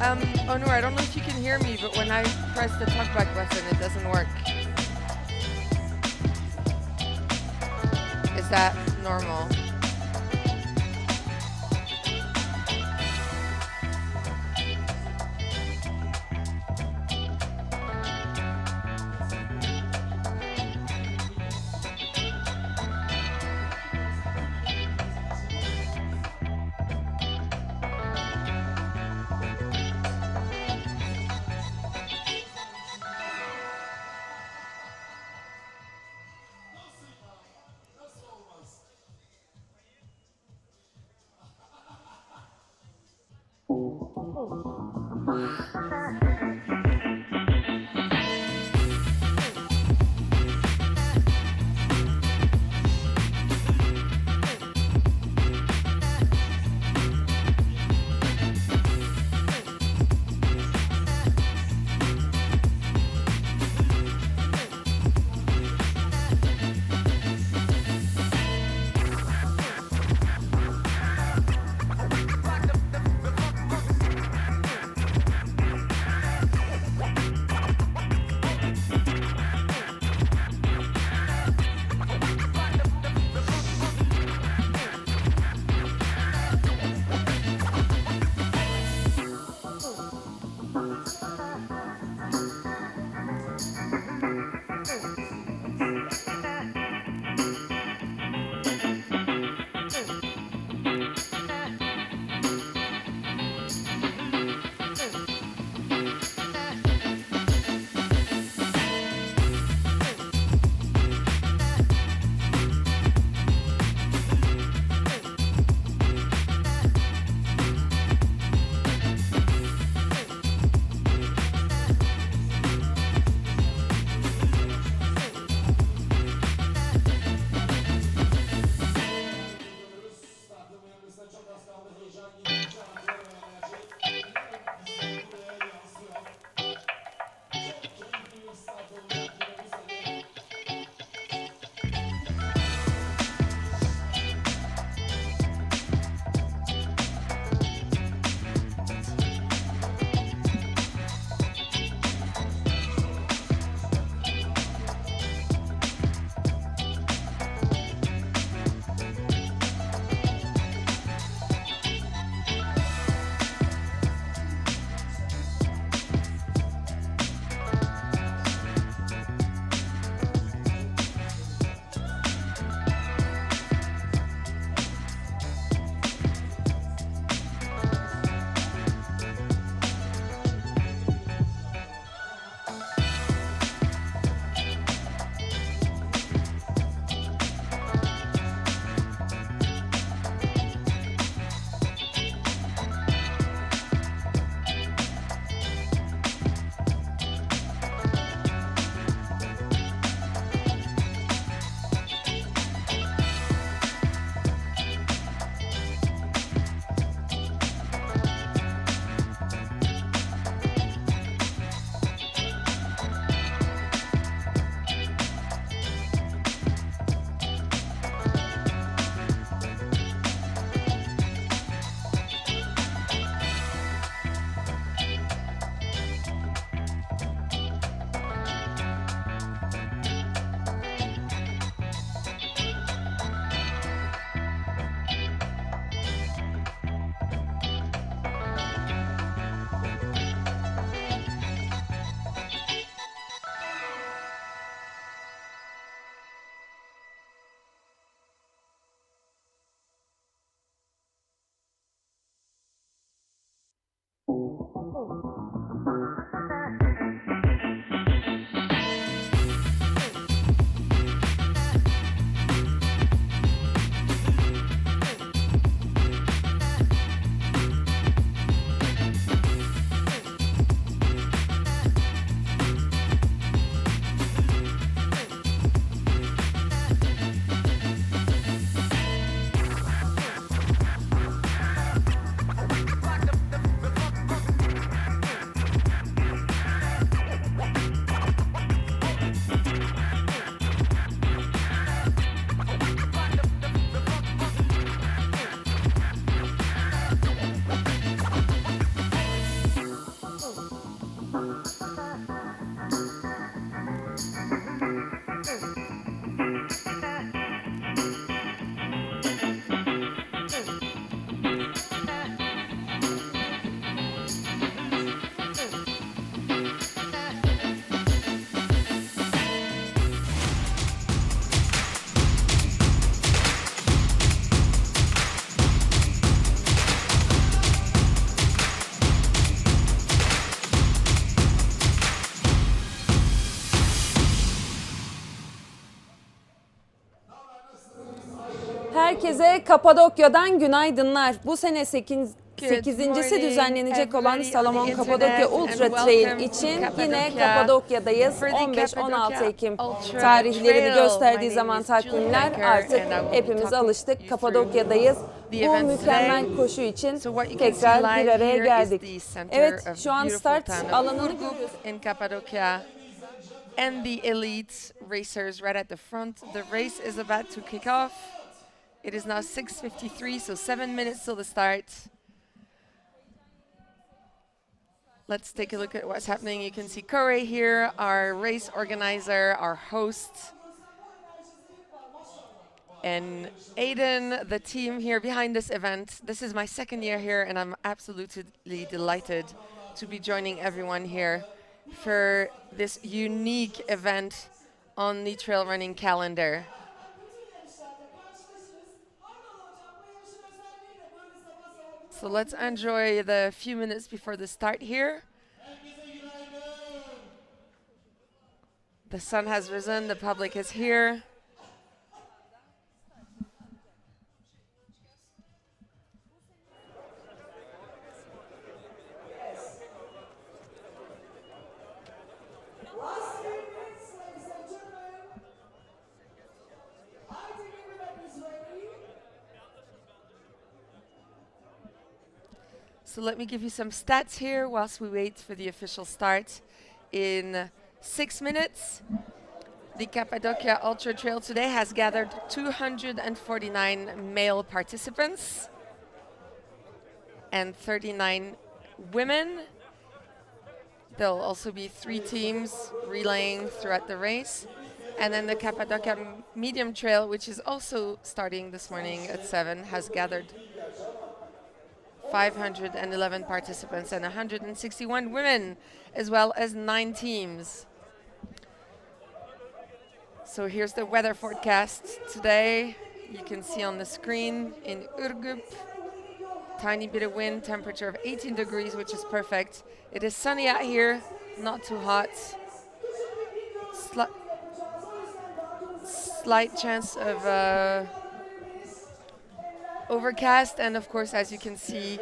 Onur, I don't know if you can hear me, but when I press the talkback button, it doesn't work. Is that normal? Herkese Kapadokya'dan günaydınlar. Bu sene 8. Good morning, düzenlenecek olan everybody Salomon on the Cappadocia internet, Ultra and Trail welcome to için yine Cappadocia Kapadokya'dayız. for the 15-16 Cappadocia Ekim Ultra tarihlerini Trail. gösterdiği My zaman name is Julie takvimler Banker, artık and I will be hepimiz talking alıştık. you Kapadokya'dayız. through the Bu events mükemmel today. koşu için So what you can see tekrar bir live araya here geldik. is the center Evet, of şu an beautiful start town of alanını Urgup görüyoruz. in Cappadocia, and the elite racers right at the front. The race is about to kick off. It is now 6:53, so 7 minutes till the start. Let's take a look at what's happening. You can see Corey here, our race organizer, our host, and Aiden, the team here behind this event. This is my second year here, and I'm absolutely delighted to be joining everyone here for this unique event on the trail running calendar. So let's enjoy the few minutes before the start here. The sun has risen, the public is here. So let me give you some stats here whilst we wait for the official start. In 6 minutes, the Cappadocia Ultra Trail today has gathered 249 male participants and 39 women. There'll also be 3 teams relaying throughout the race. And then the Cappadocia Medium Trail, which is also starting this morning at 7, has gathered 511 participants and 161 women, as well as 9 teams. So here's the weather forecast today. You can see on the screen in Urgup, tiny bit of wind, temperature of 18 degrees, which is perfect. It is sunny out here, not too hot. Slight chance of overcast, and of course, as you can see,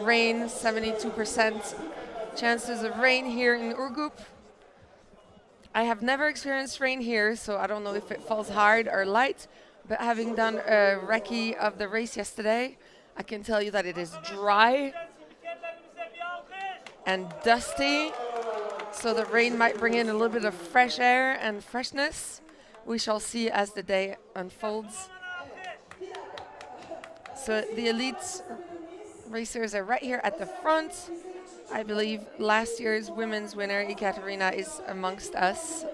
rain, 72% chances of rain here in Urgup. I have never experienced rain here, so I don't know if it falls hard or light, but having done a recce of the race yesterday, I can tell you that it is dry and dusty, so the rain might bring in a little bit of fresh air and freshness. We shall see as the day unfolds. So the elite racers are right here at the front. I believe last year's women's winner, Ekaterina, is amongst us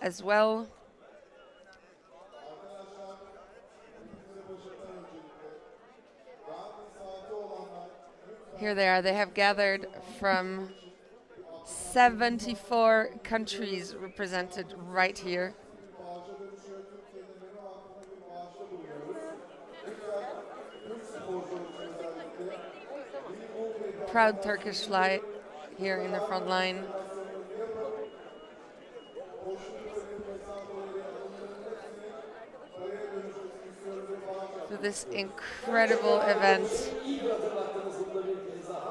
as well. Here they are. They have gathered from 74 countries represented right here. Proud Turkish flag here in the front line. For this incredible event.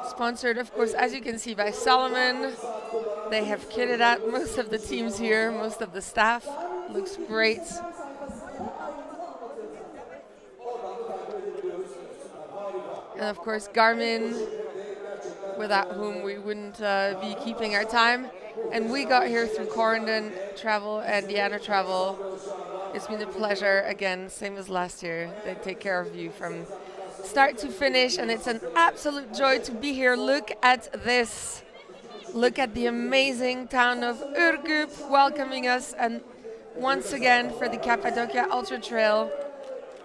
Sponsored, of course, as you can see, by Salomon. They have kitted out most of the teams here, most of the staff. Looks great. And of course, Garmin, without whom we wouldn't be keeping our time. And we got here through Corendon Travel and Diana Travel. It's been a pleasure, again, same as last year. They take care of you from start to finish, and it's an absolute joy to be here. Look at this. Look at the amazing town of Urgup welcoming us, and once again for the Cappadocia Ultra Trail.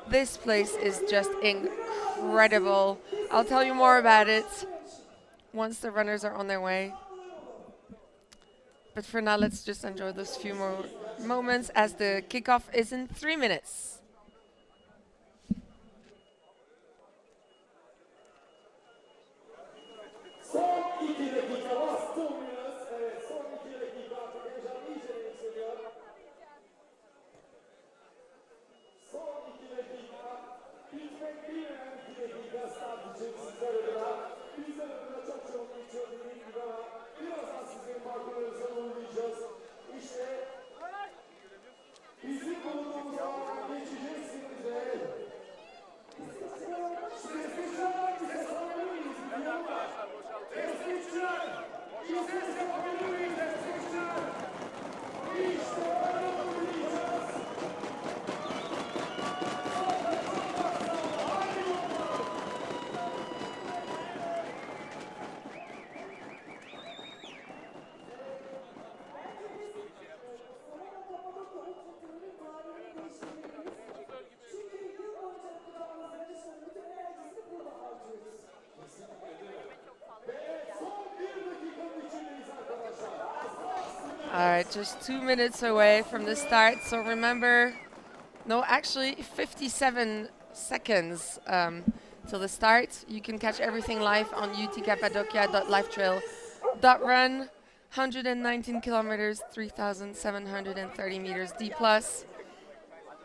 This place is just incredible. I'll tell you more about it once the runners are on their way. But for now, let's just enjoy those few more moments as the kickoff is in 3 minutes. All right, just 2 minutes away from the start. So remember, no, actually 57 seconds till the start. You can catch everything live on utcappadocia.lifetrail.run. 119 kilometers, 3,730 meters D plus.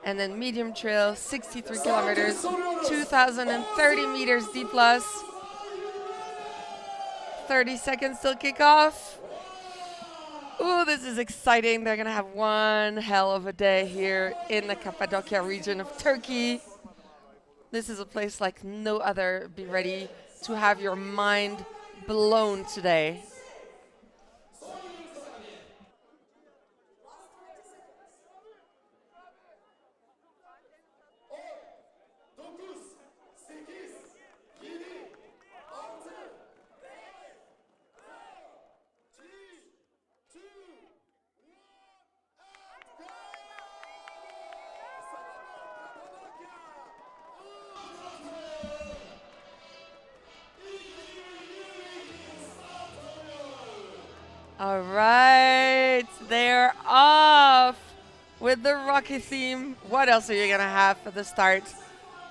And then medium trail, 63 kilometers, 2,030 meters D plus. 30 seconds till kickoff. Ooh, this is exciting. They're going to have one hell of a day here in the Cappadocia region of Turkey. This is a place like no other. Be ready to have your mind blown today. All right, they're off with the rocket theme. What else are you going to have for the start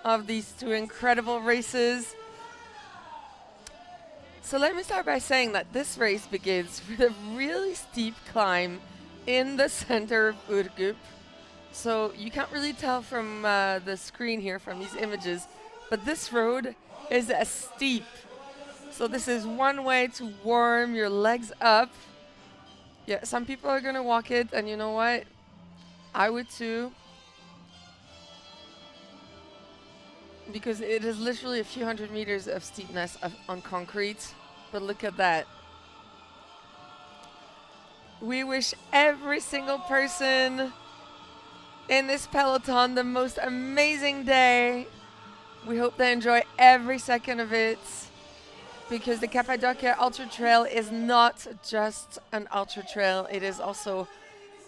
of these two incredible races? So let me start by saying that this race begins with a really steep climb in the center of Urgup. So you can't really tell from the screen here, from these images, but this road is steep. So this is one way to warm your legs up. Yeah, some people are going to walk it, and you know what? I would too. Because it is literally a few hundred meters of steepness on concrete. But look at that. We wish every single person in this peloton the most amazing day. We hope they enjoy every second of it. Because the Cappadocia Ultra Trail is not just an ultra trail, it is also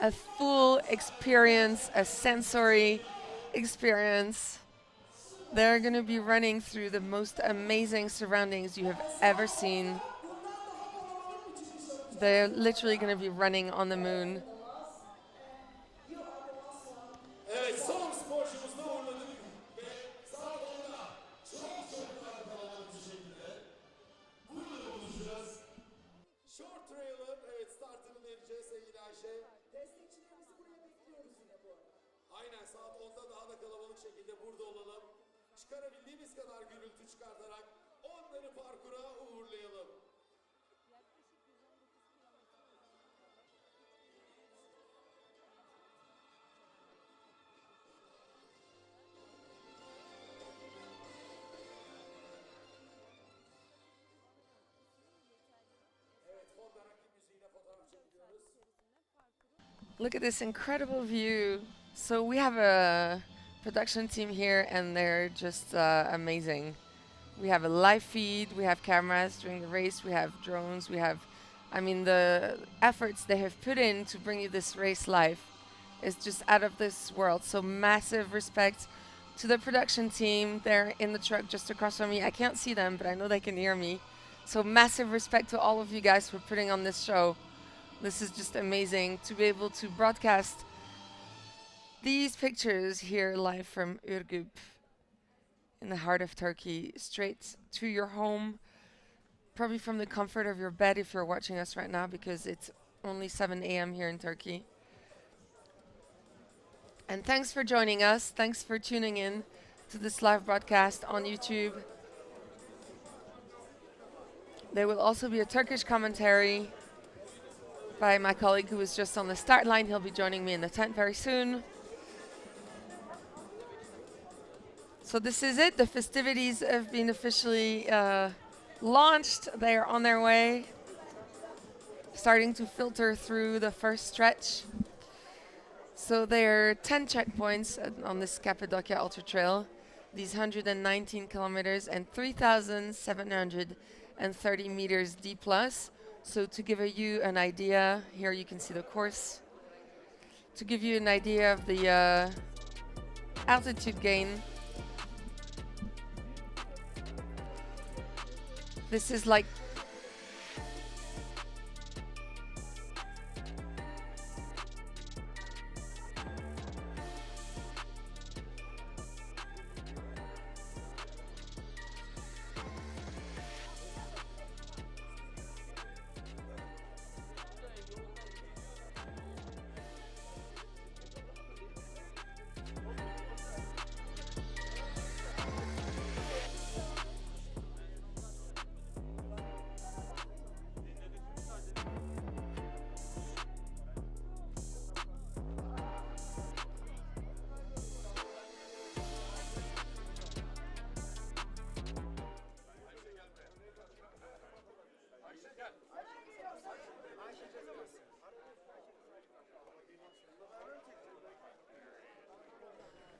a full experience, a sensory experience. They're going to be running through the most amazing surroundings you have ever seen. They're literally going to be running on the moon. Aynen saat 10'da daha da kalabalık şekilde burada olalım. Çıkarabildiğimiz kadar gürültü çıkartarak onları parkura uğurlayalım. Evet, fonda rakip müziğiyle fotoğraf çekiyoruz. Look at this incredible view. So we have a production team here, and they're just amazing. We have a live feed, we have cameras during the race, we have drones, we have, I mean, the efforts they have put in to bring you this race live is just out of this world. So massive respect to the production team. They're in the truck just across from me. I can't see them, but I know they can hear me. So massive respect to all of you guys for putting on this show. This is just amazing to be able to broadcast these pictures here live from Urgup in the heart of Turkey, straight to your home, probably from the comfort of your bed if you're watching us right now, because it's only 7 a.m. here in Turkey. And thanks for joining us. Thanks for tuning in to this live broadcast on YouTube. There will also be a Turkish commentary by my colleague who was just on the start line. He'll be joining me in the tent very soon. So this is it. The festivities have been officially launched. They are on their way, starting to filter through the first stretch. So there are 10 checkpoints on this Cappadocia Ultra Trail, these 119 kilometers and 3,730 meters D plus. So to give you an idea, here you can see the course. To give you an idea of the altitude gain, this is like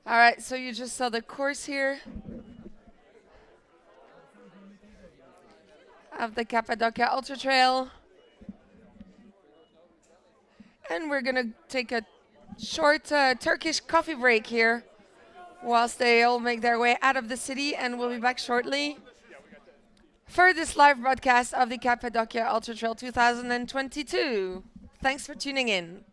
all right, so you just saw the course here of the Cappadocia Ultra Trail. And we're going to take a short Turkish coffee break here whilst they all make their way out of the city, and we'll be back shortly for this live broadcast of the Cappadocia Ultra Trail 2022. Thanks for tuning in.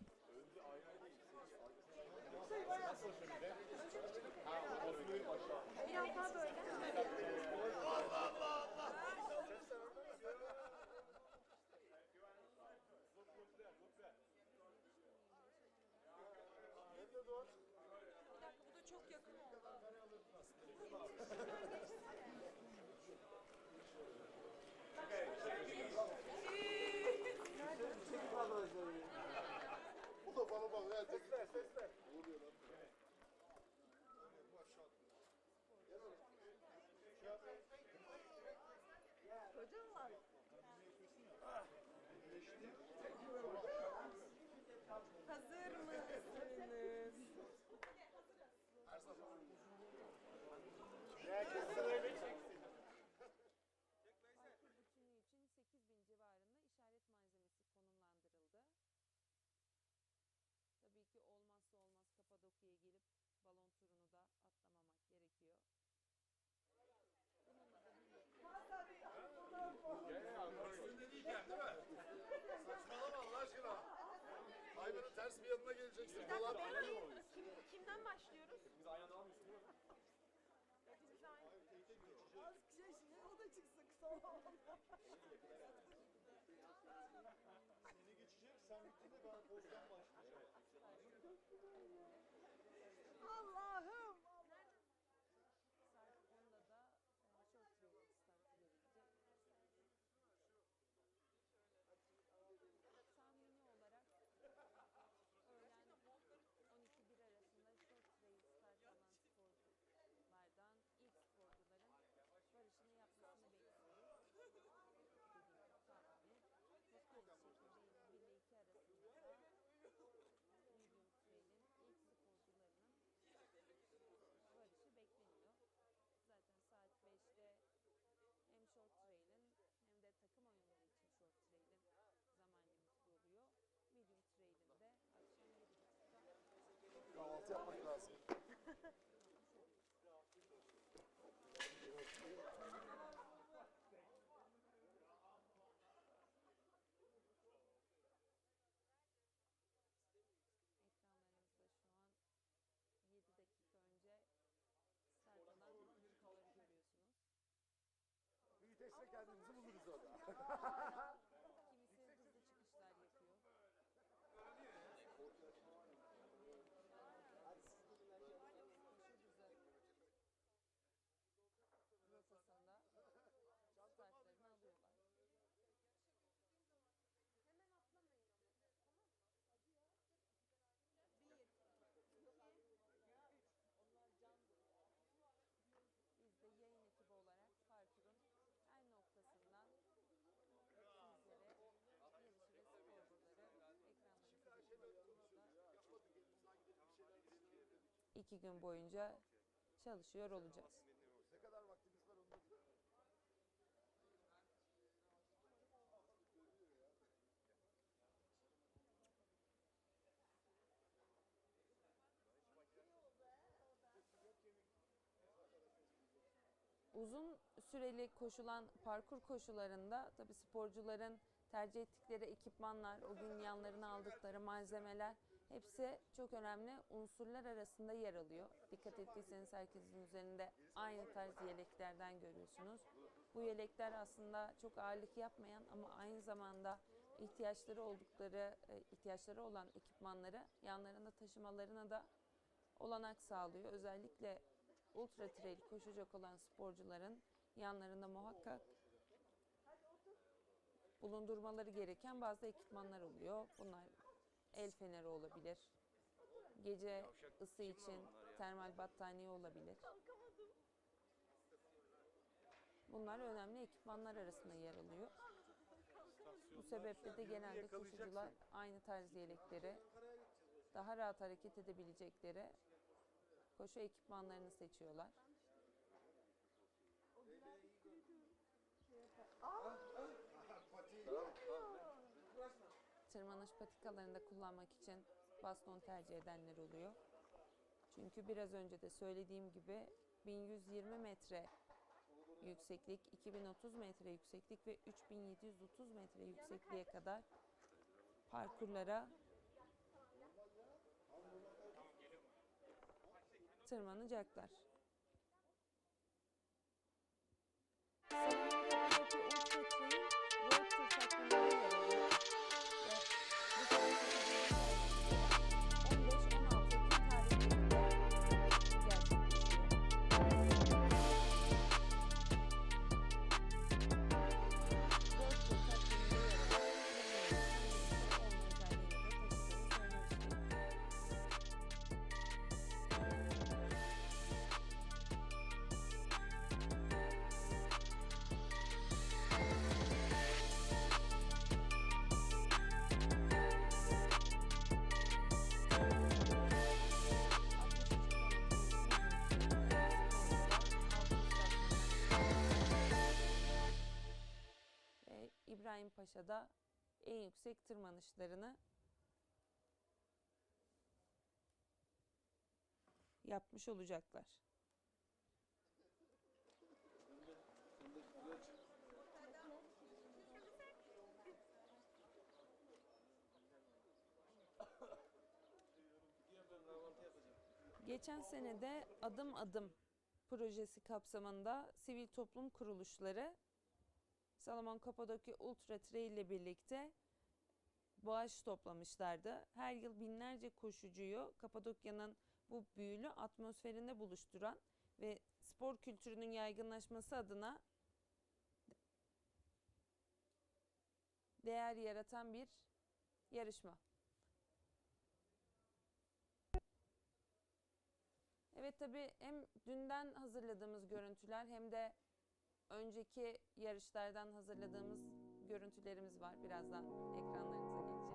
Ters bir yanına geleceksin falan. Kimden başlıyoruz? Biz ayağını almışsın. Hepimiz aynı. Az şey şimdi o da çıksın kısa olan. Seni geçecek, sen bittiğinde ben pozdan başlayacağım. Allah'ım! Kahvaltı yapmak lazım. Vitesle kendimizi buluruz orada. 2 gün boyunca çalışıyor olacağız. Ne kadar vaktimiz var onda? Uzun süreli koşulan parkur koşularında tabii sporcuların tercih ettikleri ekipmanlar, o gün yanlarına aldıkları malzemeler hepsi çok önemli unsurlar arasında yer alıyor. Dikkat ettiyseniz herkesin üzerinde aynı tarz yeleklerden görüyorsunuz. Bu yelekler aslında çok ağırlık yapmayan ama aynı zamanda ihtiyaçları olan ekipmanları yanlarında taşımalarına da olanak sağlıyor. Özellikle ultra trail koşacak olan sporcuların yanlarında muhakkak bulundurmaları gereken bazı ekipmanlar oluyor. Bunlar el feneri olabilir. Gece ısı için termal battaniye olabilir. Bunlar önemli ekipmanlar arasında yer alıyor. Bu sebeple de genelde koşucular aynı tarz yelekleri, daha rahat hareket edebilecekleri koşu ekipmanlarını seçiyorlar. Tırmanış patikalarında kullanmak için baston tercih edenler oluyor. Çünkü biraz önce de söylediğim gibi 1120 metre yükseklik, 2030 metre yükseklik ve 3730 metre yüksekliğe kadar parkurlara tırmanacaklar. Salomon Cappadocia Ultra Trail Road Tour takviminde yer alıyor. Ve bu takvimde 15-16 Ekim tarihlerinde gerçekleşiyor. Road Tour takviminde yer alan 20 özelliğiyle de taşıdığını söylemiştik. Ve İbrahim Paşa'da en yüksek tırmanışlarını yapmış olacaklar. Geçen sene de Adım Adım projesi kapsamında sivil toplum kuruluşları Salomon Cappadocia Ultra Trail ile birlikte bağış toplamışlardı. Her yıl binlerce koşucuyu Kapadokya'nın bu büyülü atmosferinde buluşturan ve spor kültürünün yaygınlaşması adına değer yaratan bir yarışma. Evet, tabii hem dünden hazırladığımız görüntüler hem de önceki yarışlardan hazırladığımız görüntülerimiz var. Birazdan ekranlarınıza gelecek.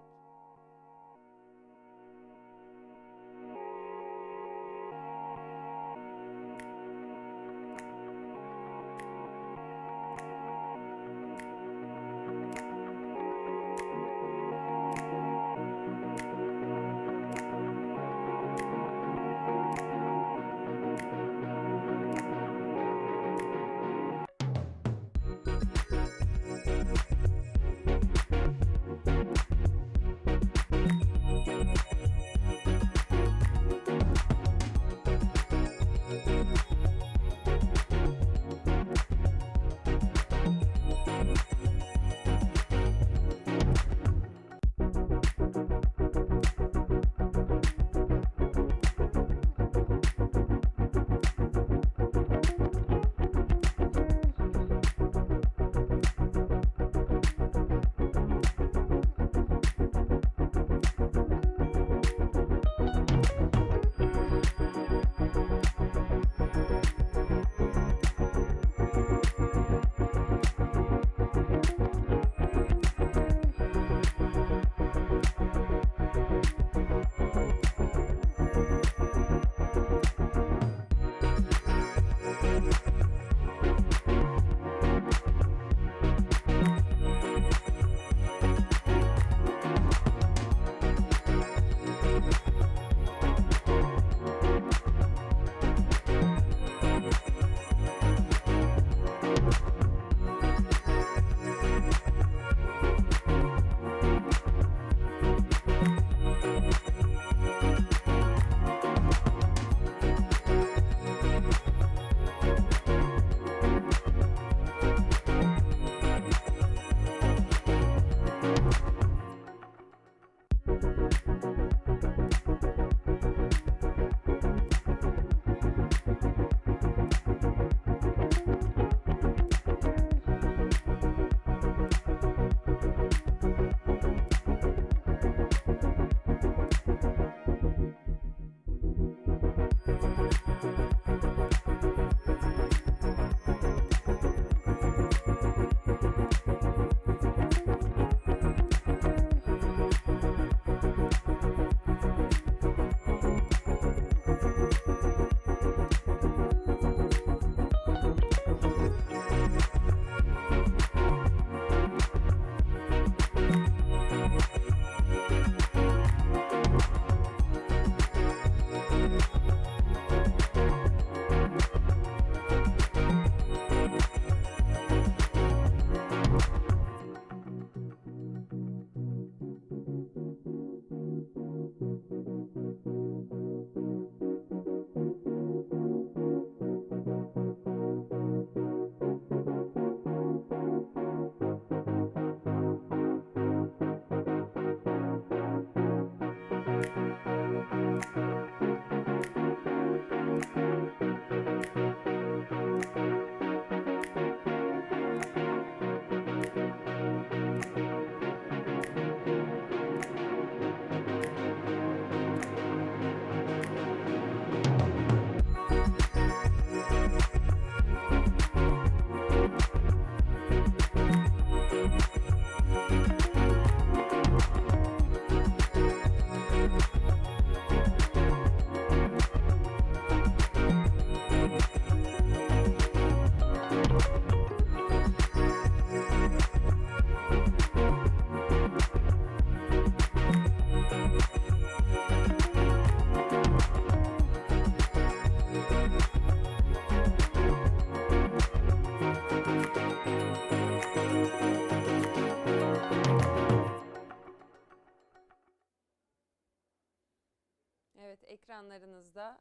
Evet, ekranlarınızda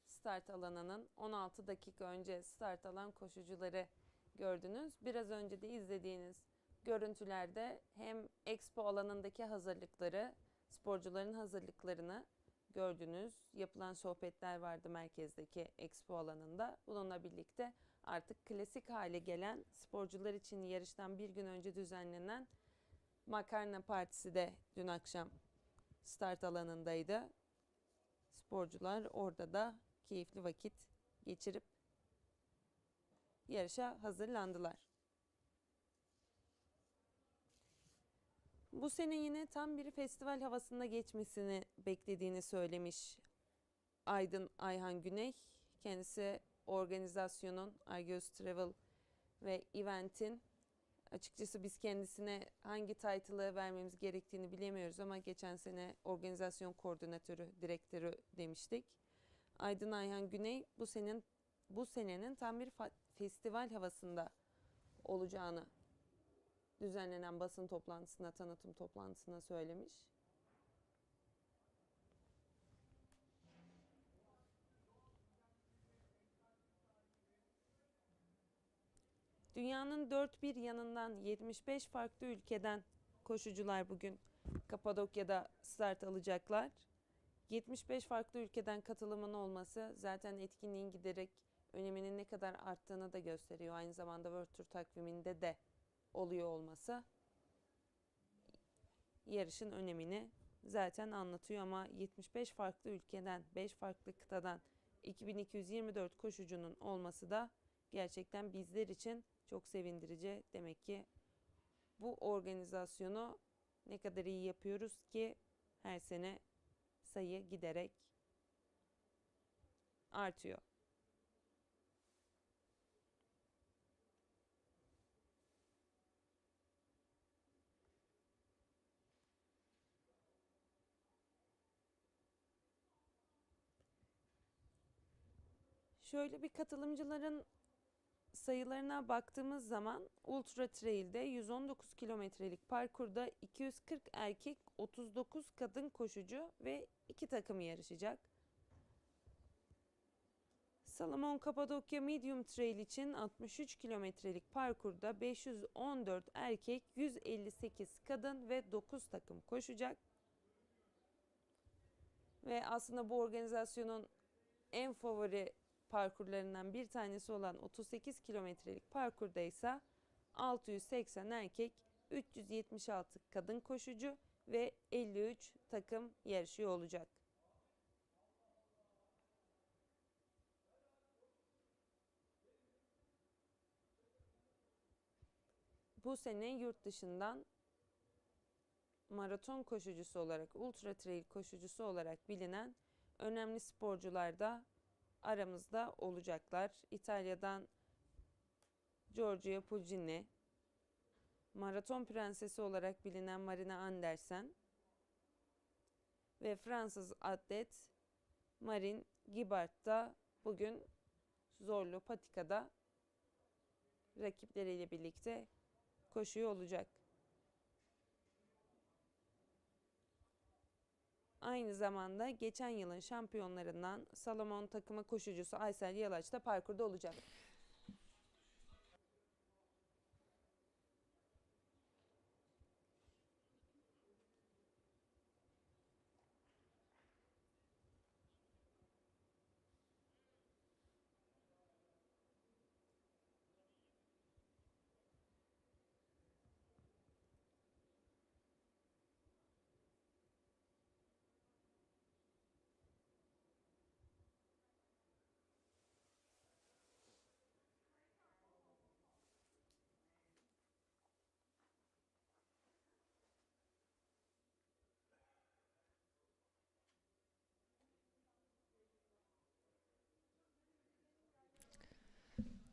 start alanının 16 dakika önce start alan koşucuları gördünüz. Biraz önce de izlediğiniz görüntülerde hem expo alanındaki hazırlıkları, sporcuların hazırlıklarını gördünüz. Yapılan sohbetler vardı merkezdeki expo alanında. Bununla birlikte artık klasik hale gelen, sporcular için yarıştan bir gün önce düzenlenen makarna partisi de dün akşam start alanındaydı. Sporcular orada da keyifli vakit geçirip yarışa hazırlandılar. Bu sene yine tam bir festival havasında geçmesini beklediğini söylemiş Aydın Ayhan Güney. Kendisi organizasyonun, Aygöz Travel ve Event'in, açıkçası biz kendisine hangi title'ı vermemiz gerektiğini bilemiyoruz ama geçen sene organizasyon koordinatörü, direktörü demiştik. Aydın Ayhan Güney bu senenin tam bir festival havasında olacağını düzenlenen basın toplantısında, tanıtım toplantısında söylemiş. Dünyanın dört bir yanından 75 farklı ülkeden koşucular bugün Kapadokya'da start alacaklar. 75 farklı ülkeden katılımın olması zaten etkinliğin giderek öneminin ne kadar arttığını da gösteriyor. Aynı zamanda World Tour takviminde de oluyor olması yarışın önemini zaten anlatıyor ama 75 farklı ülkeden, 5 farklı kıtadan 2224 koşucunun olması da gerçekten bizler için çok sevindirici. Demek ki bu organizasyonu ne kadar iyi yapıyoruz ki her sene sayı giderek artıyor. Şöyle bir katılımcıların sayılarına baktığımız zaman Ultra Trail'de 119 kilometrelik parkurda 240 erkek, 39 kadın koşucu ve 2 takım yarışacak. Salomon Cappadocia Medium Trail için 63 kilometrelik parkurda 514 erkek, 158 kadın ve 9 takım koşacak. Ve aslında bu organizasyonun en favori parkurlarından bir tanesi olan 38 kilometrelik parkurda ise 680 erkek, 376 kadın koşucu ve 53 takım yarışıyor olacak. Bu sene yurt dışından maraton koşucusu olarak, ultra trail koşucusu olarak bilinen önemli sporcular da aramızda olacaklar. İtalya'dan Giorgia Pugini, maraton prensesi olarak bilinen Marina Andersen ve Fransız atlet Marine Gibard da bugün zorlu patikada rakipleriyle birlikte koşuyor olacak. Aynı zamanda geçen yılın şampiyonlarından Salomon takımı koşucusu Aysel Yalaç da parkurda olacak.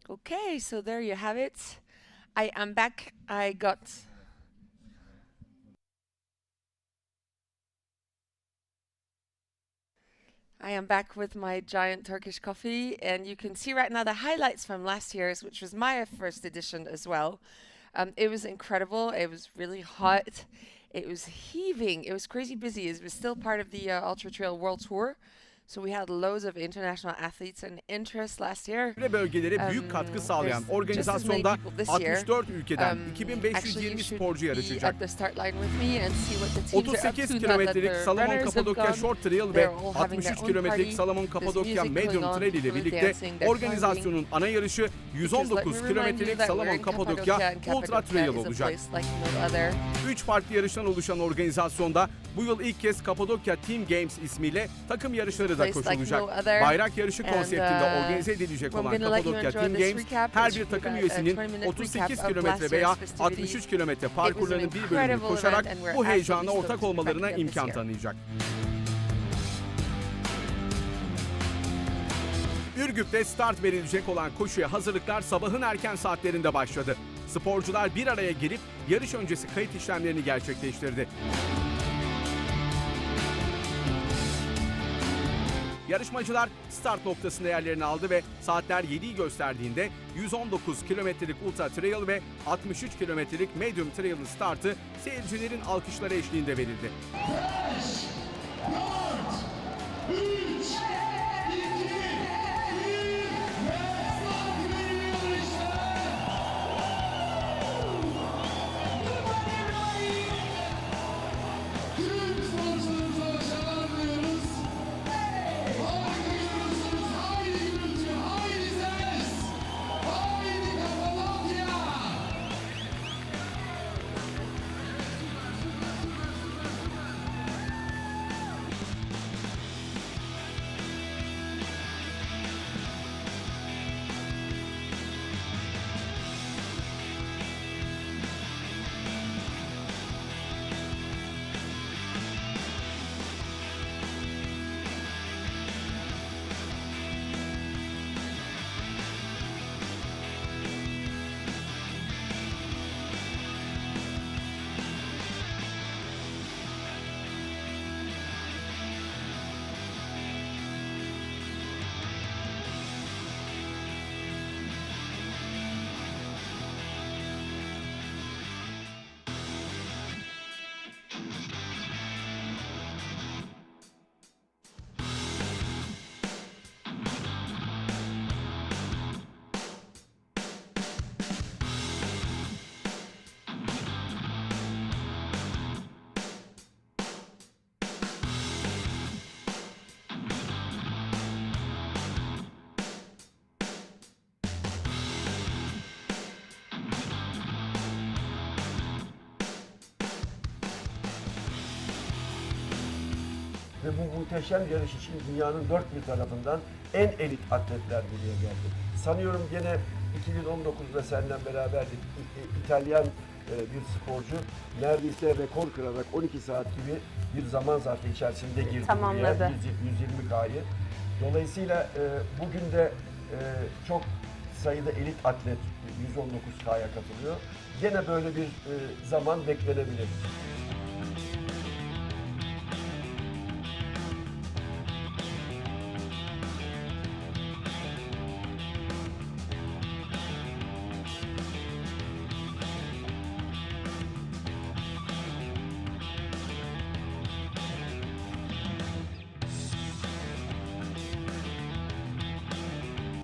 Okay, so there you have it. I am back. I am back with my giant Turkish coffee, and you can see right now the highlights from last year's, which was my first edition as well. It was incredible. It was really hot. It was heaving. It was crazy busy. It was still part of the Ultra Trail World Tour. So we had loads of international athletes and interest last year. Bölgelere büyük katkı sağlayan organizasyonda 64 ülkeden 2520 sporcu yarışacak. 38 kilometrelik Salomon Cappadocia Short Trail ve 63 kilometrelik Salomon Cappadocia Medium Trail ile birlikte organizasyonun ana yarışı 119 kilometrelik Salomon Cappadocia Ultra Trail olacak. 3 farklı yarıştan oluşan organizasyonda bu yıl ilk kez Cappadocia Team Games ismiyle takım yarışları da koşulacak. Bayrak yarışı konseptinde organize edilecek olan Cappadocia Team Games, her bir takım üyesinin 38 kilometre veya 63 kilometre parkurlarının bir bölümünü koşarak bu heyecana ortak olmalarına imkan tanıyacak. Ürgüp'te start verilecek olan koşuya hazırlıklar sabahın erken saatlerinde başladı. Sporcular bir araya gelip yarış öncesi kayıt işlemlerini gerçekleştirdi. Yarışmacılar start noktasında yerlerini aldı ve saatler 7'yi gösterdiğinde 119 kilometrelik Ultra Trail ve 63 kilometrelik Medium Trail'ın startı seyircilerin alkışları eşliğinde verildi. 5, 4, 3, 2, Ve bu muhteşem yarış için dünyanın dört bir tarafından en elit atletler buraya geldi. Sanıyorum gene 2019'da senden beraberdik. İtalyan bir sporcu neredeyse rekor kırarak 12 saat gibi bir zaman zarfı içerisinde girdi. Tamamladı. 120K'yı. Dolayısıyla bugün de çok sayıda elit atlet 119K'ya katılıyor. Gene böyle bir zaman beklenebilir.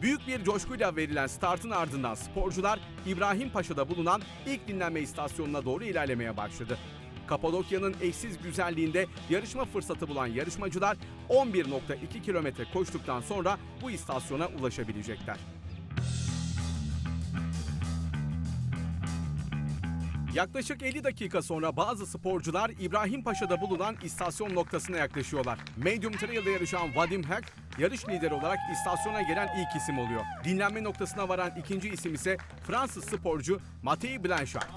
Büyük bir coşkuyla verilen startın ardından sporcular İbrahim Paşa'da bulunan ilk dinlenme istasyonuna doğru ilerlemeye başladı. Kapadokya'nın eşsiz güzelliğinde yarışma fırsatı bulan yarışmacılar 11,2 kilometre koştuktan sonra bu istasyona ulaşabilecekler. Yaklaşık 50 dakika sonra bazı sporcular İbrahim Paşa'da bulunan istasyon noktasına yaklaşıyorlar. Medium Trail'de yarışan Vadim Hak, yarış lideri olarak istasyona gelen ilk isim oluyor. Dinlenme noktasına varan ikinci isim ise Fransız sporcu Mathieu Blanchard.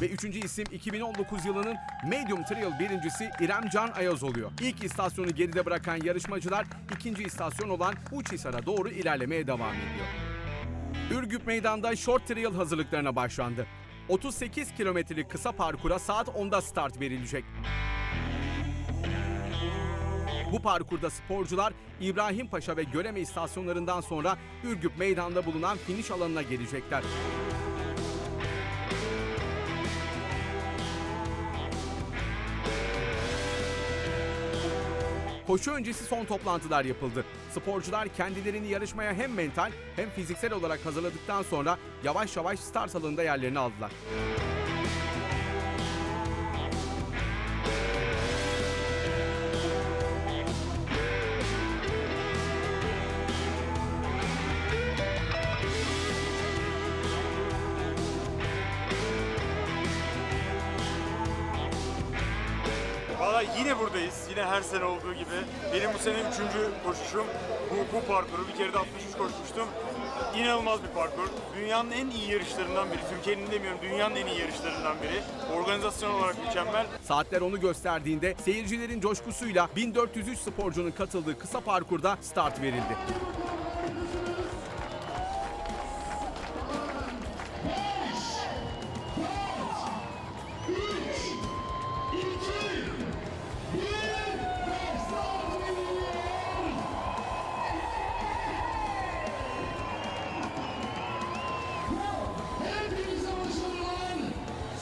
Ve üçüncü isim 2019 yılının Medium Trail birincisi İrem Can Ayaz oluyor. İlk istasyonu geride bırakan yarışmacılar ikinci istasyon olan Uçhisar'a doğru ilerlemeye devam ediyor. Ürgüp Meydan'da Short Trail hazırlıklarına başlandı. 38 kilometrelik kısa parkura saat 10'da start verilecek. Bu parkurda sporcular İbrahimpaşa ve Göreme istasyonlarından sonra Ürgüp Meydanı'nda bulunan finish alanına gelecekler. Koşu öncesi son toplantılar yapıldı. Sporcular kendilerini yarışmaya hem mental hem fiziksel olarak hazırladıktan sonra yavaş yavaş start alanında yerlerini aldılar. Valla yine buradayız. Yine her sene olduğu gibi. Benim bu sene 3. koşuşum. Bu parkuru bir kere de 63 koşmuştum. İnanılmaz bir parkur. Dünyanın en iyi yarışlarından biri. Türkiye'nin demiyorum, dünyanın en iyi yarışlarından biri. Organizasyon olarak mükemmel. Saatler onu gösterdiğinde seyircilerin coşkusuyla 1403 sporcunun katıldığı kısa parkurda start verildi. Hepinize başarılar.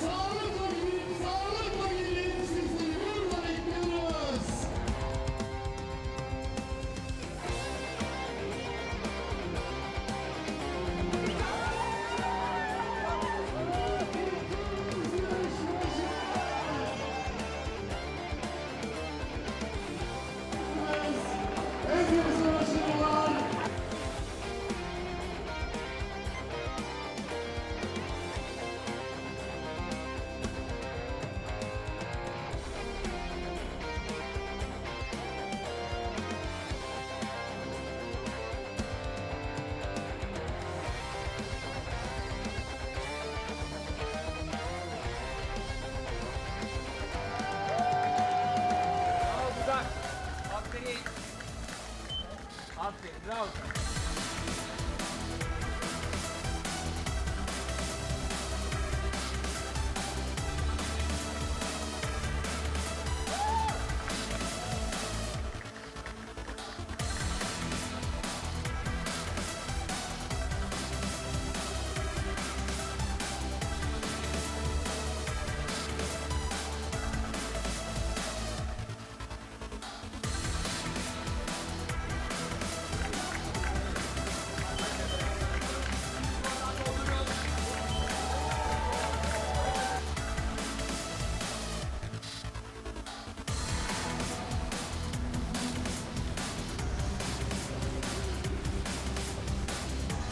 Sağlıkla gidin. Sizleri burada bekliyoruz. Hepinize başarılar.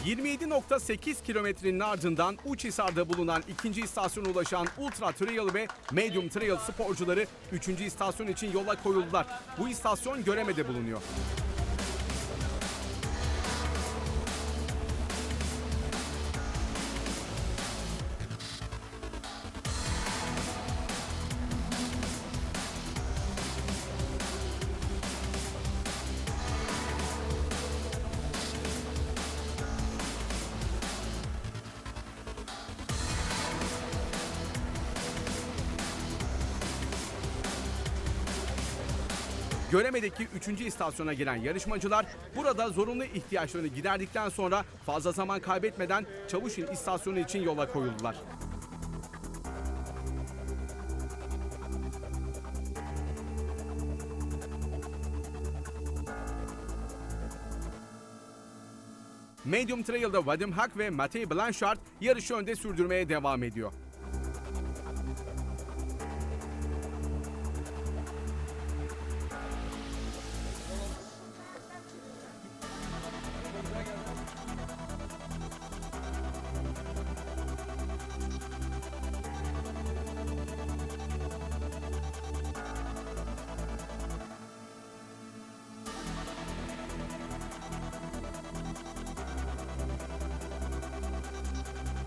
...27.8 kilometrenin ardından Uçhisar'da bulunan 2. istasyona ulaşan Ultra Trail ve Medium Trail sporcuları 3. istasyon için yola koyuldular. Bu istasyon Göreme'de bulunuyor. Göreme'deki 3. istasyona gelen yarışmacılar burada zorunlu ihtiyaçlarını giderdikten sonra fazla zaman kaybetmeden Çavuşin istasyonu için yola koyuldular. Medium Trail'da Vadim Hak ve Matej Blanchard yarışı önde sürdürmeye devam ediyor.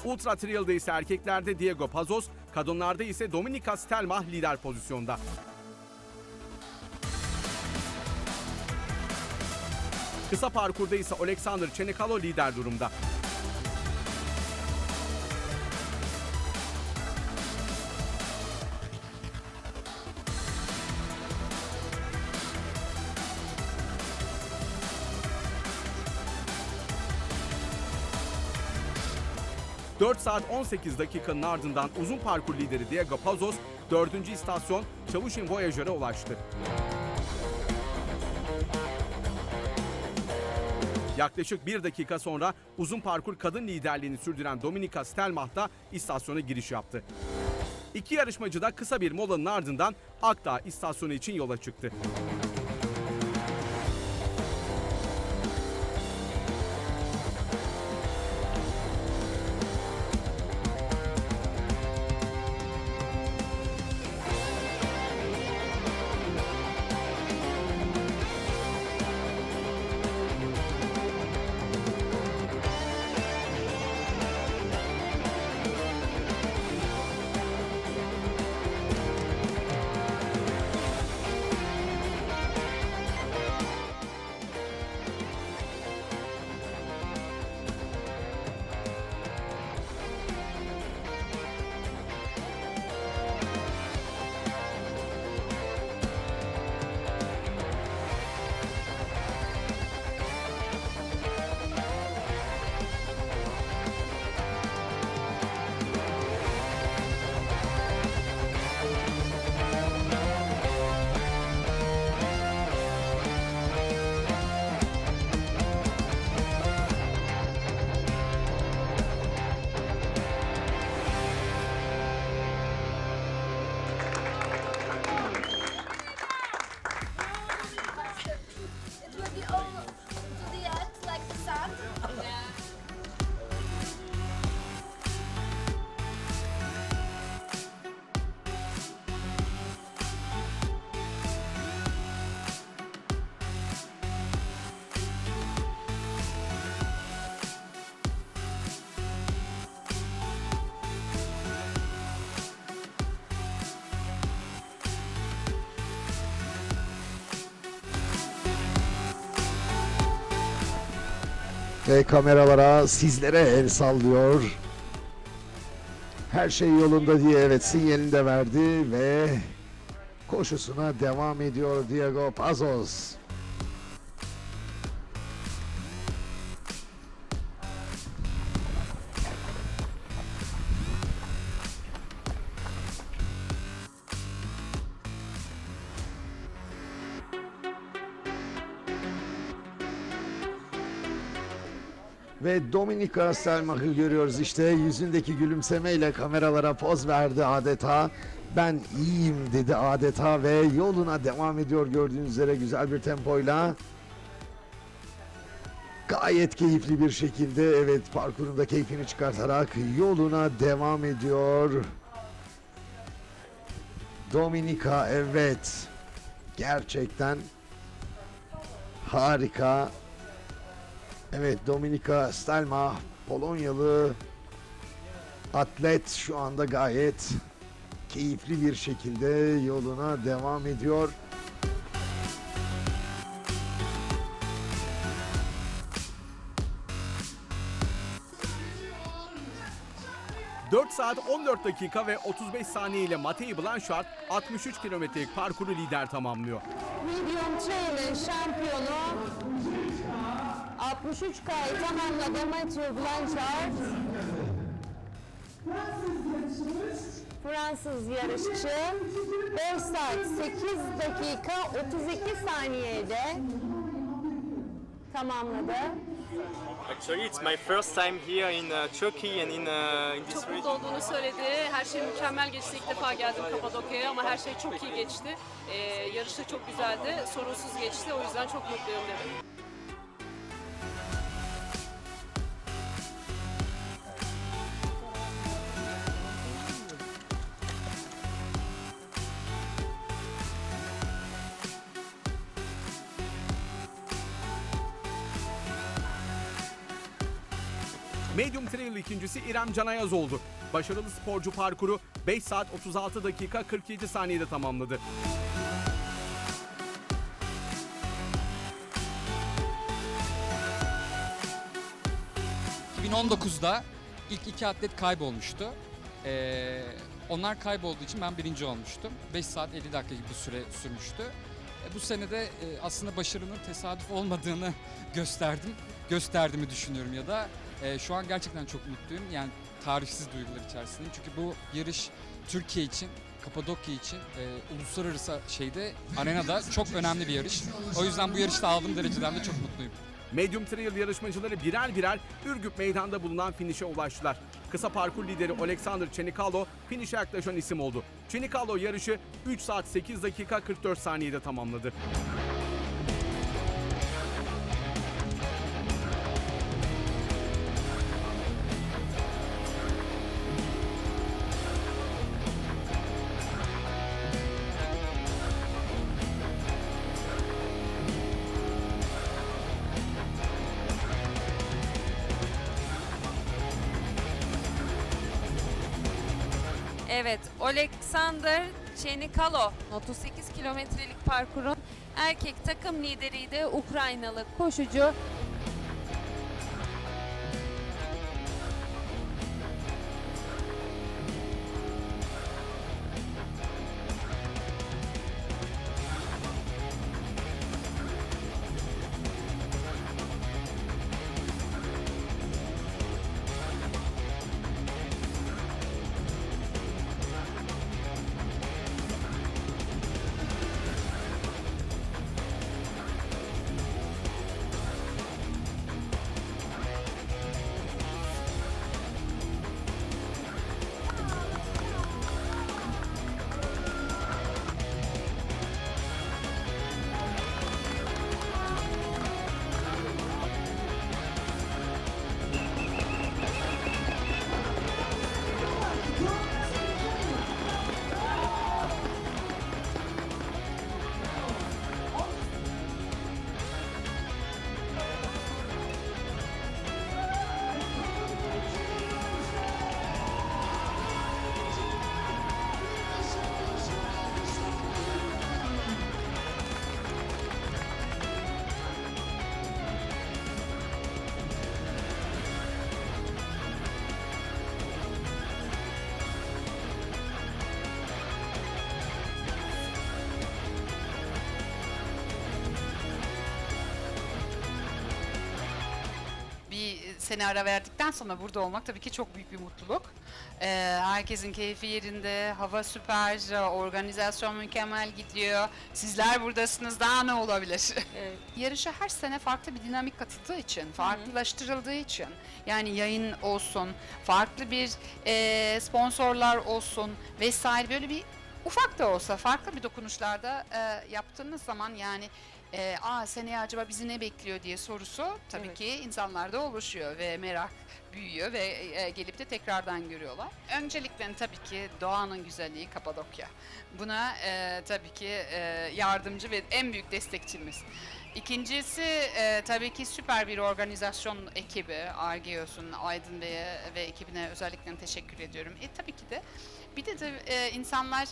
Ultra Trail'da ise erkeklerde Diego Pazos, kadınlarda ise Dominika Stelmach lider pozisyonda. Kısa parkurda ise Alexander Çenikalo lider durumda. 4 saat 18 dakikanın ardından uzun parkur lideri Diego Pazos 4. istasyon Çavuşin Voyager'a ulaştı. Yaklaşık 1 dakika sonra uzun parkur kadın liderliğini sürdüren Dominika Stelmach da istasyona giriş yaptı. İki yarışmacı da kısa bir molanın ardından Akdağ istasyonu için yola çıktı. It will be all to the end, like the sun. Ve kameralara, sizlere el sallıyor. Her şey yolunda diye evet sinyalini de verdi ve koşusuna devam ediyor Diego Pazos. Ve Dominika Stelmach'ı görüyoruz işte yüzündeki gülümsemeyle kameralara poz verdi adeta. Ben iyiyim dedi adeta ve yoluna devam ediyor gördüğünüz üzere güzel bir tempoyla. Gayet keyifli bir şekilde evet parkurunda keyfini çıkartarak yoluna devam ediyor. Dominika evet gerçekten harika. Evet Dominika Stelmach Polonyalı atlet şu anda gayet keyifli bir şekilde yoluna devam ediyor. ...4 saat 14 dakika ve 35 saniye ile Matej Blanchard 63 kilometrelik parkuru lider tamamlıyor. Medium Trail'in şampiyonu 63K'yı tamamladı Matej Blanchard. Fransız yarışçı 5 saat 8 dakika 32 saniyede tamamladı. Actually, it's my first time here in Turkey and in this Çok mutlu region. olduğunu söyledi. Her şey mükemmel geçti. İlk defa geldim Kapadokya'ya ama her şey çok iyi geçti. Yarış da çok güzeldi. Sorunsuz geçti. O yüzden çok mutluyum dedim. Medium Trail ikincisi İrem Canayaz oldu. Başarılı sporcu parkuru 5 saat 36 dakika 47 saniyede tamamladı. ...2019'da ilk iki atlet kaybolmuştu. Onlar kaybolduğu için ben birinci olmuştum. 5 saat 50 dakika gibi bir süre sürmüştü. Bu sene de aslında başarının tesadüf olmadığını gösterdiğimi düşünüyorum ya da Şu an gerçekten çok mutluyum. Yani tarifsiz duygular içerisindeyim. Çünkü bu yarış Türkiye için, Kapadokya için uluslararası arenada çok önemli bir yarış. O yüzden bu yarışta aldığım dereceden de çok mutluyum. Medium Trail yarışmacıları birer birer Ürgüp meydanda bulunan finişe ulaştılar. Kısa parkur lideri Alexander Çenikalo finişe yaklaşan isim oldu. Çenikalo yarışı 3 saat 8 dakika 44 saniyede tamamladı. Evet, Alexander Çenikalo 38 kilometrelik parkurun erkek takım lideriydi. Ukraynalı koşucu. sene ara verdikten sonra burada olmak tabii ki çok büyük bir mutluluk. Herkesin keyfi yerinde, hava süper, organizasyon mükemmel gidiyor. Sizler buradasınız, daha ne olabilir? Evet. Yarışa her sene farklı bir dinamik katıldığı için, farklılaştırıldığı için, yani yayın olsun, farklı bir sponsorlar olsun vesaire, böyle bir ufak da olsa farklı bir dokunuşlarda yaptığınız zaman yani seneye acaba bizi ne bekliyor diye sorusu tabii ki insanlarda oluşuyor ve merak büyüyor ve gelip de tekrardan görüyorlar. Öncelikle tabii ki doğanın güzelliği Kapadokya. Buna tabii ki yardımcı ve en büyük destekçimiz. İkincisi tabii ki süper bir organizasyon ekibi, Argeos'un, Aydın Bey'e ve ekibine özellikle teşekkür ediyorum. Tabii ki de bir de insanlar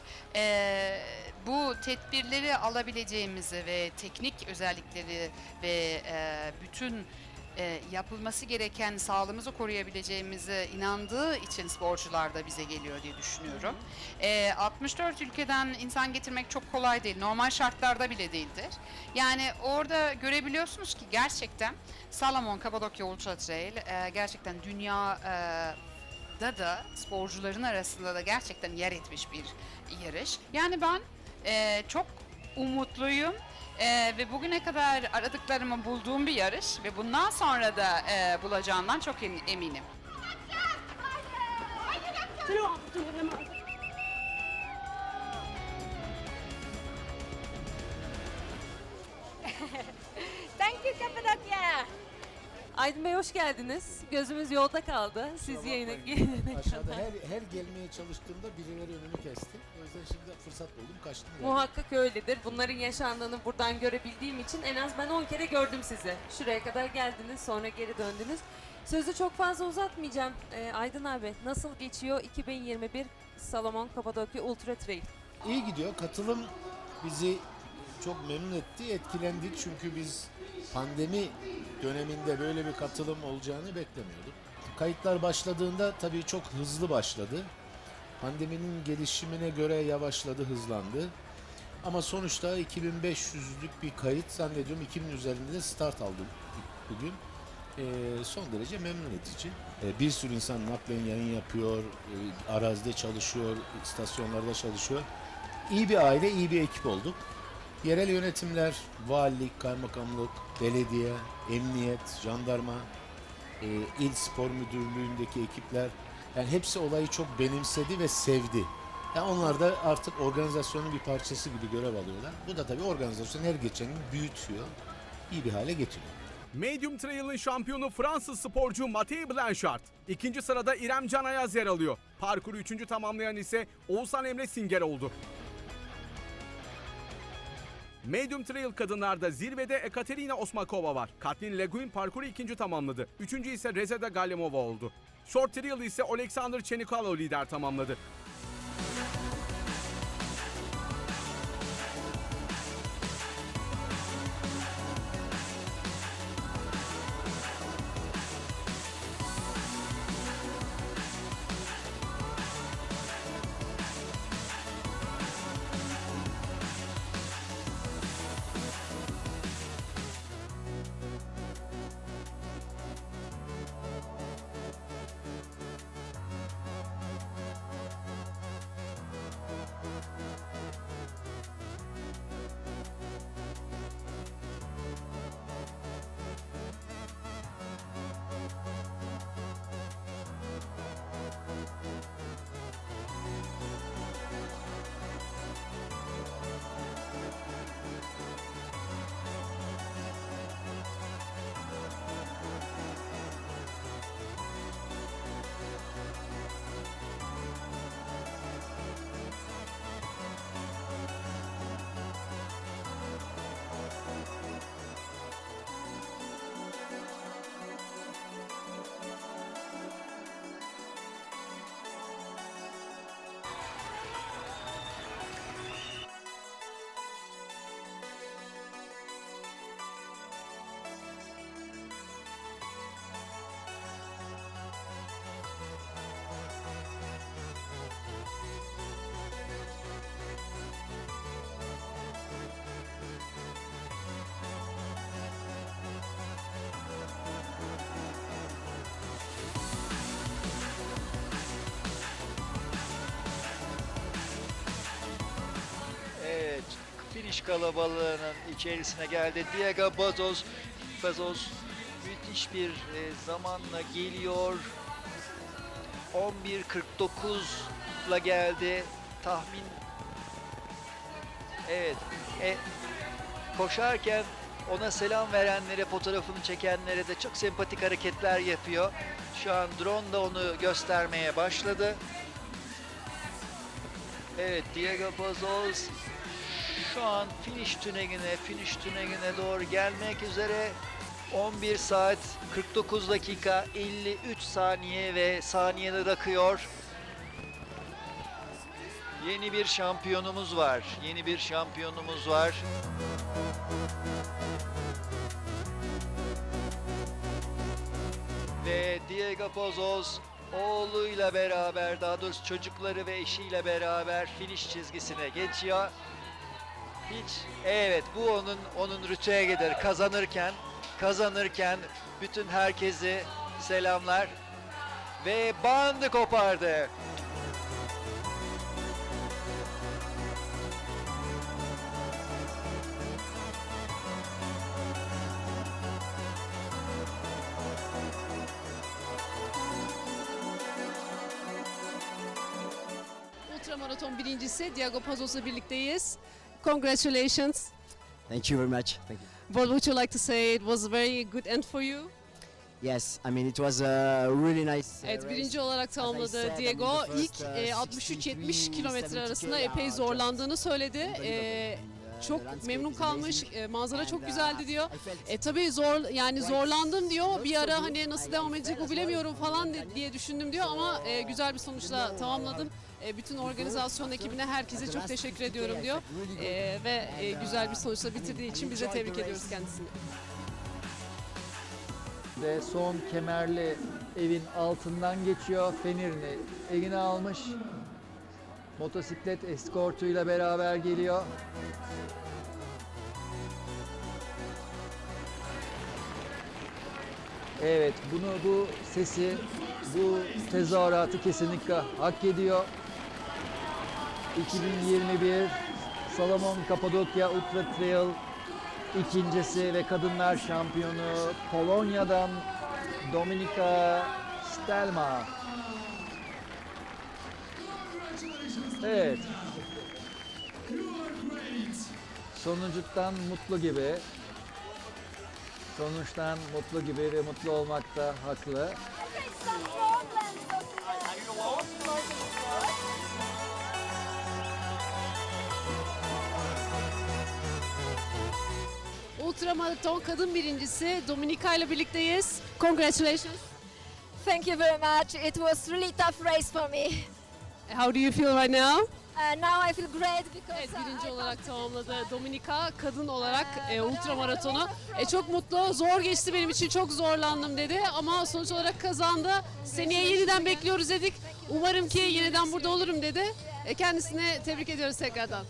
bu tedbirleri alabileceğimizi ve teknik özellikleri ve bütün yapılması gereken sağlığımızı koruyabileceğimize inandığı için sporcular da bize geliyor diye düşünüyorum. 64 ülkeden insan getirmek çok kolay değil. Normal şartlarda bile değildir. Yani orada görebiliyorsunuz ki gerçekten Salomon Cappadocia Ultra Trail gerçekten dünyada da sporcuların arasında da gerçekten yer etmiş bir yarış. Yani ben çok umutluyum. Ve bugüne kadar aradıklarımı bulduğum bir yarış ve bundan sonra da bulacağından çok eminim. Thank you Cappadocia. Aydın Bey hoş geldiniz. Gözümüz yolda kaldı. Siz yayına gelene Aşağıda kadar. her gelmeye çalıştığımda birileri önümü kesti. O yüzden şimdi fırsat buldum, kaçtım. Muhakkak öyledir. Bunların yaşandığını buradan görebildiğim için en az ben 10 kere gördüm sizi. Şuraya kadar geldiniz, sonra geri döndünüz. Sözü çok fazla uzatmayacağım. Aydın abi, nasıl geçiyor 2021 Salomon Cappadocia Ultra Trail? İyi gidiyor. Katılım bizi çok memnun etti, etkilendik çünkü biz pandemi döneminde böyle bir katılım olacağını beklemiyorduk. Kayıtlar başladığında tabii çok hızlı başladı. Pandeminin gelişimine göre yavaşladı, hızlandı. Ama sonuçta 2500'lük bir kayıt, zannediyorum 2000 üzerinde de start aldı bugün. son derece memnun edici. Bir sürü insan naklen yayın yapıyor, arazide çalışıyor, istasyonlarda çalışıyor. İyi bir aile, iyi bir ekip olduk. Yerel yönetimler, valilik, kaymakamlık, belediye, emniyet, jandarma, il spor müdürlüğündeki ekipler, yani hepsi olayı çok benimsedi ve sevdi. Yani onlar da artık organizasyonun bir parçası gibi görev alıyorlar. Bu da tabii organizasyonu her geçen gün büyütüyor, iyi bir hale getiriyor. Medium Trail'ın şampiyonu Fransız sporcu Mathieu Blanchard. İkinci sırada İrem Can Ayaz yer alıyor. Parkuru 3. tamamlayan ise Oğuzhan Emre Singer oldu. Medium Trail kadınlarda zirvede Ekaterina Osmakova var. Katlin Leguin parkuru 2. tamamladı. 3. ise Rezeda Galimova oldu. Short Trail ise Alexander Chenikalo lider tamamladı. Evet, finish kalabalığının içerisine geldi. Diego Pazos müthiş bir zamanla geliyor. 11.49'la geldi. Tahmin. Evet. Koşarken ona selam verenlere, fotoğrafını çekenlere de çok sempatik hareketler yapıyor. Şu an drone da onu göstermeye başladı. Evet, Diego Pazos şu an finish tüneline doğru gelmek üzere. 11 saat 49 dakika 53 saniye ve saniyede akıyor. Yeni bir şampiyonumuz var. Ve Diego Pazos oğluyla beraber, daha doğrusu çocukları ve eşiyle beraber finish çizgisine geçiyor. Evet, bu onun ritüelidir. Kazanırken bütün herkese selamlar ve bandı kopardı. Ultramaraton birincisi Diego Pazos'la birlikteyiz. Congratulations. Thank you very much. Thank you. What would you like to say? It was a very good end for you. Yes, I mean it was a really nice Evet, race. birinci olarak tamamladı Diego. İlk 63-70 kilometre arasında epey zorlandığını söyledi. Çok memnun kalmış, manzara çok güzeldi diyor. Tabii zorlandım diyor. Bir ara hani nasıl devam edecek bu bilemiyorum falan diye düşündüm diyor ama güzel bir sonuçla tamamladım. Bütün organizasyon ekibine, herkese çok teşekkür ediyorum diyor. Ve güzel bir sonuçla bitirdiği için biz de tebrik ediyoruz kendisini. Ve son kemerli evin altından geçiyor. Fenerini eline almış. Motosiklet eskortuyla beraber geliyor. Evet, bu sesi, bu tezahüratı kesinlikle hak ediyor. 2021 Salomon Cappadocia Ultra Trail ikincisi ve kadınlar şampiyonu Polonya'dan Dominika Stelma. Evet. Sonuçtan mutlu gibi. Sonuçtan mutlu gibi ve mutlu olmakta haklı. Ultramaraton kadın birincisi Dominika ile birlikteyiz. Congratulations. Thank you very much. It was really tough race for me. How do you feel right now? Now I feel great because Evet, birinci olarak tamamladı Dominika kadın olarak ultramaratonu. Çok mutlu, zor geçti benim için, çok zorlandım dedi ama sonuç olarak kazandı. Seneye yeniden bekliyoruz dedik. Umarım ki yeniden burada olurum dedi. Kendisine tebrik ediyoruz tekrardan.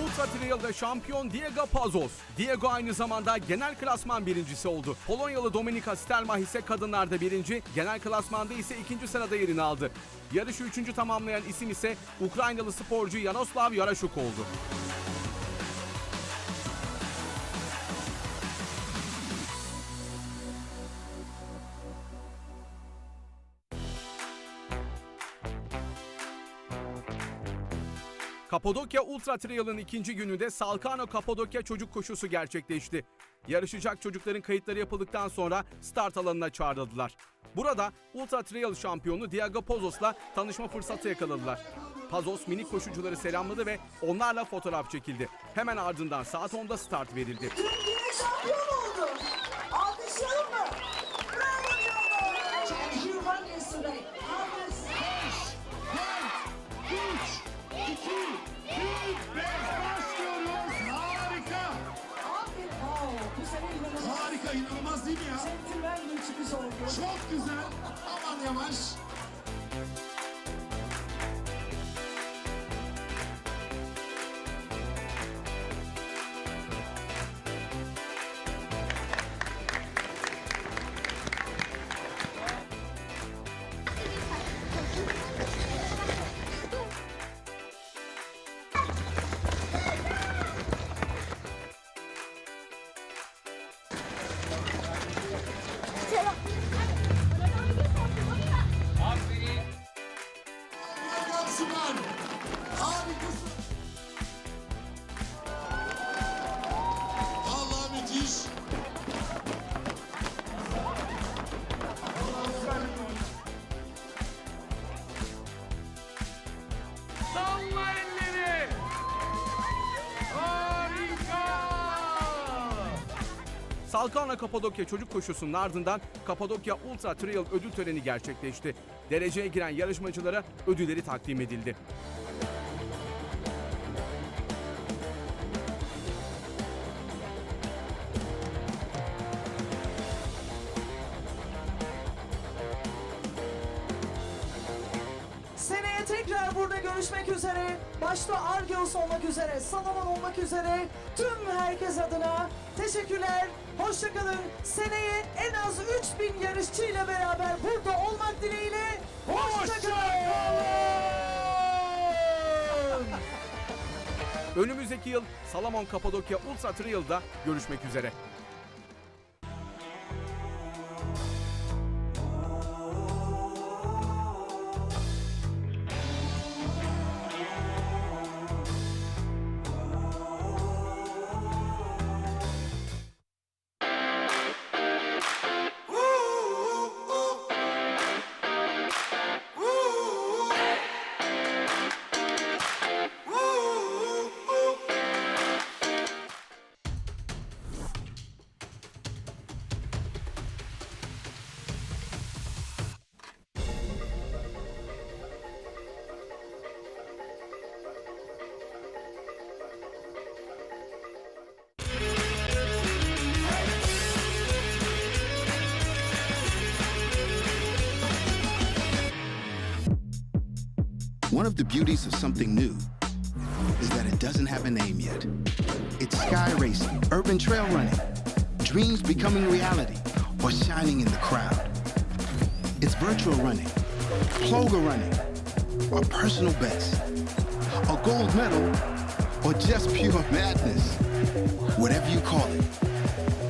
Ultra Trail'de şampiyon Diego Pazos. Diego aynı zamanda genel klasman birincisi oldu. Polonyalı Dominika Stelma ise kadınlarda birinci, genel klasmanda ise ikinci sırada yerini aldı. Yarışı üçüncü tamamlayan isim ise Ukraynalı sporcu Yaroslav Yarashuk oldu. Kapadokya Ultra Trail'ın ikinci gününde Salomon Cappadocia çocuk koşusu gerçekleşti. Yarışacak çocukların kayıtları yapıldıktan sonra start alanına çağrıldılar. Burada Ultra Trail şampiyonu Diego Pazos'la tanışma fırsatı yakaladılar. Pazos minik koşucuları selamladı ve onlarla fotoğraf çekildi. Hemen ardından saat 10'da start verildi. Türkiye şampiyon oldu. Alkışlayalım mı? Bravo diyorlar. Humongous today. Humongous. 5, 4, 3, 2, 1, 5 başlıyoruz. Harika. Bu sene inanılmaz. Harika, inanılmaz değil mi ya? Centilmen bir çıkış oldu. Çok güzel. Aman yavaş. Allah müthiş. Salla elleri! Harika! Salomon Cappadocia çocuk koşusunun ardından Cappadocia Ultra Trail ödül töreni gerçekleşti. Dereceye giren yarışmacılara ödülleri takdim edildi. Seneye tekrar burada görüşmek üzere. Başta Argeos olmak üzere, Salomon olmak üzere tüm herkes adına teşekkürler. Hoşçakalın. Seneye en az 3000 yarışçıyla beraber burada olmak dileğiyle. Hoşçakalın. Önümüzdeki yıl Salomon Cappadocia Ultra Trail'da görüşmek üzere. One of the beauties of something new is that it doesn't have a name yet. It's sky racing, urban trail running, dreams becoming reality, or shining in the crowd. It's virtual running, ploga running, or personal best, a gold medal, or just pure madness. Whatever you call it,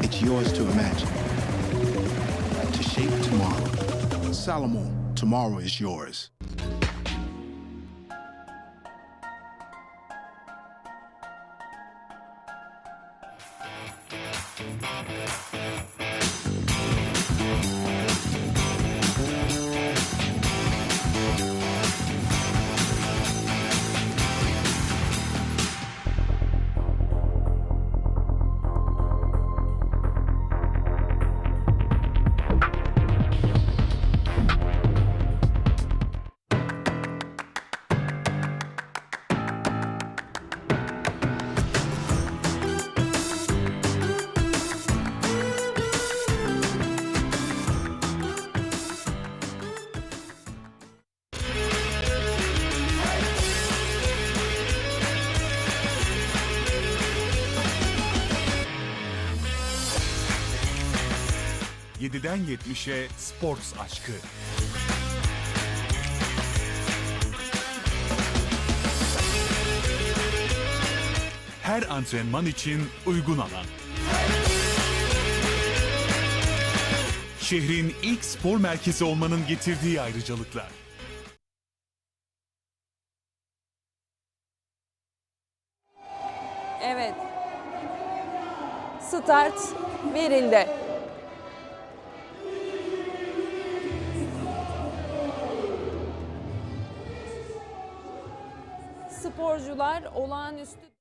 it's yours to imagine. To shape tomorrow. Salomon, tomorrow is yours. ...7'den 70'e Sports aşkı. Her antrenman için uygun alan. Şehrin ilk spor merkezi olmanın getirdiği ayrıcalıklar. Evet. Start verildi. Sporcular olağanüstü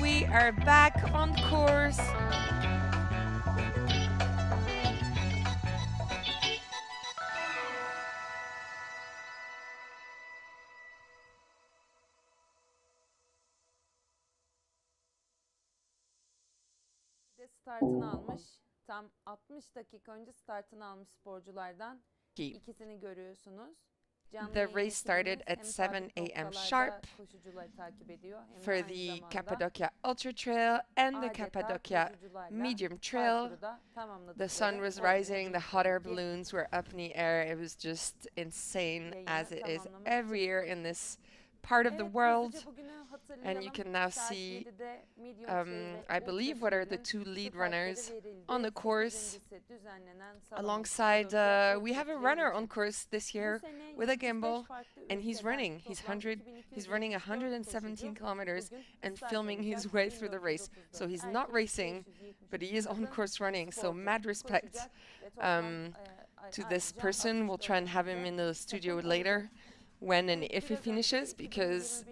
We are back on course. Startını almış. Tam 60 dakika önce startını almış sporculardan. İkisini görüyorsunuz. The race started at 7 a.m. sharp for the Cappadocia Ultra Trail and the Cappadocia Medium Trail. The sun was rising, the hot air balloons were up in the air. It was just insane, as it is every year in this part of the world. And you can now see, I believe, what are the two lead runners on the course. Alongside, we have a runner on course this year with a gimbal, and he's running. He's running 117 kilometers and filming his way through the race. So he's not racing, but he is on course running. So mad respect to this person. We'll try and have him in the studio later when and if he finishes, because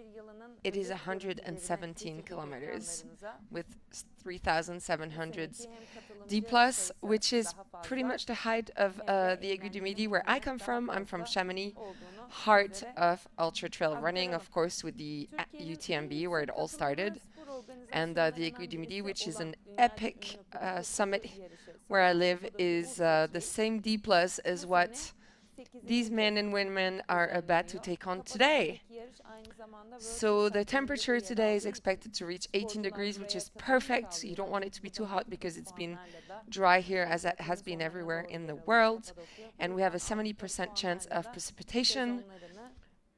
it is 117 kilometers with 3,700 D+, which is pretty much the height of the Aiguille du Midi, where I come from. I'm from Chamonix, heart of ultra trail running, of course, with the UTMB, where it all started, and the Aiguille du Midi, which is an epic summit where I live, is the same D+ as what these men and women are about to take on today. So the temperature today is expected to reach 18 degrees, which is perfect. You don't want it to be too hot because it's been dry here as it has been everywhere in the world. And we have a 70% chance of precipitation,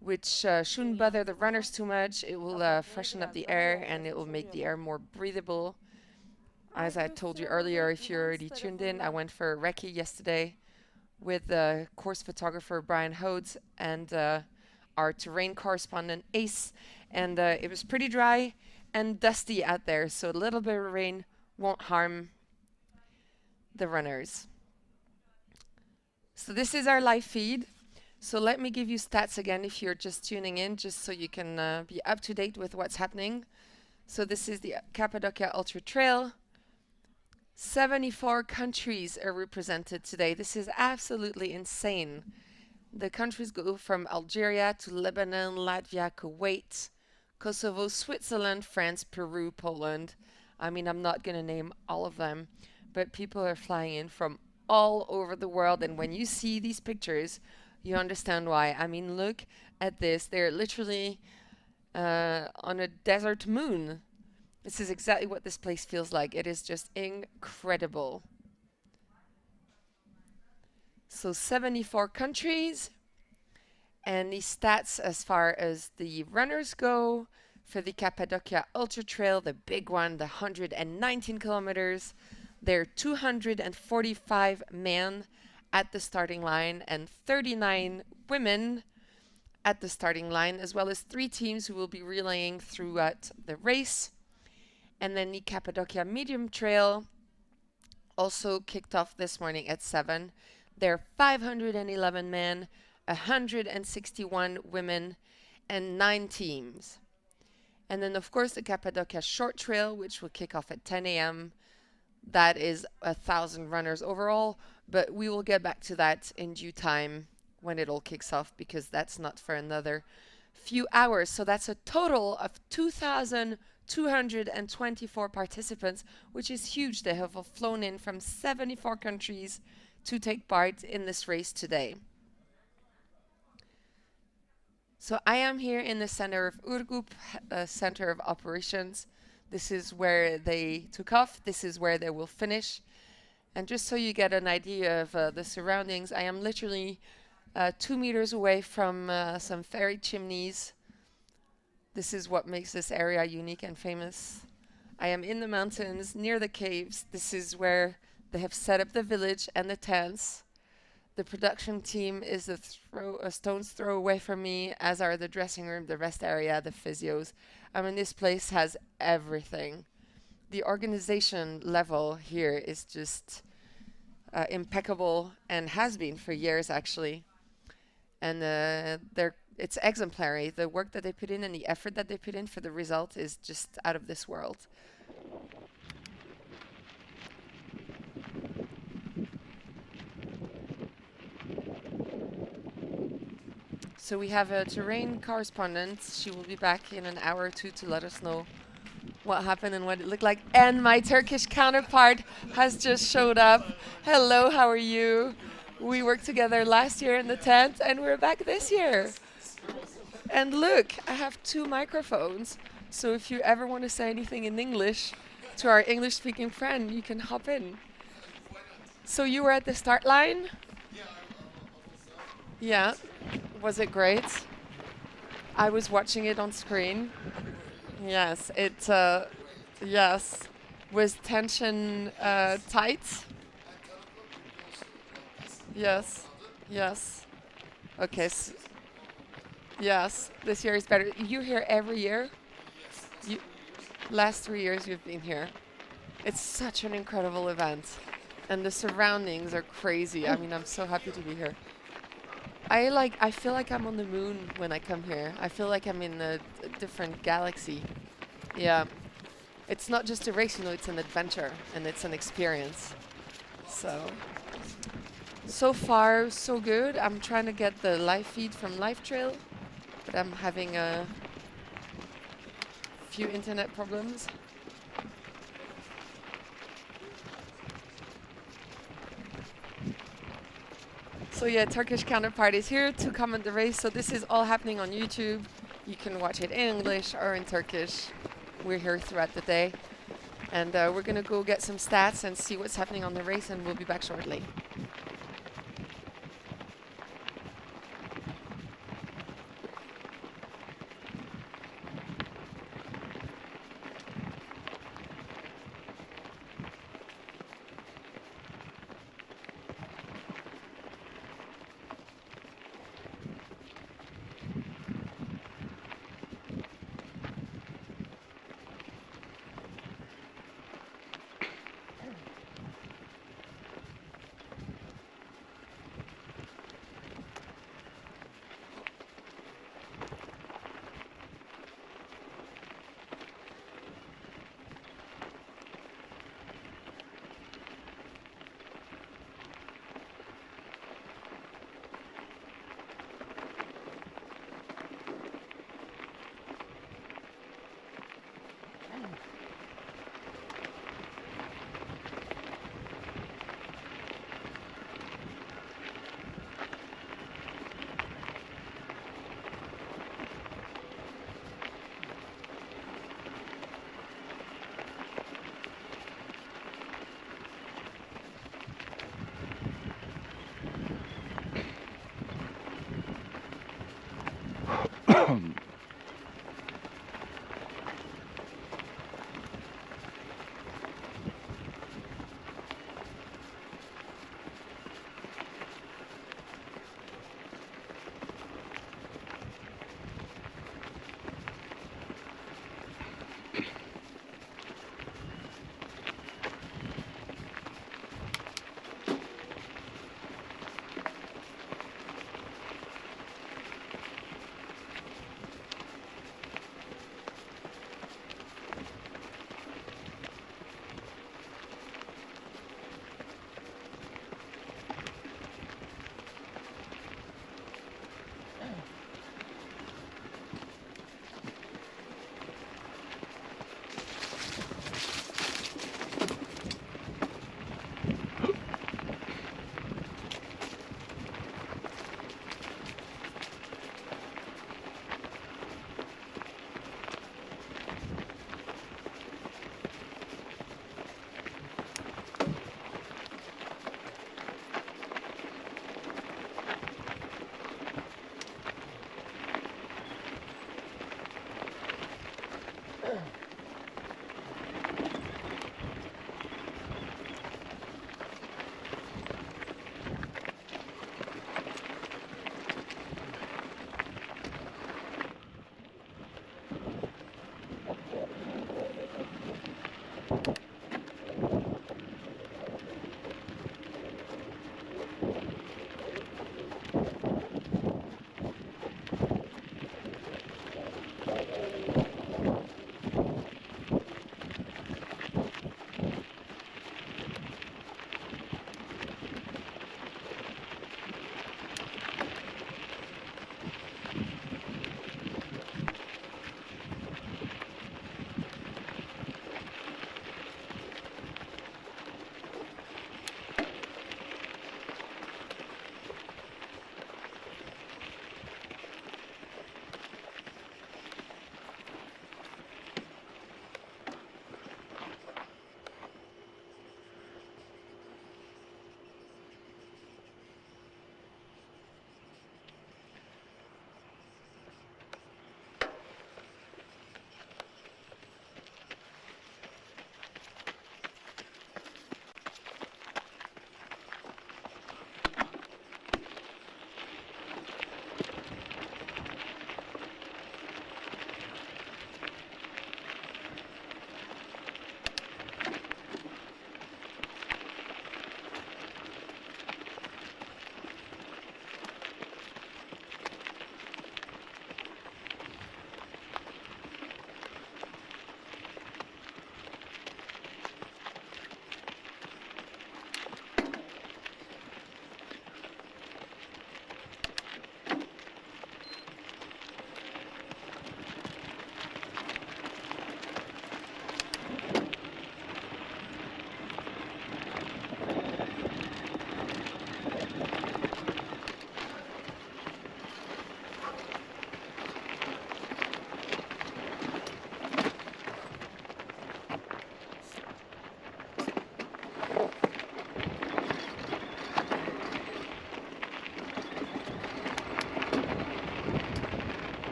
which shouldn't bother the runners too much. It will freshen up the air and it will make the air more breathable. As I told you earlier, if you're already tuned in, I went for a recce yesterday with the course photographer Brian Hodes and our terrain correspondent Ace, and it was pretty dry and dusty out there, so a little bit of rain won't harm the runners. So this is our live feed. So let me give you stats again if you're just tuning in, just so you can be up to date with what's happening. So this is the Cappadocia Ultra Trail. 74 countries are represented today. This is absolutely insane. The countries go from Algeria to Lebanon, Latvia, Kuwait, Kosovo, Switzerland, France, Peru, Poland. I mean, I'm not going to name all of them, but people are flying in from all over the world. And when you see these pictures, you understand why. I mean, look at this. They're literally on a desert moon. This is exactly what this place feels like. It is just incredible. So 74 countries. And the stats as far as the runners go for the Cappadocia Ultra Trail, the big one, the 119 kilometers. There are 245 men at the starting line and 39 women at the starting line, as well as 3 teams who will be relaying throughout the race. And then the Cappadocia Medium Trail also kicked off this morning at 7. There are 511 men, 161 women, and 9 teams. And then, of course, the Cappadocia Short Trail, which will kick off at 10 a.m. That is 1,000 runners overall, but we will get back to that in due time when it all kicks off, because that's not for another few hours. So that's a total of 2,224 participants, which is huge. They have flown in from 74 countries to take part in this race today. So I am here in the center of Urgup, center of operations. This is where they took off. This is where they will finish. And just so you get an idea of the surroundings, I am literally 2 meters away from some ferry chimneys. This is what makes this area unique and famous. I am in the mountains near the caves. This is where they have set up the village and the tents. The production team is a stone's throw away from me, as are the dressing room, the rest area, the physios. I mean, this place has everything. The organization level here is just impeccable, and has been for years, actually. And it's exemplary. The work that they put in and the effort that they put in for the result is just out of this world. So we have a terrain correspondent. She will be back in an hour or two to let us know what happened and what it looked like. And my Turkish counterpart has just showed up. Hello, how are you? We worked together last year in the tent, and we're back this year. And look, I have 2 microphones. So if you ever want to say anything in English to our English-speaking friend, you can hop in. So you were at the start line? Yeah. Was it great? I was watching it on screen. Yes, it was tension tight. Yes. Okay. Yes, this year is better. You're here every year? Last 3 years you've been here. It's such an incredible event. And the surroundings are crazy. I mean, I'm so happy to be here. I feel like I'm on the moon when I come here. I feel like I'm in a different galaxy. Yeah. It's not just a race, it's an adventure and it's an experience. So far, so good. I'm trying to get the live feed from Live Trail, but I'm having a few internet problems. So yeah, Turkish counterpart is here to comment the race. So this is all happening on YouTube. You can watch it in English or in Turkish. We're here throughout the day. And we're going to go get some stats and see what's happening on the race, and we'll be back shortly.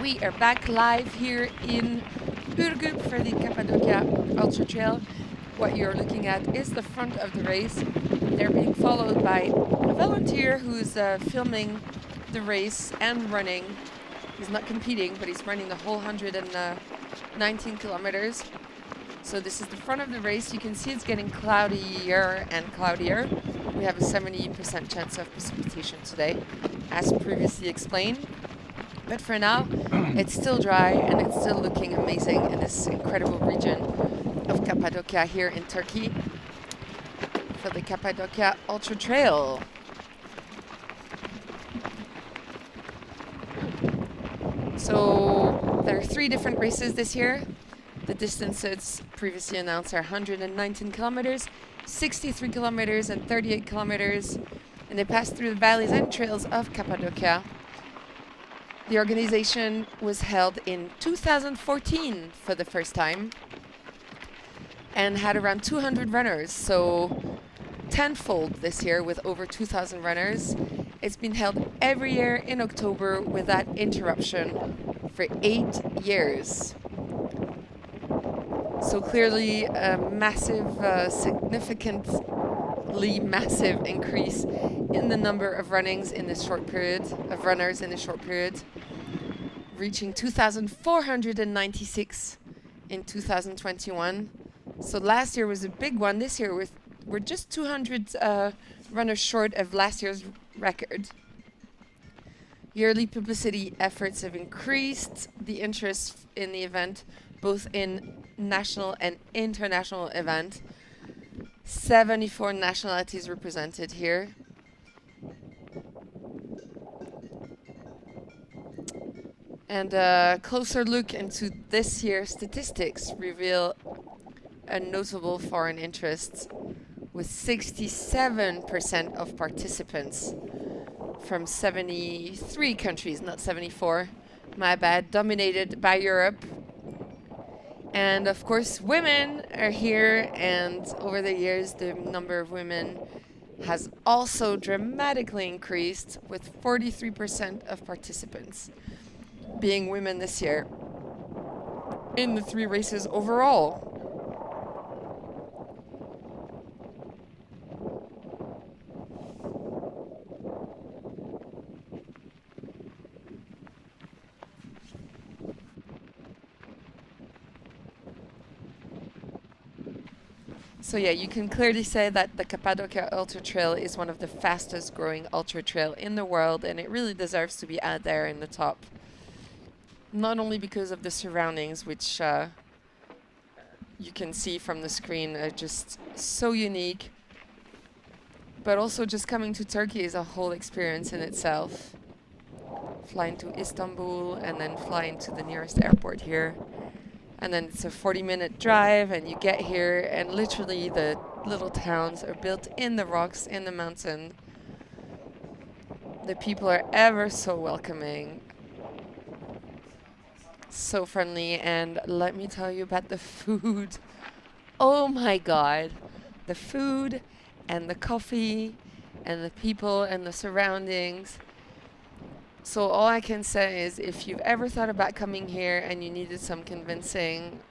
We are back live here in Ürgüp for the Cappadocia Ultra Trail. What you're looking at is the front of the race. They're being followed by a volunteer who's filming the race and running. He's not competing, but he's running the whole 119 kilometers. So this is the front of the race. You can see it's getting cloudier and cloudier. We have a 70% chance of precipitation today, as previously explained. But for now, it's still dry and it's still looking amazing in this incredible region of Cappadocia here in Turkey for the Cappadocia Ultra Trail. So there are 3 different races this year. The distances previously announced are 119 kilometers, 63 kilometers, and 38 kilometers. And they pass through the valleys and trails of Cappadocia. The organization was held in 2014 for the first time and had around 200 runners, so tenfold this year with over 2,000 runners. It's been held every year in October without interruption for 8 years. So clearly a massive, significantly massive increase in the number of runners in this short period, reaching 2,496 in 2021. So last year was a big one. This year we're just 200 runners short of last year's record. Yearly publicity efforts have increased the interest in the event, both in national and international event. 74 nationalities represented here. And a closer look into this year's statistics reveal a notable foreign interest, with 67% of participants from 73 countries, not 74, my bad, dominated by Europe. And of course, women are here, and over the years, the number of women has also dramatically increased, with 43% of participants being women this year in the 3 races overall. So yeah, you can clearly say that the Cappadocia Ultra Trail is one of the fastest growing ultra trail in the world, and it really deserves to be out there in the top. Not only because of the surroundings, which you can see from the screen are just so unique, but also just coming to Turkey is a whole experience in itself. Flying to Istanbul and then flying to the nearest airport here. And then it's a 40-minute drive, and you get here, and literally the little towns are built in the rocks, in the mountain. The people are ever so welcoming, so friendly, and let me tell you about the food. Oh my God, the food and the coffee and the people and the surroundings. So all I can say is, if you've ever thought about coming here and you needed some convincing,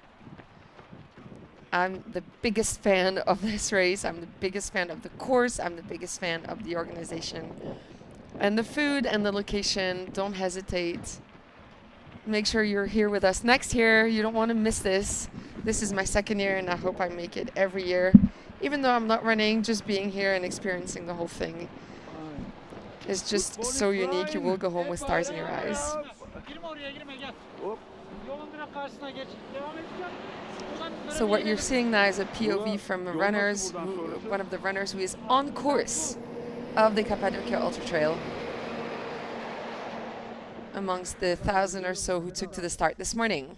I'm the biggest fan of this race. I'm the biggest fan of the course. I'm the biggest fan of the organization. And the food and the location, don't hesitate. Make sure you're here with us next year. You don't want to miss this. This is my 2nd year, and I hope I make it every year. Even though I'm not running, just being here and experiencing the whole thing. It's just so unique. You will go home with stars in your eyes. So what you're seeing now is a POV from runners, one of the runners who is on course of the Cappadocia Ultra Trail, amongst the 1,000 or so who took to the start this morning.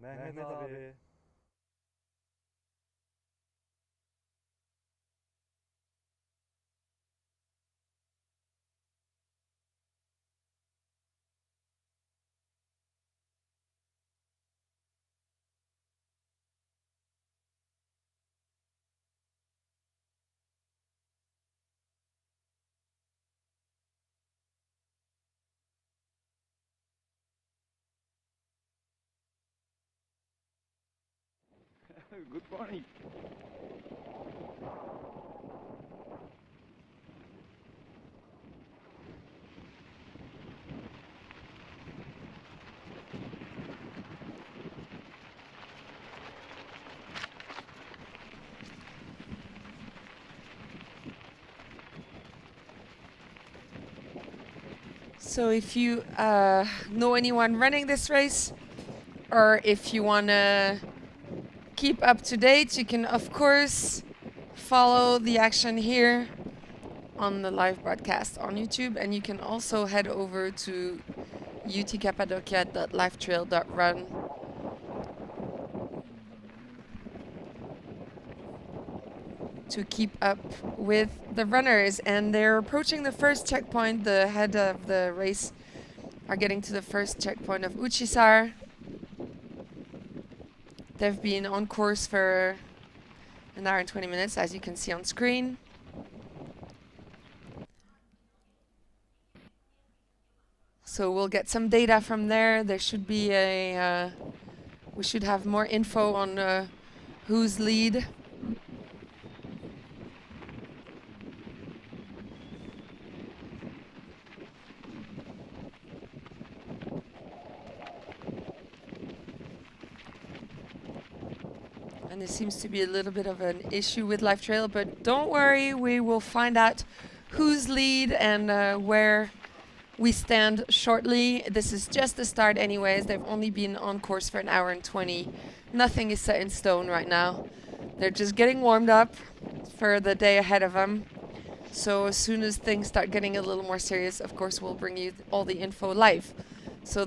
Mehmet abi. Good morning. So if you know anyone running this race, or if you want to keep up to date, you can of course follow the action here on the live broadcast on YouTube, and you can also head over to utcappadocia.lifetrail.run to keep up with the runners. And they're approaching the first checkpoint. The head of the race are getting to the first checkpoint of Uchisar. They've been on course for an hour and 20 minutes, as you can see on screen. So we'll get some data from there. There should be a, we should have more info on who's lead. And there seems to be a little bit of an issue with Live Trail, but don't worry, we will find out who's lead and where we stand shortly. This is just the start anyways. They've only been on course for an hour and 20. Nothing is set in stone right now. They're just getting warmed up for the day ahead of them. So as soon as things start getting a little more serious, of course, we'll bring you all the info live. So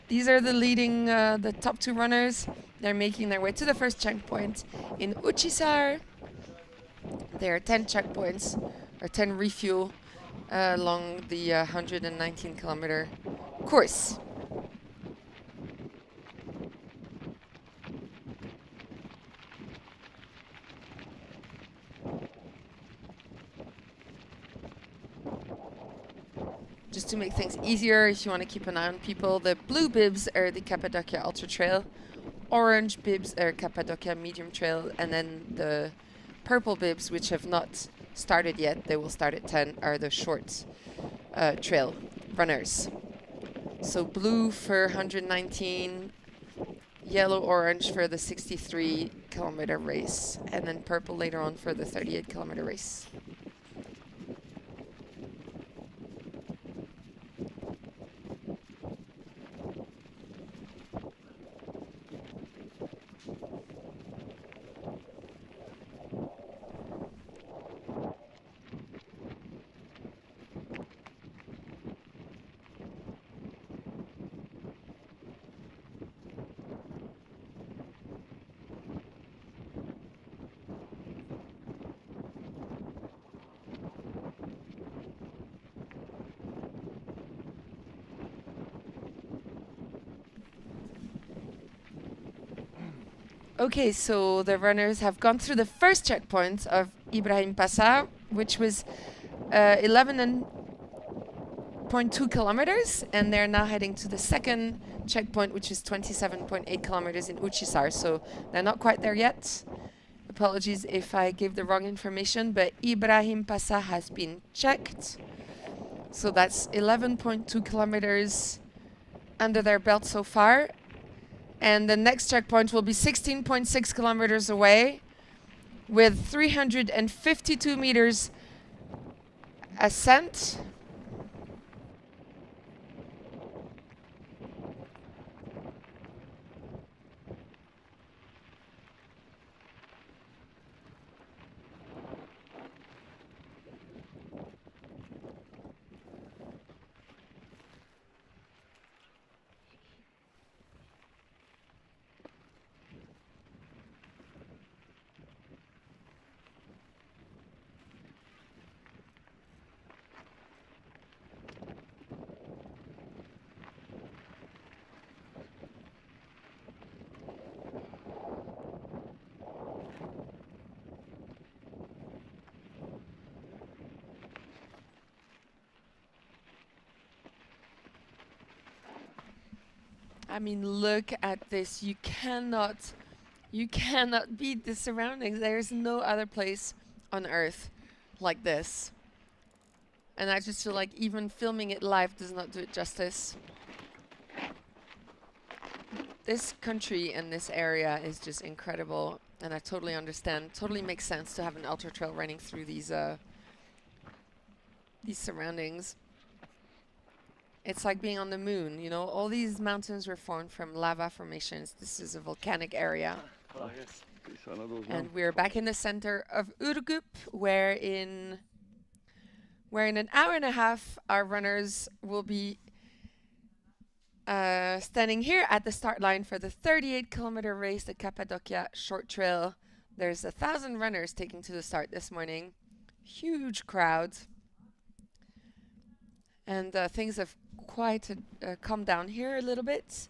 these are the leading, the top two runners. They're making their way to the first checkpoint in Uchisar. There are 10 checkpoints, or 10 refuel, along the 119 kilometer course. Just to make things easier, if you want to keep an eye on people, the blue bibs are the Cappadocia Ultra Trail, orange bibs are Cappadocia Medium Trail, and then the purple bibs, which have not started yet, they will start at 10, are the short trail runners. So blue for 119, yellow, orange for the 63 kilometer race, and then purple later on for the 38 kilometer race. Okay, so the runners have gone through the first checkpoint of Ibrahim Passa, which was 11.2 kilometers, and they're now heading to the second checkpoint, which is 27.8 kilometers in Uchisar. So they're not quite there yet. Apologies if I gave the wrong information, but Ibrahim Passa has been checked. So that's 11.2 kilometers under their belt so far. And the next checkpoint will be 16.6 kilometers away with 352 meters ascent. I mean, look at this. You cannot You cannot beat the surroundings. There's no other place on earth like this. And I just feel like even filming it live does not do it justice. This country and this area is just incredible, and I totally understand. Totally makes sense to have an ultra trail running through these surroundings. It's like being on the moon, you know. All these mountains were formed from lava formations. This is a volcanic area. And we're back in the center of Urgup, where in an hour and a half, our runners will be standing here at the start line for the 38-kilometer race, the Cappadocia Short Trail. There's 1,000 runners taking to the start this morning. Huge crowds. And things have quite calmed down here a little bit.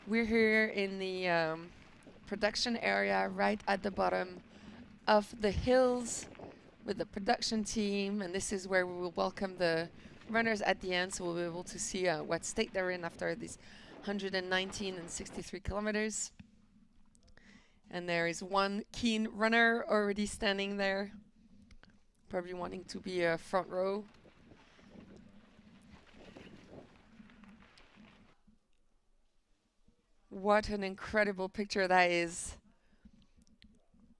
We're here in the production area right at the bottom of the hills with the production team, and this is where we will welcome the runners at the end, so we'll be able to see what state they're in after these 119 and 63 kilometers. And there is one keen runner already standing there, probably wanting to be a front row. What an incredible picture that is,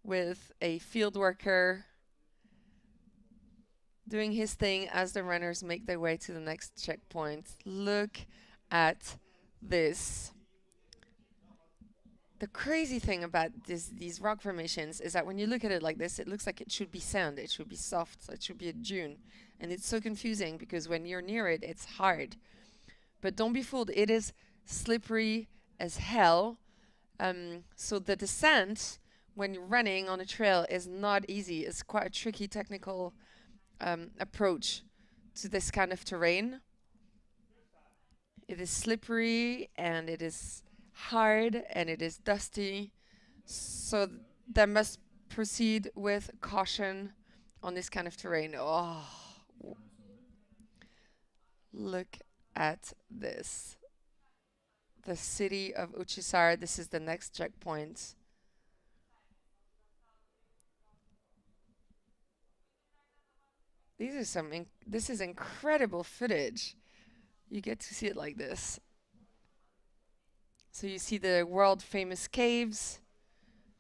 with a field worker doing his thing as the runners make their way to the next checkpoint. Look at this. The crazy thing about these rock formations is that when you look at it like this, it looks like it should be sand, it should be soft, it should be a dune. And it's so confusing because when you're near it, it's hard. But don't be fooled, it is slippery as hell. So the descent when you're running on a trail is not easy. It's quite a tricky technical approach to this kind of terrain. It is slippery and it is hard and it is dusty, so they must proceed with caution on this kind of terrain. Oh, look at this. The city of Uchisar. This is the next checkpoint. These are some this is incredible footage. You get to see it like this. So you see the world famous caves.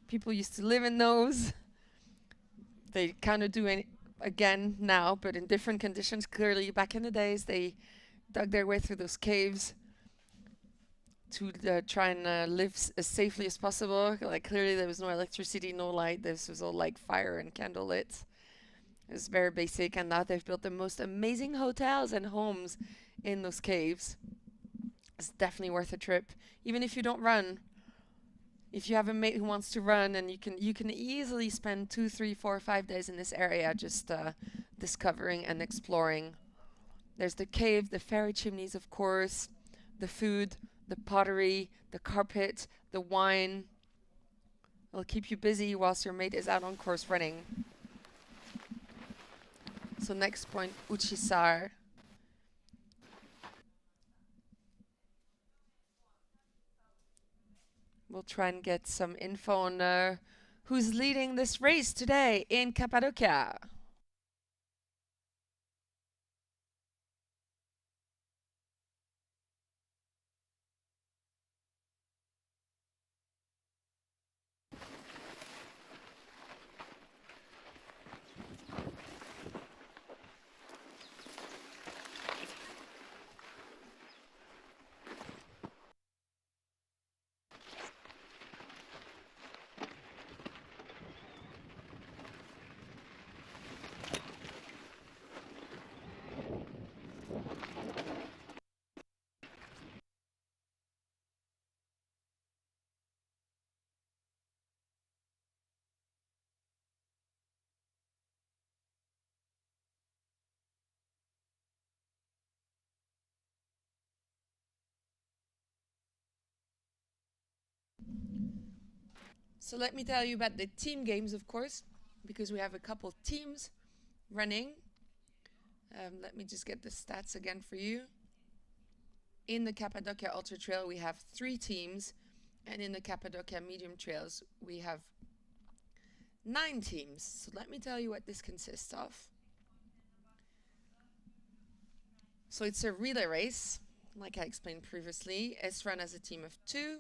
People used to live in those. They kind of do it again now, but in different conditions. Clearly back in the days they dug their way through those caves to try and live as safely as possible. Like clearly there was no electricity, no light. This was all like fire and candle lit. It was very basic, and now they've built the most amazing hotels and homes in those caves. It's definitely worth a trip, even if you don't run. If you have a mate who wants to run, and you can easily spend 2, 3, 4, 5 days in this area just discovering and exploring. There's the cave, the fairy chimneys, of course, the food, the pottery, the carpet, the wine. It'll keep you busy whilst your mate is out on course running. So next point, Uchisar. We'll try and get some info on who's leading this race today in Cappadocia. So let me tell you about the team games, of course, because we have a couple teams running. Let me just get the stats again for you. In the Cappadocia Ultra Trail, we have 3 teams. And in the Cappadocia medium trails, we have 9 teams. So let me tell you what this consists of. So it's a relay race, like I explained previously. It's run as a team of 2.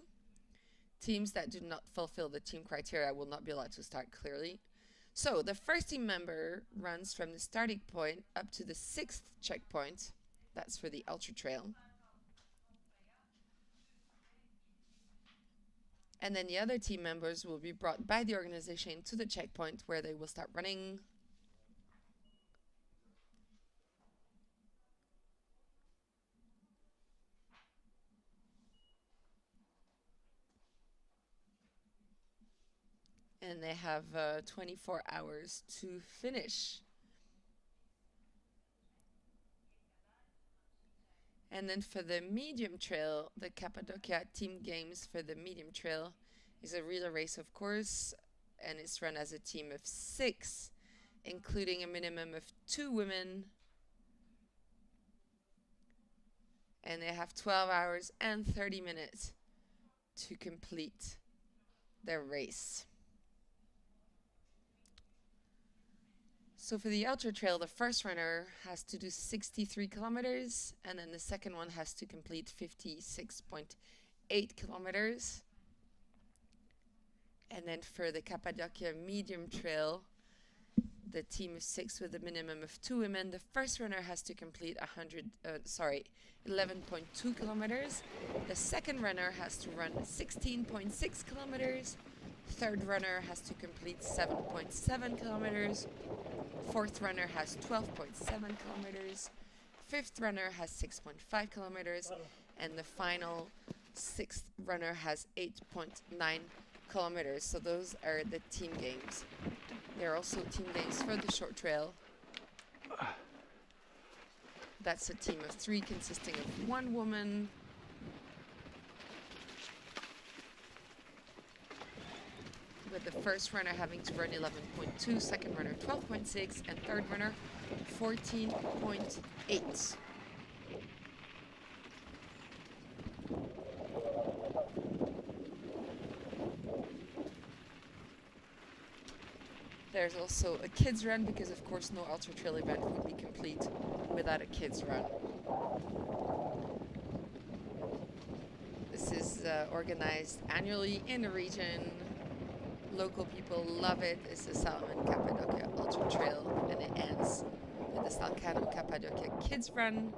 Teams that do not fulfill the team criteria will not be allowed to start clearly. So the first team member runs from the starting point up to the 6th checkpoint. That's for the ultra trail. And then the other team members will be brought by the organization to the checkpoint where they will start running. And they have 24 hours to finish. And then for the medium trail, the Cappadocia team games for the medium trail is a relay race, of course, and it's run as a team of 6, including a minimum of 2 women. And they have 12 hours and 30 minutes to complete their race. So for the ultra trail, the first runner has to do 63 kilometers, and then the second one has to complete 56.8 kilometers. And then for the Cappadocia medium trail, the team of 6 with a minimum of 2 women, the first runner has to complete 11.2 kilometers. The second runner has to run 16.6 kilometers. Third runner has to complete 7.7 kilometers. Fourth runner has 12.7 kilometers. Fifth runner has 6.5 kilometers. And the final 6th runner has 8.9 kilometers. So those are the team games. There are also team games for the short trail. That's a team of 3 consisting of 1 woman, with the first runner having to run 11.2, second runner 12.6, and third runner 14.8. There's also a kids run, because of course no ultra trail event would be complete without a kids run. This is organized annually in the region. Local people love it. It's the Salomon Cappadocia Ultra Trail, and it ends with the Salomon Cappadocia Kids Run.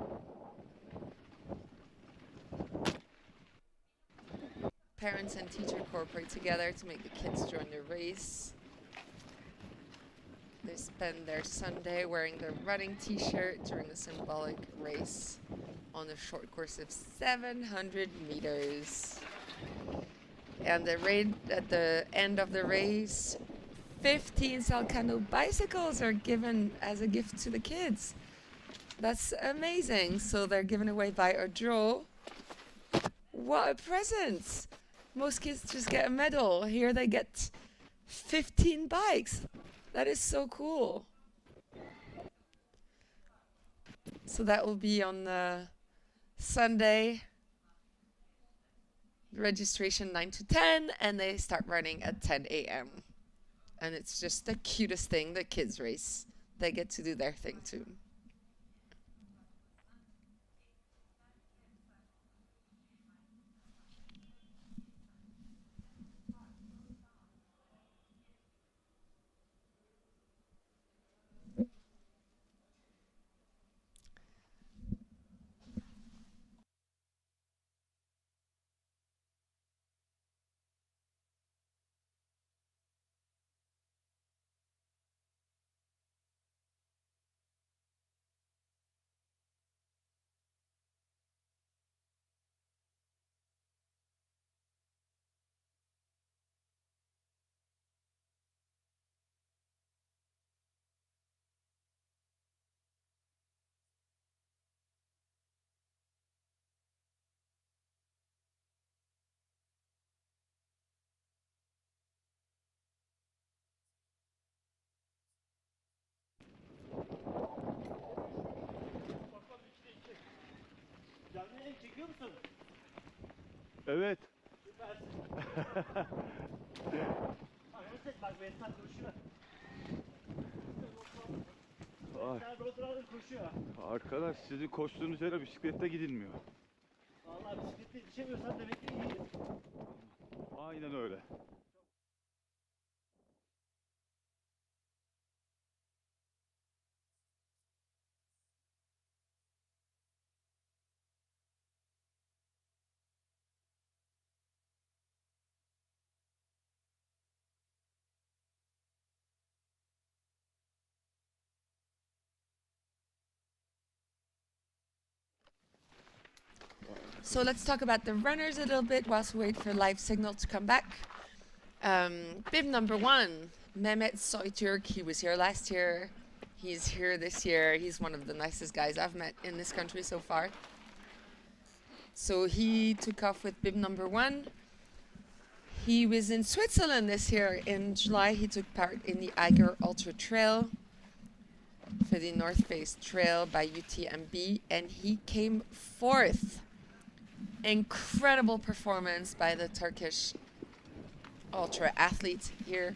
Parents and teachers cooperate together to make the kids join the race. They spend their Sunday wearing their running t-shirt during a symbolic race on a short course of 700 meters. And at the end of the race, 15 Salcano bicycles are given as a gift to the kids. That's amazing. So they're given away by a draw. What a present! Most kids just get a medal. Here they get 15 bikes. That is so cool. So that will be on Sunday. Registration 9 to 10, and they start running at 10 a.m. And it's just the cutest thing, the kids race. They get to do their thing too. Evet. Arkadaş sizin koştuğunuz yere bisiklette gidilmiyor. Vallahi bisiklette yetişemiyorsan demek ki iyi. Aynen öyle. So let's talk about the runners a little bit whilst we wait for live signal to come back. Bib number 1, Mehmet Soytürk. He was here last year. He's here this year. He's one of the nicest guys I've met in this country so far. So he took off with bib number 1. He was in Switzerland this year. In July, he took part in the Eiger Ultra Trail for the North Face Trail by UTMB, and he came 4th. Incredible performance by the Turkish ultra athlete here.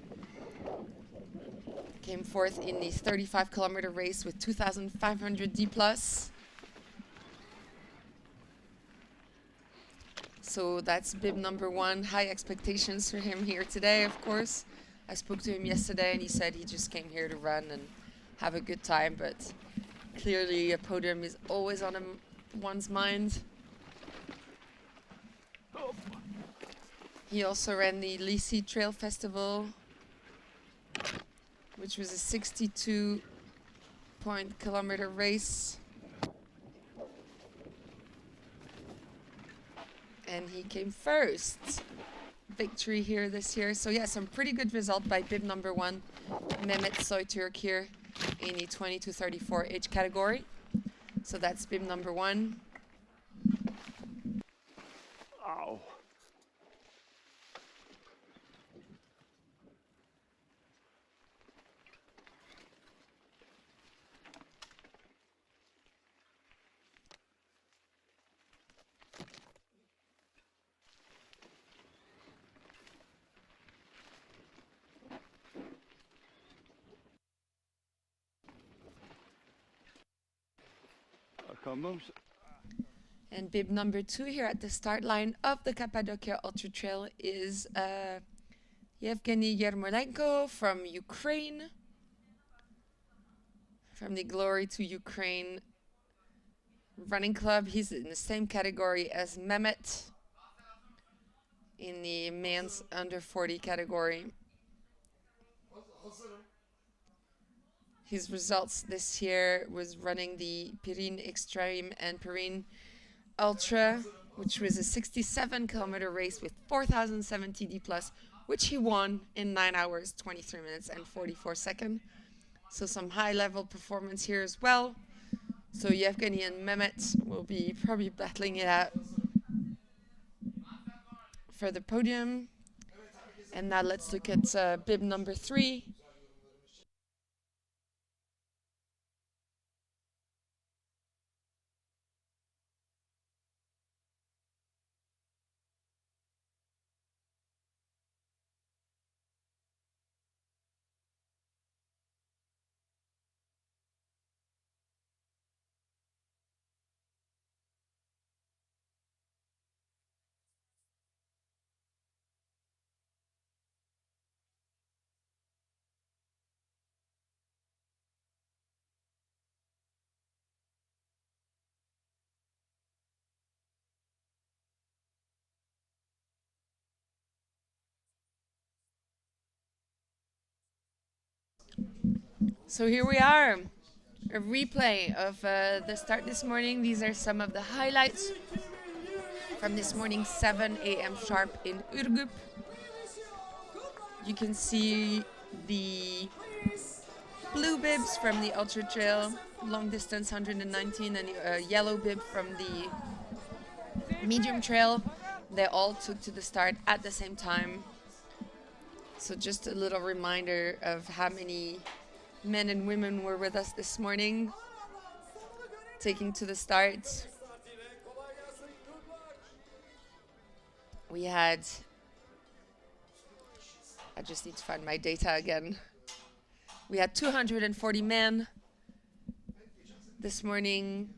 Came 4th in the 35-kilometer race with 2,500 D+. So that's bib number 1. High expectations for him here today, of course. I spoke to him yesterday and he said he just came here to run and have a good time, but clearly a podium is always on one's mind. He also ran the Lisi Trail Festival, which was a 62-kilometer race. And he came 1st. Victory here this year. So yeah, some pretty good result by bib number 1, Mehmet Soytürk here in the 20 to 34 age category. So that's bib number 1. Ow. And bib number 2 here at the start line of the Cappadocia Ultra Trail is Yevgeny Yermolenko from Ukraine, from the Glory to Ukraine running club. He's in the same category as Mehmet in the men's under 40 category. His results this year was running the Pirin Extreme and Pirin Ultra, which was a 67-kilometer race with 4,070 D+, which he won in 9 hours, 23 minutes, and 44 seconds. So some high-level performance here as well. So Yevgeny and Mehmet will be probably battling it out for the podium. And now let's look at bib number 3. So here we are, a replay of the start this morning. These are some of the highlights from this morning, 7 a.m. sharp in Ürgüp. You can see the blue bibs from the Ultra Trail, long distance 119, and the yellow bib from the medium trail. They all took to the start at the same time. So just a little reminder of how many men and women were with us this morning, taking to the start. we had, I just need to find my data again. We had 240 men this morning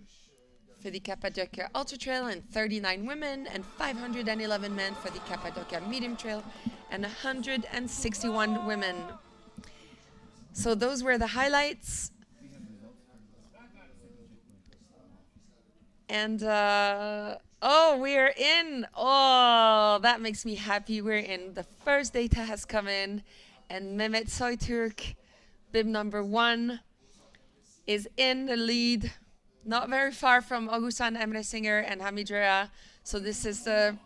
for the Cappadocia Ultra Trail and 39 women and 511 men for the Cappadocia Medium Trail and 161 women. So those were the highlights. And, oh, we're in. Oh, that makes me happy. We're in. The first data has come in. And Mehmet Soytürk, bib number 1, is in the lead. Not very far from Ogusan Emre Singer and Hamid Rea. So this is the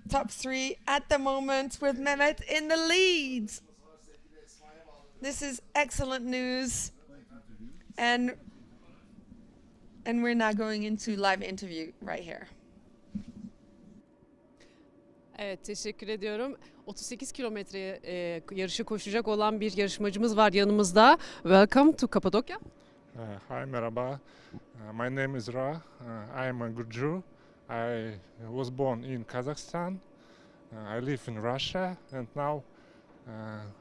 top 3 at the moment with Mehmet in the lead. This is excellent news. And we're now going into live interview right here. Evet, teşekkür ediyorum. 38 kilometre yarışı koşacak olan bir yarışmacımız var yanımızda. Welcome to Cappadocia. Hi, merhaba. My name is Ra. I am a Gurju. I was born in Kazakhstan. I live in Russia, and now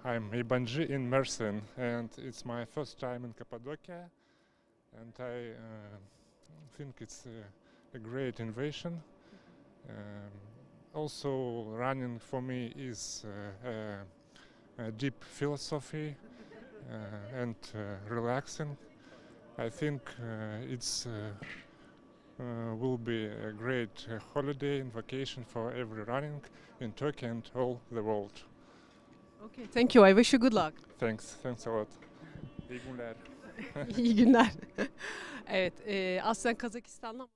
I'm Ibanji in Mersin, and it's my first time in Cappadocia, and I think it's a great innovation. Also, running for me is a deep philosophy and relaxing. I think it's will be a great holiday and vacation for every running in Turkey and all the world. Okay, thank you. I wish you good luck. Thanks a lot. İyi günler. İyi günler. Evet, aslen Kazakistan'dan.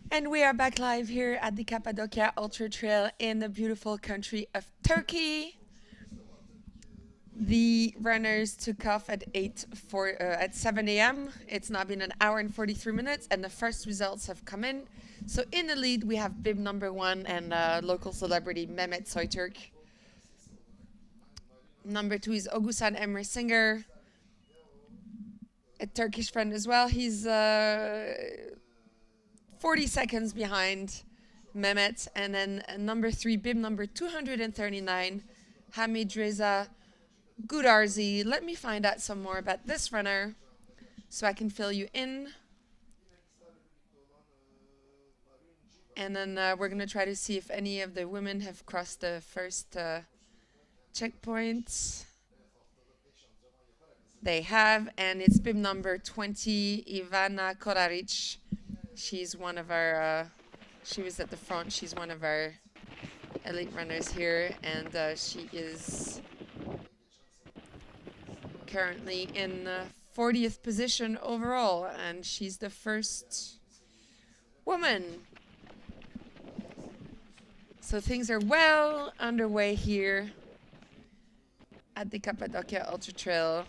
And we are back live here at the Cappadocia Ultra Trail in the beautiful country of Turkey. The runners took off at 7 a.m. It's now been an hour and 43 minutes, and the first results have come in. So in the lead, we have bib number 1 and local celebrity Mehmet Soytürk. Number 2 is Ogusan Emre Singer, a Turkish friend as well. He's 40 seconds behind Mehmet. And then number 3, bib number 239, Hamid Reza Gudarzi. Let me find out some more about this runner so I can fill you in. And then we're going to try to see if any of the women have crossed the first checkpoint. They have, and it's bib number 20, Ivana Koraric. She's one of our, she was at the front. She's one of our elite runners here, and she is currently in 40th position overall, and she's the first woman. So things are well underway here at the Cappadocia Ultra Trail.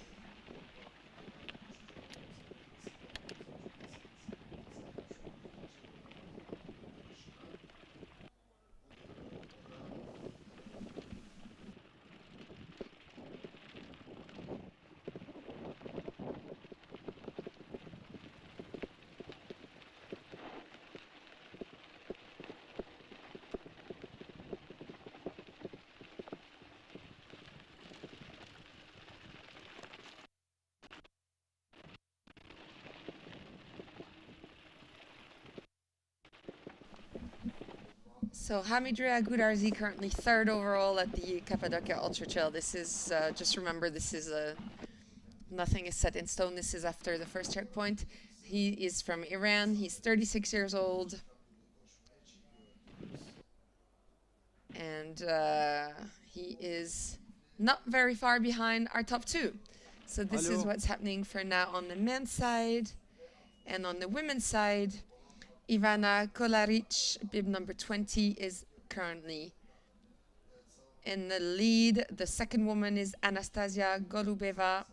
So Hamidria Gudarzi currently third overall at the Cappadocia Ultra Trail. This is, just remember, this is nothing is set in stone. This is after the first checkpoint. He is from Iran. He's 36 years old. And he is not very far behind our top two. So this is what's happening for now on the men's side. And on the women's side, Ivana Kolaric, bib number 20, is currently in the lead. The second woman is Anastasia Golubeva,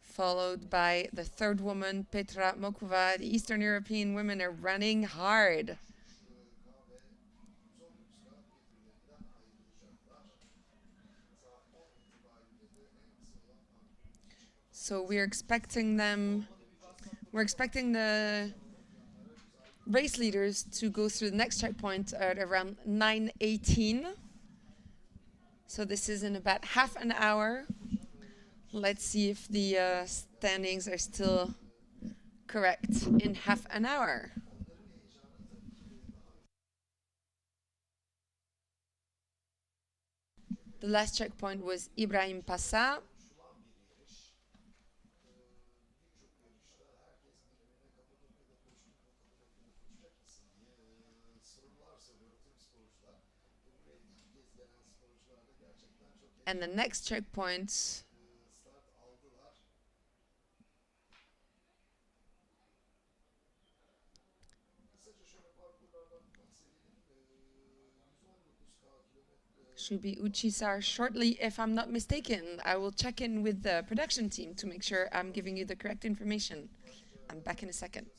followed by the third woman, Petra Mokuva. The Eastern European women are running hard. So we're expecting the race leaders to go through the next checkpoint at around 9:18. So this is in about half an hour. Let's see if the standings are still correct in half an hour. The last checkpoint was Ibrahim Passa. And the next checkpoint should be Uchisar shortly, if I'm not mistaken. I will check in with the production team to make sure I'm giving you the correct information. I'm back in a second.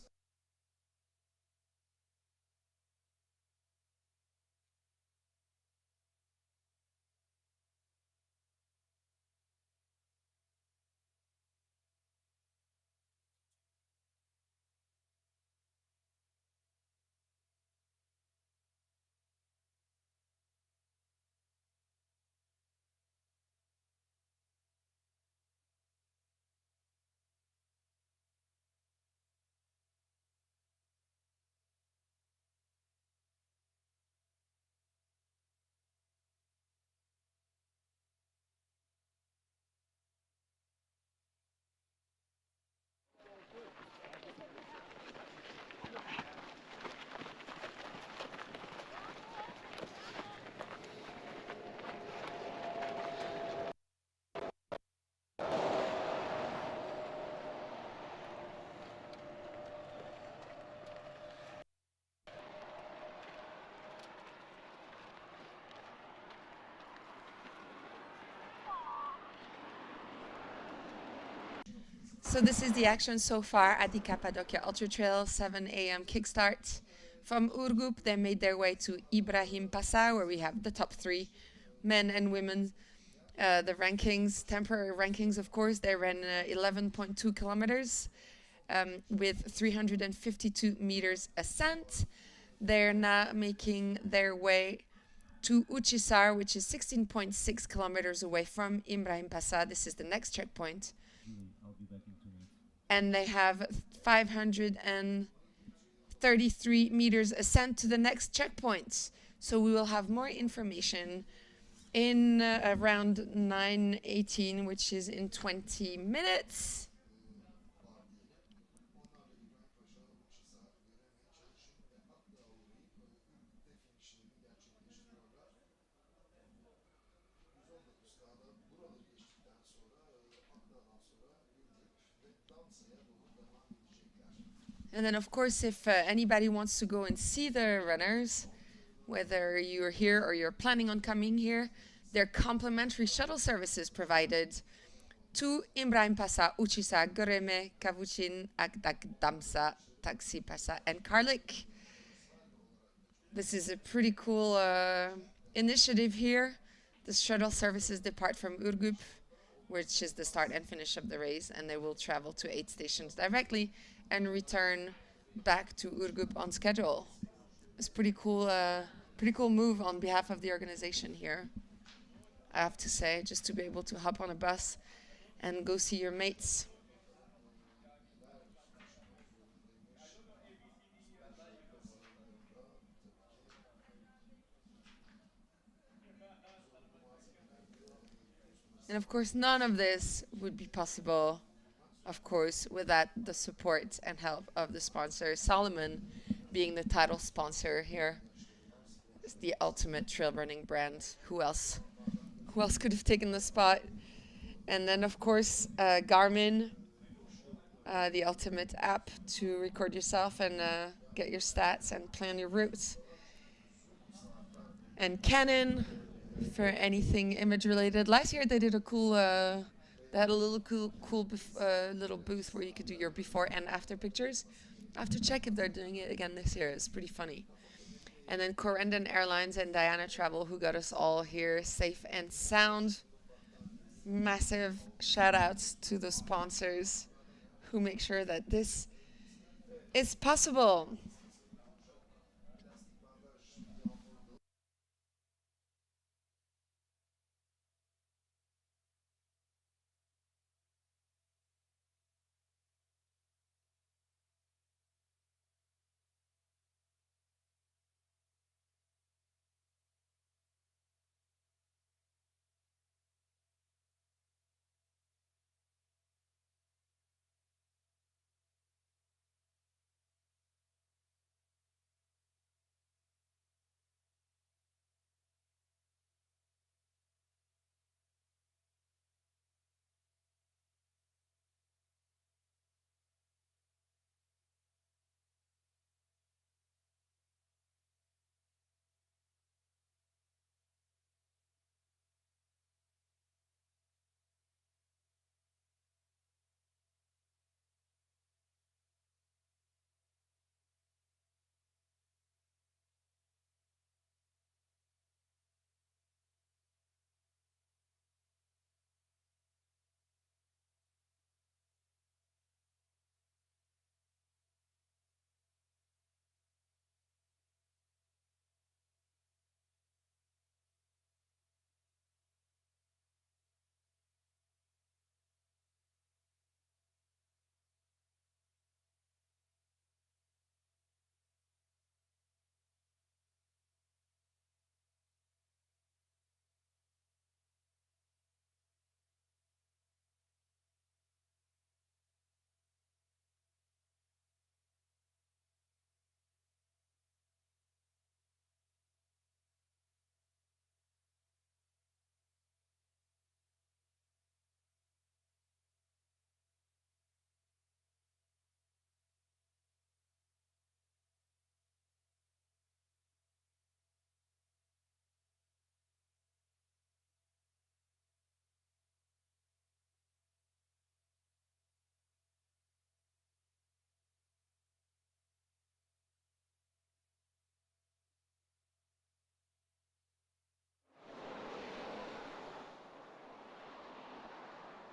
So this is the action so far at the Cappadocia Ultra Trail, 7 a.m. kickstart. From Urgup, they made their way to Ibrahim Passa, where we have the top three, men and women. The rankings, temporary rankings, of course, they ran 11.2 kilometers with 352 meters ascent. They're now making their way to Uchisar, which is 16.6 kilometers away from Ibrahim Passa. This is the next checkpoint. And they have 533 meters ascent to the next checkpoint. So we will have more information in around 9:18, which is in 20 minutes. And then, of course, if anybody wants to go and see the runners, whether you're here or you're planning on coming here, there are complimentary shuttle services provided to Ibrahim Passa, Uchisa, Goreme, Kavucin, Agdak, Damsa, Taksi Passa, and Karlik. This is a pretty cool initiative here. The shuttle services depart from Urgup, which is the start and finish of the race, and they will travel to 8 stations directly and return back to Urgup on schedule. It's pretty cool move on behalf of the organization here, I have to say, just to be able to hop on a bus and go see your mates. And of course, none of this would be possible, of course, without the support and help of the sponsor, Salomon being the title sponsor here. It's the ultimate trail running brand. Who else? Who else could have taken the spot? And then, of course, Garmin, the ultimate app to record yourself and get your stats and plan your routes. And Canon for anything image related. Last year they did a cool, they had a little cool little booth where you could do your before and after pictures. I have to check if they're doing it again this year. It's pretty funny. And then Corendon Airlines and Diana Travel, who got us all here safe and sound. Massive shout outs to the sponsors who make sure that this is possible.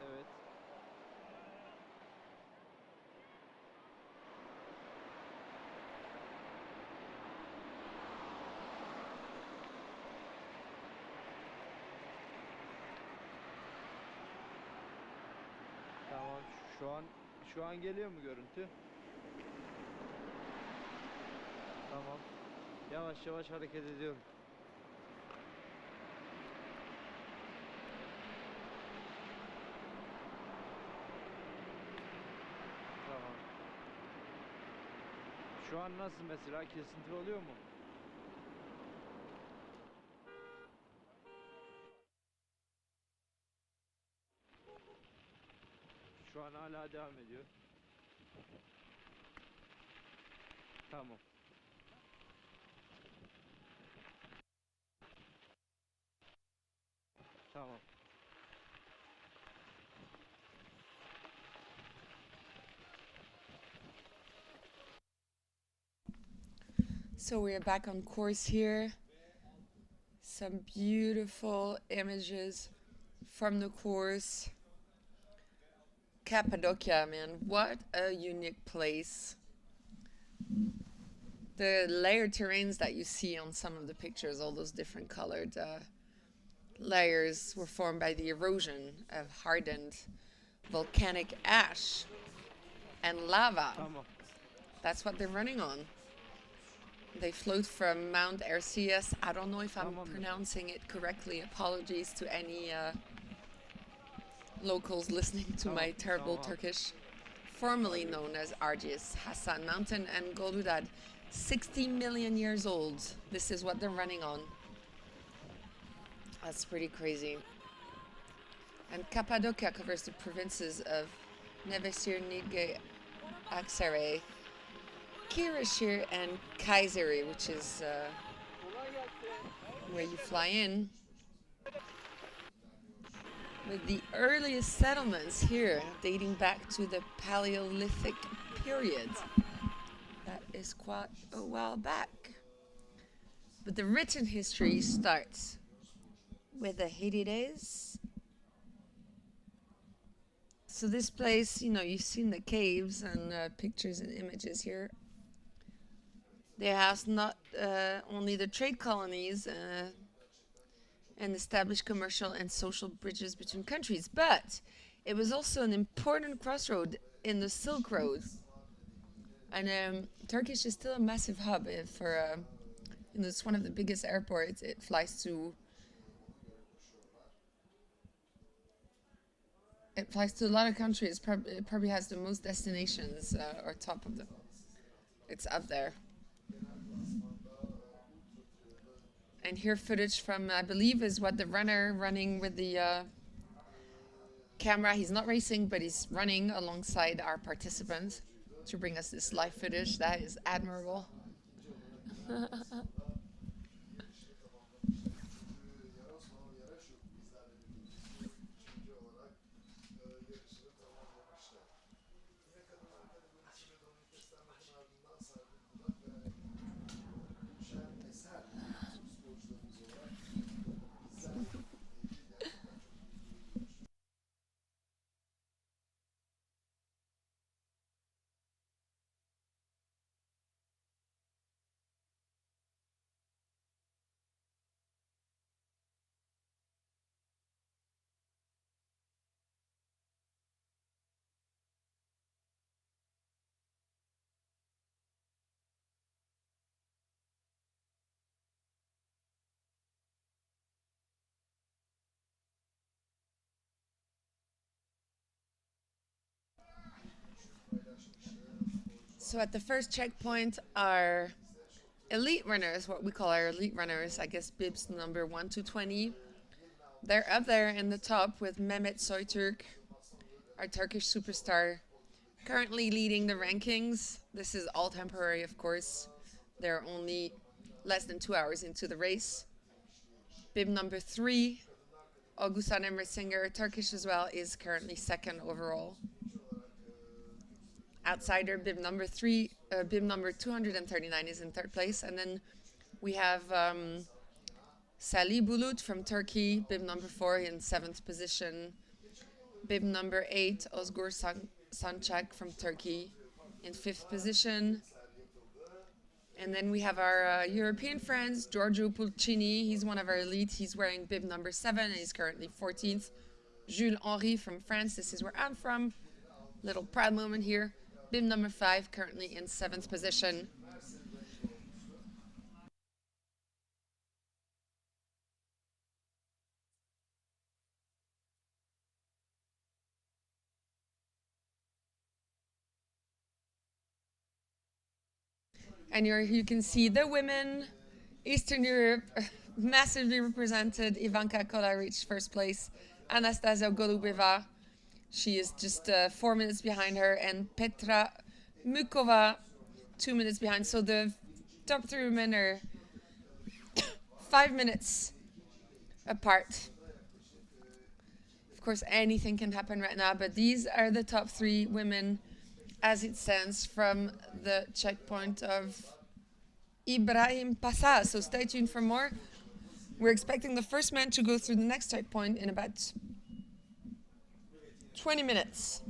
Evet. Tamam. Şu an geliyor mu görüntü? Tamam. Yavaş yavaş hareket ediyorum. Tamam. Şu an nasıl mesela? Kesinti oluyor mu? Şu an hala devam ediyor. Tamam. Tamam. So we're back on course here. Some beautiful images from the course. Cappadocia, man, what a unique place. The layered terrains that you see on some of the pictures, all those different colored layers, were formed by the erosion of hardened volcanic ash and lava. That's what they're running on. They float from Mount Erciyes. I don't know if I'm pronouncing it correctly. Apologies to any locals listening to my terrible Turkish, formerly known as Argis, Hassan Mountain, and Goludad. 60 million years old. This is what they're running on. That's pretty crazy. And Cappadocia covers the provinces of Nevşehir, Niğde, Aksaray, Kırşehir, and Kayseri, which is where you fly in. With the earliest settlements here dating back to the Paleolithic period. That is quite a while back. But the written history starts with the Hittites. So this place, you know, you've seen the caves and pictures and images here. They housed not only the trade colonies and established commercial and social bridges between countries, but it was also an important crossroad in the Silk Road. And Turkish is still a massive hub for, you know, it's one of the biggest airports. It flies to a lot of countries. It probably has the most destinations, or top of them. It's up there. And here footage from, I believe, is what the runner running with the camera. He's not racing, but he's running alongside our participants to bring us this live footage. That is admirable. So at the first checkpoint, our elite runners, what we call our elite runners, I guess bibs number 1 to 20, they're up there in the top with Mehmet Soyturk, our Turkish superstar, currently leading the rankings. This is all temporary, of course. They're only less than 2 hours into the race. Bib number 3, Augustan Emre Singer, Turkish as well, is currently second overall. Outsider bib number 239 is in third place, and then we have Salih Bulut from Turkey, bib number 4 in 7th position. Bib number 8, Ozgur Sanchak from Turkey in 5th position. And then we have our European friends, Giorgio Pulcini. He's one of our elite. He's wearing bib number 7 and he's currently 14th. Jules Henry from France. This is where I'm from. Little proud moment here. Bib number 5, currently in 7th position. And you can see the women, Eastern Europe, massively represented. Ivanka Kolaric, first place. Anastasia Golubeva, she is just 4 minutes behind her. And Petra Mukova, 2 minutes behind. So the top 3 women are 5 minutes apart. Of course, anything can happen right now, but these are the top 3 women as it stands from the checkpoint of Ibrahim Passa. So stay tuned for more. We're expecting the first man to go through the next checkpoint in about 20 minutes.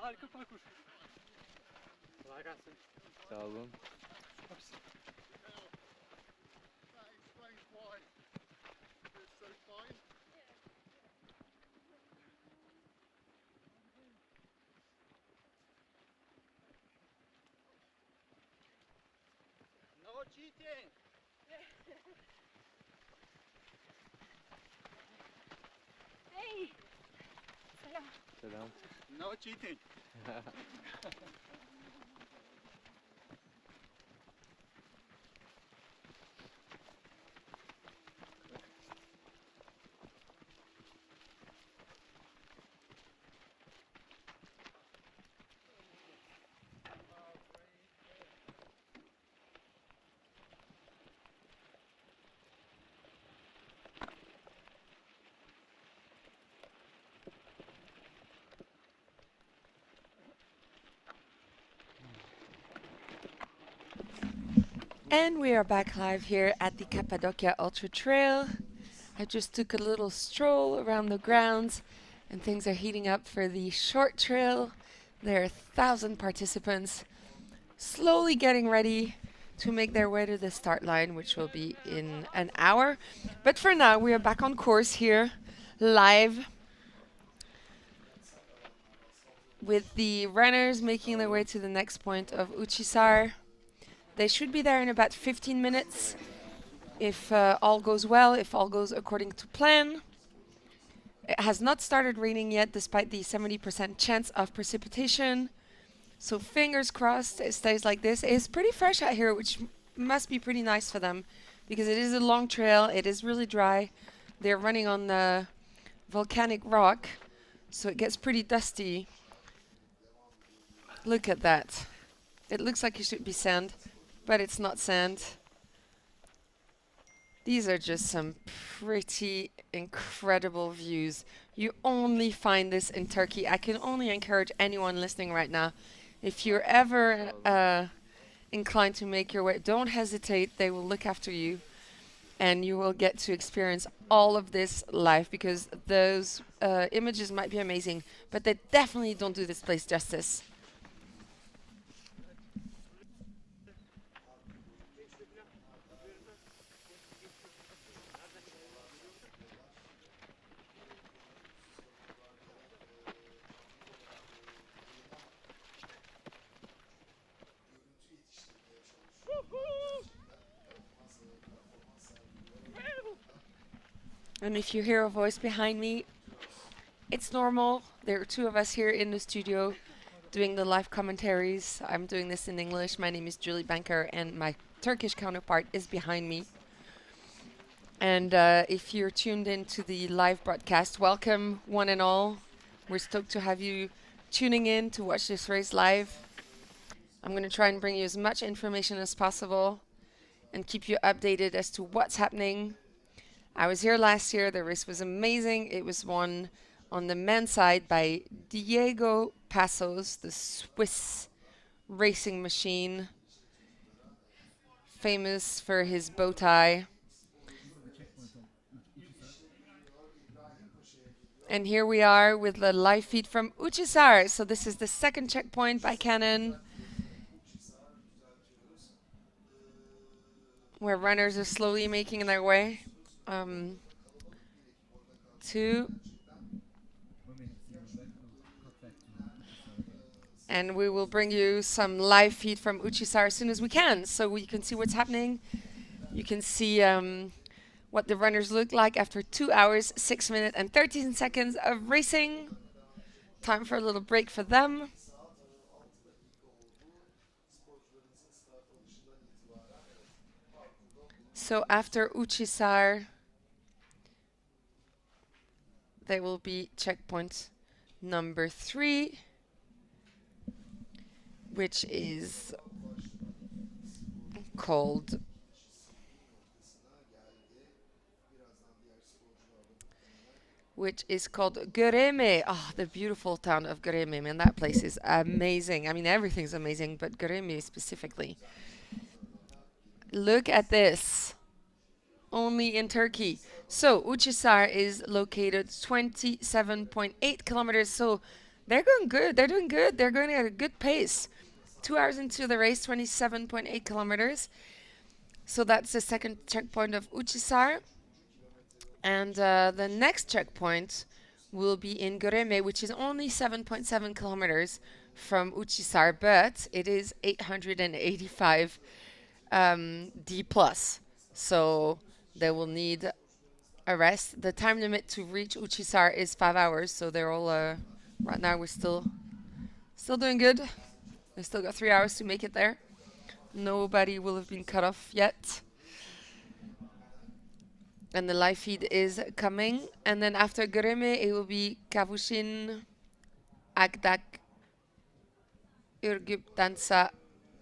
Harika parkur. Kolay gelsin. Sağ olun. No cheating. Hey. Selam. Selam. No cheating. And we are back live here at the Cappadocia Ultra Trail. I just took a little stroll around the grounds and things are heating up for the short trail. There are 1,000 participants slowly getting ready to make their way to the start line, which will be in an hour. But for now, we are back on course here, live, with the runners making their way to the next point of Uchisar. They should be there in about 15 minutes if all goes well, if all goes according to plan. It has not started raining yet, despite the 70% chance of precipitation. So fingers crossed it stays like this. It's pretty fresh out here, which must be pretty nice for them, because it is a long trail. It is really dry. They're running on the volcanic rock, so it gets pretty dusty. Look at that. It looks like it should be sand, but it's not sand. These are just some pretty incredible views. You only find this in Turkey. I can only encourage anyone listening right now, if you're ever inclined to make your way, don't hesitate. They will look after you, and you will get to experience all of this live, because those images might be amazing, but they definitely don't do this place justice. And if you hear a voice behind me, it's normal. There are two of us here in the studio doing the live commentaries. I'm doing this in English. My name is Julie Banker, and my Turkish counterpart is behind me. And if you're tuned in to the live broadcast, welcome one and all. We're stoked to have you tuning in to watch this race live. I'm going to try and bring you as much information as possible and keep you updated as to what's happening. I was here last year. The race was amazing. It was won on the men's side by Diego Passos, the Swiss racing machine, famous for his bow tie. And here we are with the live feed from Uchisar. So this is the second checkpoint by Canon, where runners are slowly making their way to. And we will bring you some live feed from Uchisar as soon as we can, so you can see what's happening. You can see what the runners look like after 2 hours, 6 minutes, and 13 seconds of racing. Time for a little break for them. So after Uchisar, there will be checkpoint number 3, which is called Göreme. Oh, the beautiful town of Göreme, man. That place is amazing. I mean, everything's amazing, but Göreme specifically. Look at this. Only in Turkey. So, Uchisar is located 27.8 kilometers, so They're going good. They're doing good. They're going at a good pace. 2 hours into the race, 27.8 kilometers. So that's the second checkpoint of Uchisar. And the next checkpoint will be in Göreme, which is only 7.7 kilometers from Uchisar, but it is 885 D+. So they will need a rest. The time limit to reach Uchisar is 5 hours, so they're all, right now we're still doing good. They still got 3 hours to make it there. Nobody will have been cut off yet. And the live feed is coming. And then after Göreme, it will be Kavushin, Agdak, Ürgüp, Dansa,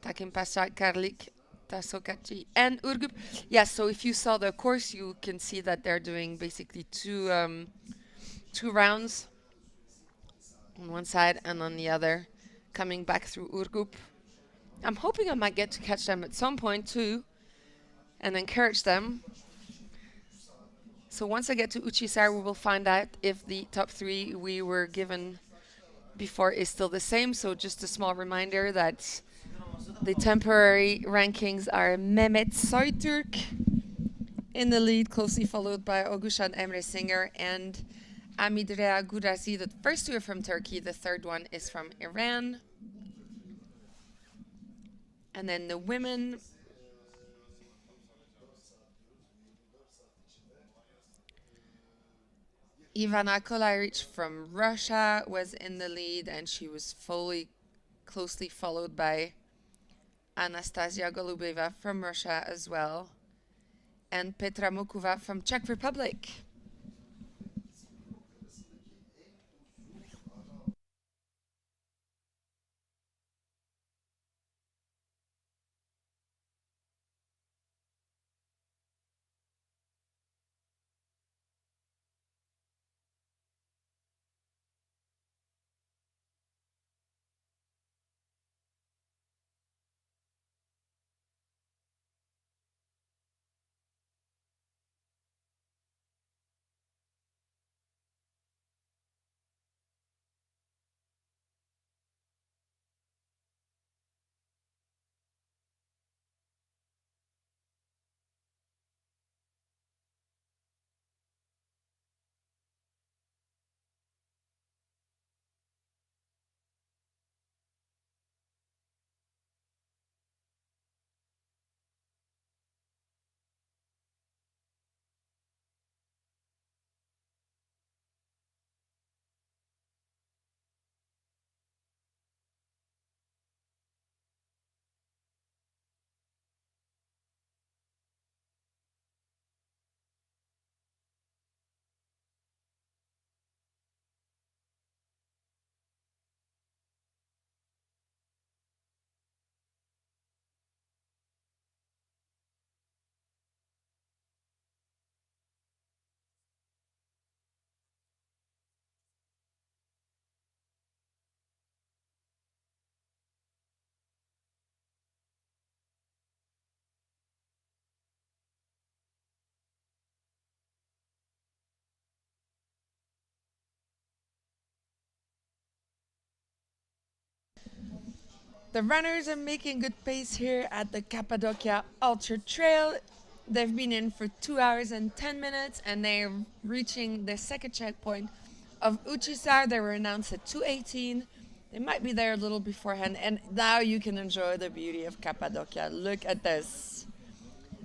Takimpasa, Karlik, Tasokachi, and Ürgüp. Yes, so if you saw the course, you can see that they're doing basically two rounds on one side and on the other, coming back through Ürgüp. I'm hoping I might get to catch them at some point too and encourage them. So once I get to Uchisar, we will find out if the top 3 we were given before is still the same. So just a small reminder that the temporary rankings are Mehmet Soytürk in the lead, closely followed by Ogushan Emre Singer and Amidrea Gurazi. The first 2 are from Turkey, the third one is from Iran. And then the women, Ivana Kolarich from Russia was in the lead, and she was closely followed by Anastasia Golubeva from Russia as well, and Petra Mokova from Czech Republic. The runners are making good pace here at the Cappadocia Ultra Trail. They've been in for 2 hours and 10 minutes, and they're reaching the second checkpoint of Uchisar. They were announced at 2:18. They might be there a little beforehand, and now you can enjoy the beauty of Cappadocia. Look at this.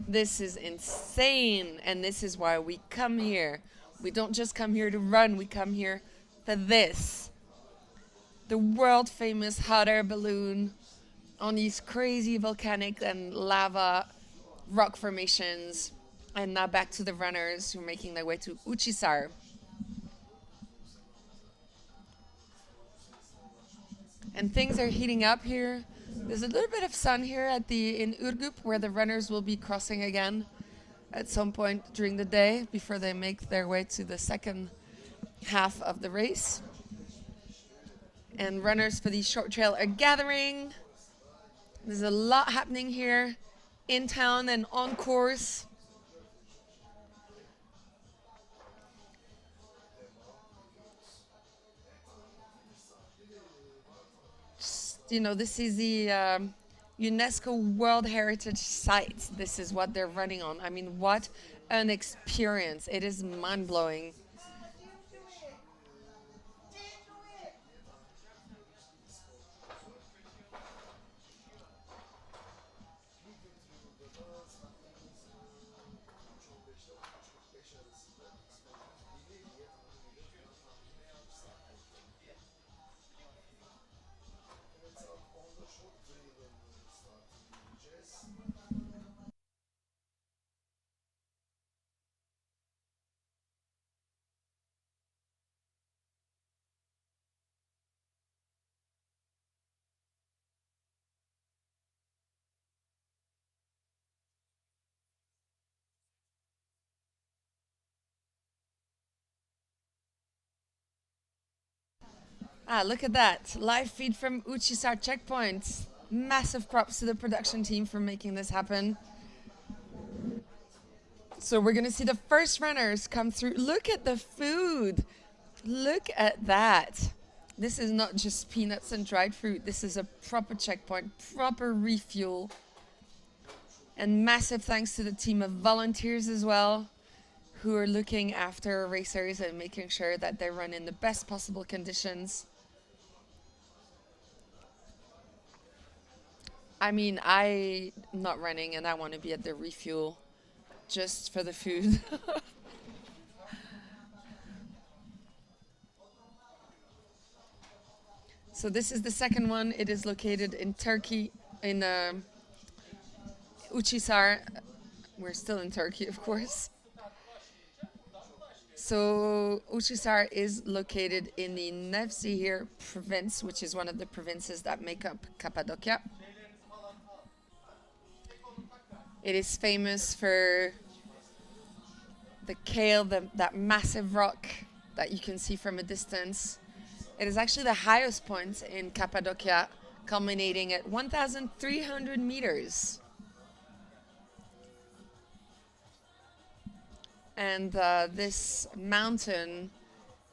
This is insane, and this is why we come here. We don't just come here to run, we come here for this. The world famous hot air balloon on these crazy volcanic and lava rock formations. And now back to the runners who are making their way to Uchisar. And things are heating up here. There's a little bit of sun here in Ürgüp, where the runners will be crossing again at some point during the day before they make their way to the second half of the race. And runners for the short trail are gathering. There's a lot happening here in town and on course. you know, this is the UNESCO World Heritage Site. This is what they're running on. I mean, what an experience. It is mind-blowing. Ah, look at that. Live feed from Uchisar checkpoint. Massive props to the production team for making this happen. So we're going to see the first runners come through. Look at the food. Look at that. This is not just peanuts and dried fruit. This is a proper checkpoint, proper refuel. And massive thanks to the team of volunteers as well, who are looking after racers and making sure that they run in the best possible conditions. I mean, I'm not running and I want to be at the refuel just for the food. So this is the second one. It is located in Turkey, in Uchisar. We're still in Turkey, of course. So Uchisar is located in the Nevşehir province, which is one of the provinces that make up Cappadocia. It is famous for the kale, that massive rock that you can see from a distance. It is actually the highest point in Cappadocia, culminating at 1,300 meters. And this mountain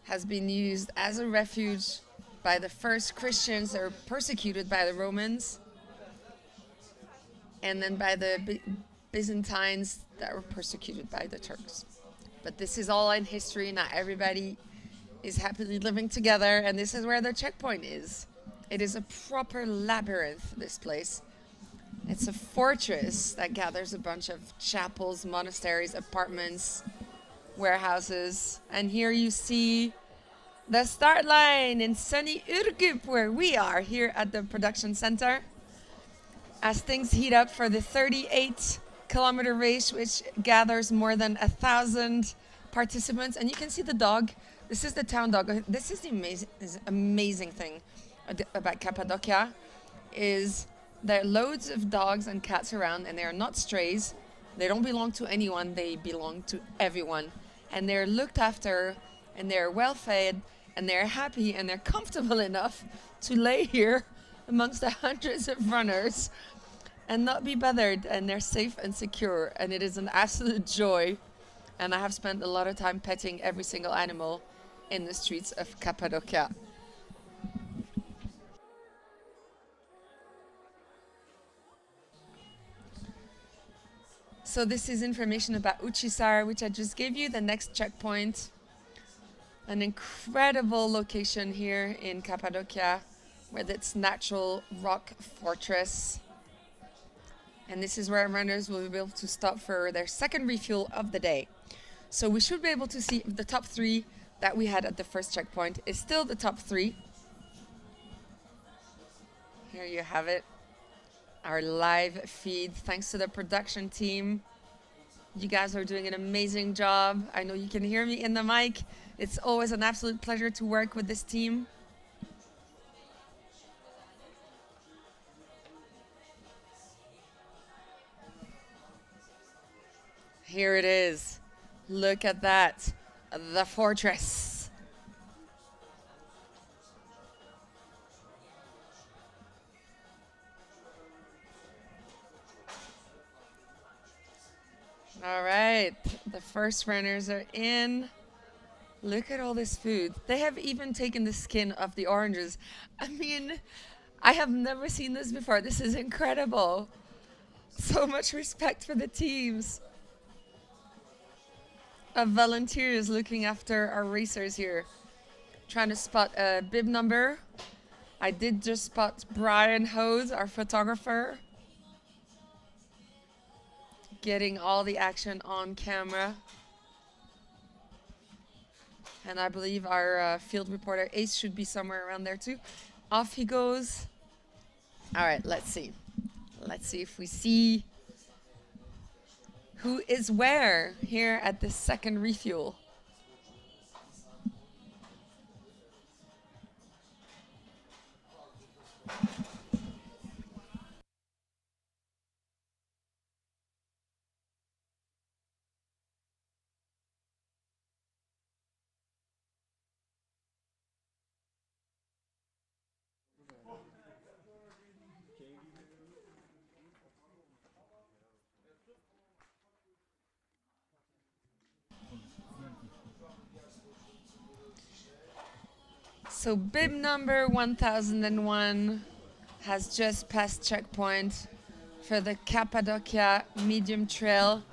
has been used as a refuge by the first Christians that were persecuted by the Romans, and then by the Byzantines that were persecuted by the Turks. But this is all in history. Not everybody is happily living together, and this is where the checkpoint is. It is a proper labyrinth, this place. It's a fortress that gathers a bunch of chapels, monasteries, apartments, warehouses. And here you see the start line in sunny Ürgüp, where we are here at the production center, as things heat up for the 38-kilometer race, which gathers more than 1,000 participants. And you can see the dog. This is the town dog. This is the amazing thing about Cappadocia, is there are loads of dogs and cats around, and they are not strays. They don't belong to anyone. They belong to everyone. And they're looked after, and they're well fed, and they're happy, and they're comfortable enough to lay here amongst the hundreds of runners and not be bothered, and they're safe and secure. And it is an absolute joy. And I have spent a lot of time petting every single animal in the streets of Cappadocia. So this is information about Uchisar, which I just gave you, the next checkpoint. An incredible location here in Cappadocia with its natural rock fortress. And this is where runners will be able to stop for their second refuel of the day. So we should be able to see the top three that we had at the first checkpoint is still the top three. Here you have it. Our live feed, thanks to the production team. You guys are doing an amazing job. I know you can hear me in the mic. It's always an absolute pleasure to work with this team. Here it is. Look at that. The fortress. All right, the first runners are in. Look at all this food. They have even taken the skin off the oranges. I mean, I have never seen this before. This is incredible. So much respect for the teams of volunteers looking after our racers here. Trying to spot a bib number. I did just spot Brian Hose, our photographer, getting all the action on camera. And I believe our field reporter Ace should be somewhere around there too. Off he goes. All right, let's see. Let's see if we see who is where here at the second refuel. So bib number 1001 has just passed checkpoint for the Cappadocia medium trail.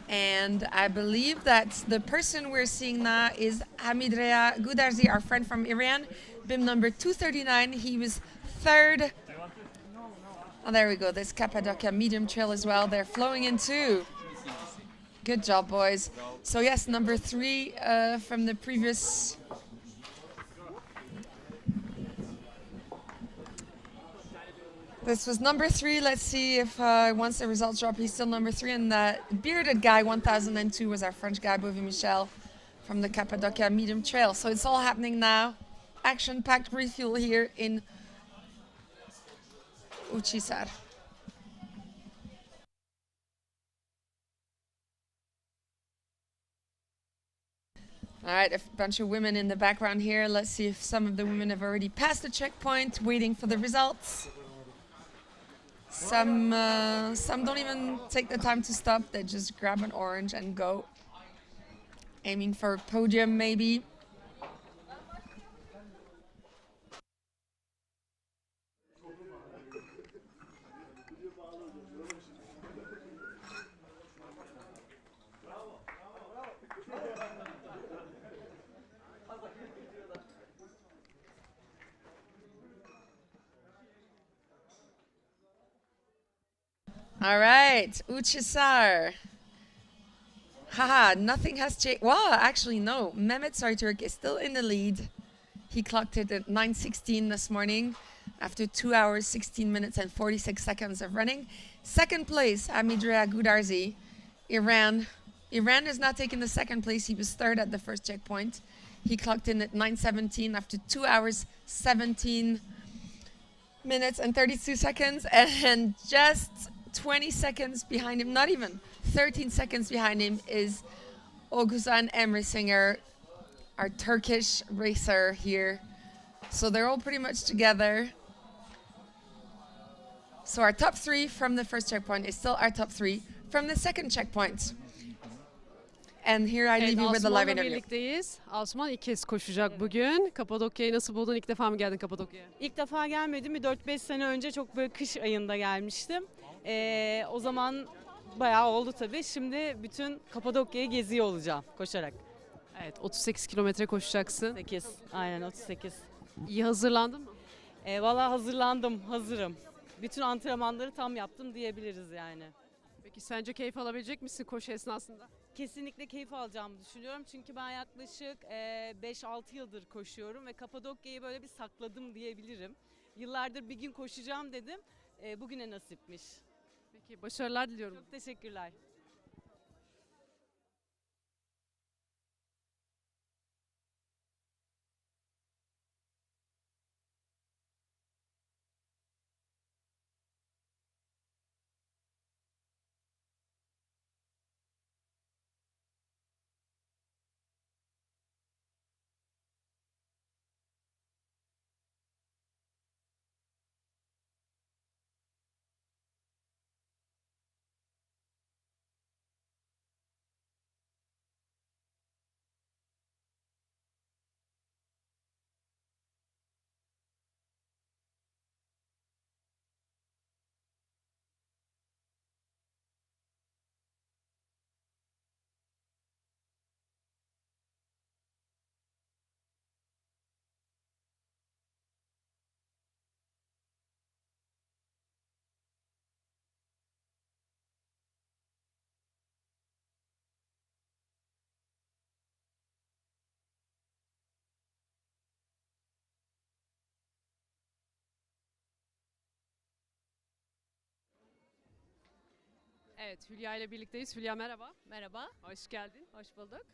And I believe that the person we're seeing now is Hamidrea Gudarzi, our friend from Iran. Bib number 239, he was third. Oh, there we go, this Cappadocia medium trail as well. They're flowing in too. Good job, boys. So yes, number 3 from the previous... This was number 3. Let's see if once the results drop, he's still number 3. And the bearded guy, 1002, was our French guy, Bovie Michel, from the Cappadocia medium trail. So it's all happening now. Action-packed refuel here in Uçhisar. All right, a bunch of women in the background here. Let's see if some of the women have already passed the checkpoint, waiting for the results. Some don't even take the time to stop. They just grab an orange and go. Aiming for a podium, maybe. All right, Uçhisar. Haha, nothing has changed. Well, actually, no. Mehmet Sarıtürk is still in the lead. He clocked it at 9:16 this morning after 2 hours, 16 minutes, and 46 seconds of running. Second place, Hamidrea Gudarzi, Iran. Iran is not taking the second place. He was third at the first checkpoint. He clocked in at 9:17 after 2 hours, 17 minutes, and 32 seconds. And just 20 seconds behind him, not even 13 seconds behind him, is Oguzhan Emresinger, our Turkish racer here. So they're all pretty much together. So our top 3 from the first checkpoint is still our top 3 from the second checkpoint. And here I leave you with the live Asuman'la interview. birlikteyiz. Asuman ilk kez koşacak bugün. Kapadokya'yı nasıl buldun? İlk defa mı geldin Kapadokya'ya? İlk defa gelmedim. Bir 4-5 sene önce çok böyle kış ayında gelmiştim. O zaman bayağı oldu tabii. Şimdi bütün Kapadokya'yı geziyor olacağım koşarak. Evet, 38 kilometre koşacaksın. 8, aynen 38. İyi hazırlandın mı? Vallahi hazırlandım, hazırım. Bütün antrenmanları tam yaptım diyebiliriz yani. Peki sence keyif alabilecek misin koşu esnasında? Kesinlikle keyif alacağımı düşünüyorum. Çünkü ben yaklaşık 5-6 yıldır koşuyorum ve Kapadokya'yı böyle bir sakladım diyebilirim. Yıllardır bir gün koşacağım dedim. Bugüne nasipmiş. Peki başarılar diliyorum. Çok teşekkürler. Evet, Hülya ile birlikteyiz. Hülya merhaba. Merhaba. Hoş geldin. Hoş bulduk.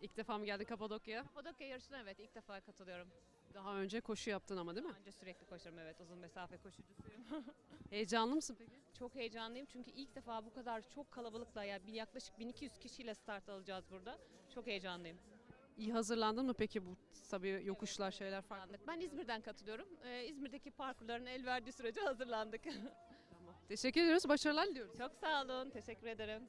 İlk defa mı geldin Kapadokya'ya? Kapadokya yarışına evet ilk defa katılıyorum. Daha önce koşu yaptın ama değil mi? Daha önce sürekli koşuyorum evet uzun mesafe koşucusuyum. Heyecanlı mısın peki? Çok heyecanlıyım çünkü ilk defa bu kadar çok kalabalıkla yaklaşık 1200 kişiyle start alacağız burada. Çok heyecanlıyım. İyi hazırlandın mı peki bu tabii yokuşlar şeyler farklı? Ben İzmir'den katılıyorum. İzmir'deki parkurların el verdiği sürece hazırlandık. Teşekkür ediyoruz. Başarılar diliyoruz. Çok sağ olun. Teşekkür ederim.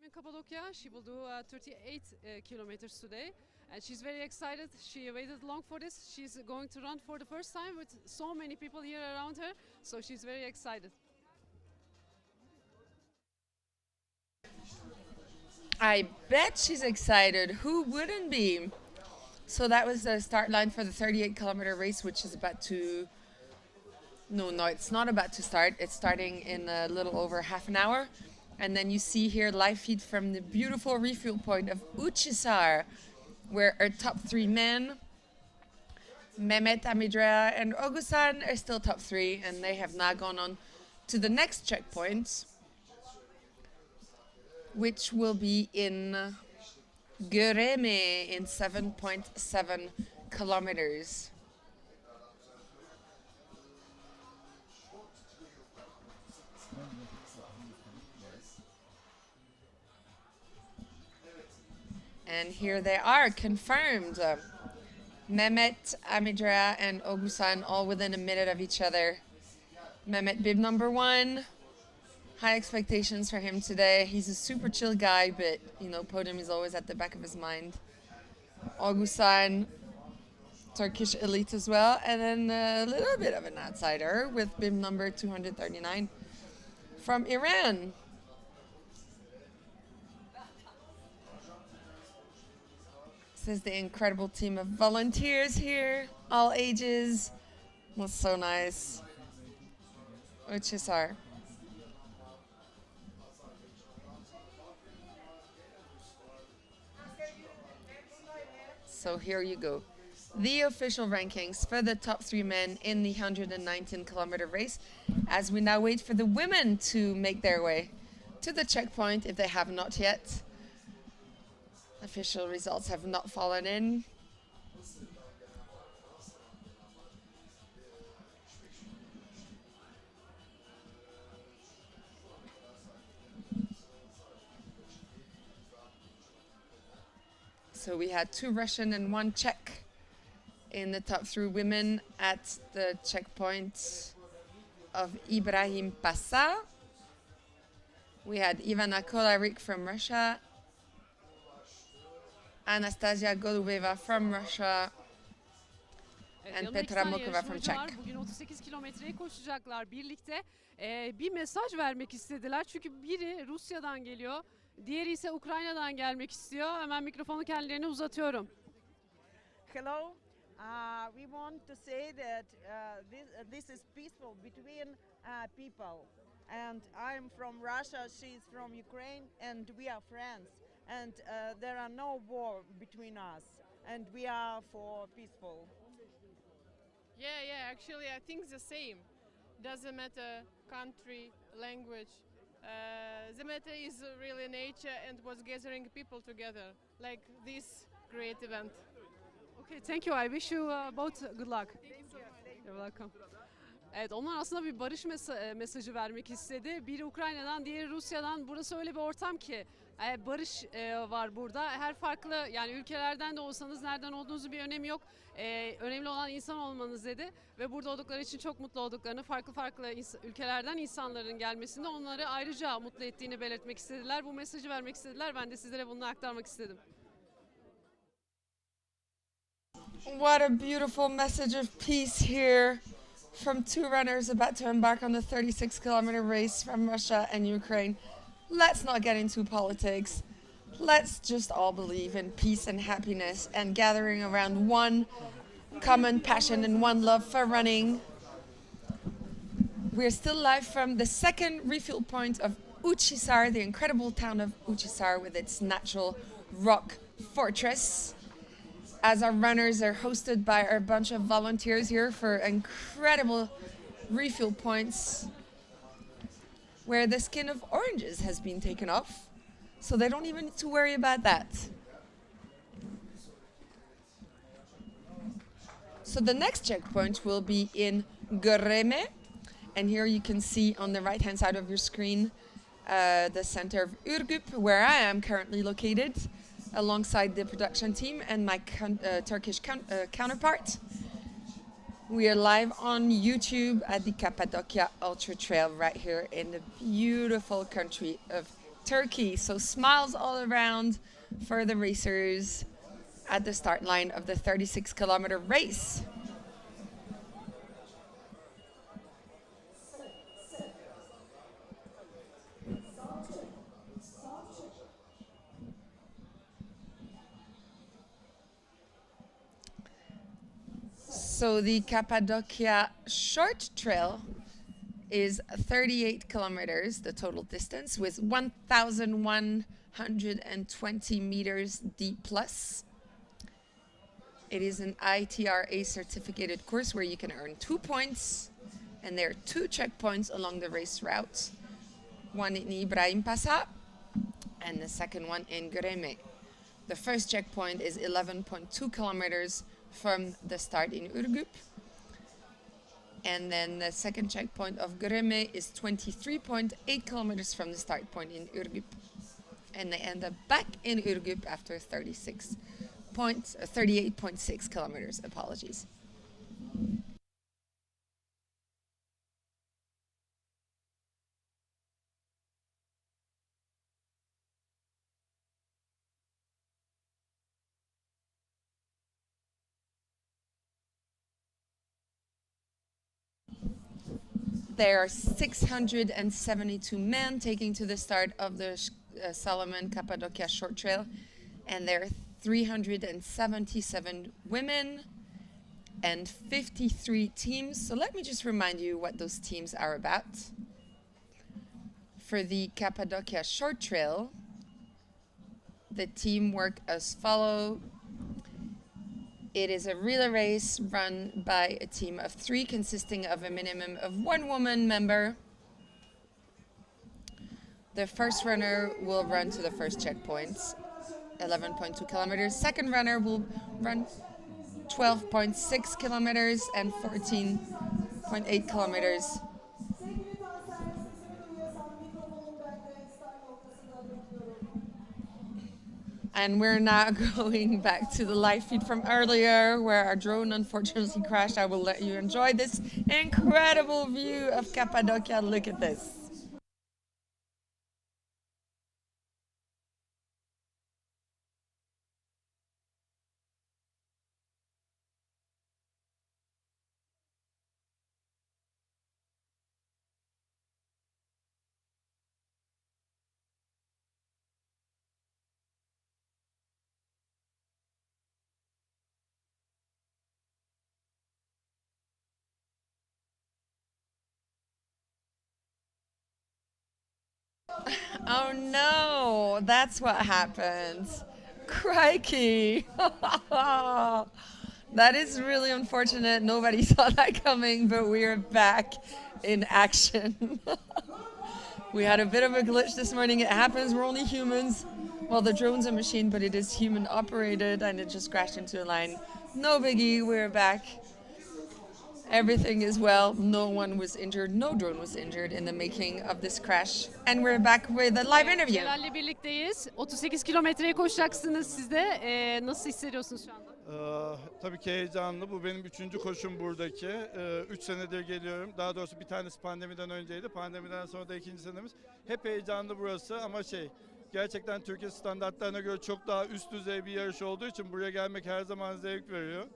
In Cappadocia, she will do 38 kilometers today, and she's very excited. She waited long for this. She's going to run for the first time with so many people here around her, so she's very excited. I bet she's excited. Who wouldn't be? So that was the start line for the 38-kilometer race, which is about to... No, it's not about to start. It's starting in a little over half an hour. And then you see here live feed from the beautiful refuel point of Uçhisar, where our top three men, Mehmet, Amidrea, and Ogusan, are still top three, and they have now gone on to the next checkpoint, which will be in Göreme in 7.7 kilometers. And here they are, confirmed. Mehmet, Amidrea, and Ogusan all within a minute of each other. Mehmet, bib number 1. High expectations for him today. He's a super chill guy, but, you know, podium is always at the back of his mind. Ogusan, Turkish elite as well. And then a little bit of an outsider with bib number 239 from Iran. This is the incredible team of volunteers here, all ages. Was so nice. Uçhisar. So here you go. The official rankings for the top 3 men in the 119-kilometer race, as we now wait for the women to make their way to the checkpoint if they have not yet. Official results have not fallen in. So we had 2 Russian and 1 Czech in the top 3 women at the checkpoint of Ibrahim Passa. We had Ivana Kolarik from Russia, Anastasia Golubeva from Russia, and Petra Mokova from Czech. Bugün 38 kilometreyi koşacaklar birlikte. Bir mesaj vermek istediler çünkü biri Rusya'dan geliyor, diğeri ise Ukrayna'dan gelmek istiyor. Hemen mikrofonu kendilerine uzatıyorum. Hello. We want to say that this is peaceful between people. And I'm from Russia, she's from Ukraine, and we are friends. And there are no war between us, and we are for peaceful. Yeah, actually I think the same. Doesn't matter country, language. The matter is really nature and what's gathering people together, like this great event. Okay, thank you. I wish you both good luck. You're welcome. Evet, onlar aslında bir barış mesajı vermek istedi. Biri Ukrayna'dan, diğeri Rusya'dan. Burası öyle bir ortam ki barış var burada. Her farklı yani ülkelerden de olsanız nereden olduğunuzun bir önemi yok. Önemli olan insan olmanız dedi. Ve burada oldukları için çok mutlu olduklarını, farklı ülkelerden insanların gelmesinde onları ayrıca mutlu ettiğini belirtmek istediler. Bu mesajı vermek istediler. Ben de sizlere bunu aktarmak istedim. What a beautiful message of peace here from 2 runners about to embark on the 36-kilometer race from Russia and Ukraine. Let's not get into politics. Let's just all believe in peace and happiness and gathering around one common passion and one love for running. We're still live from the second refuel point of Uçhisar, the incredible town of Uçhisar with its natural rock fortress, as our runners are hosted by our bunch of volunteers here for incredible refuel points where the skin of oranges has been taken off, so they don't even need to worry about that. So the next checkpoint will be in Göreme, and here you can see on the right hand side of your screen the center of Ürgüp, where I am currently located, alongside the production team and my Turkish counterpart. We are live on YouTube at the Cappadocia Ultra Trail right here in the beautiful country of Turkey. So smiles all around for the racers at the start line of the 36-kilometer race. So the Cappadocia short trail is 38 kilometers, the total distance, with 1,120 meters D+. It is an ITRA certificated course where you can earn 2 points, and there are 2 checkpoints along the race route. One in Ibrahim Pasa and the second one in Göreme. The first checkpoint is 11.2 kilometers from the start in Ürgüp. And then the second checkpoint of Göreme is 23.8 kilometers from the start point in Ürgüp. And they end up back in Ürgüp after 38.6 kilometers, apologies. There are 672 men taking to the start of the Salomon Cappadocia short trail, and there are 377 women and 53 teams. So let me just remind you what those teams are about. For the Cappadocia short trail, the team work as follows. It is a relay race run by a team of 3 consisting of a minimum of 1 woman member. The first runner will run to the first checkpoint, 11.2 kilometers. Second runner will run 12.6 kilometers and 14.8 kilometers. And we're now going back to the live feed from earlier, where our drone unfortunately crashed. I will let you enjoy this incredible view of Cappadocia. Look at this. Oh no, that's what happened. Crikey. That is really unfortunate. Nobody saw that coming, but we are back in action. We had a bit of a glitch this morning. It happens, we're only humans. Well, the drone's a machine, but it is human operated, and it just crashed into a line. No biggie, we're back. Everything is well. No one was injured. No drone was injured in the making of this crash. And we're back with a live interview. Celal'le birlikteyiz. 38 kilometreyi koşacaksınız siz de. Nasıl hissediyorsunuz şu anda? Tabii ki heyecanlı. Bu benim 3. koşum buradaki. 3 senedir geliyorum. Daha doğrusu bir tanesi pandemiden önceydi. Pandemiden sonra da 2. senemiz. Hep heyecanlı burası ama gerçekten Türkiye standartlarına göre çok daha üst düzey bir yarış olduğu için buraya gelmek her zaman zevk veriyor.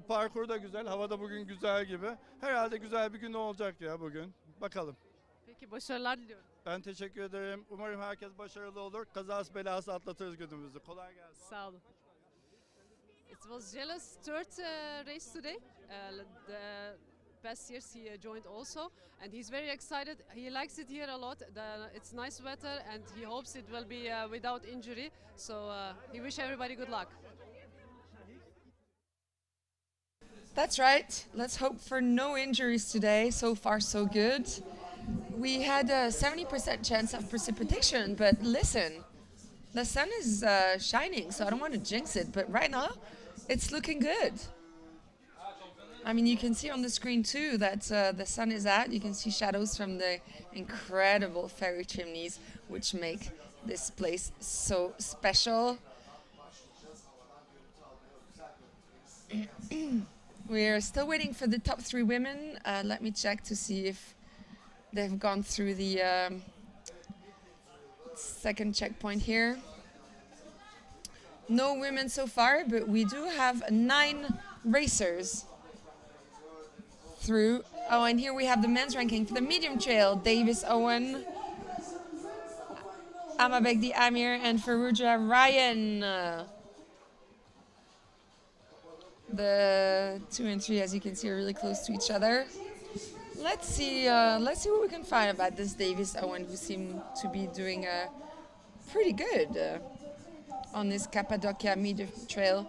Parkur da güzel, hava da bugün güzel gibi. Herhalde güzel bir gün olacak ya bugün. Bakalım. Peki başarılar diliyorum. Ben teşekkür ederim. Umarım herkes başarılı olur. Kazası belası atlatırız günümüzü. Kolay gelsin. Sağ olun. It was Jelle's third race today. The past years he joined also, and he's very excited. He likes it here a lot. It's nice weather, and he hopes it will be without injury. So he wish everybody good luck. That's right. Let's hope for no injuries today. So far, so good. We had a 70% chance of precipitation, but listen, the sun is shining, so I don't want to jinx it, but right now, it's looking good. I mean, you can see on the screen too that the sun is out. You can see shadows from the incredible fairy chimneys, which make this place so special. We're still waiting for the top 3 women. Let me check to see if they've gone through the second checkpoint here. No women so far, but we do have 9 racers through. Oh, and here we have the men's ranking for the medium trail. Davis Owen, Amabegdi Amir, and Farouja Ryan. The 2 and 3, as you can see, are really close to each other. Let's see what we can find about this Davis Owen, who seemed to be doing pretty good on this Cappadocia medium trail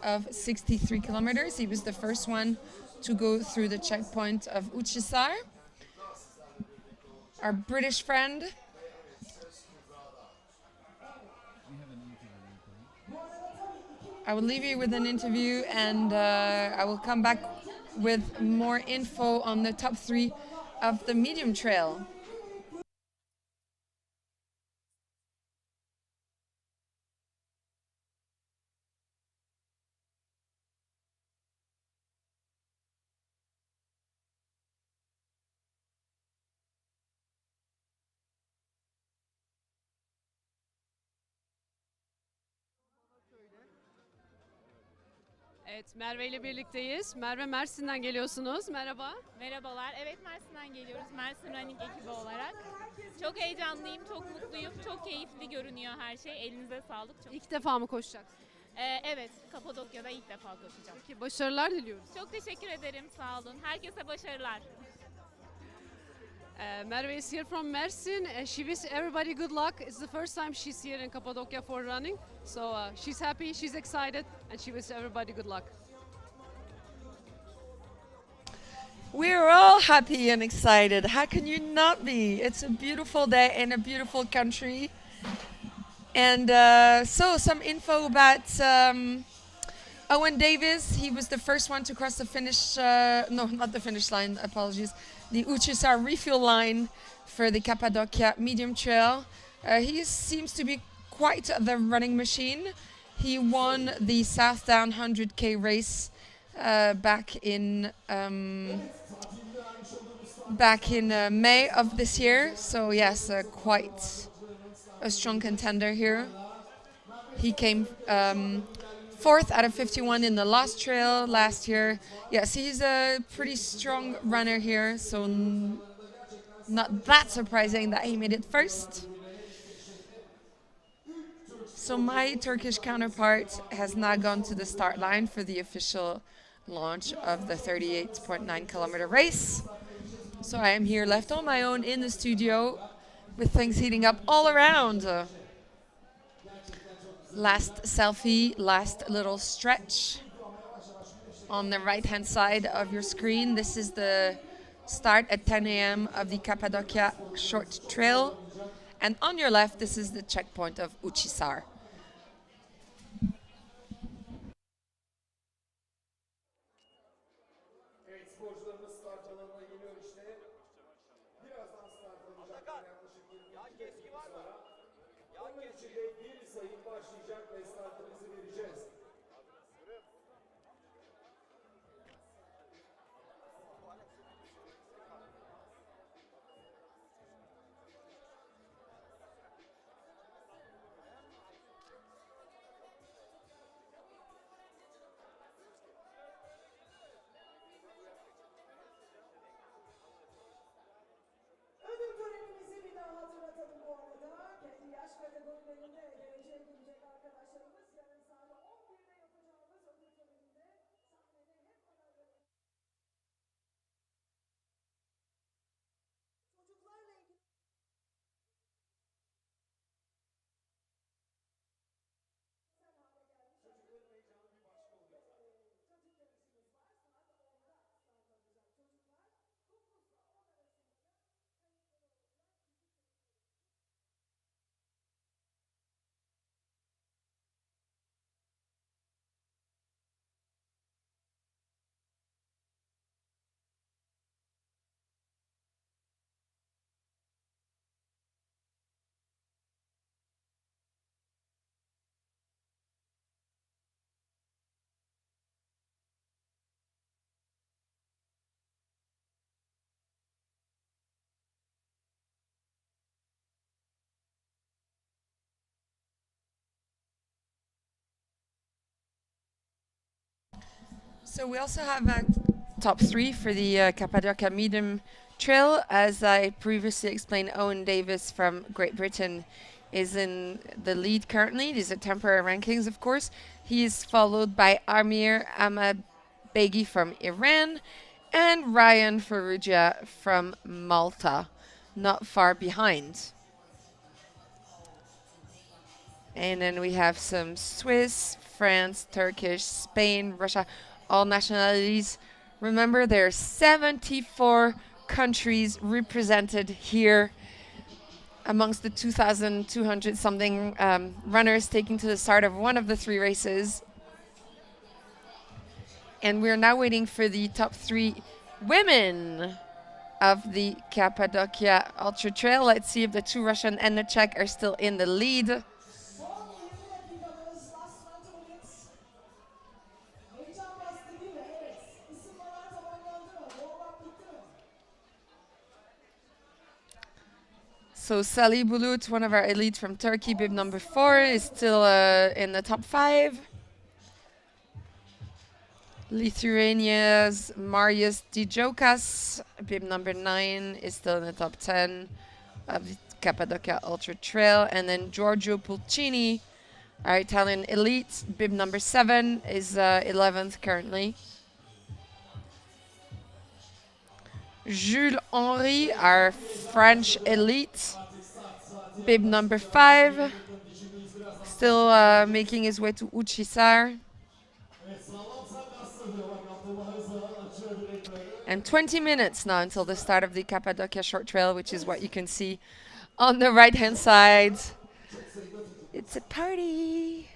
of 63 kilometers. He was the first one to go through the checkpoint of Uçhisar. Our British friend. I will leave you with an interview, and I will come back with more info on the top 3 of the medium trail. Evet, Merve ile birlikteyiz. Merve, Mersin'den geliyorsunuz. Merhaba. Merhabalar. Evet, Mersin'den geliyoruz. Mersin Running ekibi olarak. Çok heyecanlıyım, çok mutluyum. Çok keyifli görünüyor her şey. Elinize sağlık. Çok... İlk defa mı koşacaksın? Evet, Kapadokya'da ilk defa koşacağım. Peki, başarılar diliyoruz. Çok teşekkür ederim. Sağ olun. Herkese başarılar. Merve is here from Mersin. She wishes everybody good luck. It's the first time she's here in Cappadocia for running. So she's happy, she's excited, and she wishes everybody good luck. We're all happy and excited. How can you not be? It's a beautiful day in a beautiful country. And so some info about Owen Davis. He was the first one to cross the finish, no, not the finish line, apologies. The Uçhisar refuel line for the Cappadocia medium trail. He seems to be quite the running machine. He won the South Down 100k race back in May of this year. So yes, quite a strong contender here. He came 4th out of 51 in the last trail last year. Yes, he's a pretty strong runner here, so not that surprising that he made it first. So my Turkish counterpart has now gone to the start line for the official launch of the 38.9 kilometer race. So I am here left on my own in the studio with things heating up all around. Last selfie, last little stretch. On the right-hand side of your screen, this is the start at 10 a.m. of the Cappadocia short trail. And on your left, this is the checkpoint of Uçhisar. Ödül törenimizi bir daha hatırlatalım bu arada. Kendi yaş kategorilerinde dereceye girecek arkadaşlarımız So we also have top 3 for the Cappadocia Medium Trail. As I previously explained, Owen Davis from Great Britain is in the lead currently. These are temporary rankings, of course. He is followed by Amir Ahmadbegi from Iran and Ryan Farrugia from Malta, not far behind. And then we have some Swiss, France, Turkish, Spain, Russia, all nationalities. Remember, there are 74 countries represented here amongst the 2,200 something runners taking to the start of one of the 3 races. And we're now waiting for the top 3 women of the Cappadocia Ultra Trail. Let's see if the 2 Russian and the Czech are still in the lead. So Salih Bulut, one of our elites from Turkey, bib number 4, is still in the top 5. Lithuania's Marius Dijokas, bib number 9, is still in the top 10 of the Cappadocia Ultra Trail. And then Giorgio Pulcini, our Italian elite, bib number 7, is 11th currently. Jules Henry, our French elite, bib number 5, still making his way to Uchisar. And 20 minutes now until the start of the Cappadocia Short Trail, which is what you can see on the right-hand side. It's a party.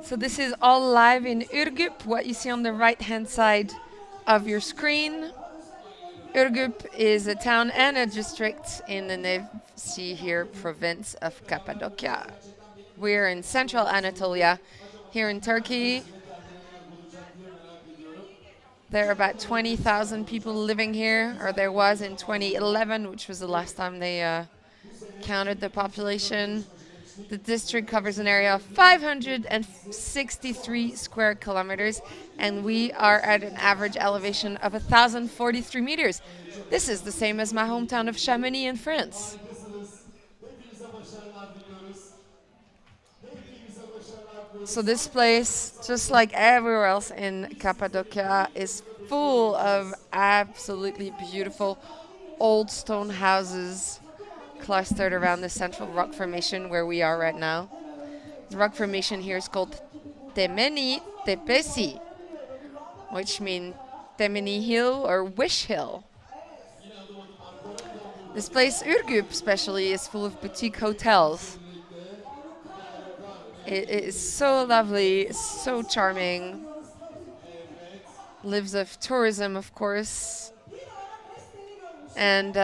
So this is all live in Ürgüp, what you see on the right-hand side of your screen. Ürgüp is a town and a district in the Nevşehir province of Cappadocia. We're in central Anatolia, here in Turkey. There are about 20,000 people living here, or there was in 2011, which was the last time they counted the population. The district covers an area of 563 square kilometers, and we are at an average elevation of 1,043 meters. This is the same as my hometown of Chamonix in France. So this place, just like everywhere else in Cappadocia, is full of absolutely beautiful old stone houses clustered around the central rock formation where we are right now. The rock formation here is called Temeni Tepesi, which means Temeni Hill or Wish Hill. This place, Ürgüp especially, is full of boutique hotels. It is so lovely, so charming. Lives of tourism, of course. And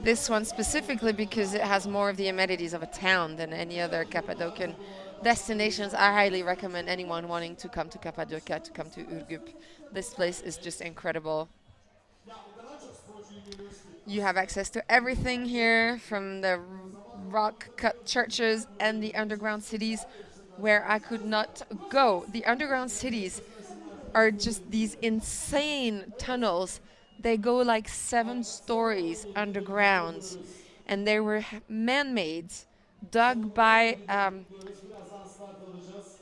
this one specifically because it has more of the amenities of a town than any other Cappadocian destinations. I highly recommend anyone wanting to come to Cappadocia to come to Ürgüp. This place is just incredible. You have access to everything here, from the rock-cut churches and the underground cities where I could not go. The underground cities are just these insane tunnels. They go like 7 stories underground, and they were man-made, dug by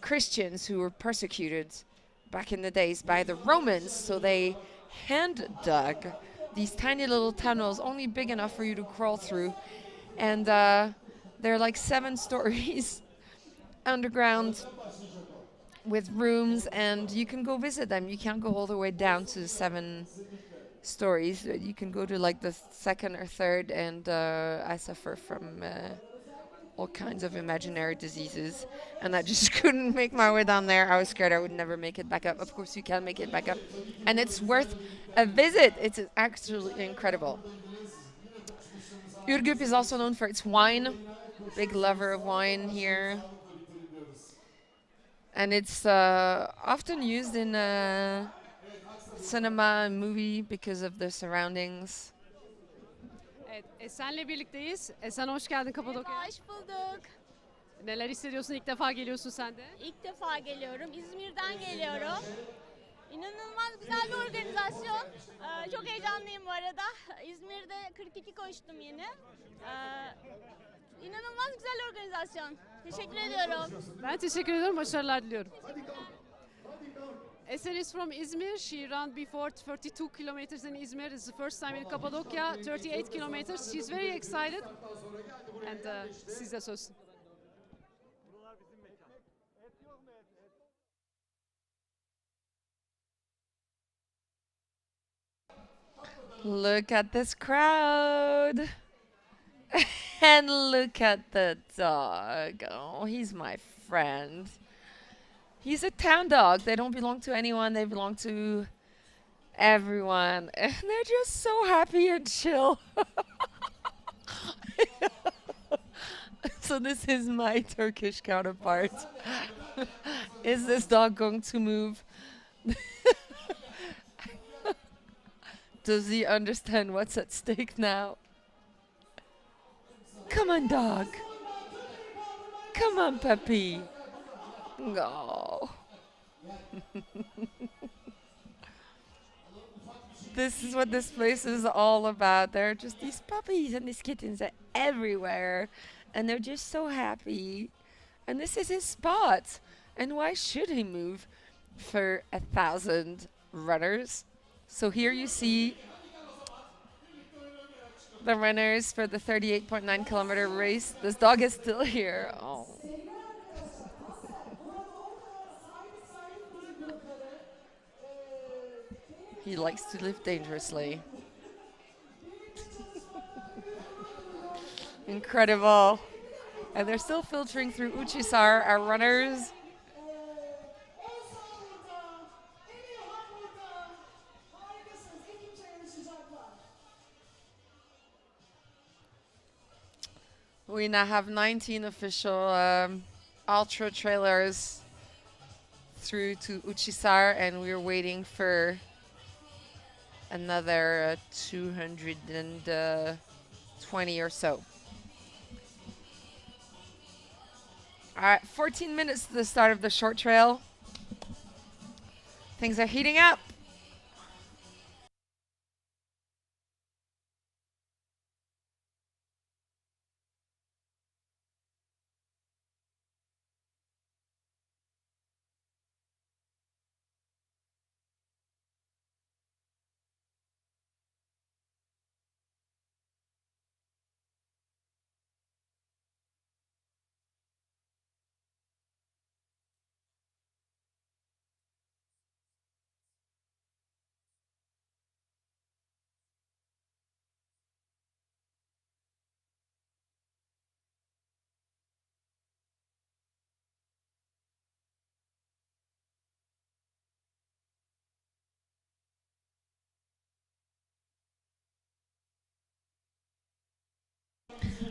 Christians who were persecuted back in the days by the Romans. So they hand-dug these tiny little tunnels, only big enough for you to crawl through, and they're like 7 stories underground with rooms, and you can go visit them. You can't go all the way down to 7 stories. You can go to like the 2nd or 3rd, and I suffer from all kinds of imaginary diseases, and I just couldn't make my way down there. I was scared I would never make it back up. Of course, you can make it back up, and it's worth a visit. It's actually incredible. Ürgüp is also known for its wine. Big lover of wine here. And it's often used in cinema and movie because of the surroundings. Evet, Esen'le birlikteyiz. Esen hoş geldin Kapadokya'ya. Hoş bulduk. Neler hissediyorsun? İlk defa geliyorsun sen de. İlk defa geliyorum. İzmir'den geliyorum. İnanılmaz güzel bir organizasyon. Çok heyecanlıyım bu arada. İzmir'de 42 koştum yine. İnanılmaz güzel organizasyon. Teşekkür ediyorum. Ben teşekkür ediyorum. Başarılar diliyorum. Esen is from Izmir. She ran before 32 kilometers in Izmir. It's the first time in Cappadocia, 38 kilometers. She's very excited. And size söz. Look at this crowd. And look at the dog. Oh, he's my friend. He's a town dog. They don't belong to anyone. They belong to everyone. And they're just so happy and chill. So this is my Turkish counterpart. Is this dog going to move? Does he understand what's at stake now? Come on, dog. Come on, puppy. Oh. This is what this place is all about. There are just these puppies and these kittens are everywhere. And they're just so happy. And this is his spot. And why should he move for 1,000 runners? So here you see the runners for the 38.9 kilometer race. This dog is still here. Oh. He likes to live dangerously. Incredible. And they're still filtering through Uçhisar, our runners. We now have 19 official ultra trailers through to Uçhisar, and we're waiting for another 220 or so. All right, 14 minutes to the start of the short trail. Things are heating up.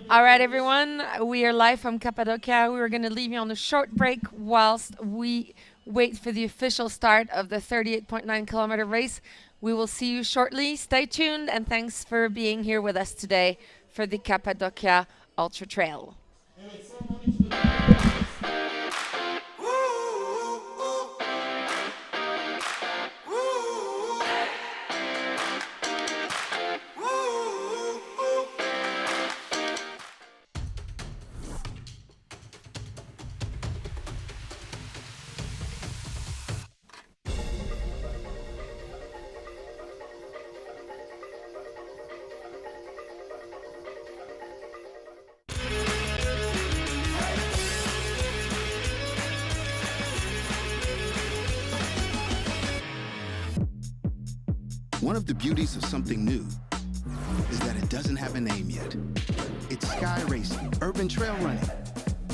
All right, everyone, we are live from Cappadocia. We are going to leave you on a short break whilst we wait for the official start of the 38.9 kilometer race. We will see you shortly. Stay tuned, and thanks for being here with us today for the Cappadocia Ultra Trail. One of the beauties of something new is that it doesn't have a name yet. It's sky racing, urban trail running,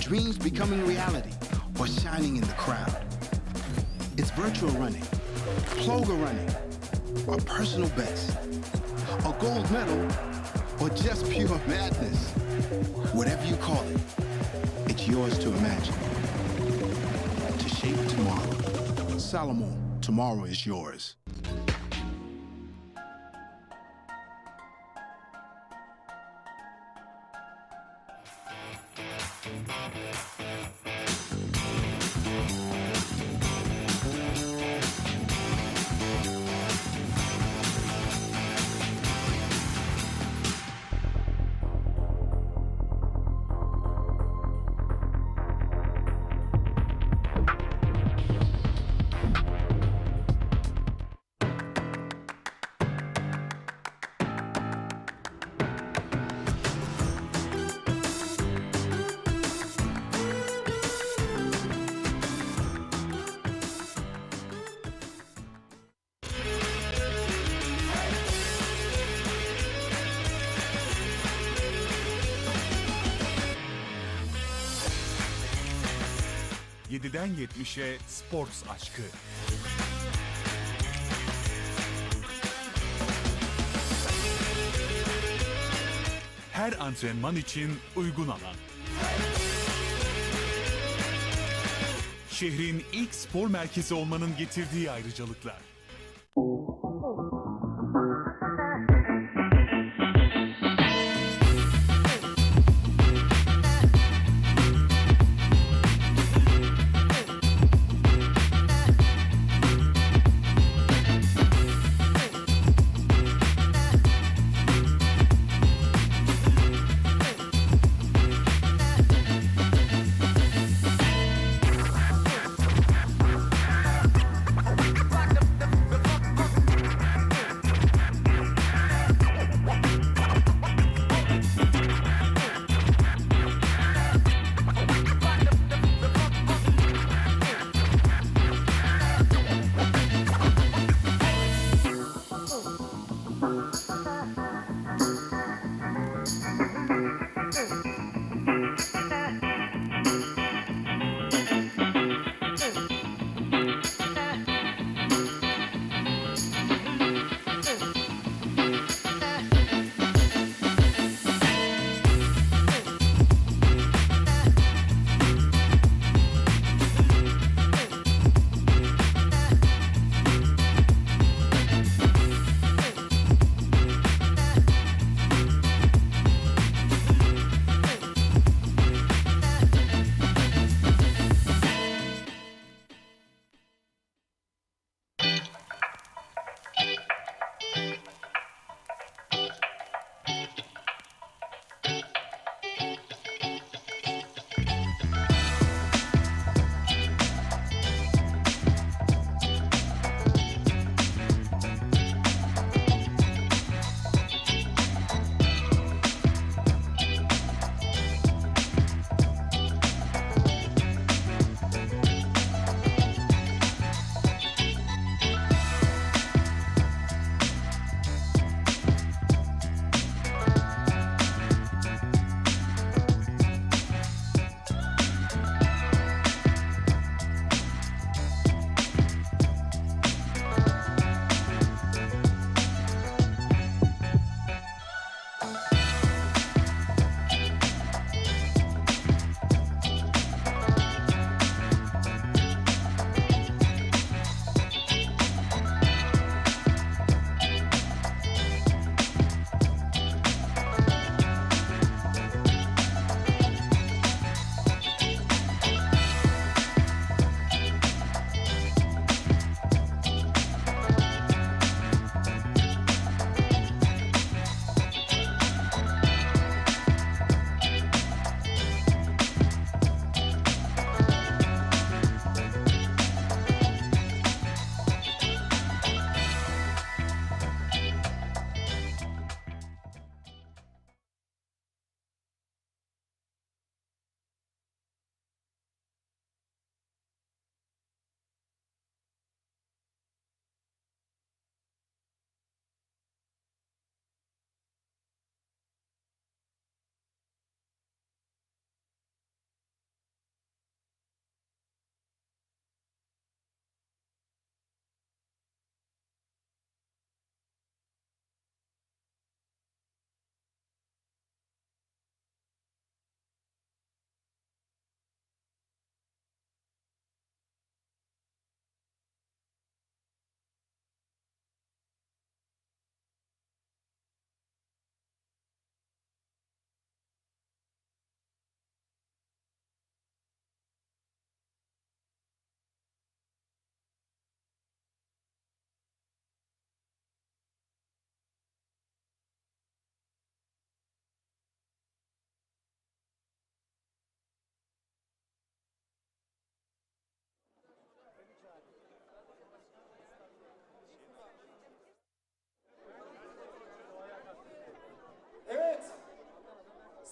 dreams becoming reality, or shining in the crowd. It's virtual running, ploga running, or personal best, a gold medal, or just pure madness. Whatever you call it, it's yours to imagine. To shape tomorrow. Salomon, tomorrow is yours. ...7'den 70'e sports aşkı. Her antrenman için uygun alan. Şehrin ilk spor merkezi olmanın getirdiği ayrıcalıklar. Rock the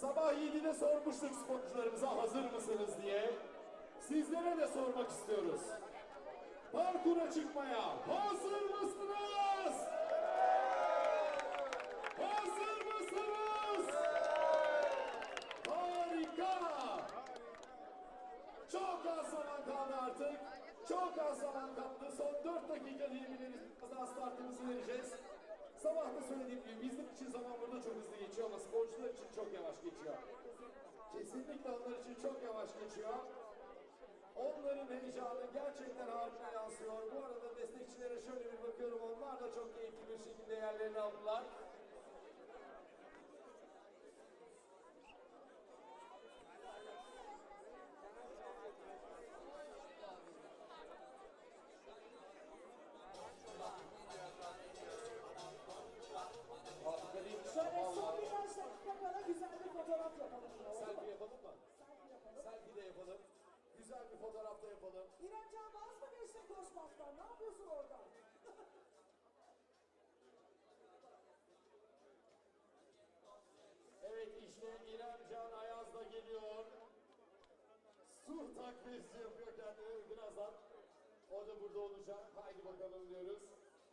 Sabah 7'de sormuştuk sporcularımıza hazır mısınız diye. Sizlere de sormak istiyoruz. Parkura çıkmaya hazır mısınız? Hazır mısınız? Harika! Çok az zaman kaldı artık. Çok az zaman kaldı. Son 4 dakika diyebiliriz. Birazdan startımızı vereceğiz. Sabah da söylediğim gibi bizim için zaman burada çok hızlı geçiyor ama sporcular için çok yavaş geçiyor. Kesinlikle onlar için çok yavaş geçiyor. Onların heyecanı gerçekten harika yansıyor. Bu arada destekçilere şöyle bir bakıyorum. Onlar da çok keyifli bir şekilde yerlerini aldılar. Şöyle son birkaç dakika kala güzel bir fotoğraf yapalım. Selfie yapalım mı? Selfie de yapalım. Güzel bir fotoğraf da yapalım. İremcan vaz mı geçtin koşmaktan? Ne yapıyorsun orada? Evet işte İrem Can Ayaz da geliyor. Sur takviyesi yapıyor kendini birazdan. O da burada olacak. Haydi bakalım diyoruz.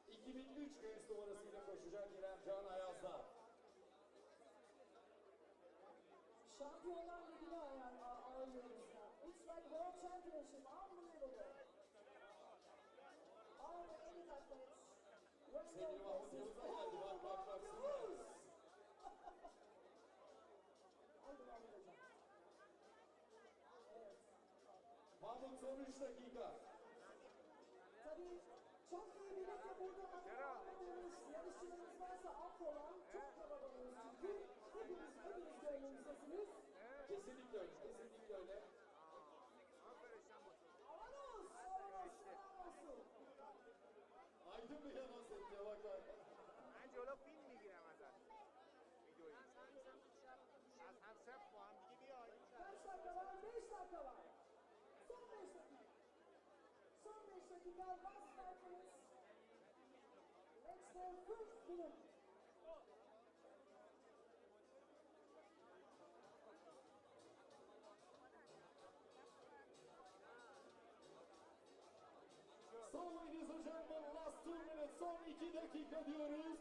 2003 göğüs numarasıyla koşacak İrem Can Ayaz'da. Şampiyonlar Ligi'ne ağırlıyoruz ya. It's like World Championship. Unbelievable. All the elite athletes. Sevgili Mahmut Yavuz'a geldi. Bak bak bak. Hadi Mahmut hocam. Evet. Mahmut son 3 dakika. Tabii çok iyi birlikte burada atlamadığımız yarışçılarımız varsa affola. Çok kalabalığız çünkü. Hepiniz gönlümüzdesiniz. Kesinlikle öyle. Kesinlikle öyle. Avanos! Avanos! Avanos'u! Aydın bir yalan etti. Bak bak. من جلو فیلم میگیرم ازت ویدیویی از همسر با هم دیگه بیاید Kaç dakika var? 5 dakika var. Son 5 dakika. Son 5 dakika. Last 5 minutes. Let's go first minute. Son ladies and gentlemen, last 2 minutes, son 2 dakika diyoruz.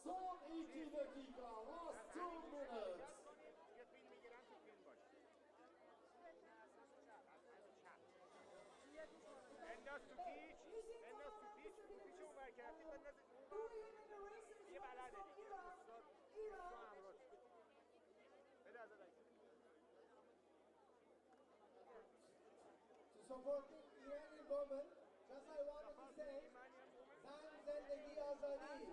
Son 2 dakika, last 2 minutes. یه فیلم میگیرم تو فیلم باش بنداز تو پیچ بنداز تو پیچ تو پیچ اون ور کردی بنداز اون یه بلده دیگه استاد همراهت بده از To supporting Iranian women, just I wanted to say, Zan Zendegi Azadi.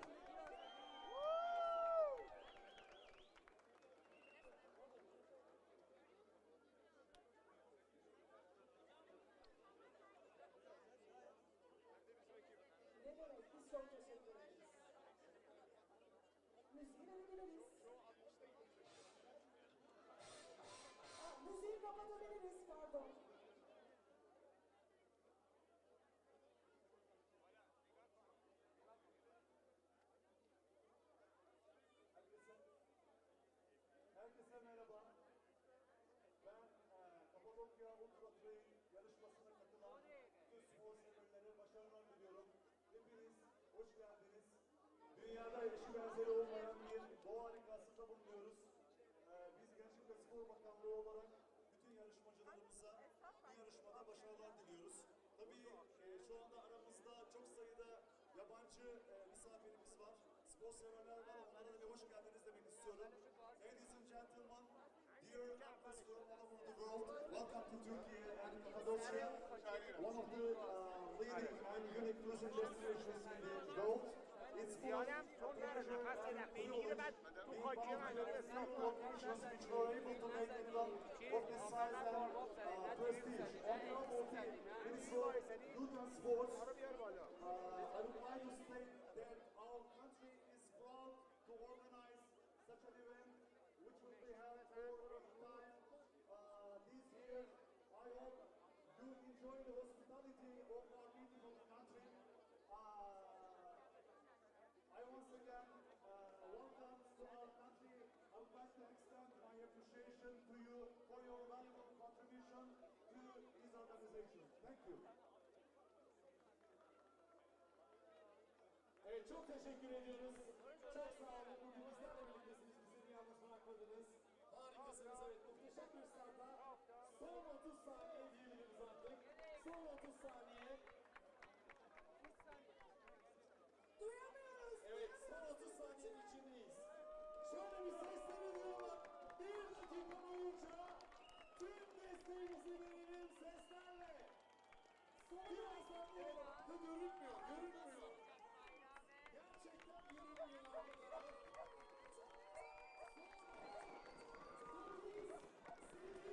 Ne demek? Biz çok teşekkür ederiz. Müziği verebiliriz. Müziği kapatabiliriz, pardon. Herkese merhaba. Ben Cappadocia Ultra Trail yarışmasına katılan bütün spor severlere başarılar diliyorum. Hepiniz hoş geldiniz. Dünyada eşi benzeri olmayan bir doğa harikasında bulunuyoruz. Biz Gençlik ve Spor Bakanlığı olarak bütün yarışmacılarımıza bu yarışmada başarılar diliyoruz. Tabii şu anda aramızda çok sayıda yabancı misafirimiz var. Spor severler var. Onlara da bir hoş geldiniz demek istiyorum. Ladies and gentlemen, dear athletes from all over the world, welcome to Turkey and Cappadocia, one of the leading and unique tourism destinations in the world. It's full of pleasure and privilege being part of many locations which were able to make it of this size and prestige. On top of the Ministry of Youth and Sports, I would like to state that our country is proud to organize such an event which will be held for a time this year. I hope you enjoy the hospitality of our beautiful country. I once again welcome to our country. I would like to Thank you. Evet, çok teşekkür ediyoruz. Çok sağ olun. Bugün bizlerle birliktesiniz. Bizi yalnız bırakmadınız. Harikasınız. Evet, muhteşem bir startla. Son 30 saniye diyebiliriz artık. Son 30 saniye. Duyamıyoruz. Evet, son 30 saniyenin içindeyiz. Şöyle bir sesleri duyalım. 1 dakika boyunca tüm desteğimizi verelim seslerle. Birazdan görünmüyor, görünmüyor. Gerçekten görünmüyor arkadaşlar. 8, 7, 6, 5, 5.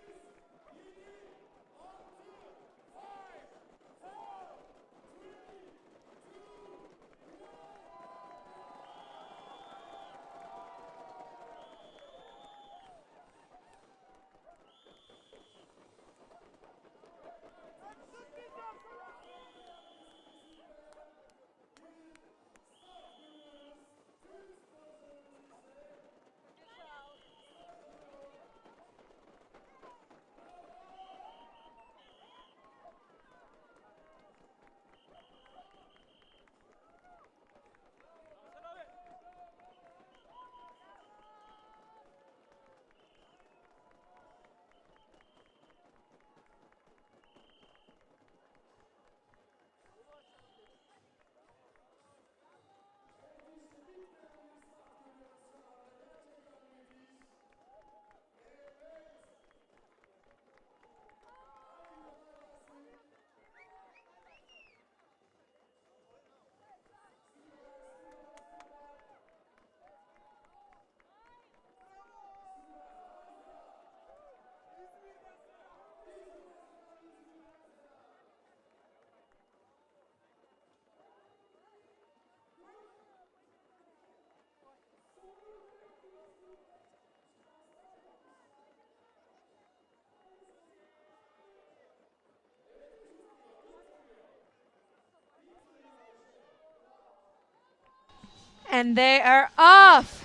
And they are off.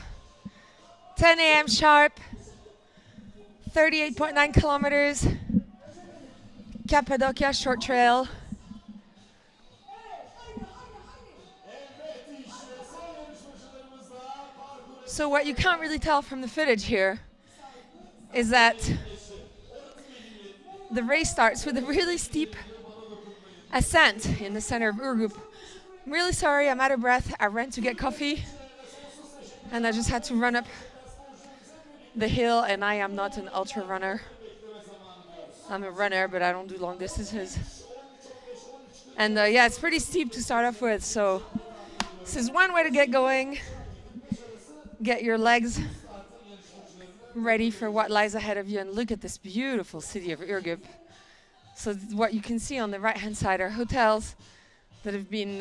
10 a.m. sharp. 38.9 kilometers. Cappadocia short trail. So what you can't really tell from the footage here is that the race starts with a really steep ascent in the center of Urgup. I'm really sorry, I'm out of breath. I ran to get coffee and I just had to run up the hill, and I am not an ultra runner. I'm a runner, but I don't do long distances. And yeah, it's pretty steep to start off with, so this is one way to get going. Get your legs ready for what lies ahead of you, and look at this beautiful city of Urgup. So what you can see on the right-hand side are hotels that have been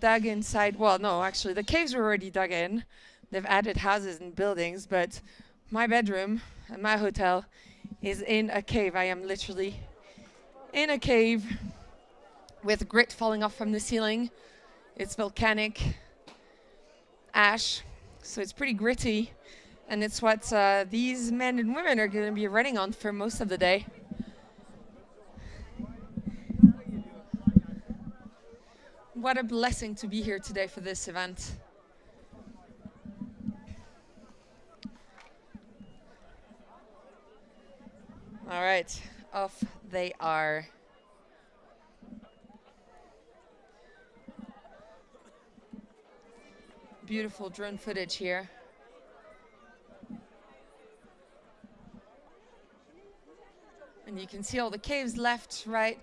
dug inside. Well, no, actually, the caves were already dug in. They've added houses and buildings, but my bedroom and my hotel is in a cave. I am literally in a cave with grit falling off from the ceiling. It's volcanic ash, so it's pretty gritty, and it's what these men and women are going to be running on for most of the day. What a blessing to be here today for this event. All right, off they are. Beautiful drone footage here. And you can see all the caves left, right?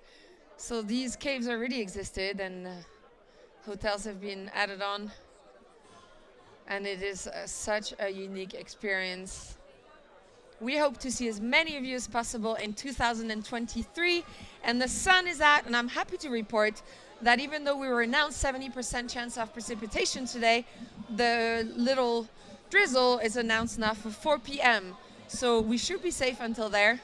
So these caves already existed, and hotels have been added on. And it is such a unique experience. We hope to see as many of you as possible in 2023. And the sun is out, and I'm happy to report that even though we were announced 70% chance of precipitation today, the little drizzle is announced now for 4 p.m. So we should be safe until then.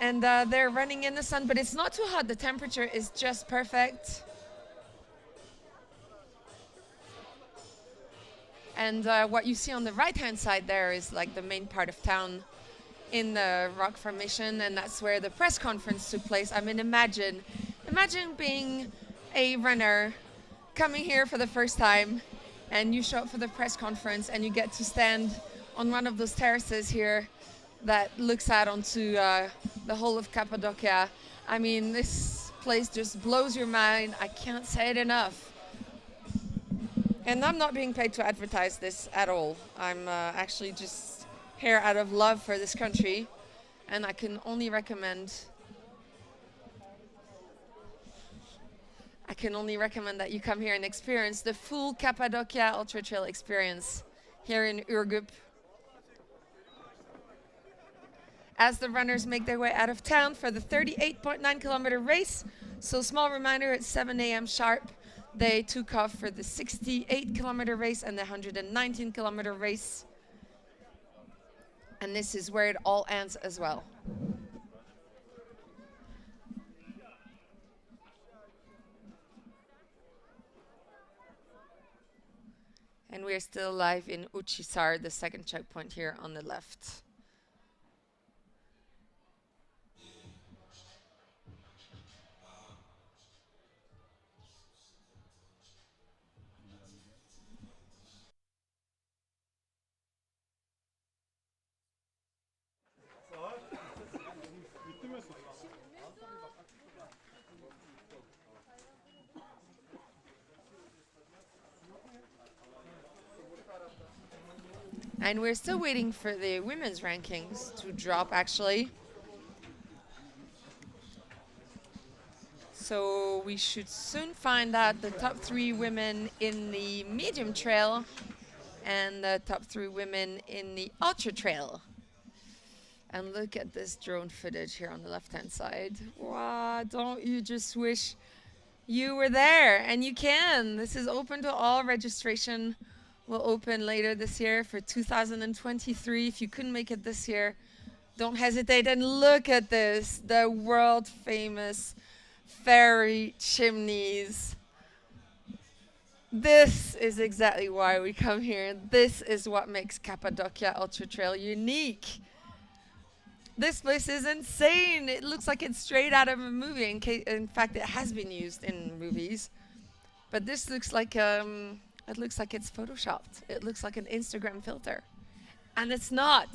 And they're running in the sun, but it's not too hot. The temperature is just perfect. And what you see on the right-hand side there is like the main part of town. in the rock formation, and that's where the press conference took place. I mean, imagine being a runner coming here for the first time, and you show up for the press conference, and you get to stand on one of those terraces here that looks out onto the whole of Cappadocia. I mean, this place just blows your mind. I can't say it enough. And I'm not being paid to advertise this at all. I'm actually just here out of love for this country, and I can only recommend that you come here and experience the full Cappadocia Ultra Trail experience here in Urgup. As the runners make their way out of town for the 38.9 kilometer race, so small reminder, at 7 a.m. sharp, they took off for the 68 kilometer race and the 119 kilometer race. And this is where it all ends as well. And we're still live in Uçhisar, the second checkpoint here on the left. And we're still waiting for the women's rankings to drop, actually. So we should soon find out the top 3 women in the medium trail and the top 3 women in the ultra trail. And look at this drone footage here on the left-hand side. Wow, don't you just wish you were there? And you can. This is open to all. Registration will open later this year for 2023. If you couldn't make it this year, don't hesitate and look at this, the world famous fairy chimneys. This is exactly why we come here. This is what makes Cappadocia Ultra Trail unique. This place is insane. It looks like it's straight out of a movie. In fact, it has been used in movies. But this looks like it looks like it's photoshopped. It looks like an Instagram filter. And it's not.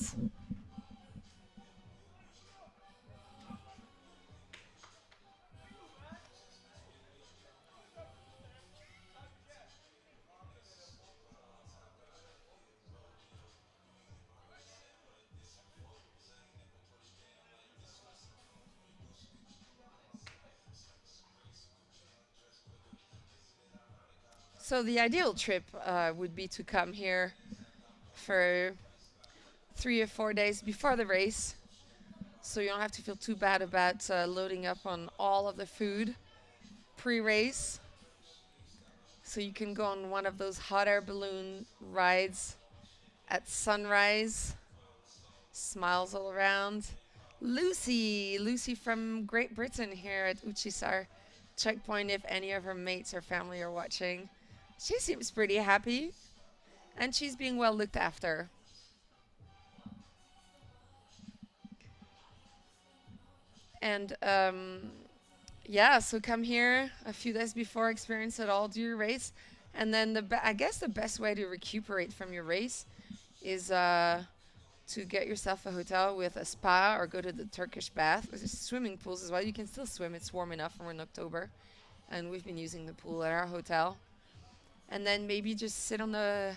So the ideal trip would be to come here for 3 or 4 days before the race, so you don't have to feel too bad about loading up on all of the food pre-race. So you can go on one of those hot air balloon rides at sunrise. Smiles all around. Lucy from Great Britain here at Uçhisar checkpoint, if any of her mates or family are watching. She seems pretty happy, and she's being well looked after. And yeah, so come here a few days before, experience it all, do your race, and then I guess the best way to recuperate from your race is to get yourself a hotel with a spa or go to the Turkish bath. There's swimming pools as well. You can still swim. It's warm enough, and we're in October, and we've been using the pool at our hotel. And then maybe just sit on the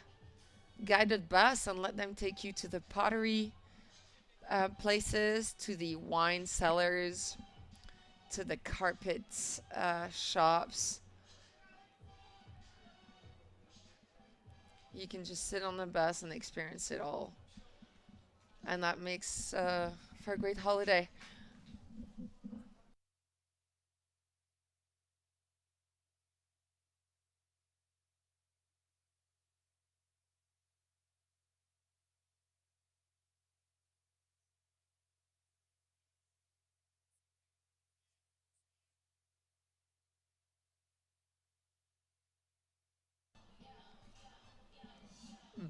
guided bus and let them take you to the pottery places, to the wine cellars, to the carpet shops. You can just sit on the bus and experience it all. And that makes for a great holiday.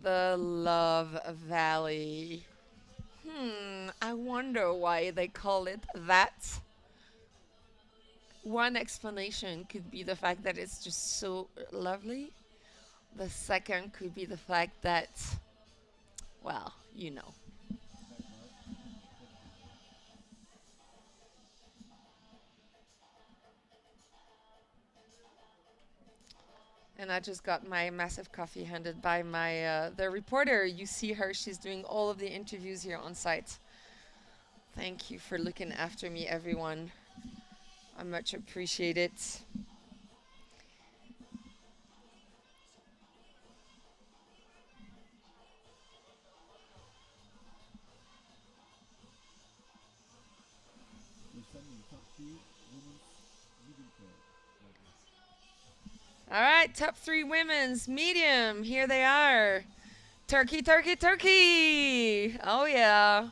The Love Valley. I wonder why they call it that. One explanation could be the fact that it's just so lovely. The second could be the fact that, well, you know. And I just got my massive coffee handed by my the reporter. You see her; she's doing all of the interviews here on site. Thank you for looking after me, everyone. I much appreciate it. All right, top 3 women's medium. Here they are. Turkey, Turkey, Turkey. Oh, yeah.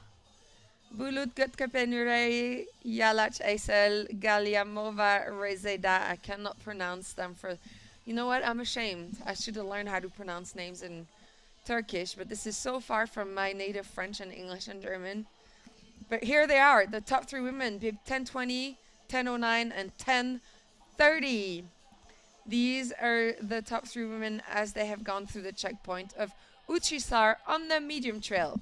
Bulut Gutkapenure, Yalach Aisel, Galiamova Rezeda. I cannot pronounce them for... You know what? I'm ashamed. I should have learned how to pronounce names in Turkish, but this is so far from my native French and English and German. But here they are, the top 3 women, bib 1020, 1009, and 1030. These are the top 3 women as they have gone through the checkpoint of Uchisar on the medium trail.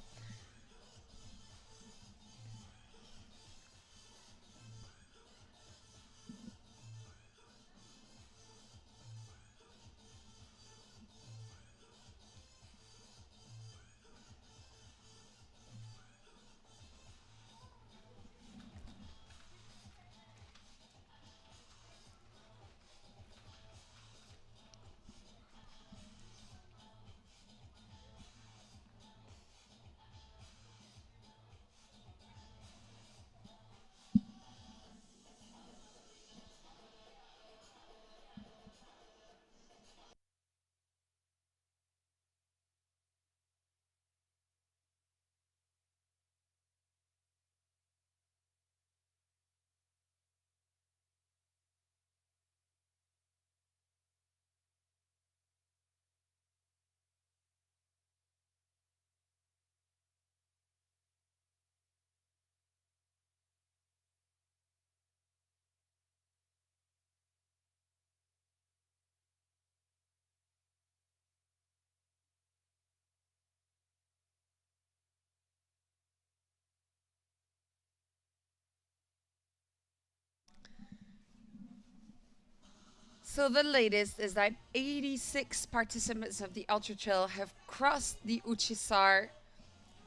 So the latest is that 86 participants of the Ultra Trail have crossed the Uchisar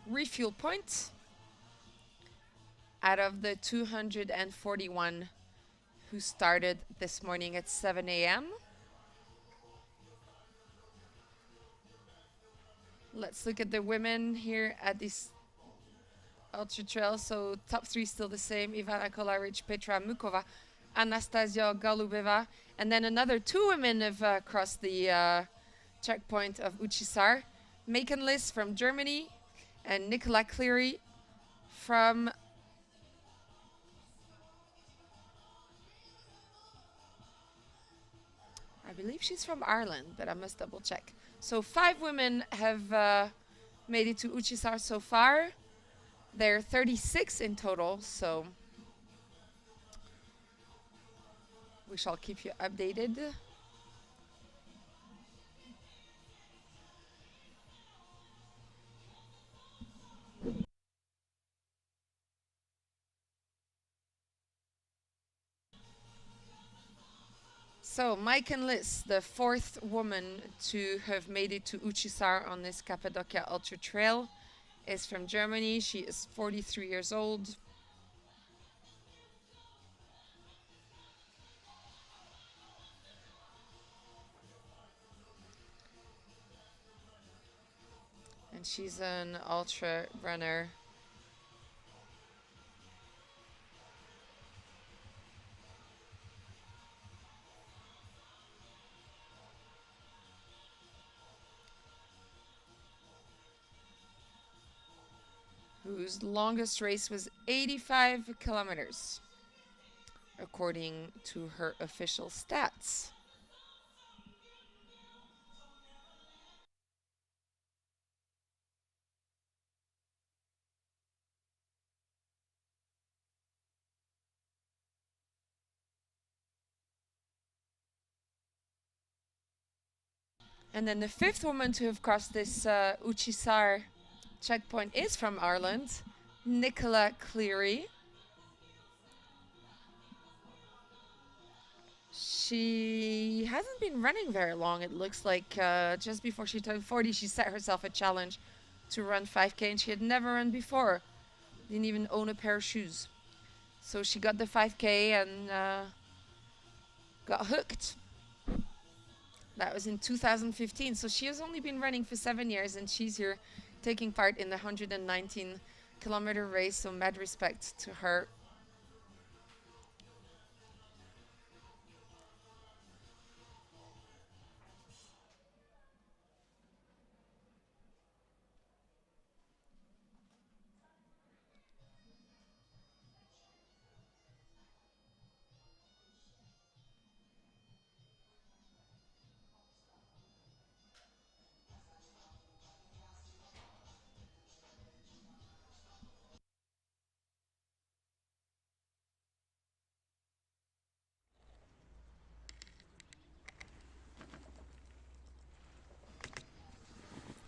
refuel point out of the 241 who started this morning at 7 a.m. Let's look at the women here at this Ultra Trail. So top 3 still the same: Ivana Kolaric, Petra Mukova, Anastasia Galubeva, and then another 2 women have crossed the checkpoint of Uchisar. Macon Liss from Germany and Nicola Cleary from I believe she's from Ireland, but I must double check. So 5 women have made it to Uchisar so far. There are 36 in total, so we shall keep you updated. So Mike and Liz, the 4th woman to have made it to Uchisar on this Cappadocia Ultra Trail, is from Germany. She is 43 years old. And she's an ultra runner. Whose longest race was 85 kilometers, according to her official stats. And then the fifth woman to have crossed this Uchisar checkpoint is from Ireland, Nicola Cleary. She hasn't been running very long. It looks like just before she turned 40, she set herself a challenge to run 5K, and she had never run before. Didn't even own a pair of shoes. So she got the 5K and got hooked. That was in 2015. So she has only been running for 7 years, and she's here taking part in the 119-kilometer race. So mad respect to her.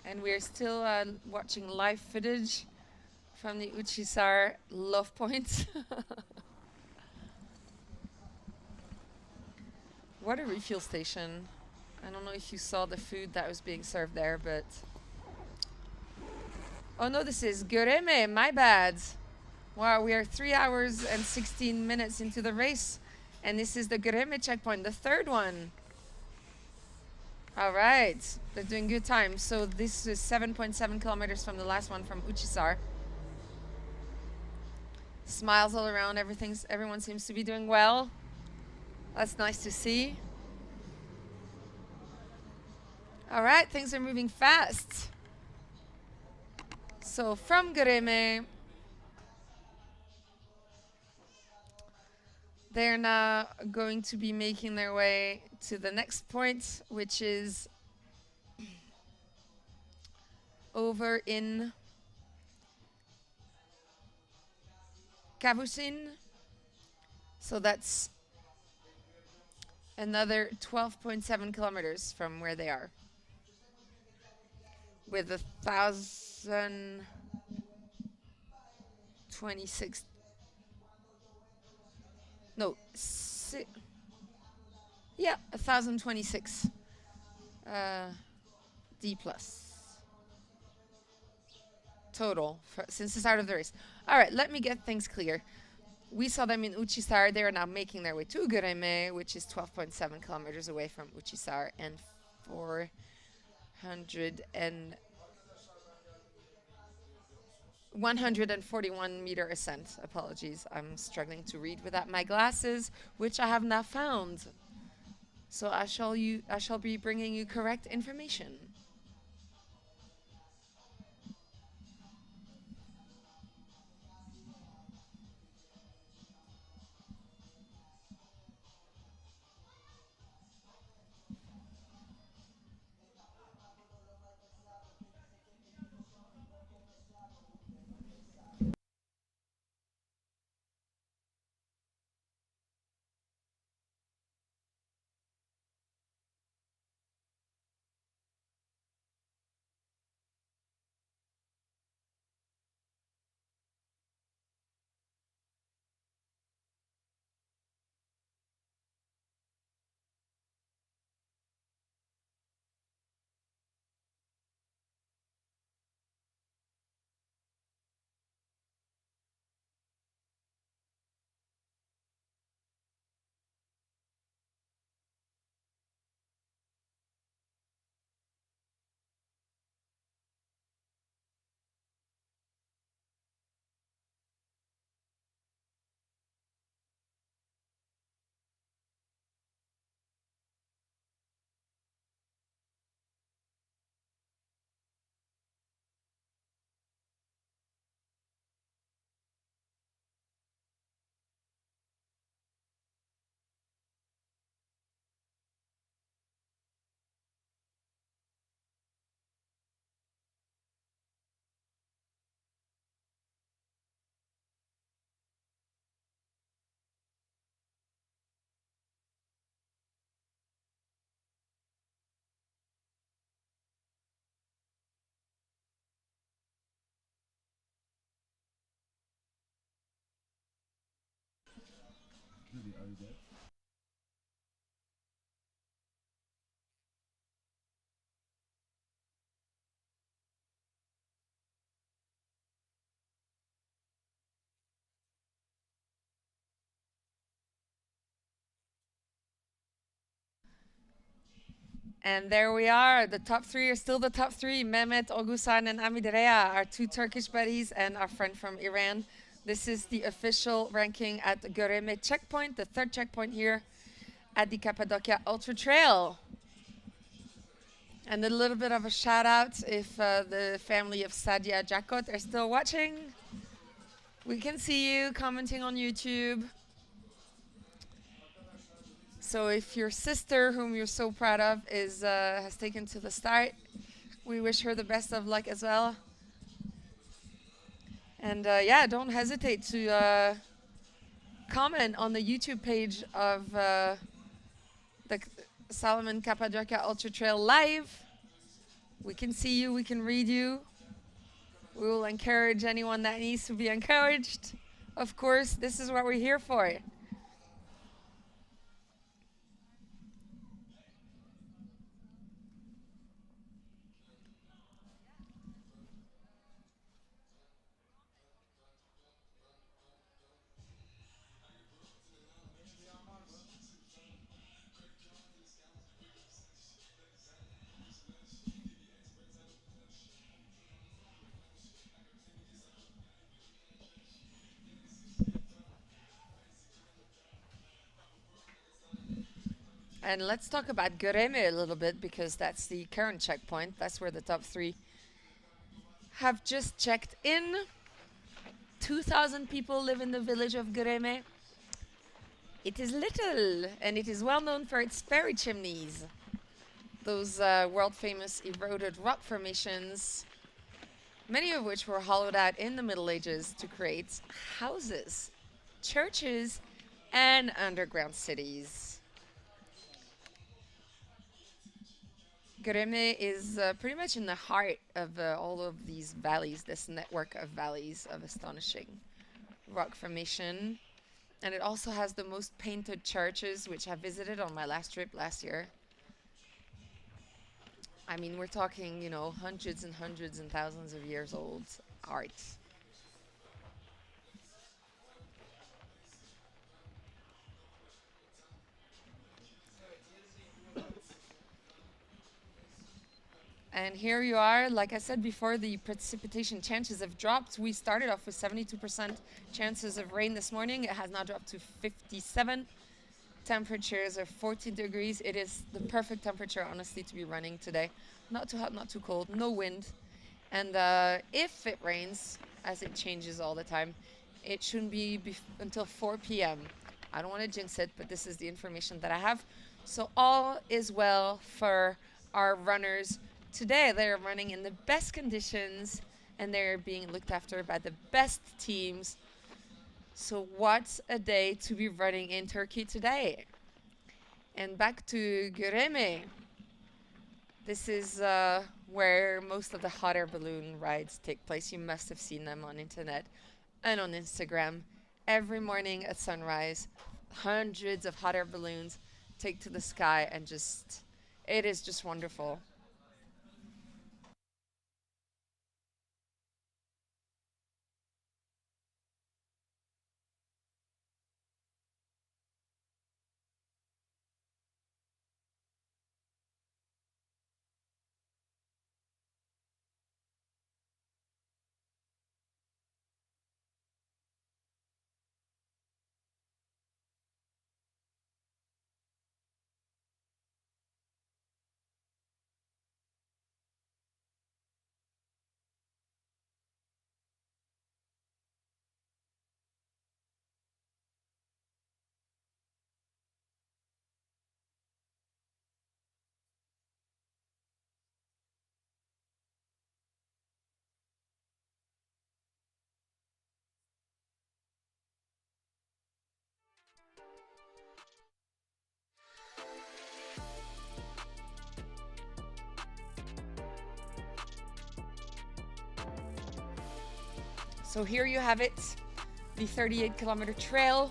And we're still watching live footage from the Uchisar Love Point. What a refuel station. I don't know if you saw the food that was being served there, but... Oh no, this is Göreme, my bad. Wow, we are 3 hours and 16 minutes into the race. And this is the Göreme checkpoint, the third one. All right, they're doing good time. So this is 7.7 kilometers from the last one from Uchisar. Smiles all around, everyone seems to be doing well. That's nice to see. All right, things are moving fast. So from Göreme, they're now going to be making their way to the next point, which is over in Kavusin. So that's another 12.7 kilometers from where they are, with 1,026. No, yeah, 1,026 D plus total since the start of the race. All right, let me get things clear. We saw them in Uchisar. They are now making their way to Göreme, which is 12.7 kilometers away from Uchisar, and 141 meter ascent. Apologies, I'm struggling to read without my glasses, which I have now found. So I shall be bringing you correct information. And there we are. The top three are still the top three. Mehmet, Ogusan, and Amiderea, our two Turkish buddies, and our friend from Iran. This is the official ranking at the Göreme checkpoint, the third checkpoint here at the Cappadocia Ultra Trail. And a little bit of a shout out if the family of Sadia Jakot are still watching. We can see you commenting on YouTube. So if your sister, whom you're so proud of, has taken to the start, we wish her the best of luck as well. And yeah, don't hesitate to comment on the YouTube page of the Salomon Cappadocia Ultra Trail Live. We can see you, we can read you. We will encourage anyone that needs to be encouraged. Of course, this is what we're here for. And let's talk about Göreme a little bit, because that's the current checkpoint. That's where the top three have just checked in. 2,000 people live in the village of Göreme. It is little, and it is well known for its fairy chimneys. Those world-famous eroded rock formations, many of which were hollowed out in the Middle Ages to create houses, churches, and underground cities. Göreme is pretty much in the heart of all of these valleys, this network of valleys of astonishing rock formation. And it also has the most painted churches, which I visited on my last trip last year. I mean, we're talking, you know, hundreds and hundreds and thousands of years old art. And here you are. Like I said before, the precipitation chances have dropped. We started off with 72% chances of rain this morning. It has now dropped to 57. Temperatures are 14 degrees. It is the perfect temperature, honestly, to be running today. Not too hot, not too cold, no wind. And if it rains, as it changes all the time, it shouldn't be until 4 p.m. I don't want to jinx it, but this is the information that I have. So all is well for our runners. Today they're running in the best conditions and they're being looked after by the best teams. So what a day to be running in Turkey today. And back to Göreme. This is where most of the hot air balloon rides take place. You must have seen them on internet and on Instagram. Every morning at sunrise, hundreds of hot air balloons take to the sky, and it is just wonderful. So here you have it, the 38-kilometer trail.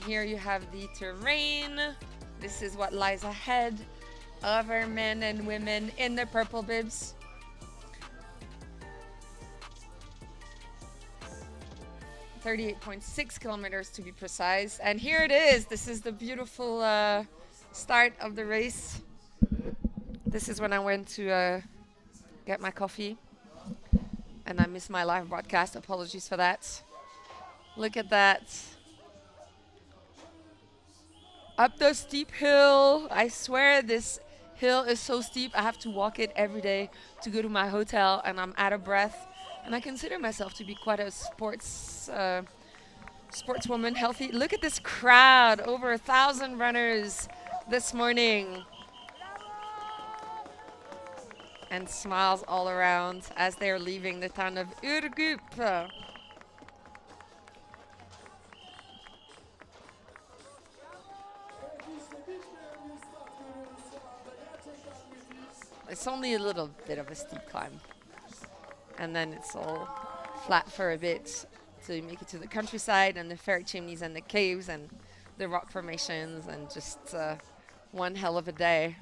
here you have the terrain. This is what lies ahead of our men and women in the purple bibs. .6 kilometers to be precise. And here it is. This is the beautiful start of the race. This is when I went to get my coffee. And I missed my live broadcast. Apologies for that. Look at that. Up the steep hill. I swear this hill is so steep. I have to walk it every day to go to my hotel, and I'm out of breath. And I consider myself to be quite a sportswoman, healthy. Look at this crowd. Over 1,000 runners this morning. And smiles all around as they're leaving the town of Ürgüp. It's only a little bit of a steep climb. And then it's all flat for a bit till you make it to the countryside and the ferret chimneys and the caves and the rock formations, and just one hell of a day.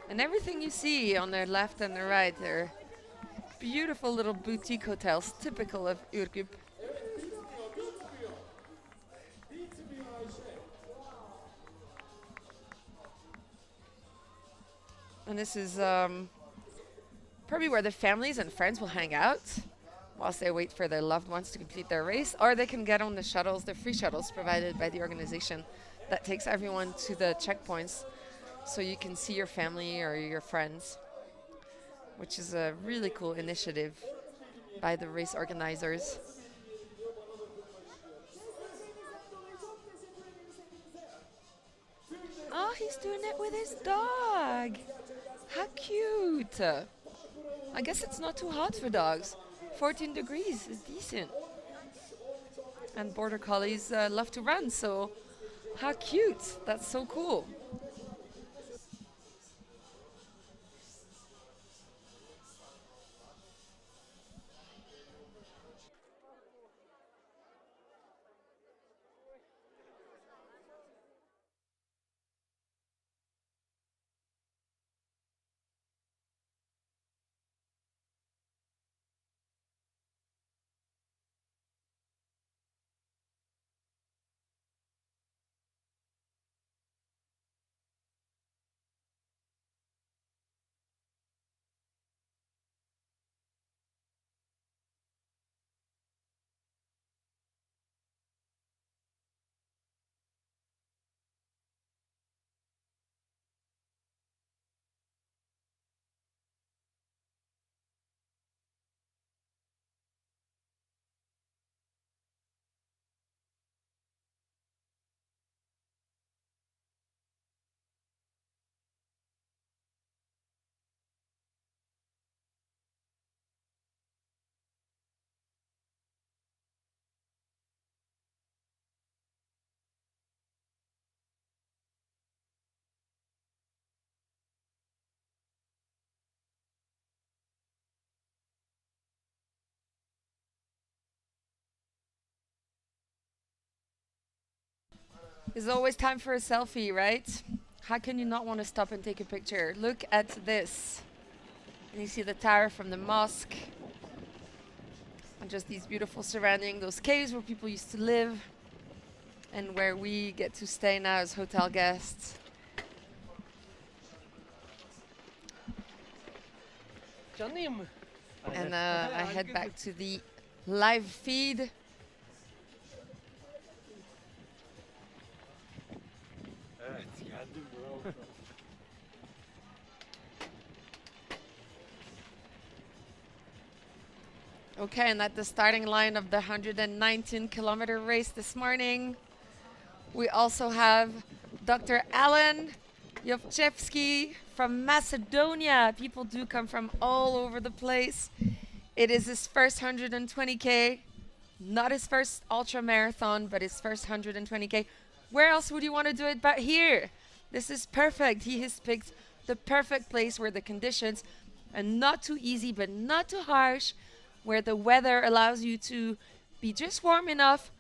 And everything you see on the left and the right are beautiful little boutique hotels, typical of Ürgüp. And this is probably where the families and friends will hang out whilst they wait for their loved ones to complete their race, or they can get on the shuttles, the free shuttles provided by the organization that takes everyone to the checkpoints, so you can see your family or your friends, which is a really cool initiative by the race organizers. Oh, he's doing it with his dog. How cute. I guess it's not too hot for dogs. 14 degrees is decent. And border collies love to run, so how cute. That's so cool. There's always time for a selfie, right? How can you not want to stop and take a picture? Look at this. And you see the tower from the mosque. And just these beautiful surrounding, those caves where people used to live. And where we get to stay now as hotel guests. And I head back to the live feed. Okay, and at the starting line of the 119-kilometer race this morning, we also have Dr. Alan Jovchevsky from Macedonia. People do come from all over the place. It is his first 120K, not his first ultra marathon, but his first 120K. Where else would you want to do it but here? This is perfect. He has picked the perfect place where the conditions are not too easy but not too harsh, where the weather allows you to be just warm enough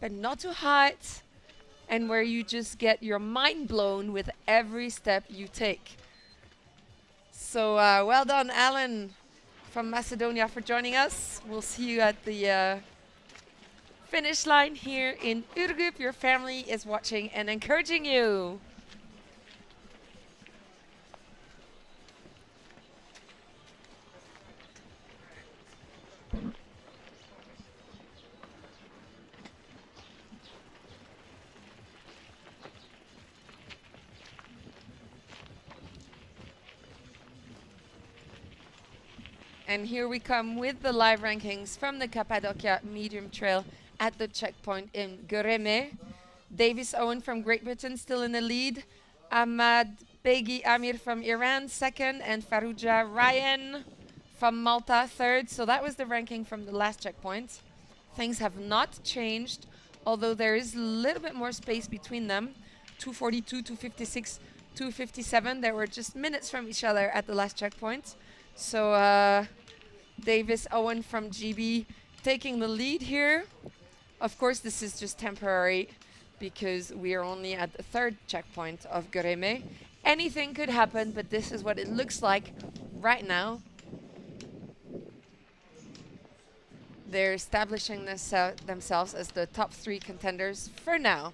but not too hot, and where you just get your mind blown with every step you take. So well done, Alan from Macedonia, for joining us. We'll see you at the finish line here in Ürgüp. Your family is watching and encouraging you. And here we come with the live rankings from the Cappadocia Medium Trail at the checkpoint in Göreme. Davis Owen from Great Britain still in the lead. Ahmad Begi Amir from Iran second, and Farouja Ryan from Malta third. So that was the ranking from the last checkpoint. Things have not changed, although there is a little bit more space between them. 242, 256, 257. They were just minutes from each other at the last checkpoint. So Davis Owen from GB taking the lead here. Of course, this is just temporary because we are only at the third checkpoint of Göreme. Anything could happen, but this is what it looks like right now. They're establishing themselves as the top 3 contenders for now.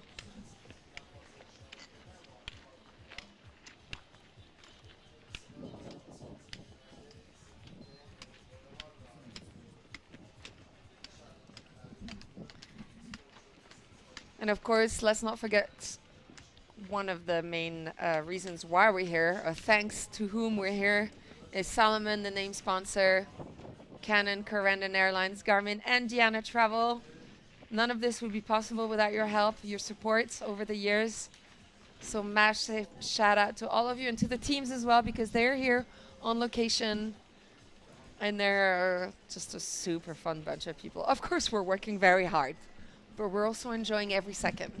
And of course, let's not forget one of the main reasons why we're here, or thanks to whom we're here, is Salomon, the name sponsor, Canon, Corendon Airlines, Garmin, and Diana Travel. None of this would be possible without your help, your support over the years. So massive shout out to all of you and to the teams as well, because they're here on location and they're just a super fun bunch of people. Of course, we're working very hard, but we're also enjoying every second.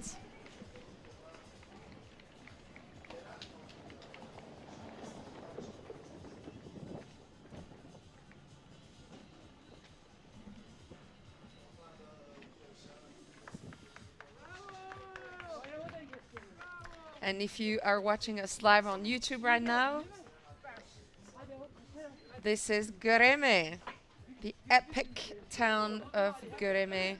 And if you are watching us live on YouTube right now, this is Göreme, the epic town of Göreme.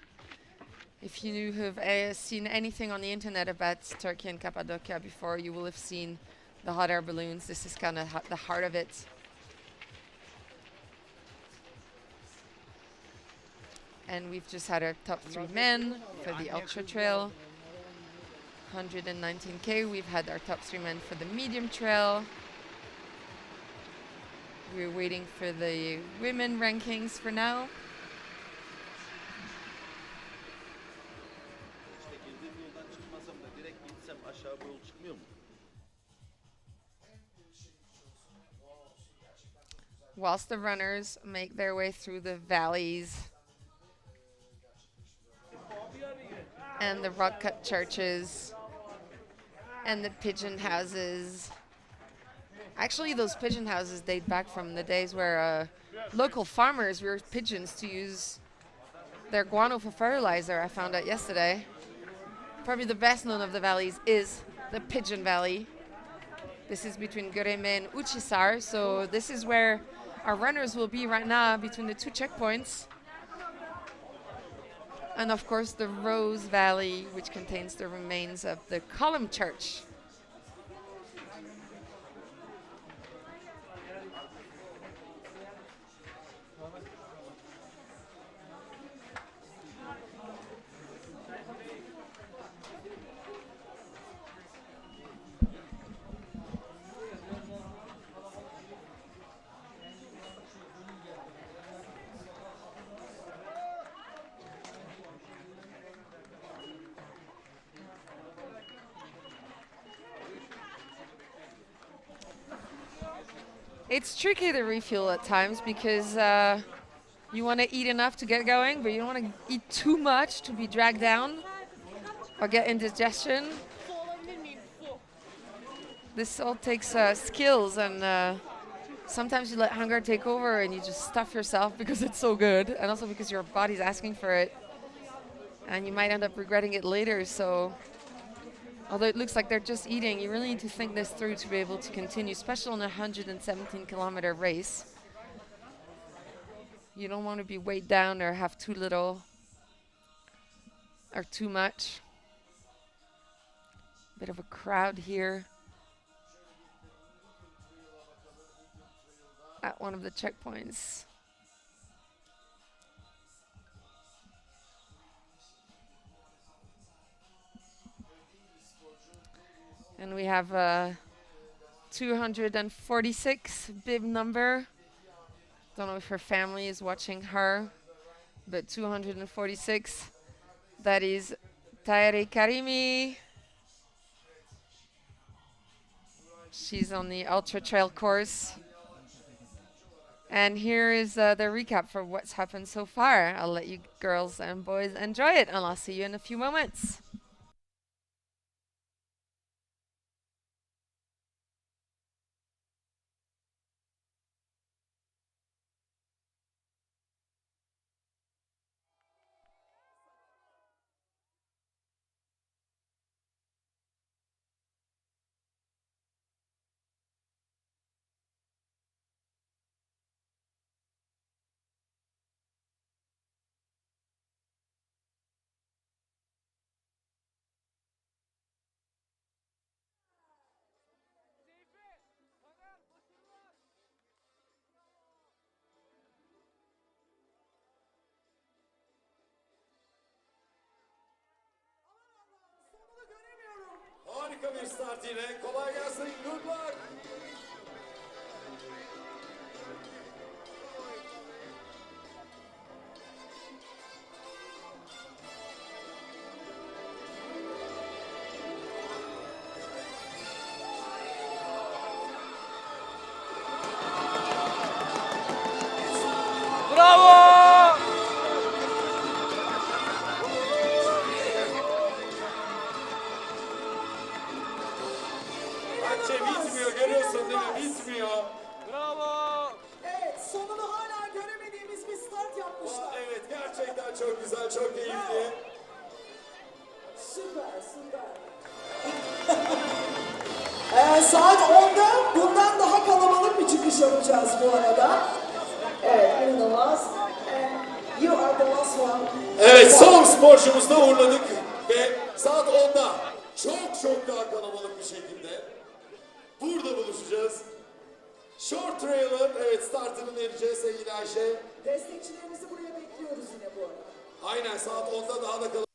If you have seen anything on the internet about Turkey and Cappadocia before, you will have seen the hot air balloons. This is kind of the heart of it. And we've just had our top 3 men for the Ultra Trail. 119K. We've had our top 3 men for the medium trail. We're waiting for the women rankings for now. Whilst the runners make their way through the valleys and the rock-cut churches and the pigeon houses. Actually, those pigeon houses date back from the days where local farmers reared pigeons to use their guano for fertilizer, I found out yesterday. Probably the best known of the valleys is the Pigeon Valley. This is between Göreme and Uçhisar, so this is where our runners will be right now between the 2 checkpoints. And of course the Rose Valley, which contains the remains of the Column Church. It's tricky to refuel at times because you want to eat enough to get going, but you don't want to eat too much to be dragged down or get indigestion. this all takes skills, and sometimes you let hunger take over and you just stuff yourself because it's so good, and also because your body's asking for it, and you might end up regretting it later. So although it looks like they're just eating, you really need to think this through to be able to continue, especially on a 117-kilometer race. You don't want to be weighed down or have too little or too much. Bit of a crowd here at one of the checkpoints. And we have 246 bib number. Don't know if her family is watching her, but 246. That is Taheri Karimi. She's on the ultra trail course. And here is the recap for what's happened so far. I'll let you girls and boys enjoy it, and I'll see you in a few moments. Harika bir start yine. Kolay gelsin. Good luck. Bravo! Bence bitmiyor. Görüyorsun değil mi? Bitmiyor. Bravo! Evet, sonunu hala göremediğimiz bir start yapmışlar. Evet, gerçekten çok güzel, çok keyifli. Süper, süper. Saat 10'da bundan daha kalabalık bir çıkış yapacağız bu arada. Evet, inanılmaz. You are the last one. Evet, son sporcumuzu da uğurladık ve saat 10'da çok daha kalabalık bir şekilde burada buluşacağız. Short Trail'ın evet startını vereceğiz sevgili Ayşe. Destekçilerimizi buraya bekliyoruz yine bu arada. Aynen saat 10'da daha da kalabalık.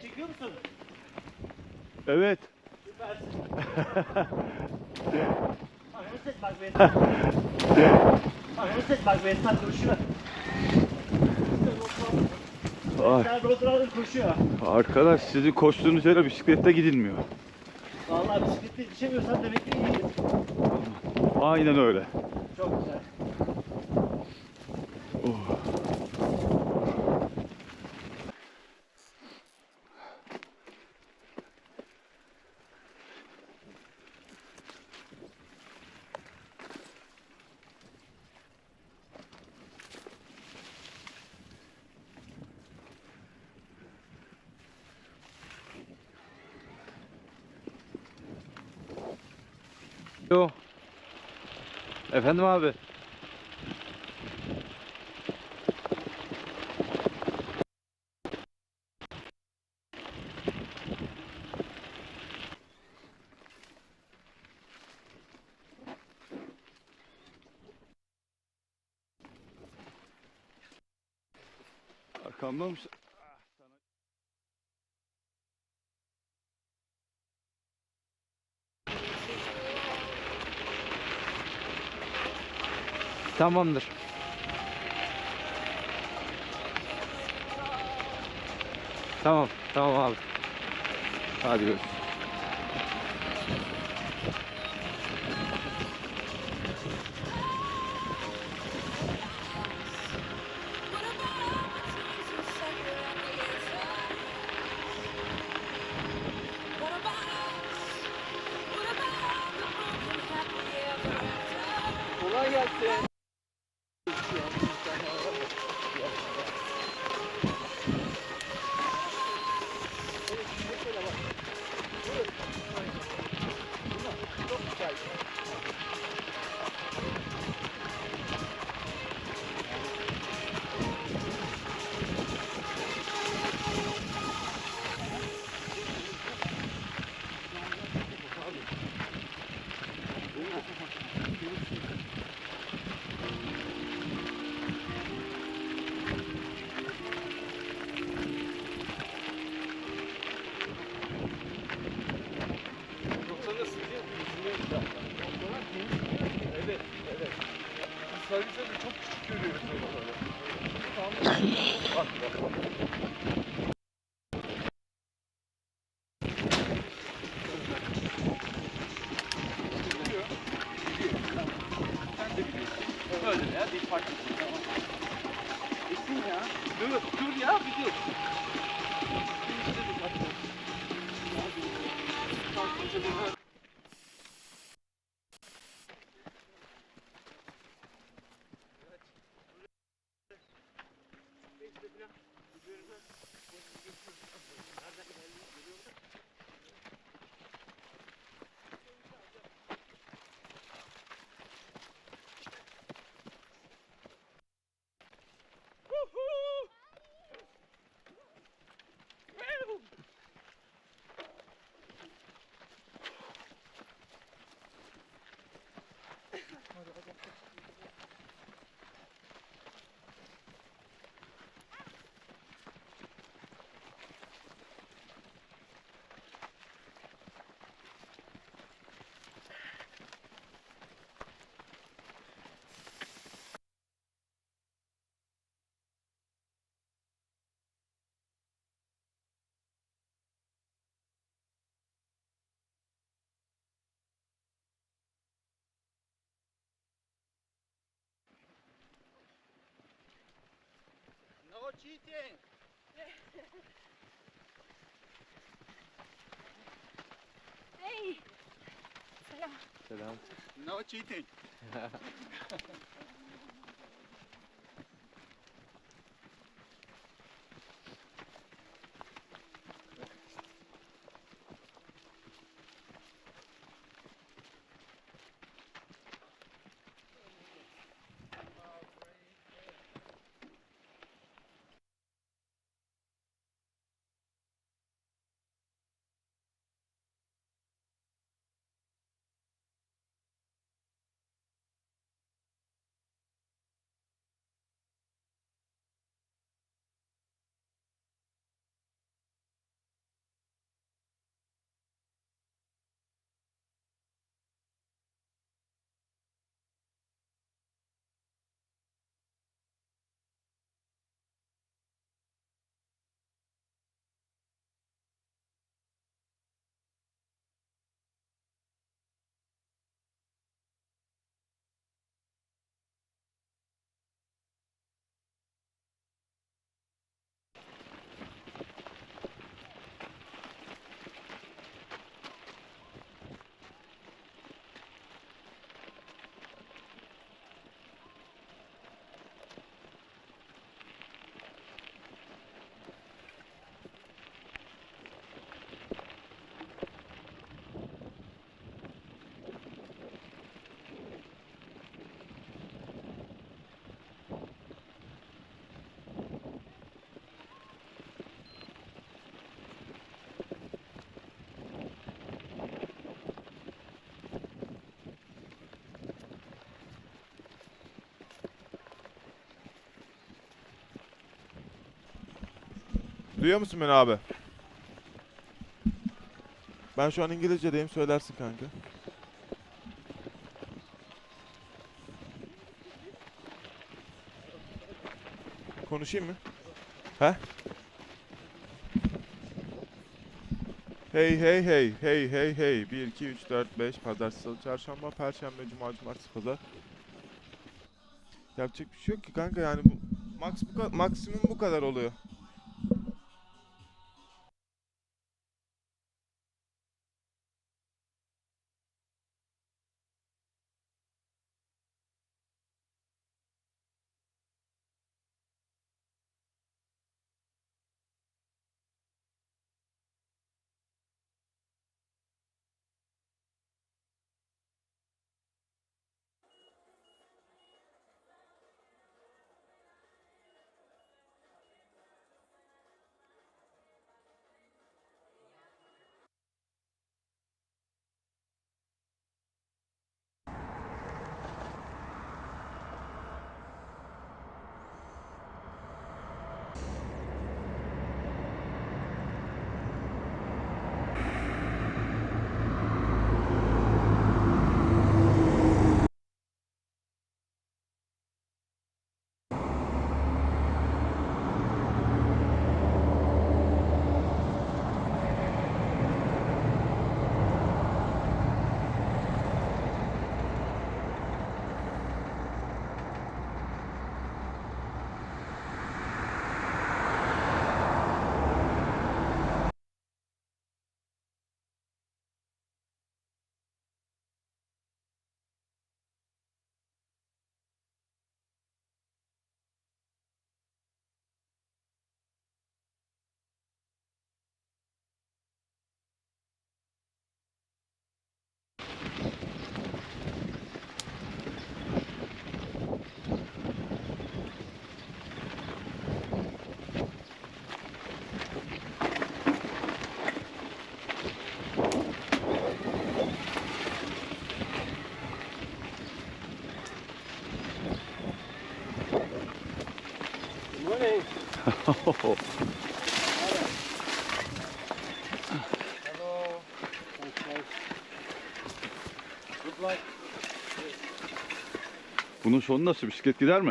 çekiyor musun? Evet. Süpersin. Ananı ses bak be. Ananı ses bak be. Sen koşuyor. Ay. Sen rotorlar koşuyor. Arkadaş sizin koştuğunuz yere bisiklette gidilmiyor. Vallahi bisiklette yetişemiyorsan demek ki iyiyiz. Aynen öyle. Çok güzel. Oh. Alo. Efendim abi. Arkamda mısın? Tamamdır. Tamam, tamam abi. Hadi görüşürüz. Kolay gelsin. Evet, evet. Sadece çok küçük görüyoruz. Bak, bak, bak. Sen de biliyorsun. Böyle ya, bir fark etsin. Tamam. Etsin ya. Dur ya, bir dur. No cheating. Hey. Selam. Selam. No cheating. Duyuyor musun beni abi? Ben şu an İngilizce'deyim, söylersin kanka. Konuşayım mı? He? Hey hey hey hey hey hey 1 2 3 4 5 pazartesi, salı, çarşamba, perşembe, cuma, cumartesi, pazar. Yapacak bir şey yok ki kanka, yani bu maksimum bu kadar oluyor. Morning. Hello. Good luck. Bunun sonu nasıl? Bisiklet gider mi?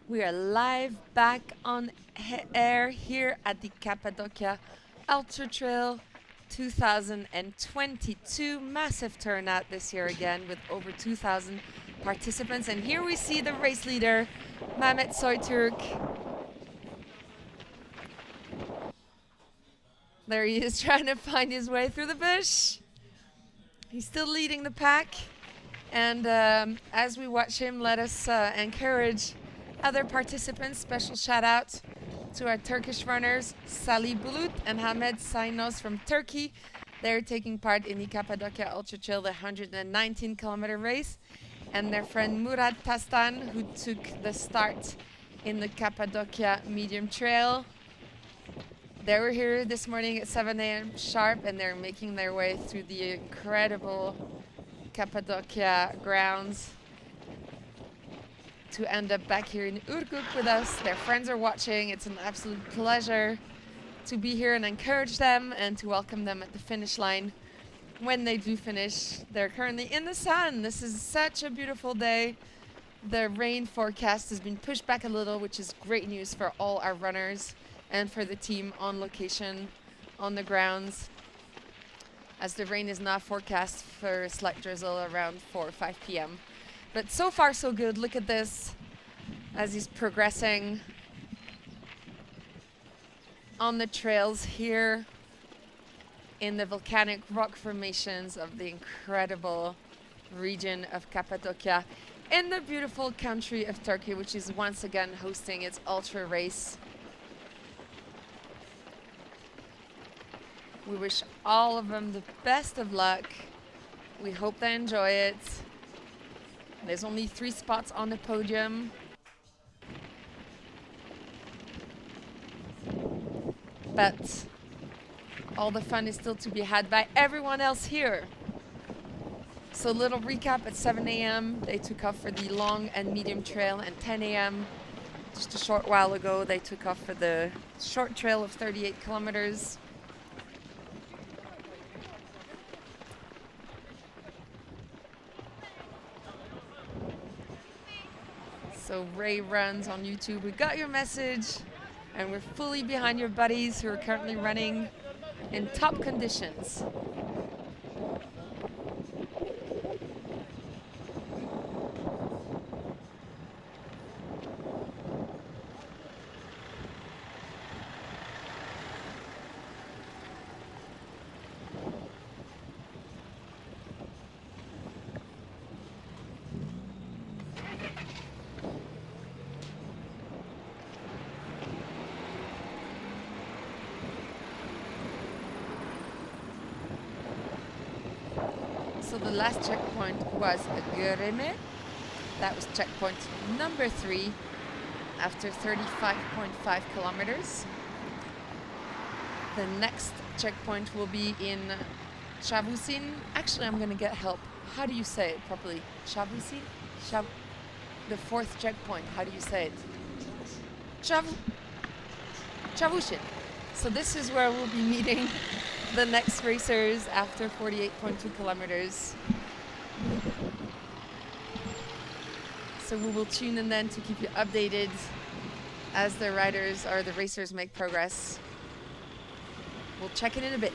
We are live back on air here at the Cappadocia Ultra Trail 2022. Massive turnout this year again with over 2,000 participants. And here we see the race leader, Mehmet Soyturk. There he is trying to find his way through the bush. He's still leading the pack. And as we watch him, let us encourage other participants. Special shout out to our Turkish runners, Salih Bulut and Hamed Saynos from Turkey. They're taking part in the Cappadocia Ultra Trail, the 119-kilometer race. And their friend Murat Tastan, who took the start in the Cappadocia Medium Trail. They were here this morning at 7 a.m. sharp, and they're making their way through the incredible Cappadocia grounds to end up back here in Urkuk with us. Their friends are watching. It's an absolute pleasure to be here and encourage them and to welcome them at the finish line when they do finish. They're currently in the sun. This is such a beautiful day. The rain forecast has been pushed back a little, which is great news for all our runners and for the team on location on the grounds, as the rain is now forecast for a slight drizzle around 4 or 5 p.m. But so far so good. Look at this as he's progressing on the trails here in the volcanic rock formations of the incredible region of Cappadocia in the beautiful country of Turkey, which is once again hosting its ultra race. We wish all of them the best of luck. We hope they enjoy it. There's only 3 spots on the podium. But all the fun is still to be had by everyone else here. So little recap: at 7 a.m. they took off for the long and medium trail, and 10 a.m. just a short while ago they took off for the short trail of 38 kilometers. So Ray Runs on YouTube, we got your message, and we're fully behind your buddies who are currently running in top conditions. So the last checkpoint was Göreme. That was checkpoint number 3 after 35.5 kilometers. The next checkpoint will be in Shavusin. Actually, I'm going to get help. How do you say it properly? Shavusin? The 4th checkpoint. How do you say it? Chavushin. So this is where we'll be meeting the next racers after 48.2 kilometers. So we will tune in then to keep you updated as the riders or the racers make progress. We'll check in a bit.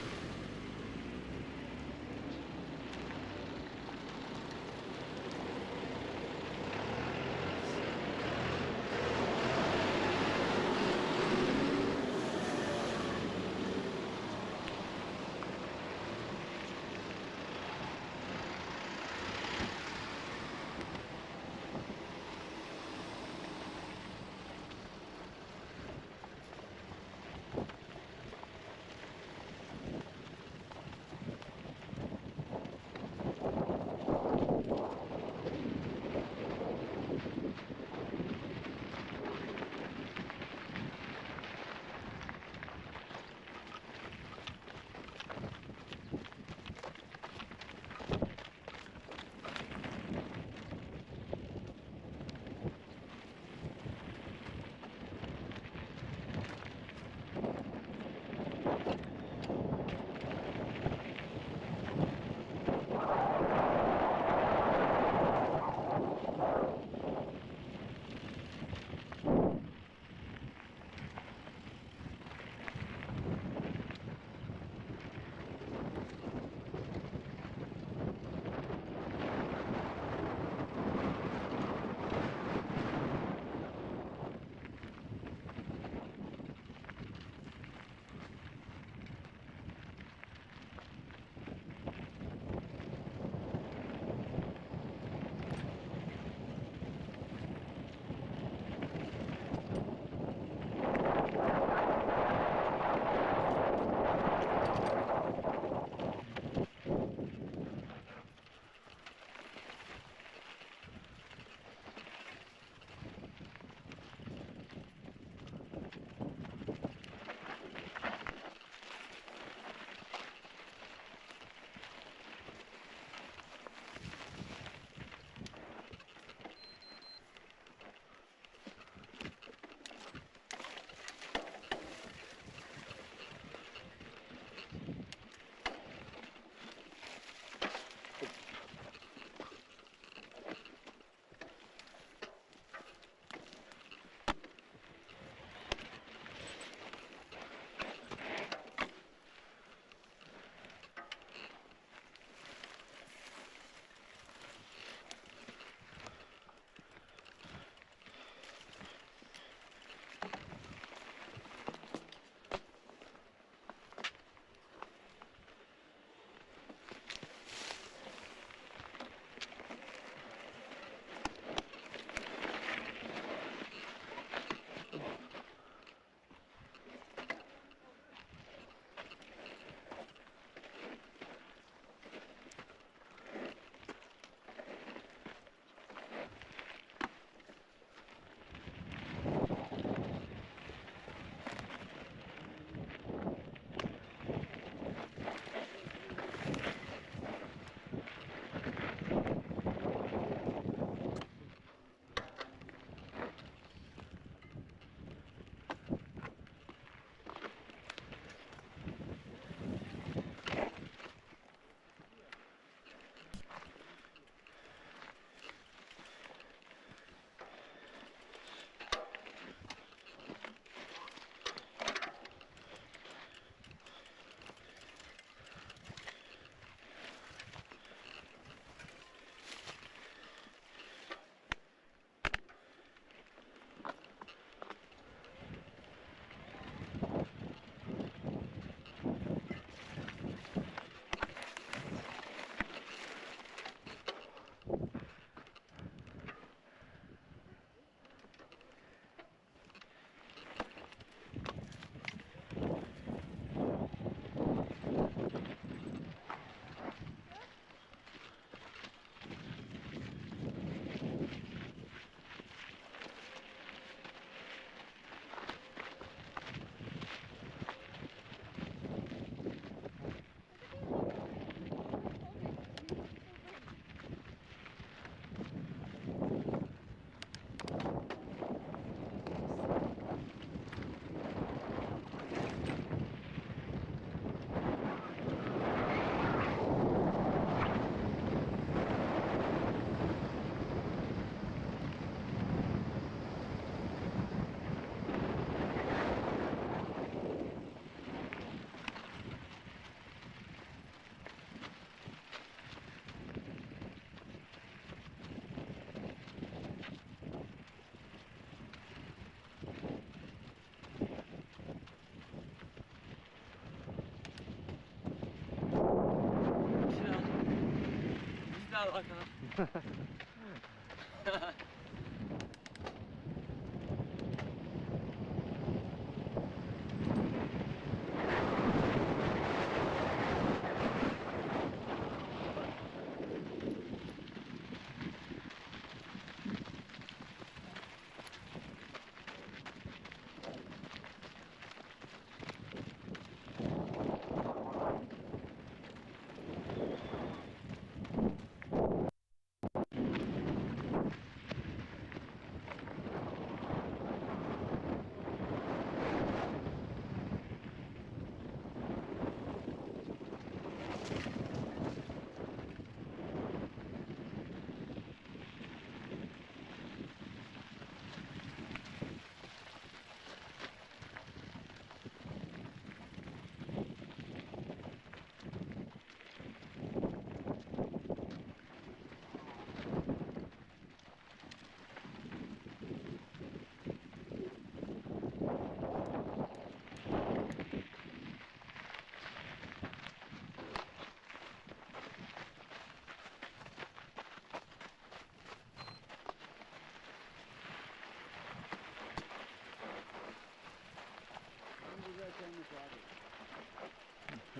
Gel bakalım.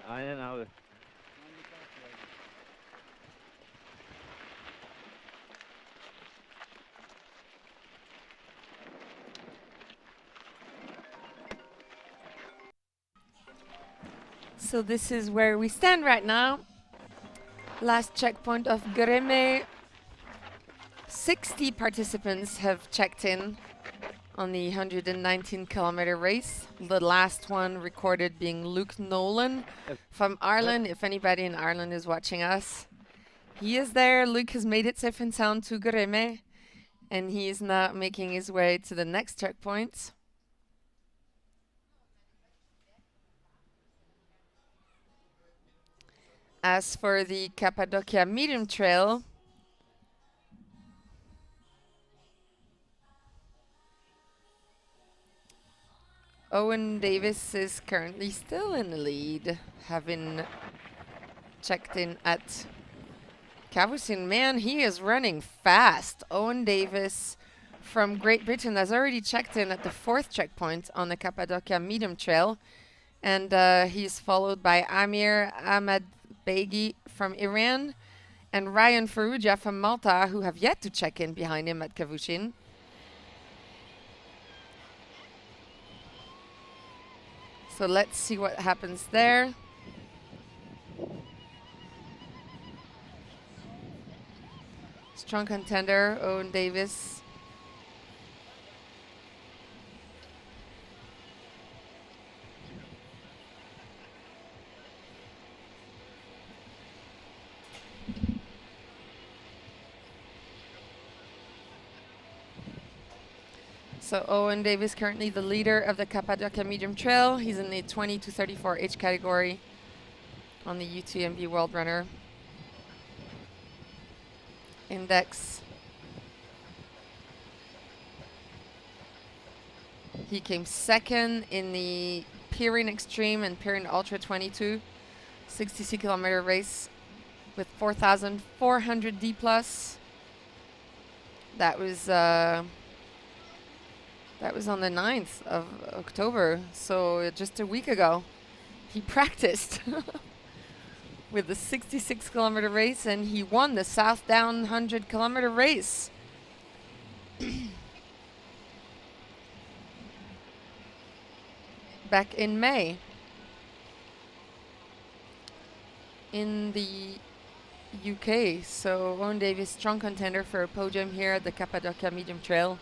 Aynen abi. So this is where we stand right now. Last checkpoint of Greme. 60 participants have checked in on the 119-kilometer race. The last one recorded being Luke Nolan from Ireland. If anybody in Ireland is watching us, he is there. Luke has made it safe and sound to Greme, and he is now making his way to the next checkpoint. As for the Cappadocia Medium Trail, Owen Davis is currently still in the lead, having checked in at Cavucin. Man, he is running fast. Owen Davis from Great Britain has already checked in at the 4th checkpoint on the Cappadocia Medium Trail. And he's followed by Amir Ahmadbegi from Iran and Ryan Farouja from Malta, who have yet to check in behind him at Cavucin. So let's see what happens there. Strong contender, Owen Davis. So Owen Davis currently the leader of the Cappadocia Medium Trail. He's in the 20 to 34 age category on the UTMB World Runner Index. He came second in the Pyrenees Extreme and Pyrenees Ultra 22 60-kilometer race with 4,400 D+. That was on the 9th of October, so just a week ago. He practiced with the 66-kilometer race, and he won the South Down 100-kilometer race. Back in May. In the UK, so Owen Davis, strong contender for a podium here at the Cappadocia Medium Trail.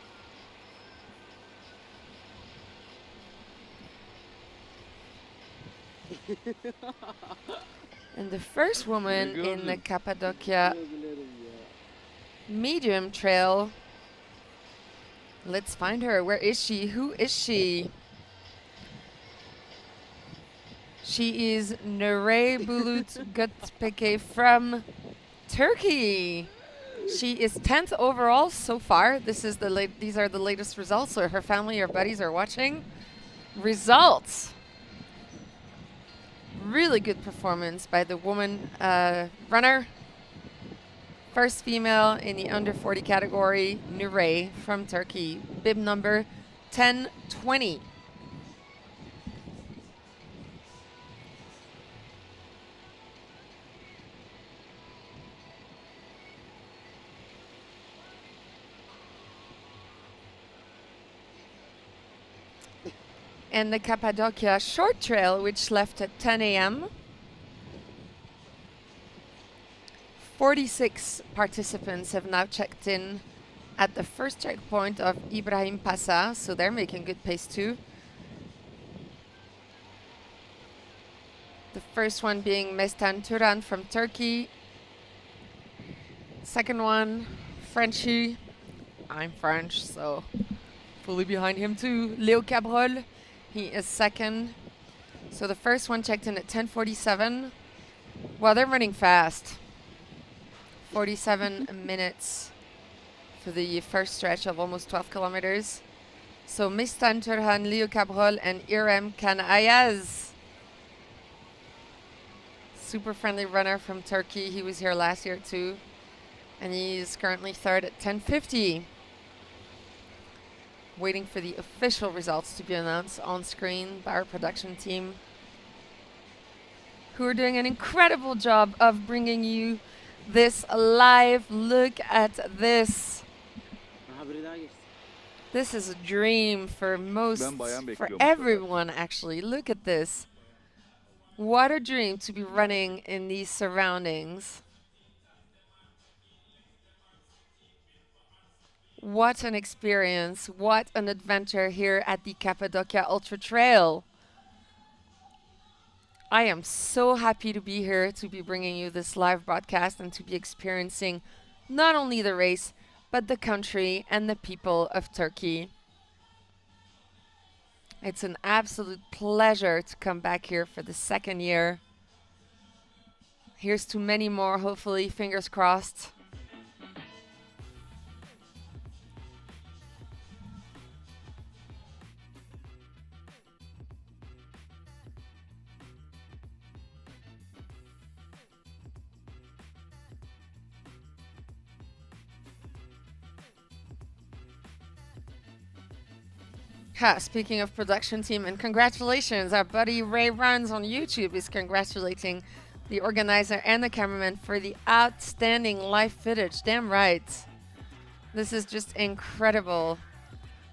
And the first woman in the Cappadocia Medium Trail. Let's find her. Where is she? Who is she? She is Nuray Bulut Götpeke from Turkey. She is 10th overall so far. These are the latest results. So her family or buddies are watching. Results. Really good performance by the woman runner. First female in the under 40 category, Nuray from Turkey, bib number 1020. And the Cappadocia short trail, which left at 10 a.m. 46 participants have now checked in at the first checkpoint of Ibrahim Passa, so they're making good pace too. The first one being Mestan Turan from Turkey. Second one, Frenchy. I'm French, so fully behind him too. Leo Cabrol, he is second. So the first one checked in at 10:47. Well, they're running fast. 47 minutes for the first stretch of almost 12 kilometers. So Mistan Turhan, Leo Cabrol, and Irem Kanayaz. Super friendly runner from Turkey. He was here last year too. And he's currently third at 10:50. Waiting for the official results to be announced on screen by our production team, who are doing an incredible job of bringing you this live. Look at this. This is a dream for for everyone actually. Look at this. What a dream to be running in these surroundings. What an experience. What an adventure here at the Cappadocia Ultra Trail. I am so happy to be here, to be bringing you this live broadcast and to be experiencing not only the race, but the country and the people of Turkey. It's an absolute pleasure to come back here for the second year. Here's to many more, hopefully, fingers crossed. Speaking of production team, and congratulations, our buddy Ray Runs on YouTube is congratulating the organizer and the cameraman for the outstanding live footage. Damn right. This is just incredible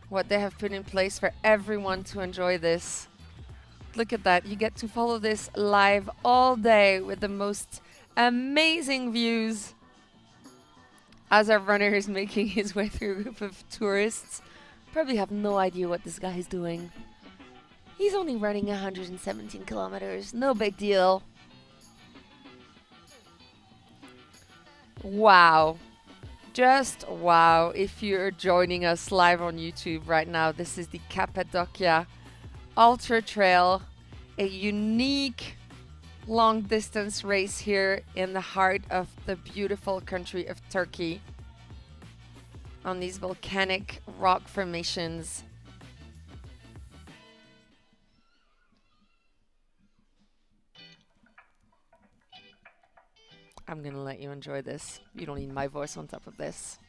what they have put in place for everyone to enjoy this. Look at that. You get to follow this live all day with the most amazing views as our runner is making his way through a group of tourists. Probably have no idea what this guy is doing. He's only running 117 kilometers. No big deal. Wow. Just wow. If you're joining us live on YouTube right now, this is the Cappadocia Ultra Trail, a unique long distance race here in the heart of the beautiful country of Turkey, on these volcanic rock formations. I'm gonna let you enjoy this. You don't need my voice on top of this.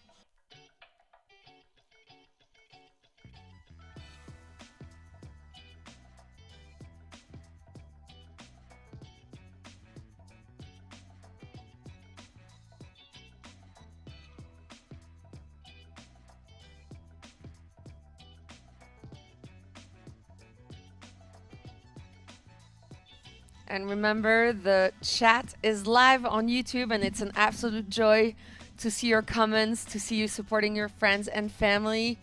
And remember, the chat is live on YouTube, and it's an absolute joy to see your comments, to see you supporting your friends and family.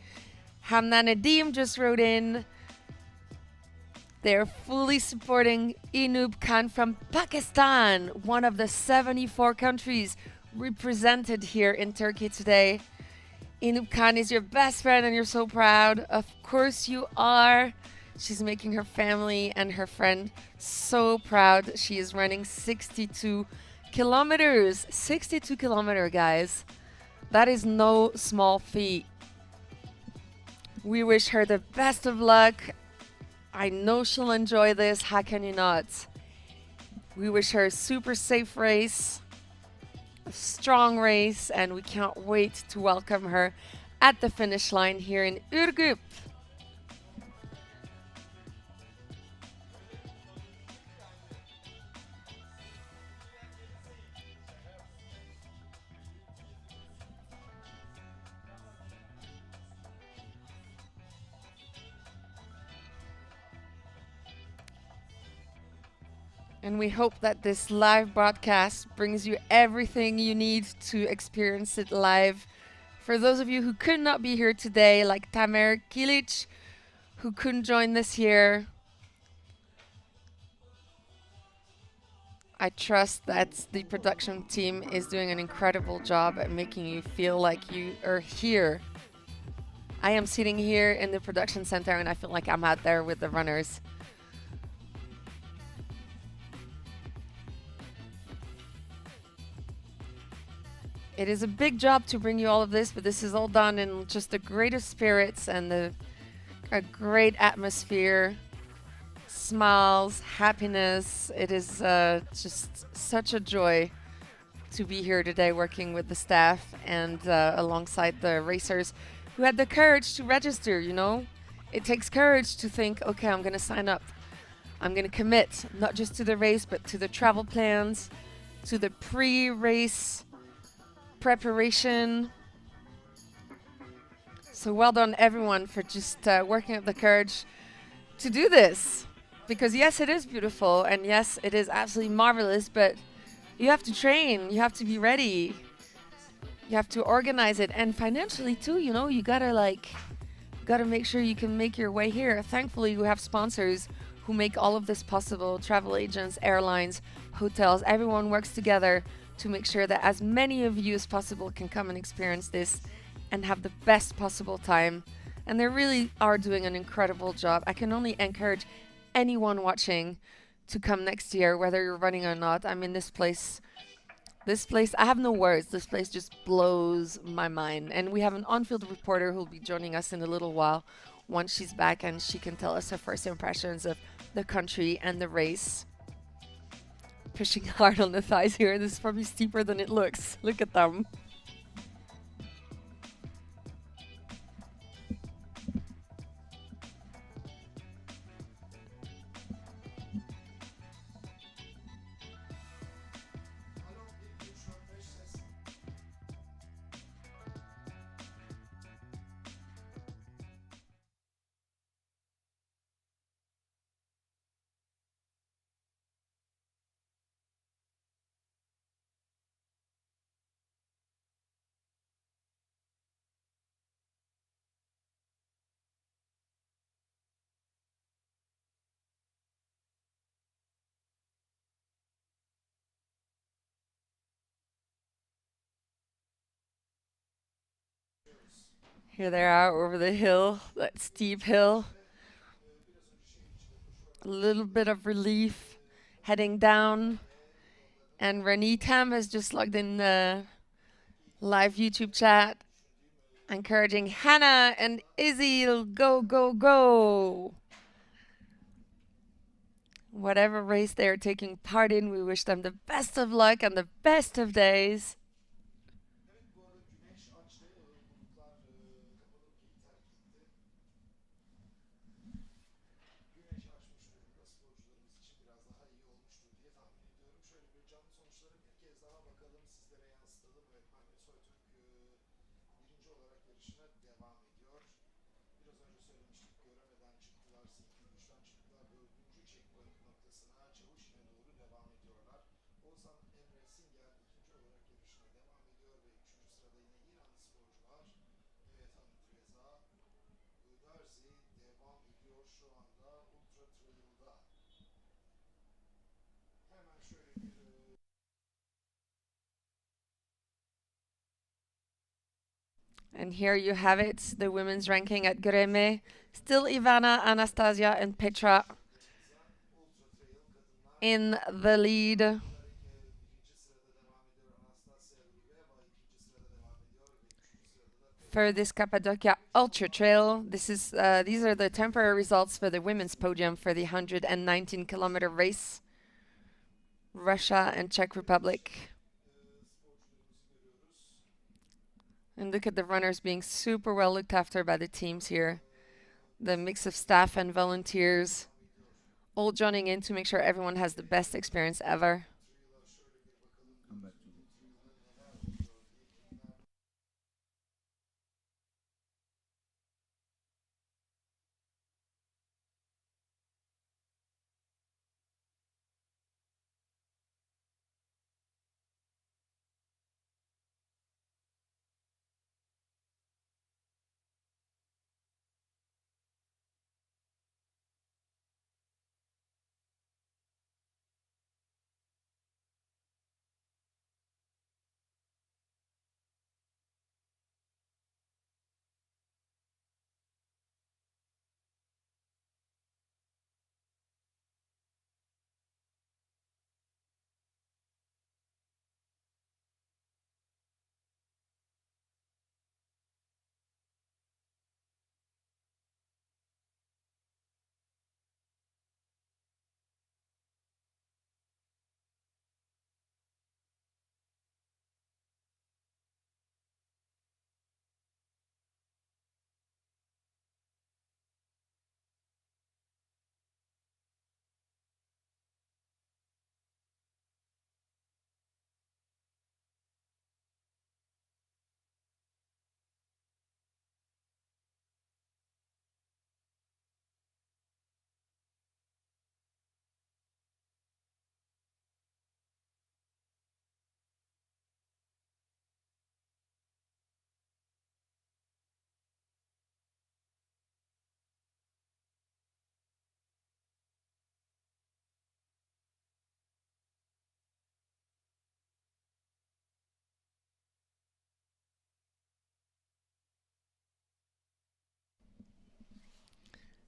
Hamna Nadim just wrote in. They're fully supporting Inub Khan from Pakistan, one of the 74 countries represented here in Turkey today. Inub Khan is your best friend and you're so proud. Of course you are. She's making her family and her friend so proud. She is running 62 kilometers. 62 kilometers, guys. That is no small feat. We wish her the best of luck. I know she'll enjoy this. How can you not? We wish her a super safe race. strong race, and we can't wait to welcome her at the finish line here in Ürgüp. And we hope that this live broadcast brings you everything you need to experience it live. For those of you who could not be here today, like Tamer Kilic, who couldn't join this year, I trust that the production team is doing an incredible job at making you feel like you are here. I am sitting here in the production center and I feel like I'm out there with the runners. It is a big job to bring you all of this, but this is all done in just the greatest spirits and a great atmosphere, smiles, happiness. It is just such a joy to be here today working with the staff and alongside the racers who had the courage to register, you know. It takes courage to think, okay, I'm going to sign up. I'm going to commit, not just to the race, but to the travel plans, to the pre-race preparation. So well done everyone for just working up the courage to do this, because yes, it is beautiful and yes, it is absolutely marvelous, but you have to train, you have to be ready, you have to organize it, and financially too, you know, you gotta make sure you can make your way here. Thankfully we have sponsors who make all of this possible: travel agents, airlines, hotels. Everyone works together to make sure that as many of you as possible can come and experience this and have the best possible time. And they really are doing an incredible job. I can only encourage anyone watching to come next year, whether you're running or not. I mean, this place, I have no words. This place just blows my mind. And we have an on-field reporter who'll be joining us in a little while once she's back, and she can tell us her first impressions of the country and the race. Pushing hard on the thighs here. This is probably steeper than it looks. Look at them. Here they are over the hill, that steep hill. A little bit of relief heading down. And Renee Tam has just logged in the live YouTube chat, encouraging Hannah and Izzy, go, go, go. Whatever race they are taking part in, we wish them the best of luck and the best of days. And here you have it, the women's ranking at Greme. Still Ivana, Anastasia, and Petra in the lead. For this Cappadocia Ultra Trail, these are the temporary results for the women's podium for the 119-kilometer race. Russia and Czech Republic. And look at the runners being super well looked after by the teams here. The mix of staff and volunteers all joining in to make sure everyone has the best experience ever.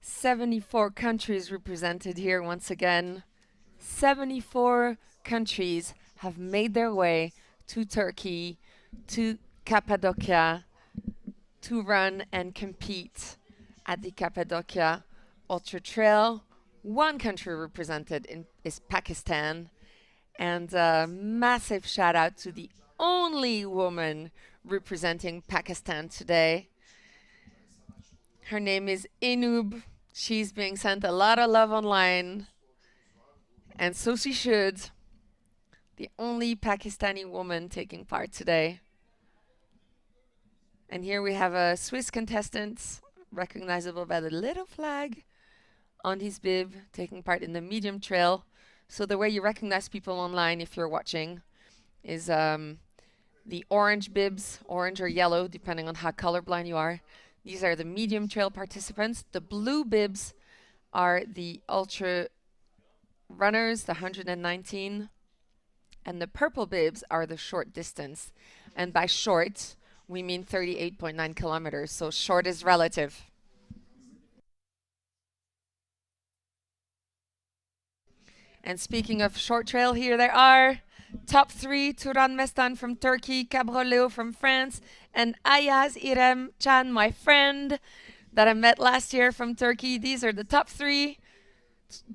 "74 countries represented here once again. 74 countries have made their way to Turkey, to Cappadocia, to run and compete at the Cappadocia Ultra Trail. One country represented is Pakistan. And a massive shout out to the only woman representing Pakistan today. Her name is Inub. She's being sent a lot of love online. And so she should. The only Pakistani woman taking part today. And here we have a Swiss contestant, recognizable by the little flag on his bib, taking part in the medium trail. So the way you recognize people online, if you're watching, is the orange bibs, orange or yellow, depending on how colorblind you are. These are the medium trail participants. The blue bibs are the ultra runners, the 119. And the purple bibs are the short distance. And by short, we mean 38.9 kilometers. So short is relative. And speaking of short trail, here they are. Top 3, Turan Mestan from Turkey, Cabroleo from France, and Ayaz Irem Chan, my friend, that I met last year from Turkey. These are the top 3.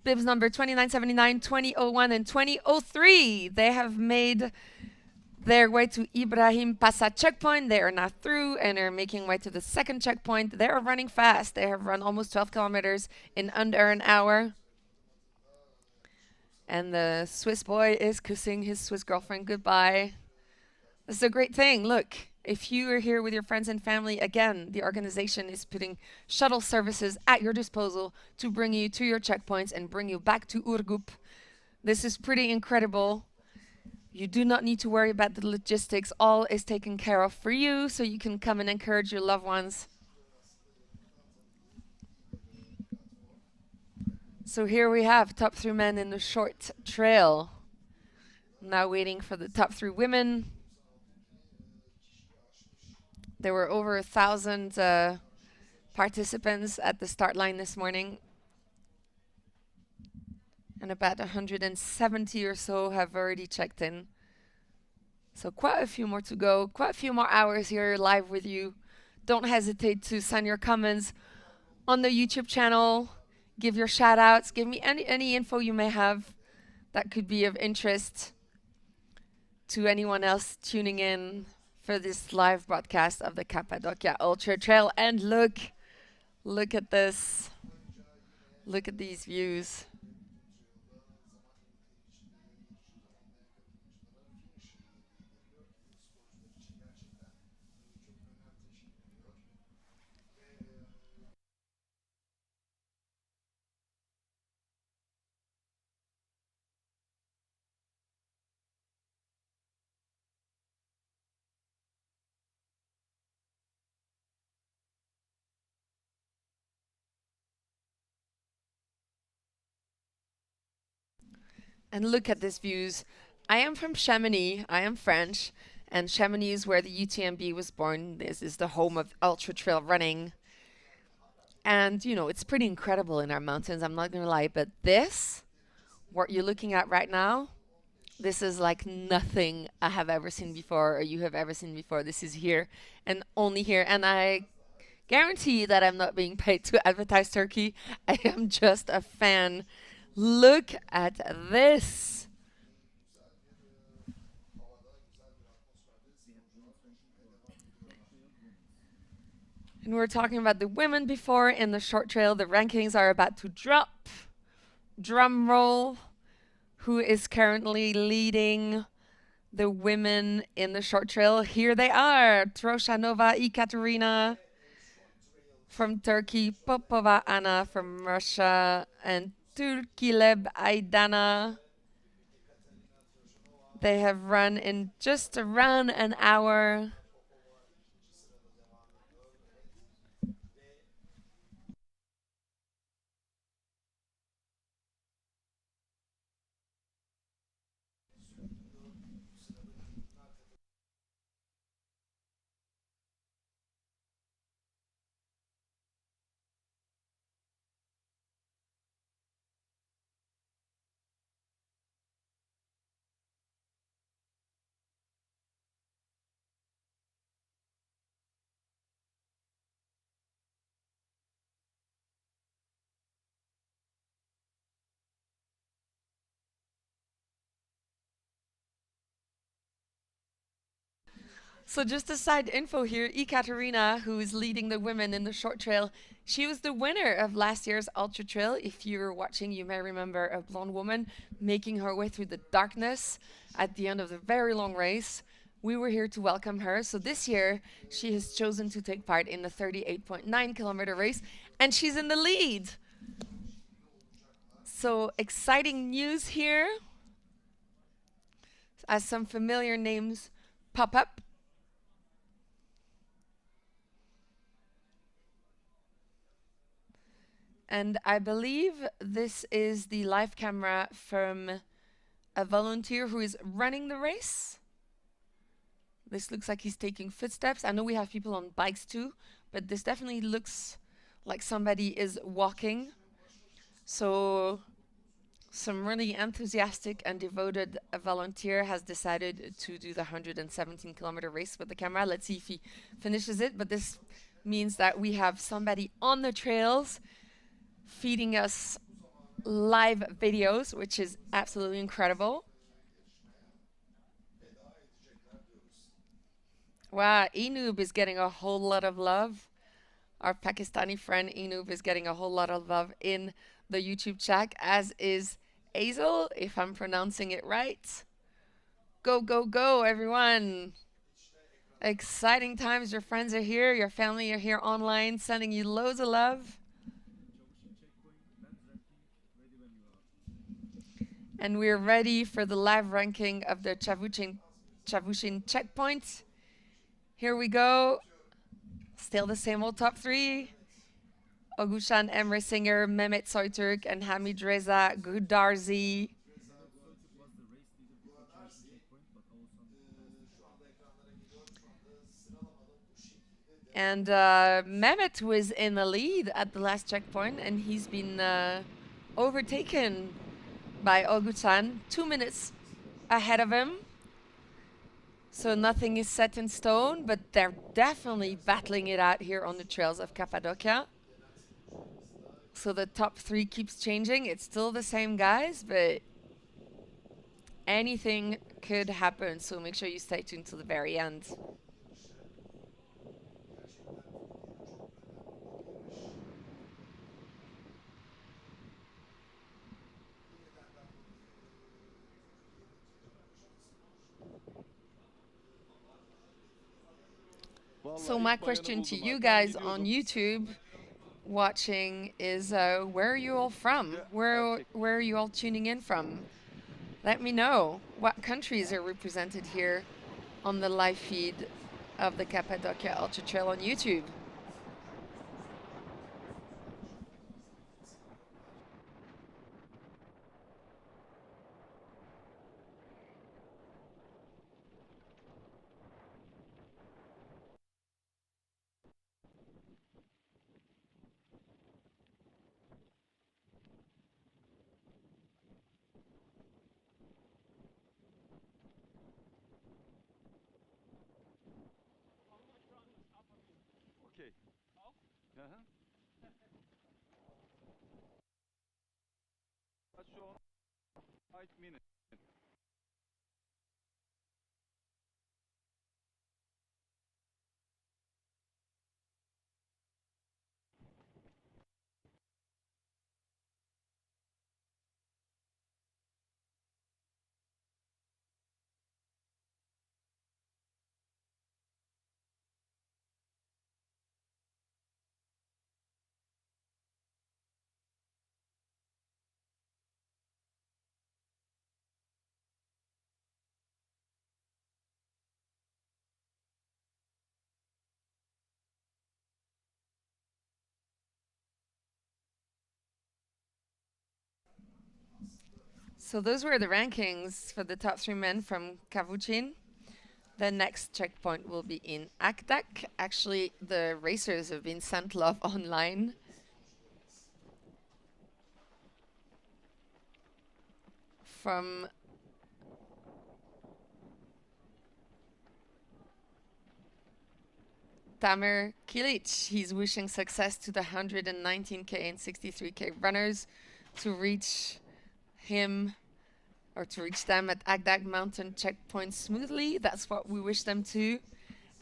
Bibs number 2979, 2001, and 2003. They have made their way to Ibrahim Pasa checkpoint. They are now through and are making way to the second checkpoint. They are running fast. They have run almost 12 kilometers in under an hour. And the Swiss boy is kissing his Swiss girlfriend goodbye. This is a great thing. Look, if you are here with your friends and family, again, the organization is putting shuttle services at your disposal to bring you to your checkpoints and bring you back to Urgup. This is pretty incredible. You do not need to worry about the logistics. All is taken care of for you, so you can come and encourage your loved ones. So here we have top 3 men in the short trail. Now waiting for the top 3 women. There were over 1,000 participants at the start line this morning. And about 170 or so have already checked in. So quite a few more to go. Quite a few more hours here live with you. Don't hesitate to send your comments on the YouTube channel. Give your shout outs. Give me any info you may have that could be of interest to anyone else tuning in for this live broadcast of the Cappadocia Ultra Trail. And look at this. Look at these views. And look at these views. I am from Chamonix. I am French. And Chamonix is where the UTMB was born. This is the home of ultra trail running. And, you know, it's pretty incredible in our mountains, I'm not going to lie. But this, what you're looking at right now, this is like nothing I have ever seen before or you have ever seen before. This is here and only here. And I guarantee that I'm not being paid to advertise Turkey. I am just a fan. Look at this. And we were talking about the women before in the short trail. The rankings are about to drop. Drum roll. Who is currently leading the women in the short trail? Here they are. Troshanova Ekaterina from Turkey, Popova Anna from Russia, and Turkileb Aydana. They have run in just around an hour. So just a side info here, Ekaterina, who is leading the women in the short trail, she was the winner of last year's Ultra Trail. If you were watching, you may remember a blonde woman making her way through the darkness at the end of the very long race. We were here to welcome her. So this year, she has chosen to take part in the 38.9 kilometer race, and she's in the lead. So exciting news here as some familiar names pop up. And I believe this is the live camera from a volunteer who is running the race. This looks like he's taking footsteps. I know we have people on bikes too, but this definitely looks like somebody is walking. So some really enthusiastic and devoted volunteer has decided to do the 117 kilometer race with the camera. Let's see if he finishes it. But this means that we have somebody on the trails feeding us live videos, which is absolutely incredible. Wow, Enoob is getting a whole lot of love. Our Pakistani friend Enoob is getting a whole lot of love in the YouTube chat, as is Azel, if I'm pronouncing it right. Go, go, go, everyone. Exciting times. Your friends are here. Your family are here online, sending you loads of love. And we're ready for the live ranking of the Chavushin checkpoint. Here we go. Still the same old top three. Ogushan Emre Singer, Mehmet Soyturk, and Hamid Reza Gudarzi. And Mehmet was in the lead at the last checkpoint, and he's been overtaken by Ogushan, 2 minutes ahead of him. So nothing is set in stone, but they're definitely battling it out here on the trails of Cappadocia. So the top three keeps changing. It's still the same guys, but anything could happen. So make sure you stay tuned to the very end. So my question to you guys on YouTube watching is where are you all from? Where are you all tuning in from? Let me know what countries are represented here on the live feed of the Cappadocia Ultra Trail on YouTube. Okay. Hı hı. Şu an 5 minutes. So those were the rankings for the top 3 men from Cavoucin. The next checkpoint will be in Akdak. Actually, the racers have been sent love online. From Tamer Kilic, he's wishing success to the 119K and 63K runners to reach him or to reach them at Agdag Mountain checkpoint smoothly. That's what we wish them to.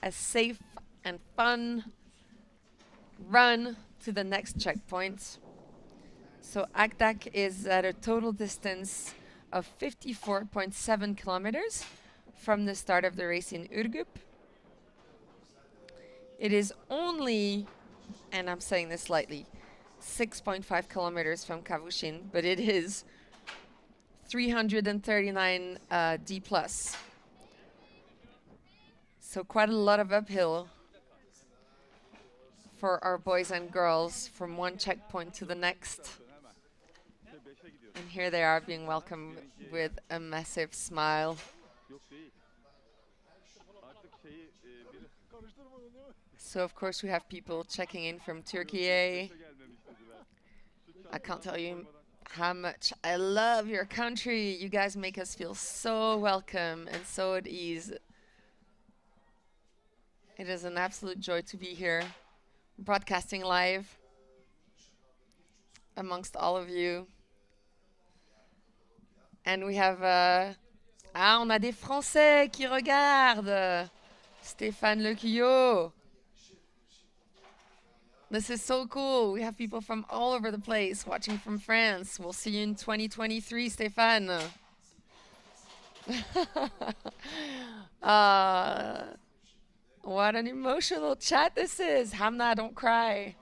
A safe and fun run to the next checkpoint. So Agdag is at a total distance of 54.7 kilometers from the start of the race in Urgup. It is only, and I'm saying this lightly, 6.5 kilometers from Cavoucin, but it is 339 D+. So quite a lot of uphill for our boys and girls from one checkpoint to the next. And here they are being welcomed with a massive smile. So of course we have people checking in from Turkey. I can't tell you how much I love your country. You guys make us feel so welcome and so at ease. It is an absolute joy to be here, broadcasting live amongst all of you. And we have... on a des Français qui regardent. Stéphane Lequillot. This is so cool. We have people from all over the place watching from France. We'll see you in 2023, Stéphane. What an emotional chat this is. Hamna, don't cry.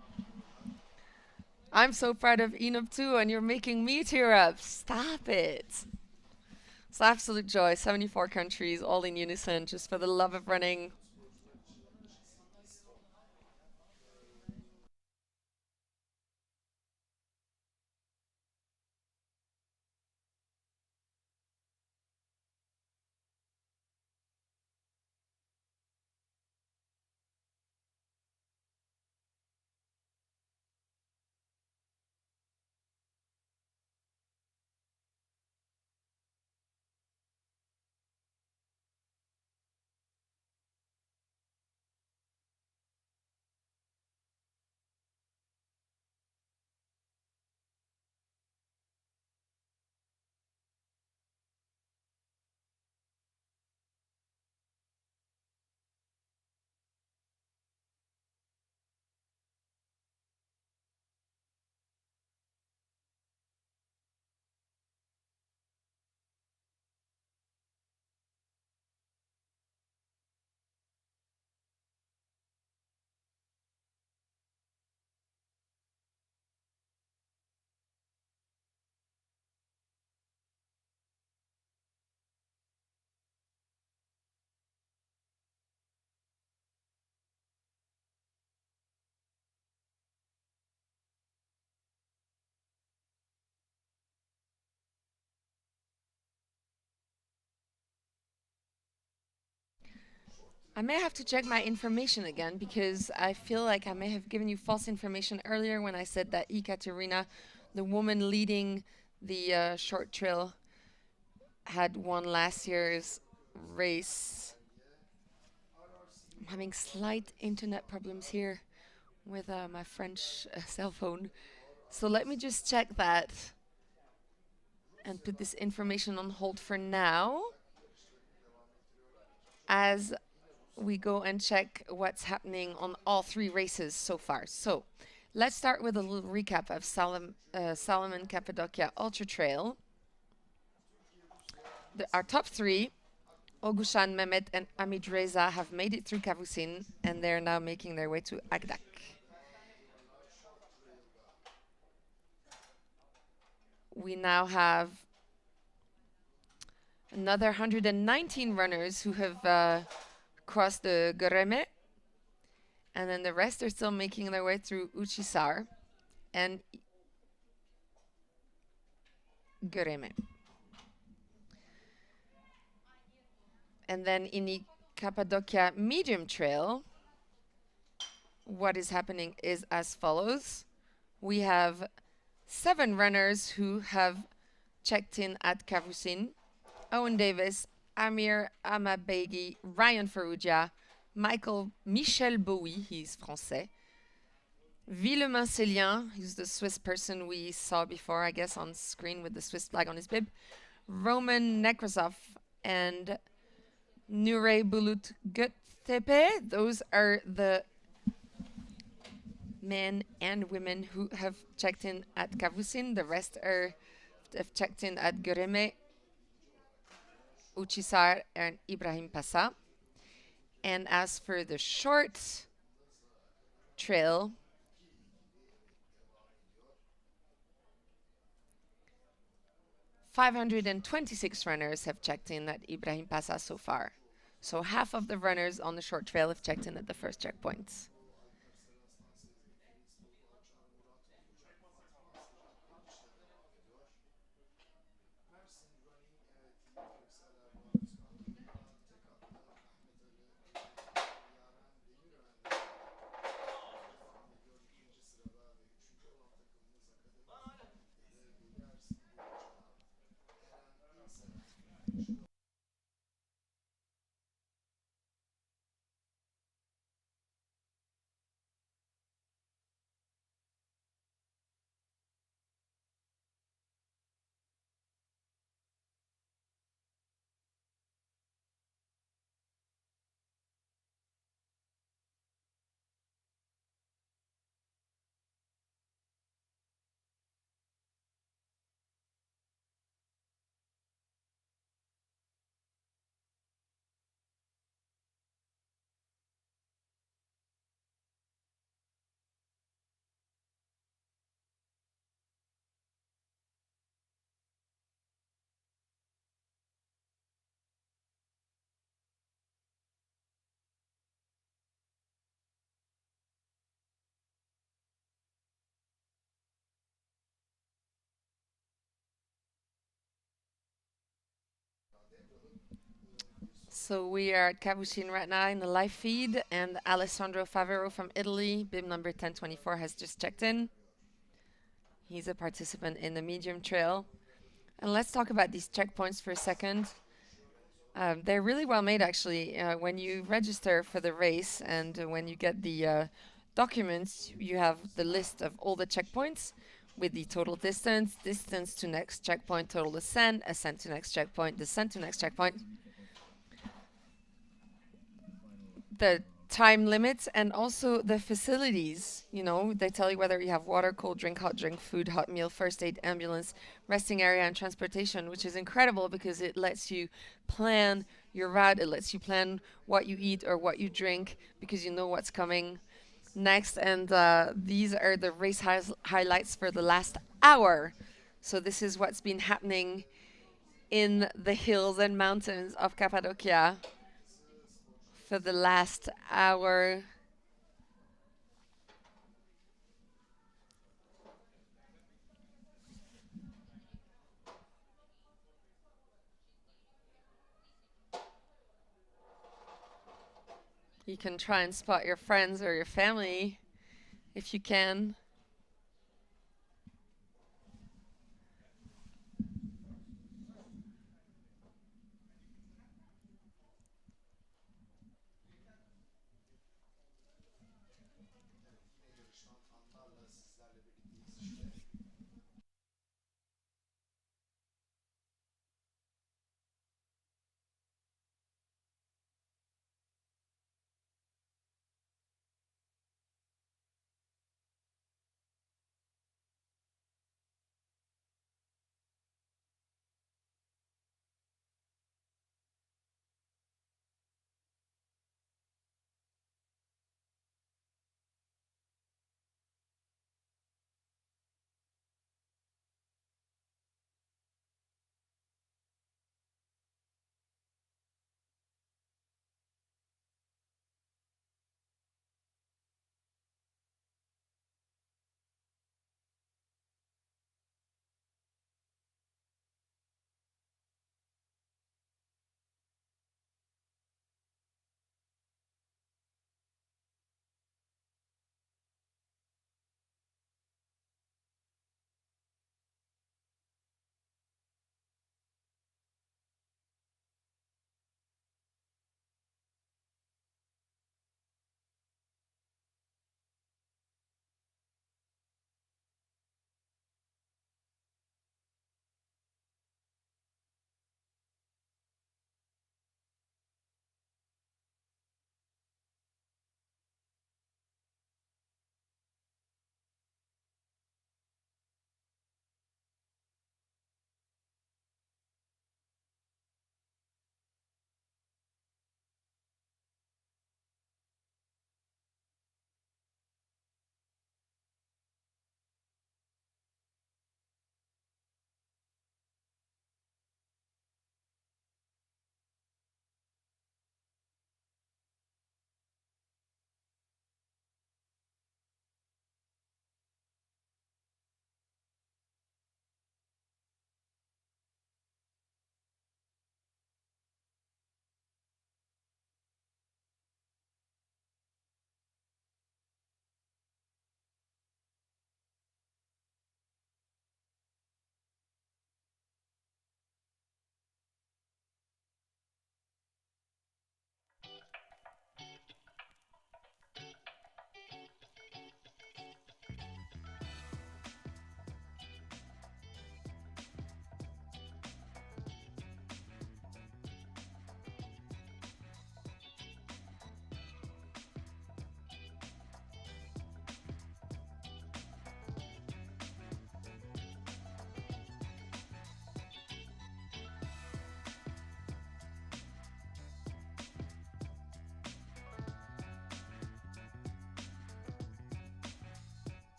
I'm so proud of Enob too, and you're making me tear up. Stop it. It's absolute joy. 74 countries, all in unison, just for the love of running. I may have to check my information again because I feel like I may have given you false information earlier when I said that Ekaterina, the woman leading the short trail, had won last year's race. I'm having slight internet problems here with my French cell phone. So let me just check that and put this information on hold for now as we go and check what's happening on all three races so far. So let's start with a little recap of Salomon Cappadocia Ultra Trail. Our top three, Ogushan, Mehmet, and Amid Reza, have made it through Kavusin, and they're now making their way to Agdak. We now have another 119 runners who have crossed the Göreme, and then the rest are still making their way through Uchisar and Göreme. And then in the Cappadocia Medium Trail, what is happening is as follows. We have 7 runners who have checked in at Kavusin: Owen Davis, Amir Amabegi, Ryan Ferrugia, Michel Bowie, he's Français, Villemain-Célien, he's the Swiss person we saw before, I guess, on screen with the Swiss flag on his bib, Roman Nekrasov, and Nure Bulut Götepe. Those are the men and women who have checked in at Kavusin. The rest have checked in at Göreme, Uchisar, and Ibrahim Passa. And as for the short trail, .526 runners have checked in at Ibrahim Passa so far. So half of the runners on the short trail have checked in at the first checkpoints. So we are at Kavusin right now in the live feed, and Alessandro Favero from Italy, bib number 1024, has just checked in. He's a participant in the medium trail. And let's talk about these checkpoints for a second. They're really well made, actually. When you register for the race and when you get the documents, you have the list of all the checkpoints with the total distance, distance to next checkpoint, total ascent, ascent to next checkpoint, descent to next checkpoint, the time limits, and also the facilities. You know, they tell you whether you have water, cold drink, hot drink, food, hot meal, first aid, ambulance, resting area, and transportation, which is incredible because it lets you plan your route. It lets you plan what you eat or what you drink because you know what's coming next. And these are the race highlights for the last hour. So this is what's been happening in the hills and mountains of Cappadocia for the last hour. You can try and spot your friends or your family if you can.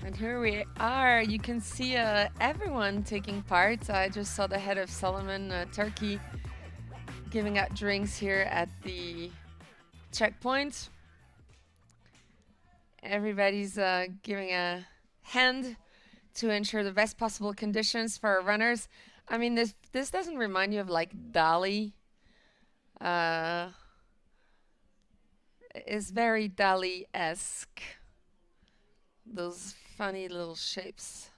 And here we are. You can see everyone taking part. I just saw the head of Salomon, Turkey, giving out drinks here at the checkpoint. Everybody's giving a hand to ensure the best possible conditions for our runners. I mean, this doesn't remind you of like Dali. It's very Dali-esque. Those funny little shapes.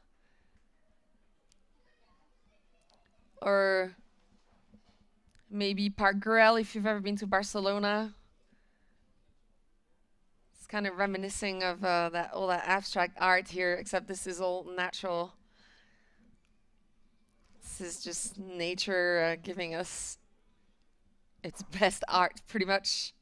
Or maybe Park Güell if you've ever been to Barcelona. It's kind of reminiscing of all that abstract art here, except this is all natural. This is just nature giving us its best art, pretty much.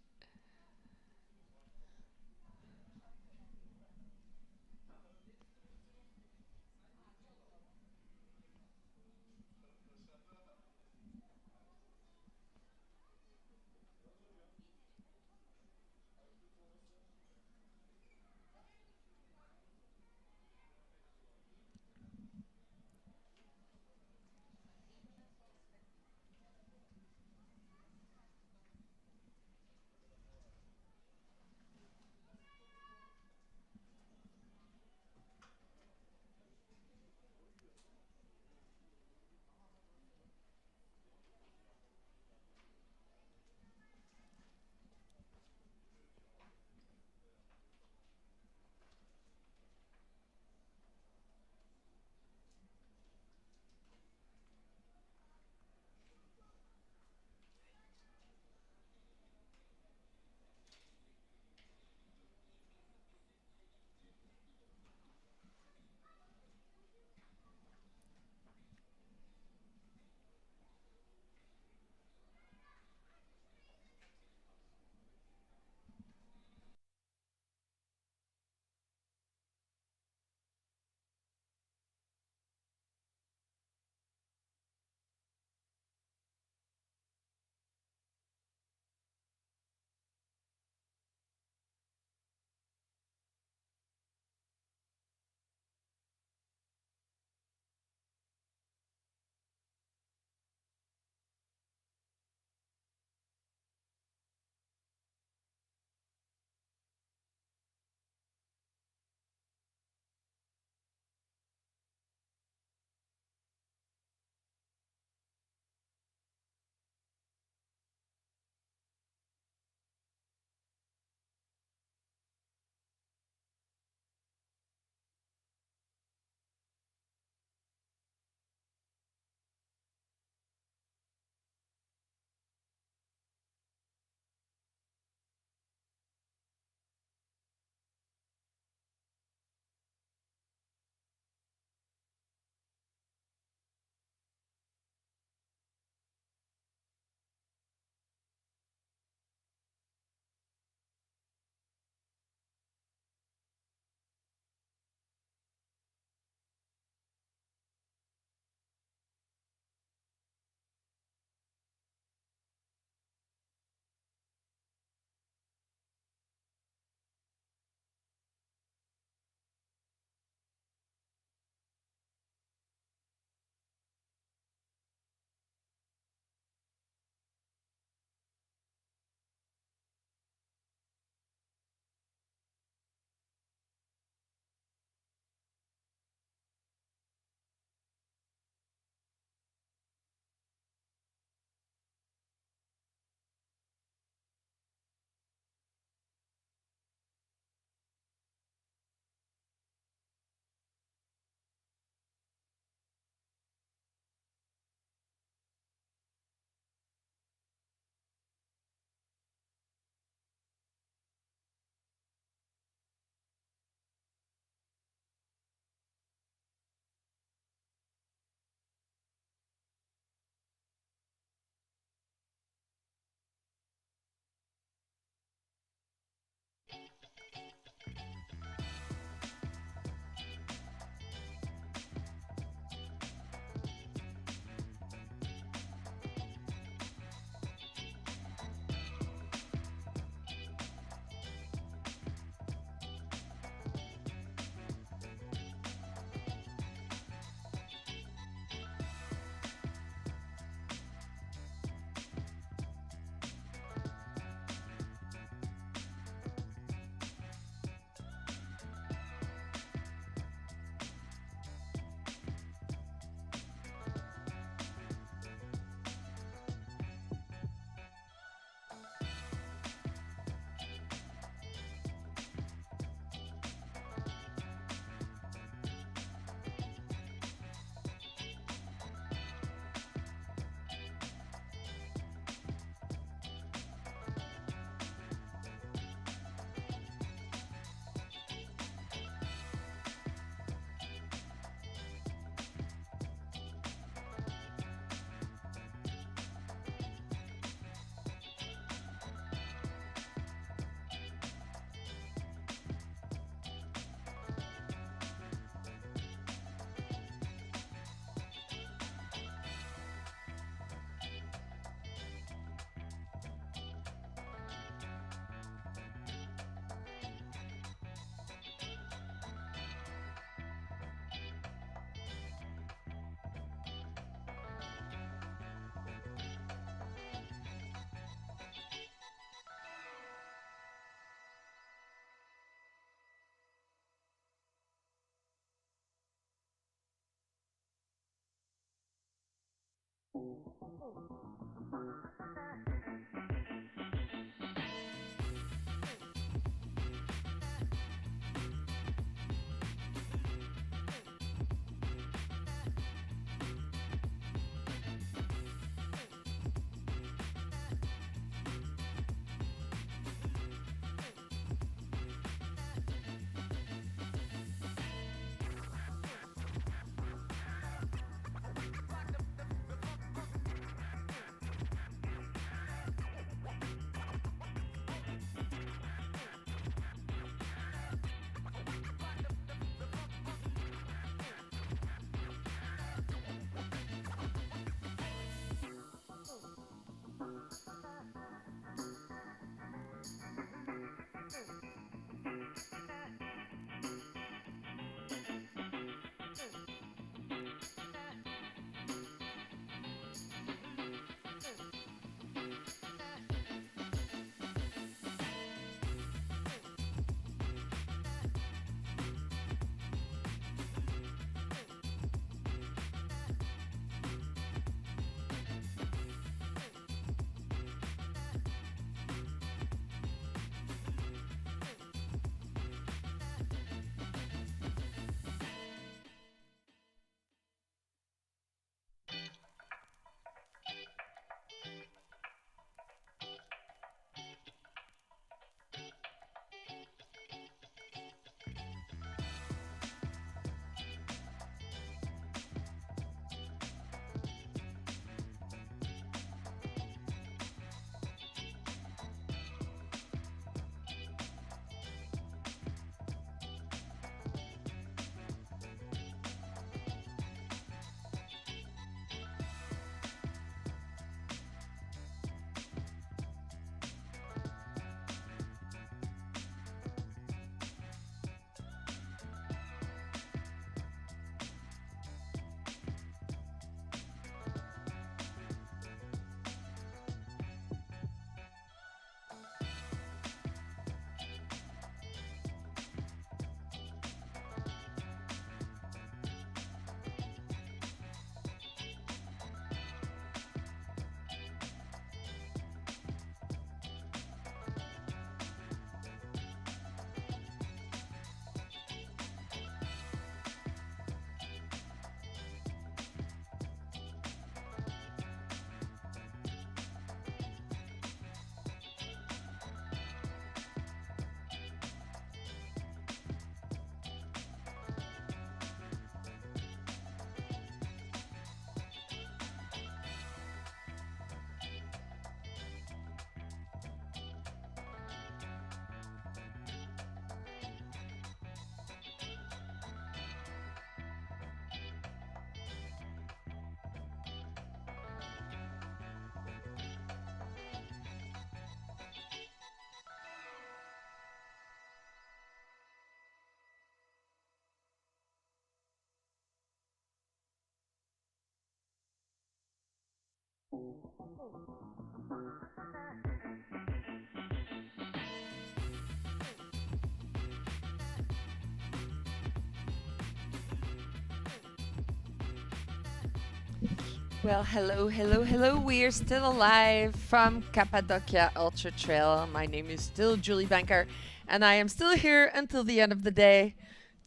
Well, hello, hello, hello. We are still alive from Cappadocia Ultra Trail. My name is still Julie Banker, and I am still here until the end of the day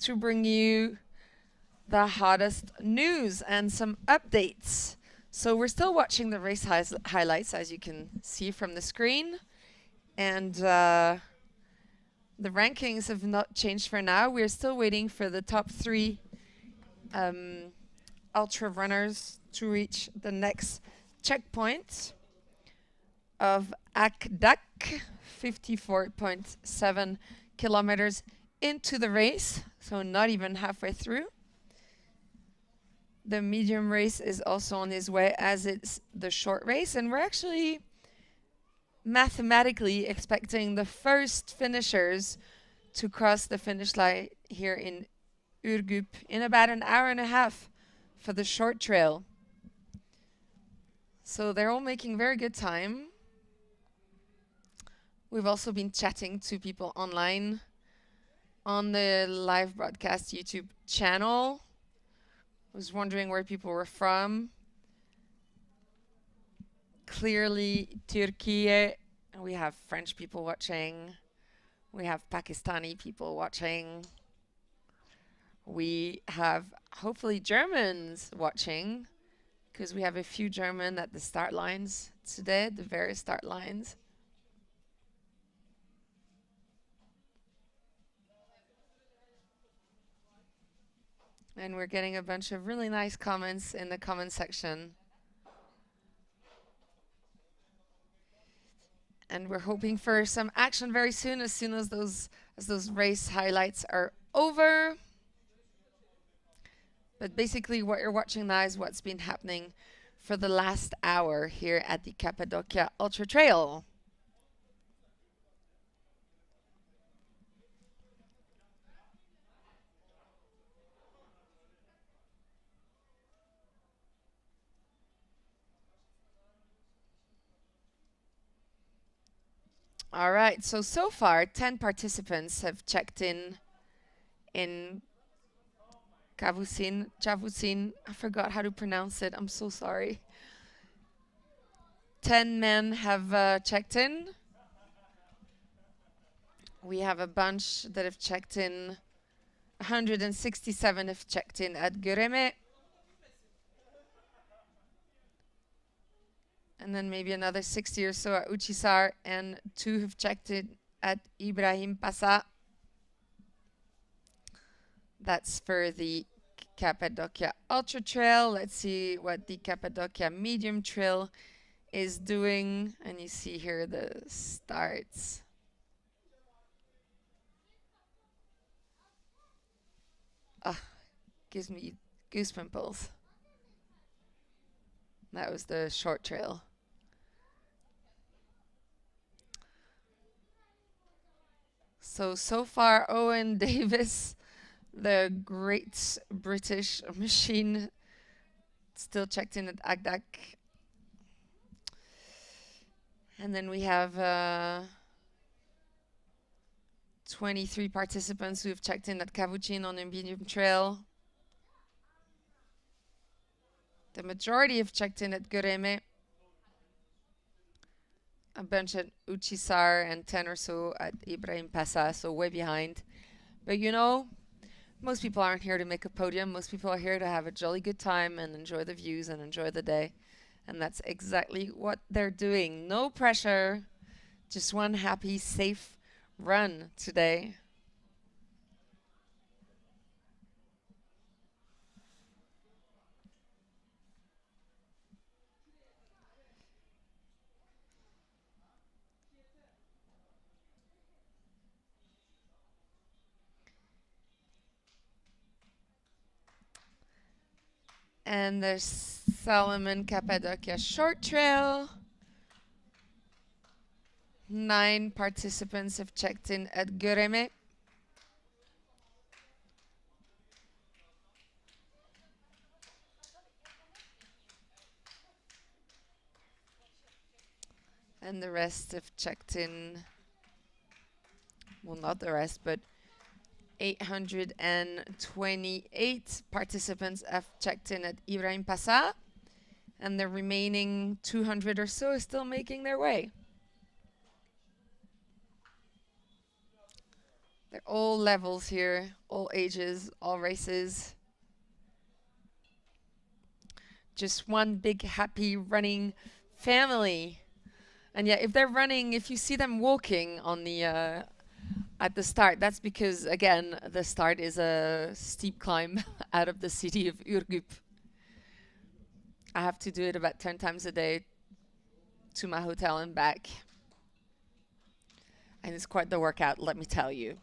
to bring you the hottest news and some updates. So we're still watching the race highlights, as you can see from the screen. And the rankings have not changed for now. We're still waiting for the top three ultra runners to reach the next checkpoint of Akdak, 54.7 kilometers into the race, so not even halfway through. The medium race is also on his way, as it's the short race, and we're actually mathematically expecting the first finishers to cross the finish line here in Urgup in about an hour and a half for the short trail. So they're all making very good time. We've also been chatting to people online on the live broadcast YouTube channel. I was wondering where people were from. clearly Turkey. We have French people watching. We have Pakistani people watching. We have hopefully Germans watching, because we have a few German at the start lines today, the various start lines. And we're getting a bunch of really nice comments in the comment section. And we're hoping for some action very soon as those race highlights are over. But basically what you're watching now is what's been happening for the last hour here at the Cappadocia Ultra Trail. All right, so far 10 participants have checked in Chavuzin. I forgot how to pronounce it. I'm so sorry. 10 men have checked in. We have a bunch that have checked in. 167 have checked in at Göreme. And then maybe another 60 or so at Uchisar, and 2 have checked in at Ibrahim Pasa. That's for the Cappadocia Ultra Trail. Let's see what the Cappadocia Medium Trail is doing. And you see here the starts. Gives me goose pimples. That was the short trail. So far, Owen Davis, the great British machine, still checked in at Agdak. And then we have 23 participants who have checked in at Cavucin on the medium trail. The majority have checked in at Göreme. A bunch at Uchisar and 10 or so at Ibrahim Pasa, so way behind. But you know, most people aren't here to make a podium. Most people are here to have a jolly good time and enjoy the views and enjoy the day. And that's exactly what they're doing. No pressure, just one happy, safe run today. And there's Salomon Cappadocia Short Trail. 9 participants have checked in at Göreme. And the rest have checked in, well, not the rest, but 828 participants have checked in at Ibrahim Pasa, and the remaining 200 or so are still making their way. They're all levels here, all ages, all races. Just one big happy running family. And yeah, if they're running, if you see them walking on the at the start, that's because, again, the start is a steep climb out of the city of Ürgüp. I have to do it about 10 times a day to my hotel and back. And it's quite the workout, let me tell you.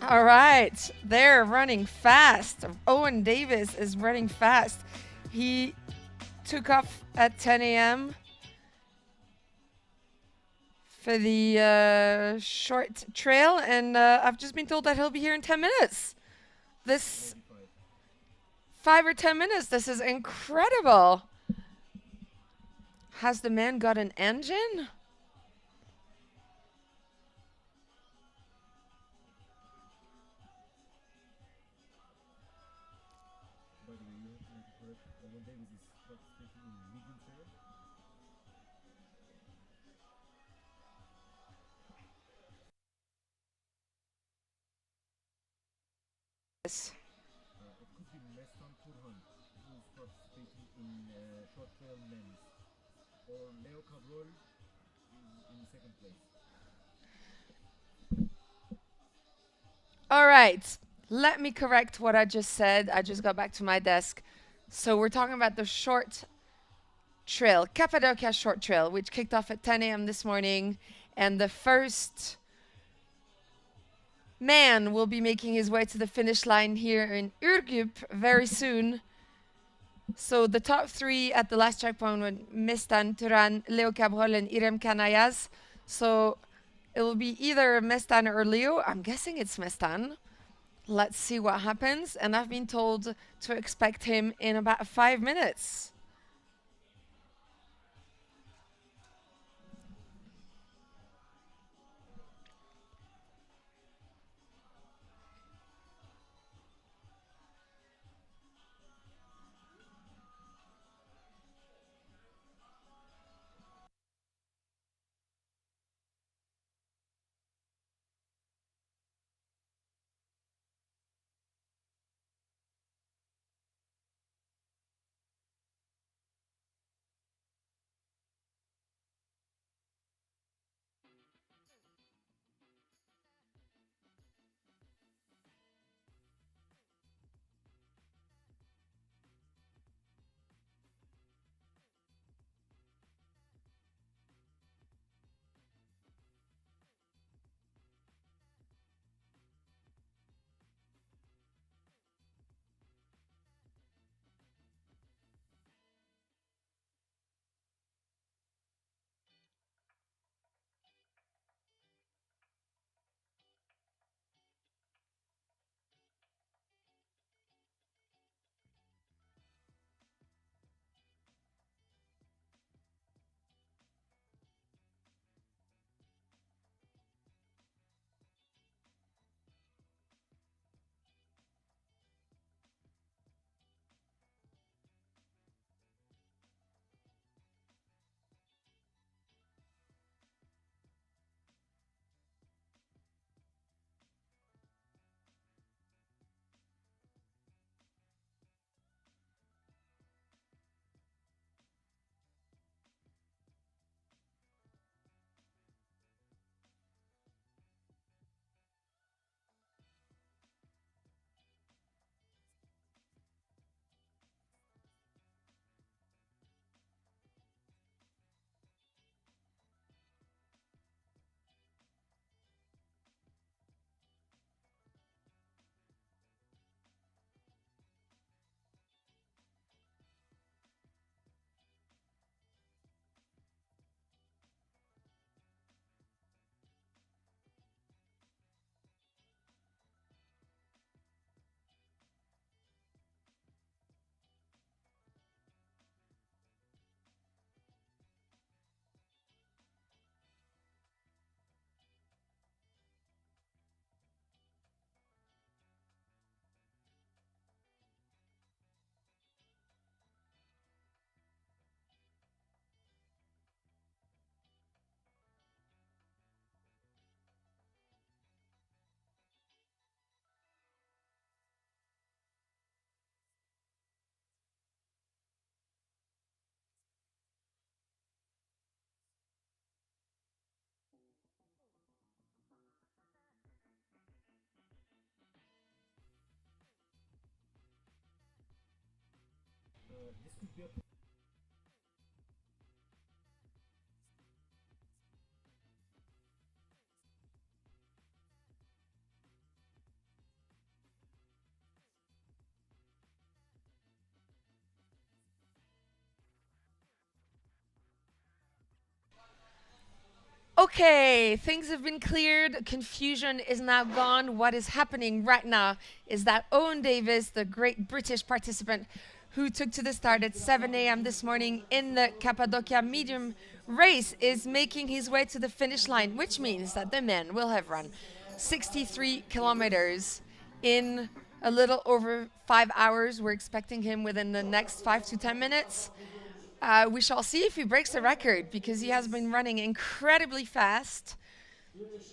All right, they're running fast. Owen Davis is running fast. He took off at 10 a.m. for the short trail, and I've just been told that he'll be here in 10 minutes. This 5 or 10 minutes. This is incredible. Has the man got an engine? Yes. It could be Mestan Turhan, who is participating in short trail men's, or Leo Cabrol is in second place. All right, let me correct what I just said. I just got back to my desk. So we're talking about the short trail, Cappadocia short trail, which kicked off at 10 a.m. this morning. And the first man will be making his way to the finish line here in Ürgüp very soon. So the top three at the last checkpoint were Mestan Turan, Leo Cabrol, and Irem Canayas. So it will be either Mestan or Leo. I'm guessing it's Mestan. Let's see what happens. And I've been told to expect him in about 5 minutes. this could be a Okay, things have been cleared. Confusion is now gone. What is happening right now is that Owen Davis, the great British participant who took to the start at 7 a.m. this morning in the Cappadocia medium race, is making his way to the finish line, which means that the man will have run 63 kilometers in a little over 5 hours. We're expecting him within the next 5 to 10 minutes. We shall see if he breaks the record, because he has been running incredibly fast.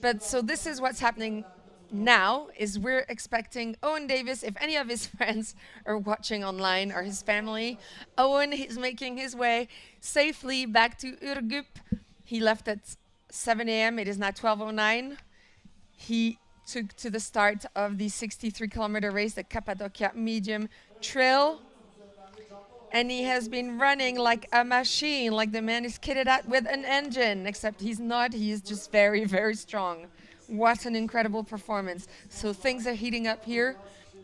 But so this is what's happening now, is we're expecting Owen Davis, if any of his friends are watching online or his family, Owen is making his way safely back to Urgup. He left at 7 a.m. It is now 12:09. He took to the start of the 63-kilometer race, the Cappadocia medium trail. And he has been running like a machine, like the man is kitted out with an engine, except he's not. He is just very, very strong. What an incredible performance. So things are heating up here.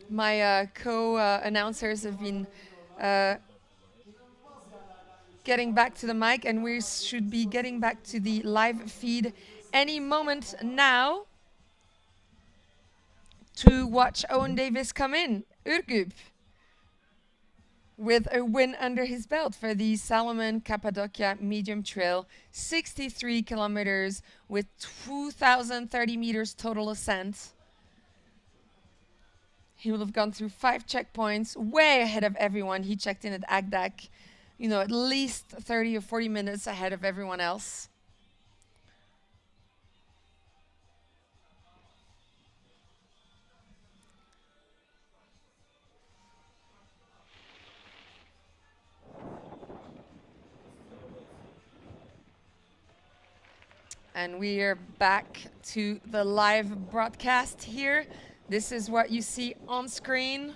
My co-announcers have been getting back to the mic, and we should be getting back to the live feed any moment now to watch Owen Davis come in, Urgup, with a win under his belt for the Salomon Cappadocia medium trail, 63 kilometers with 2,030 meters total ascent. He will have gone through 5 checkpoints, way ahead of everyone. He checked in at Agdak, you know, at least 30 or 40 minutes ahead of everyone else. And we are back to the live broadcast here. This is what you see on screen.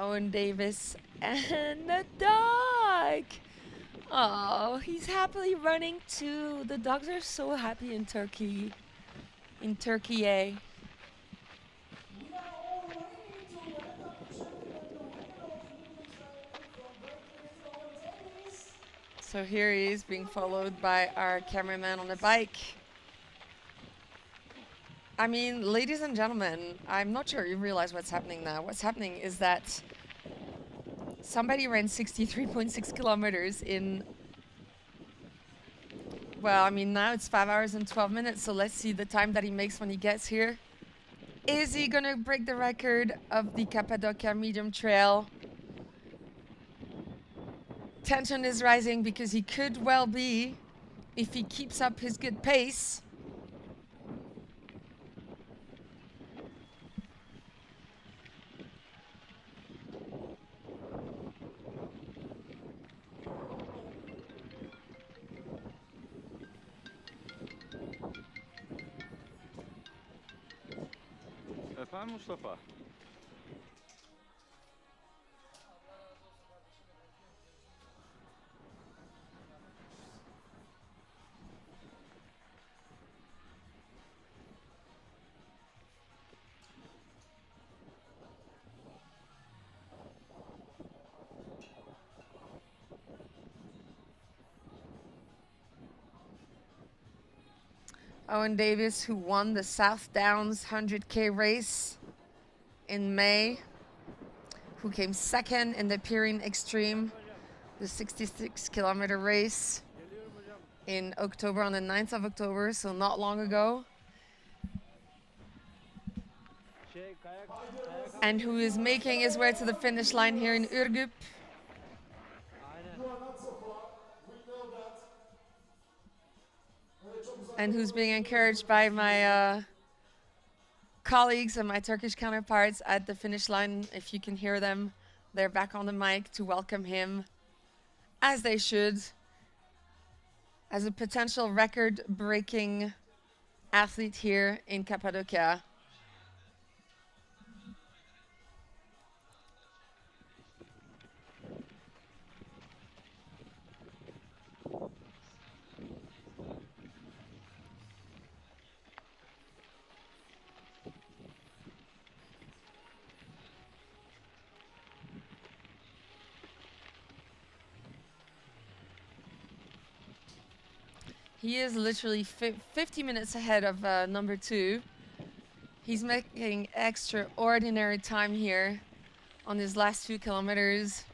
Owen Davis and the dog. Oh, he's happily running too. The dogs are so happy in Turkey. In Turkey, eh? So here he is being followed by our cameraman on a bike. I mean, ladies and gentlemen, I'm not sure you realize what's happening now. What's happening is that somebody ran 63.6 kilometers in, well, I mean, now it's 5 hours and 12 minutes, so let's see the time that he makes when he gets here. Is he gonna break the record of the Cappadocia medium trail? Tension is rising because he could well be, if he keeps up his good pace. Efendim Mustafa? Owen Davis, who won the South Downs 100K race in May, who came second in the Pyrenees Extreme, the 66-kilometer race in October, on the 9th of October, so not long ago, and who is making his way to the finish line here in Ürgüp. And who's being encouraged by my colleagues and my Turkish counterparts at the finish line. If you can hear them, they're back on the mic to welcome him, as they should, as a potential record-breaking athlete here in Cappadocia. He is literally 50 minutes ahead of number 2. He's making extraordinary time here on his last 2 kilometers.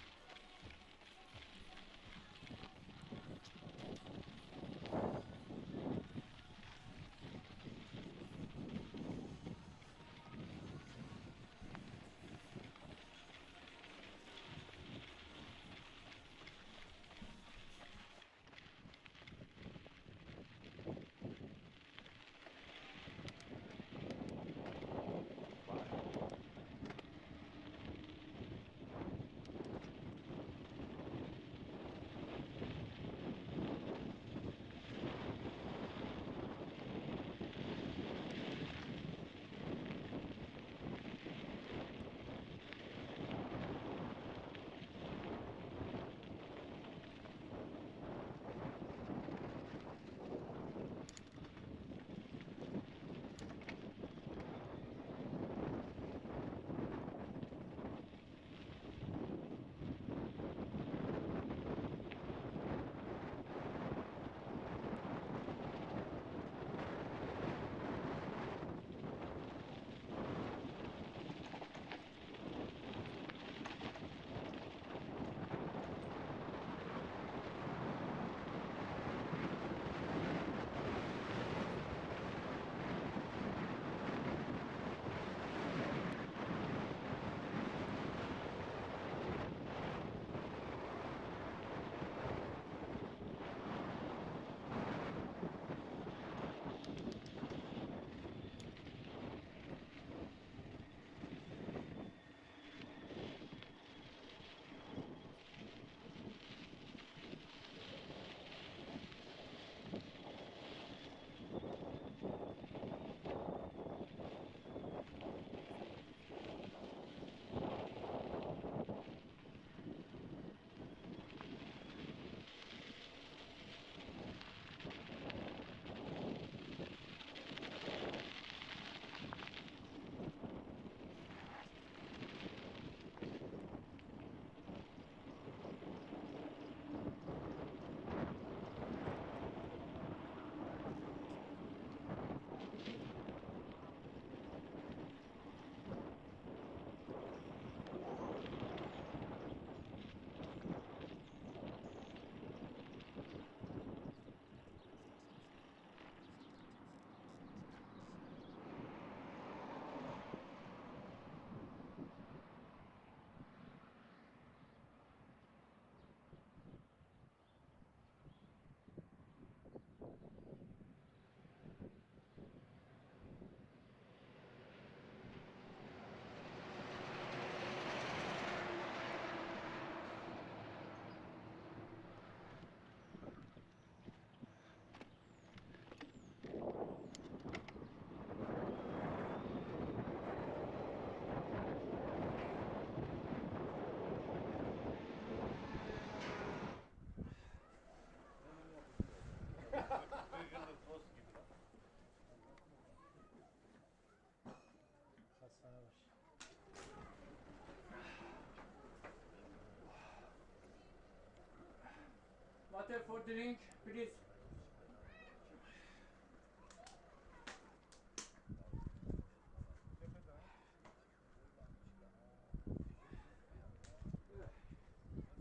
Water for drink, please.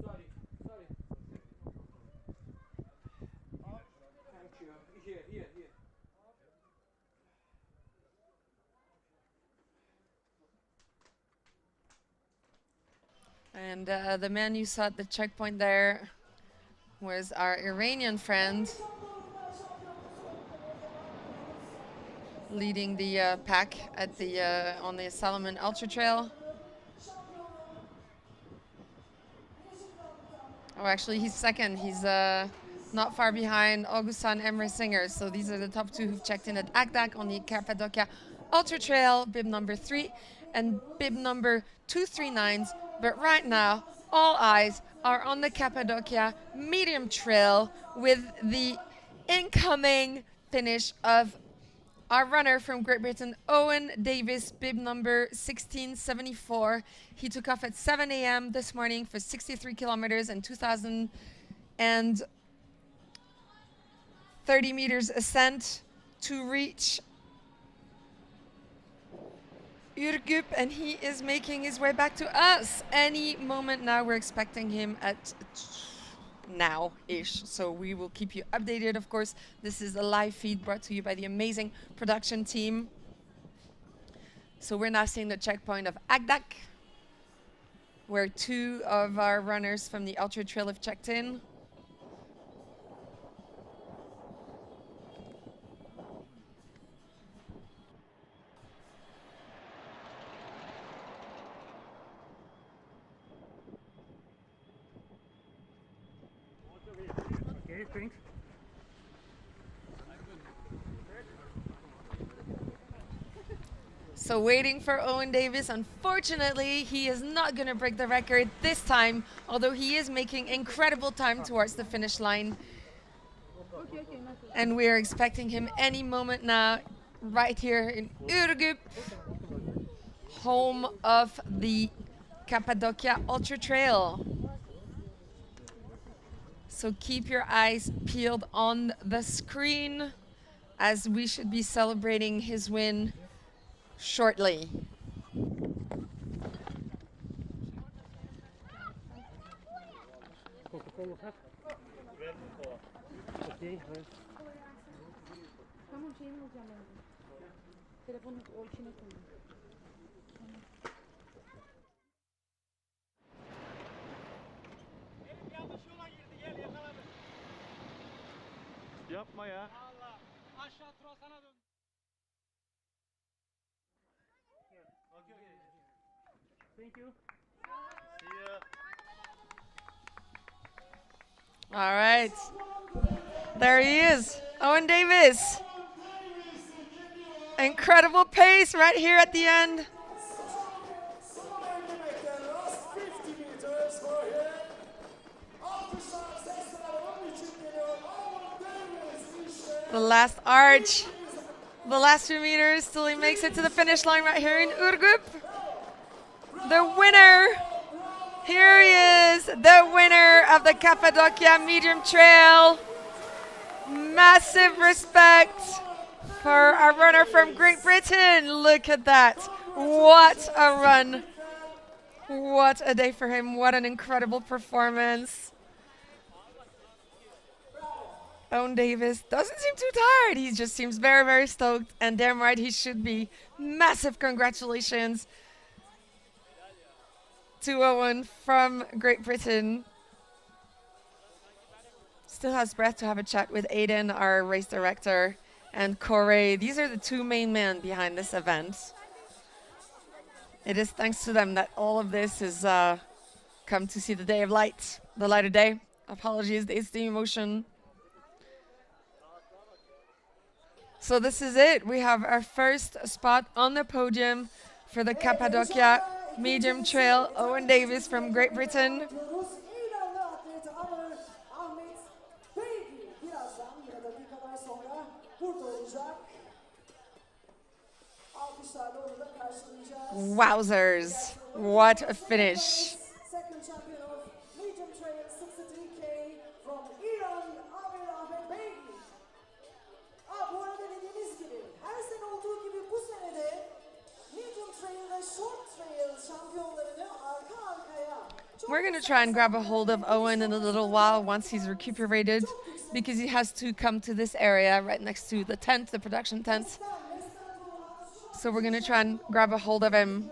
Sorry, sorry. And the man you saw at the checkpoint there was our Iranian friend leading the pack at the on the Salomon Ultra Trail. Oh, actually, he's second. He's not far behind Augustin Emre Singer. So these are the top two who've checked in at Agdak on the Cappadocia Ultra Trail, bib number 3 and bib number 239s. But right now, all eyes are on the Cappadocia Medium Trail with the incoming finish of our runner from Great Britain, Owen Davis, bib number 1674. He took off at 7 a.m. this morning for 63 kilometers and 2,030 meters ascent to reach Ürgüp, and he is making his way back to us any moment now. We're expecting him at now-ish, so we will keep you updated. Of course, this is a live feed brought to you by the amazing production team. So we're now seeing the checkpoint of Agdak, where two of our runners from the Ultra Trail have checked in. Okay, thanks. So waiting for Owen Davis. Unfortunately, he is not going to break the record this time, although he is making incredible time towards the finish line. And we are expecting him any moment now, right here in Ürgüp, home of the Cappadocia Ultra Trail. So keep your eyes peeled on the screen, as we should be celebrating his win shortly. Tamam şeyini alacağım ben. Telefonu o içine koyayım. Yapma ya. Allah. Aşağı Trosan'a dön. Thank you. See ya. All right. There he is, Owen Davis. Incredible pace right here at the end. The last arch, the last few meters till he makes it to the finish line right here in Ürgüp. The winner, here he is, the winner of the Cappadocia Medium Trail. Massive respect for our runner from Great Britain. Look at that. What a run. What a day for him. What an incredible performance. Owen Davis doesn't seem too tired. He just seems very, very stoked. And damn right he should be. Massive congratulations to Owen from Great Britain. Still has breath to have a chat with Aiden, our race director, and Corey. These are the two main men behind this event. It is thanks to them that all of this has come to see the day of light, the light of day. Apologies, it's the emotion. So this is it. We have our first spot on the podium for the Cappadocia Medium Trail. Owen Davis from Great Britain. Wowzers, what a finish. Second champion of medium trail 63K from Iran, Amir Ahmet Bey. Bu arada dediğimiz gibi her sene olduğu gibi bu sene de medium trail ve short trail şampiyonlarını arka arkaya. We're going to try and grab a hold of Owen in a little while once he's recuperated, because he has to come to this area right next to the tent, the production tent. So we're going to try and grab a hold of him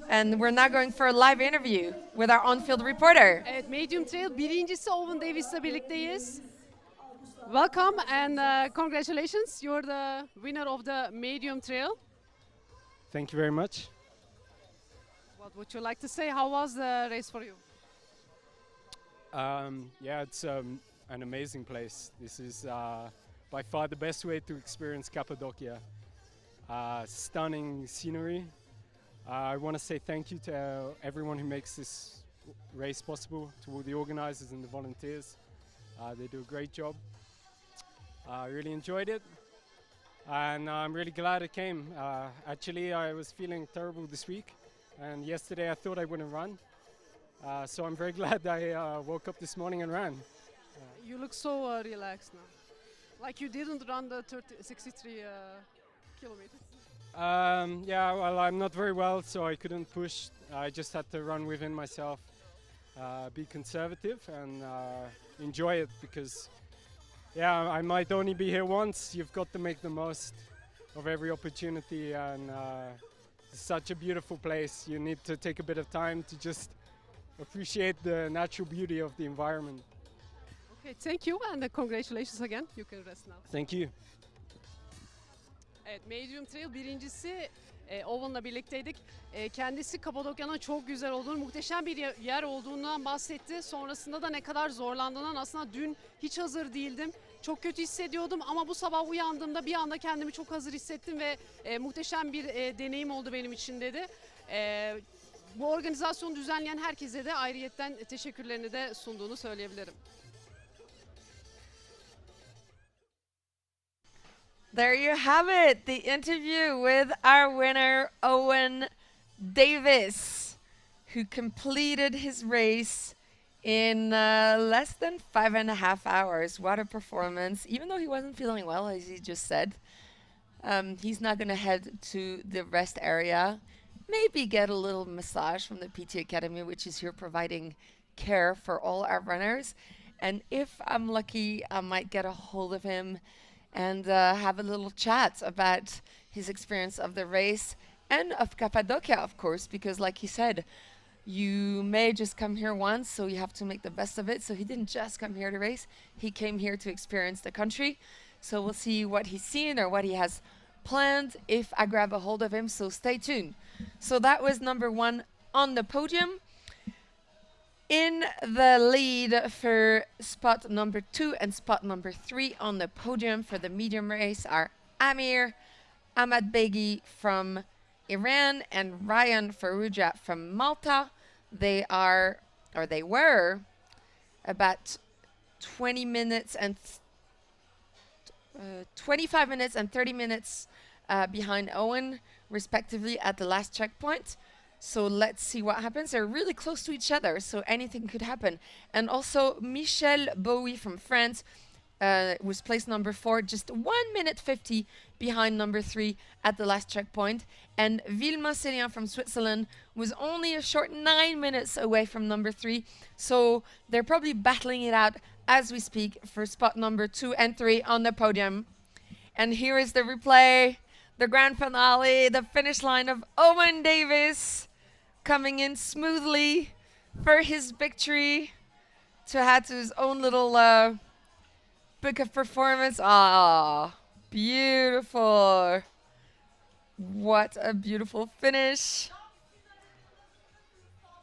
And we're now going for a live interview with our on-field reporter. Evet, Medium Trail birincisi Owen Davis'le birlikteyiz. Welcome and congratulations. You're the winner of the Medium Trail. Thank you very much. What would you like to say? How was the race for you? Yeah, it's an amazing place. This is by far the best way to experience Cappadocia. Stunning scenery. I want to say thank you to everyone who makes this race possible, to all the organizers and the volunteers. They do a great job. I really enjoyed it, and I'm really glad it came. Actually, I was feeling terrible this week, and yesterday I thought I wouldn't run. So I'm very glad I woke up this morning and ran. You look so relaxed now. Like you didn't run the 63 kilometers. Yeah, well, I'm not very well, so I couldn't push. I just had to run within myself, be conservative and enjoy it, because yeah, I might only be here once. You've got to make the most of every opportunity, and it's such a beautiful place. You need to take a bit of time to just appreciate the natural beauty of the environment. Okay, thank you and congratulations again. You can rest now. Thank you. Evet, Medium Trail birincisi Owen'la birlikteydik. Kendisi Kapadokya'nın çok güzel olduğunu, muhteşem bir yer olduğundan bahsetti. Sonrasında da ne kadar zorlandığından, aslında dün hiç hazır değildim. Çok kötü hissediyordum ama bu sabah uyandığımda bir anda kendimi çok hazır hissettim ve muhteşem bir deneyim oldu benim için dedi. Bu organizasyonu düzenleyen herkese de ayrıyetten teşekkürlerini de sunduğunu söyleyebilirim. There you have it, the interview with our winner, Owen Davis, who completed his race in less than 5.5 hours. What a performance. Even though he wasn't feeling well, as he just said, he's now going to head to the rest area, maybe get a little massage from the PT Academy, which is here providing care for all our runners. And if I'm lucky, I might get a hold of him and have a little chat about his experience of the race and of Cappadocia, of course, because like he said, you may just come here once, so you have to make the best of it. So he didn't just come here to race, he came here to experience the country. So we'll see what he's seen or what he has planned if I grab a hold of him, so stay tuned. So that was number 1 on the podium. In the lead for spot number 2 and spot number 3 on the podium for the medium race are Amir Ahmadbegi from Iran and Ryan Farrugia from Malta. They were about 25 minutes and 30 minutes behind Owen, respectively, at the last checkpoint. So let's see what happens. They're really close to each other, so anything could happen. And also Michel Bowie from France was placed number 4, just 1 minute 50 behind number 3 at the last checkpoint. And Vilma Célien from Switzerland was only a short 9 minutes away from number 3. So they're probably battling it out as we speak for spot number 2 and 3 on the podium. And here is the replay, the grand finale, the finish line of Owen Davis coming in smoothly for his victory to add to his own little book of performance. Ah, beautiful. What a beautiful finish.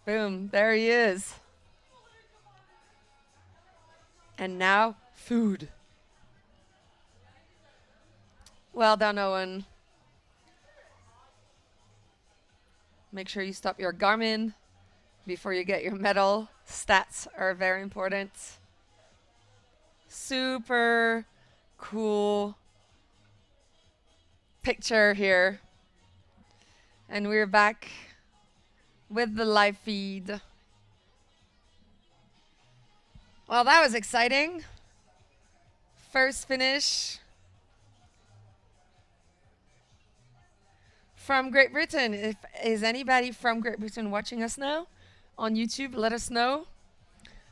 Boom, there he is. And now, food. Well done, Owen. Make sure you stop your Garmin before you get your medal. Stats are very important. Super cool picture here. And we're back with the live feed. Well, that was exciting. First finish from Great Britain. If is anybody from Great Britain watching us now on YouTube, let us know.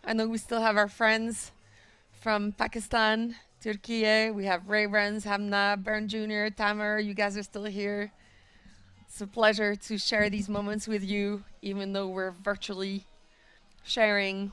I know we still have our friends from Pakistan, Turkey. We have Ray Renz, Hamna, Bern Jr., Tamer. You guys are still here. It's a pleasure to share these moments with you, even though we're virtually sharing.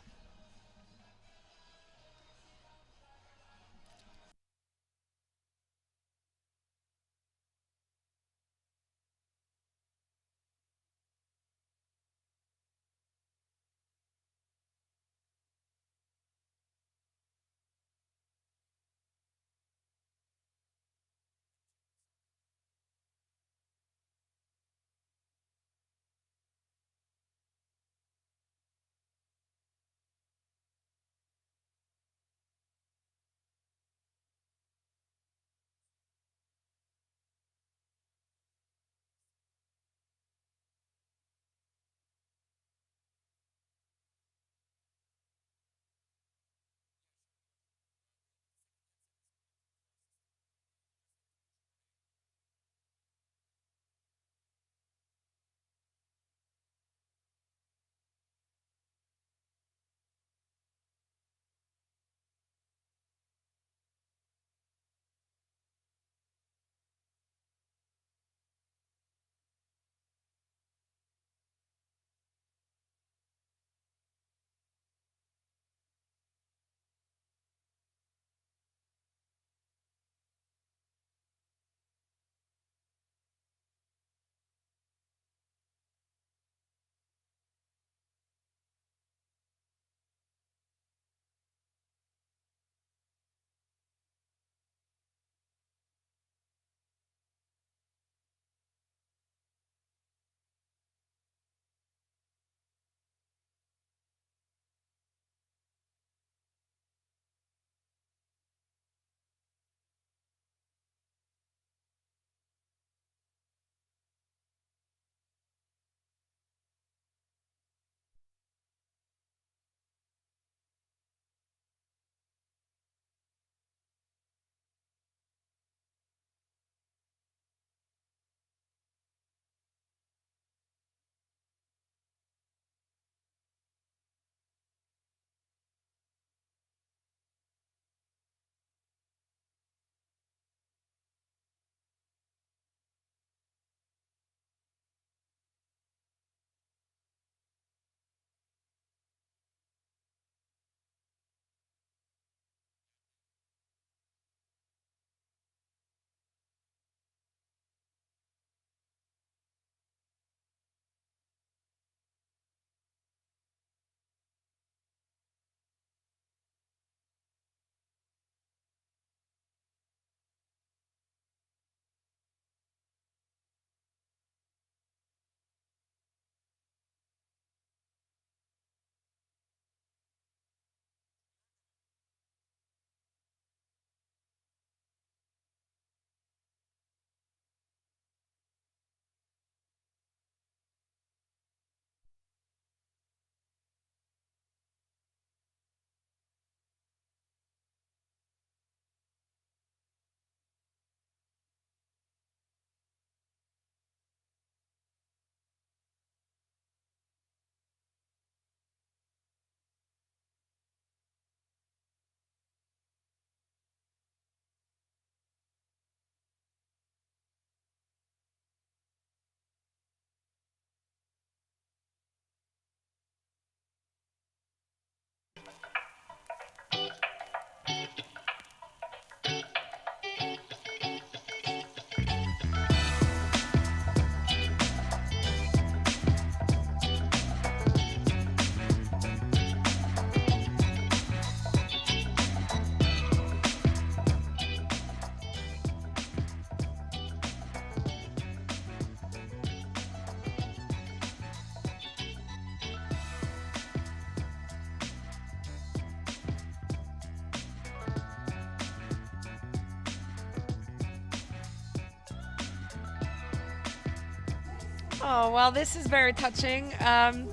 Oh, well, this is very touching. Ann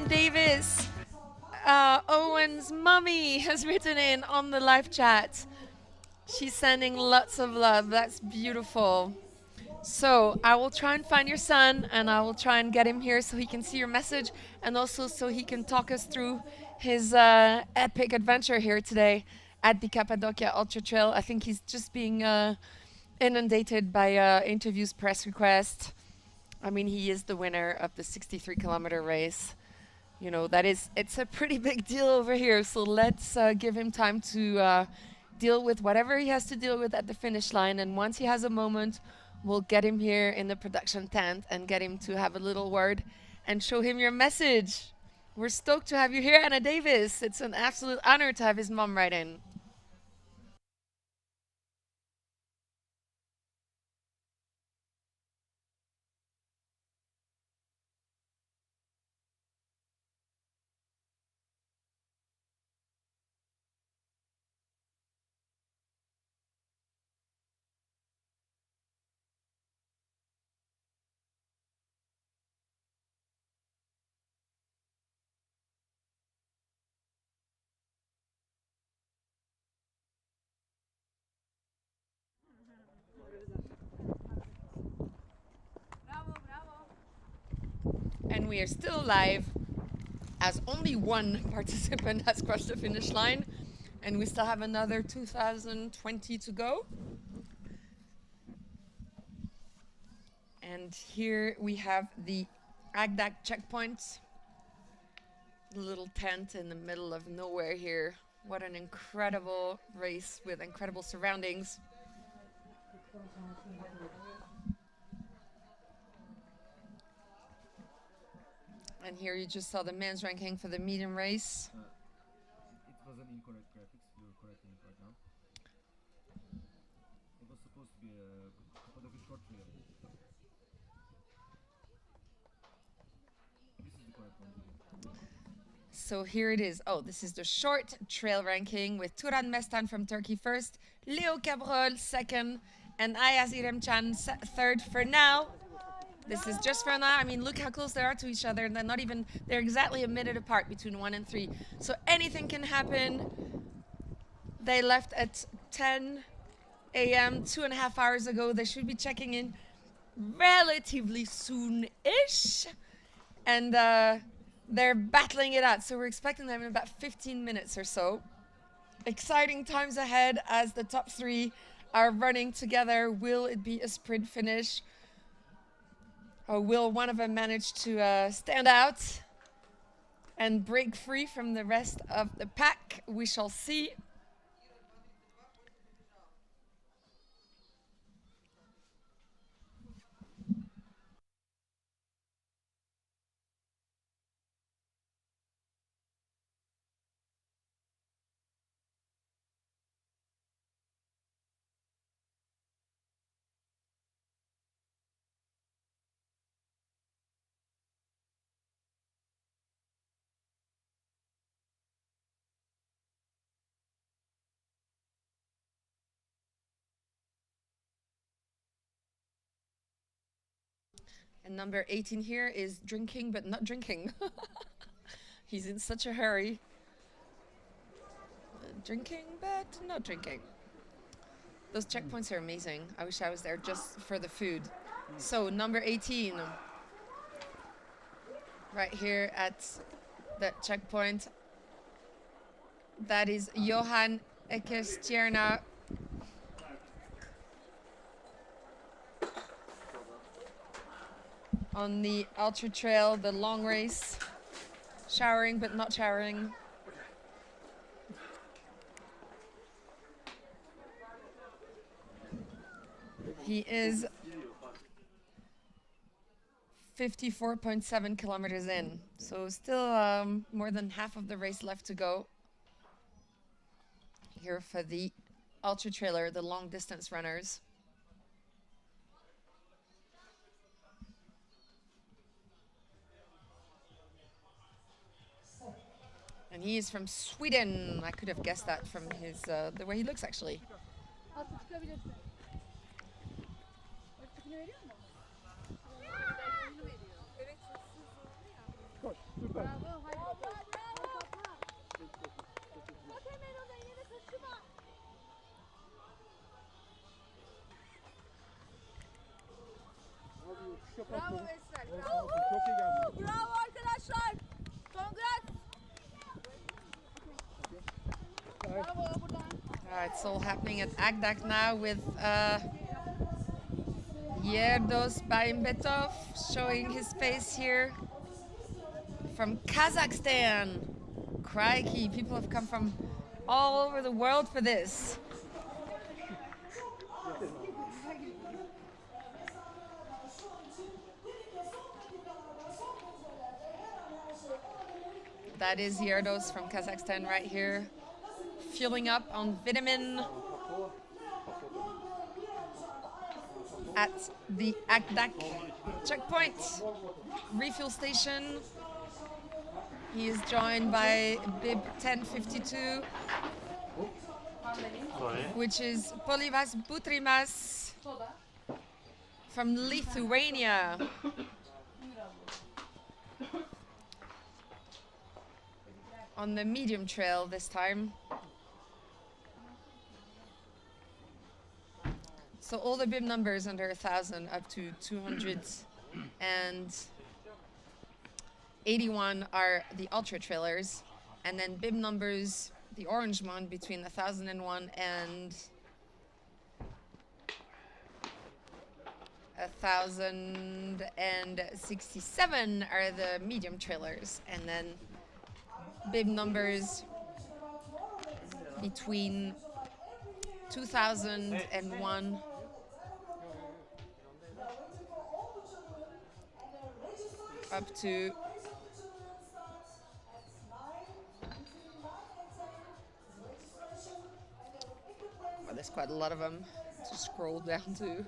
Davis, Owen's mummy, has written in on the live chat. She's sending lots of love. That's beautiful. So I will try and find your son, and I will try and get him here so he can see your message, and also so he can talk us through his epic adventure here today at the Cappadocia Ultra Trail. I think he's just being inundated by interviews, press requests. I mean, he is the winner of the 63-kilometer race. You know, it's a pretty big deal over here. So let's give him time to deal with whatever he has to deal with at the finish line. And once he has a moment, we'll get him here in the production tent and get him to have a little word and show him your message. We're stoked to have you here, Anna Davis. It's an absolute honor to have his mom write in. And we are still live as only one participant has crossed the finish line, and we still have another 2020 to go. And here we have the Agdak checkpoint, the little tent in the middle of nowhere here. What an incredible race with incredible surroundings. And here you just saw the men's ranking for the medium race. It was an incorrect graphics. You're correcting it right now. It was supposed to be a Cappadocia short trail. This is the correct one. So here it is. Oh, this is the short trail ranking with Turan Mestan from Turkey first, Leo Cabrol second, and Ayaz Iremcan third for now. This is just for now. I mean, look how close they are to each other. And they're exactly a minute apart between 1 and 3. So anything can happen. They left at 10 a.m. 2.5 hours ago. They should be checking in relatively soon-ish. And they're battling it out. So we're expecting them in about 15 minutes or so. Exciting times ahead as the top 3 are running together. Will it be a sprint finish? Or will one of them manage to stand out and break free from the rest of the pack? We shall see. And number 18 here is drinking but not drinking. He's in such a hurry. Drinking but not drinking. Those checkpoints are amazing. I wish I was there just for the food. So number 18, right here at the checkpoint. That is Johan Ekestierna. On the ultra trail, the long race, showering but not showering. He is 54.7 kilometers in, so still more than half of the race left to go. Here for the ultra trailer, the long distance runners. And he is from Sweden. I could have guessed that from his the way he looks, actually. Bravo Veysel. Bravo arkadaşlar. Congrats. Bravo buradan. It's all happening at Agdak now with Yerdos Baimbetov showing his face here from Kazakhstan. Crikey, people have come from all over the world for this. That is Yerdos from Kazakhstan right here, fueling up on vitamin at the Akdak checkpoint refuel station. He is joined by bib 1052, which is Polivas Butrimas from Lithuania. On the medium trail this time. So all the bib numbers under 1,000 up to 281 are the ultra trailers, and then bib numbers, the orange one, between 1,001 and 1,067 are the medium trailers, and then bib numbers between 2001 up to well, there's quite a lot of them to scroll down to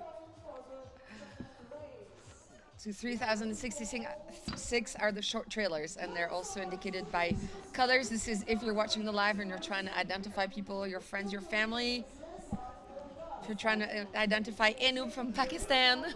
3,066 are the short trailers, and they're also indicated by colors. This is if you're watching the live and you're trying to identify people, your friends, your family. If you're trying to identify Enu from Pakistan.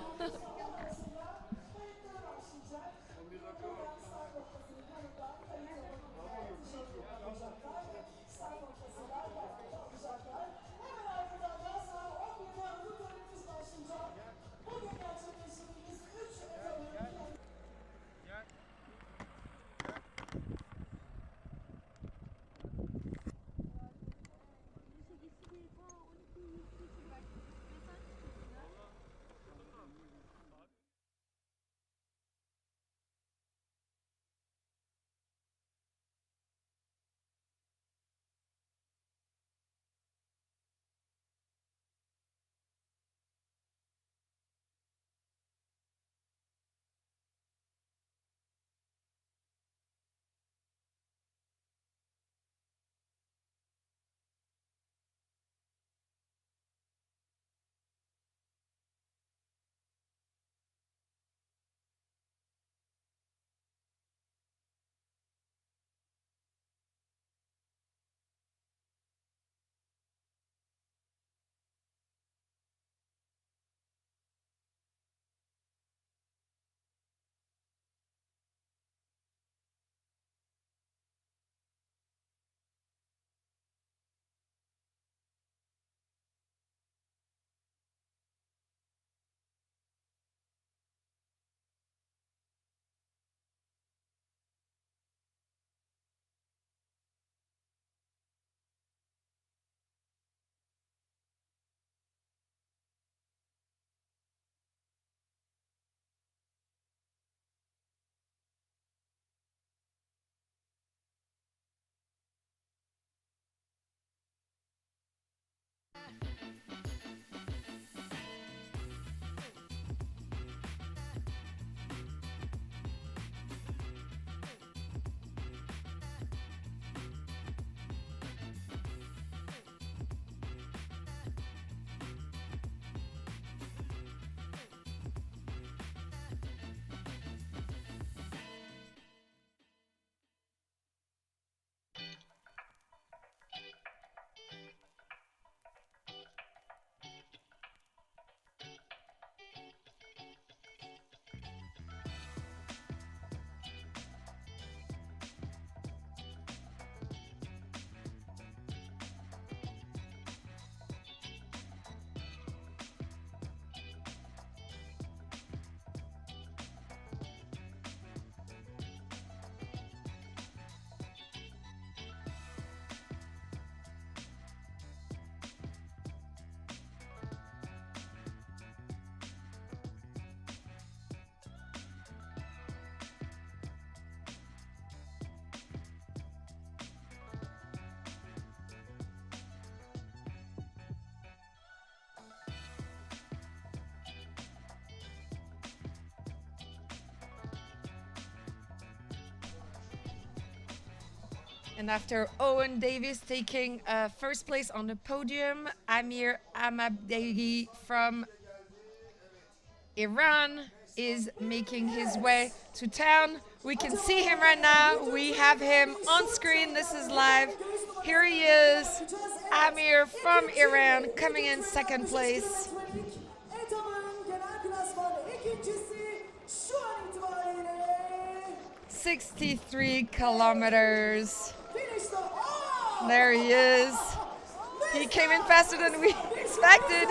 And after Owen Davis taking first place on the podium, Amir Ahmadeghi from Iran is making his way to town. We can see him right now. We have him on screen. This is live. Here he is, Amir from Iran, coming in second place. 63 kilometers. There he is. He came in faster than we expected.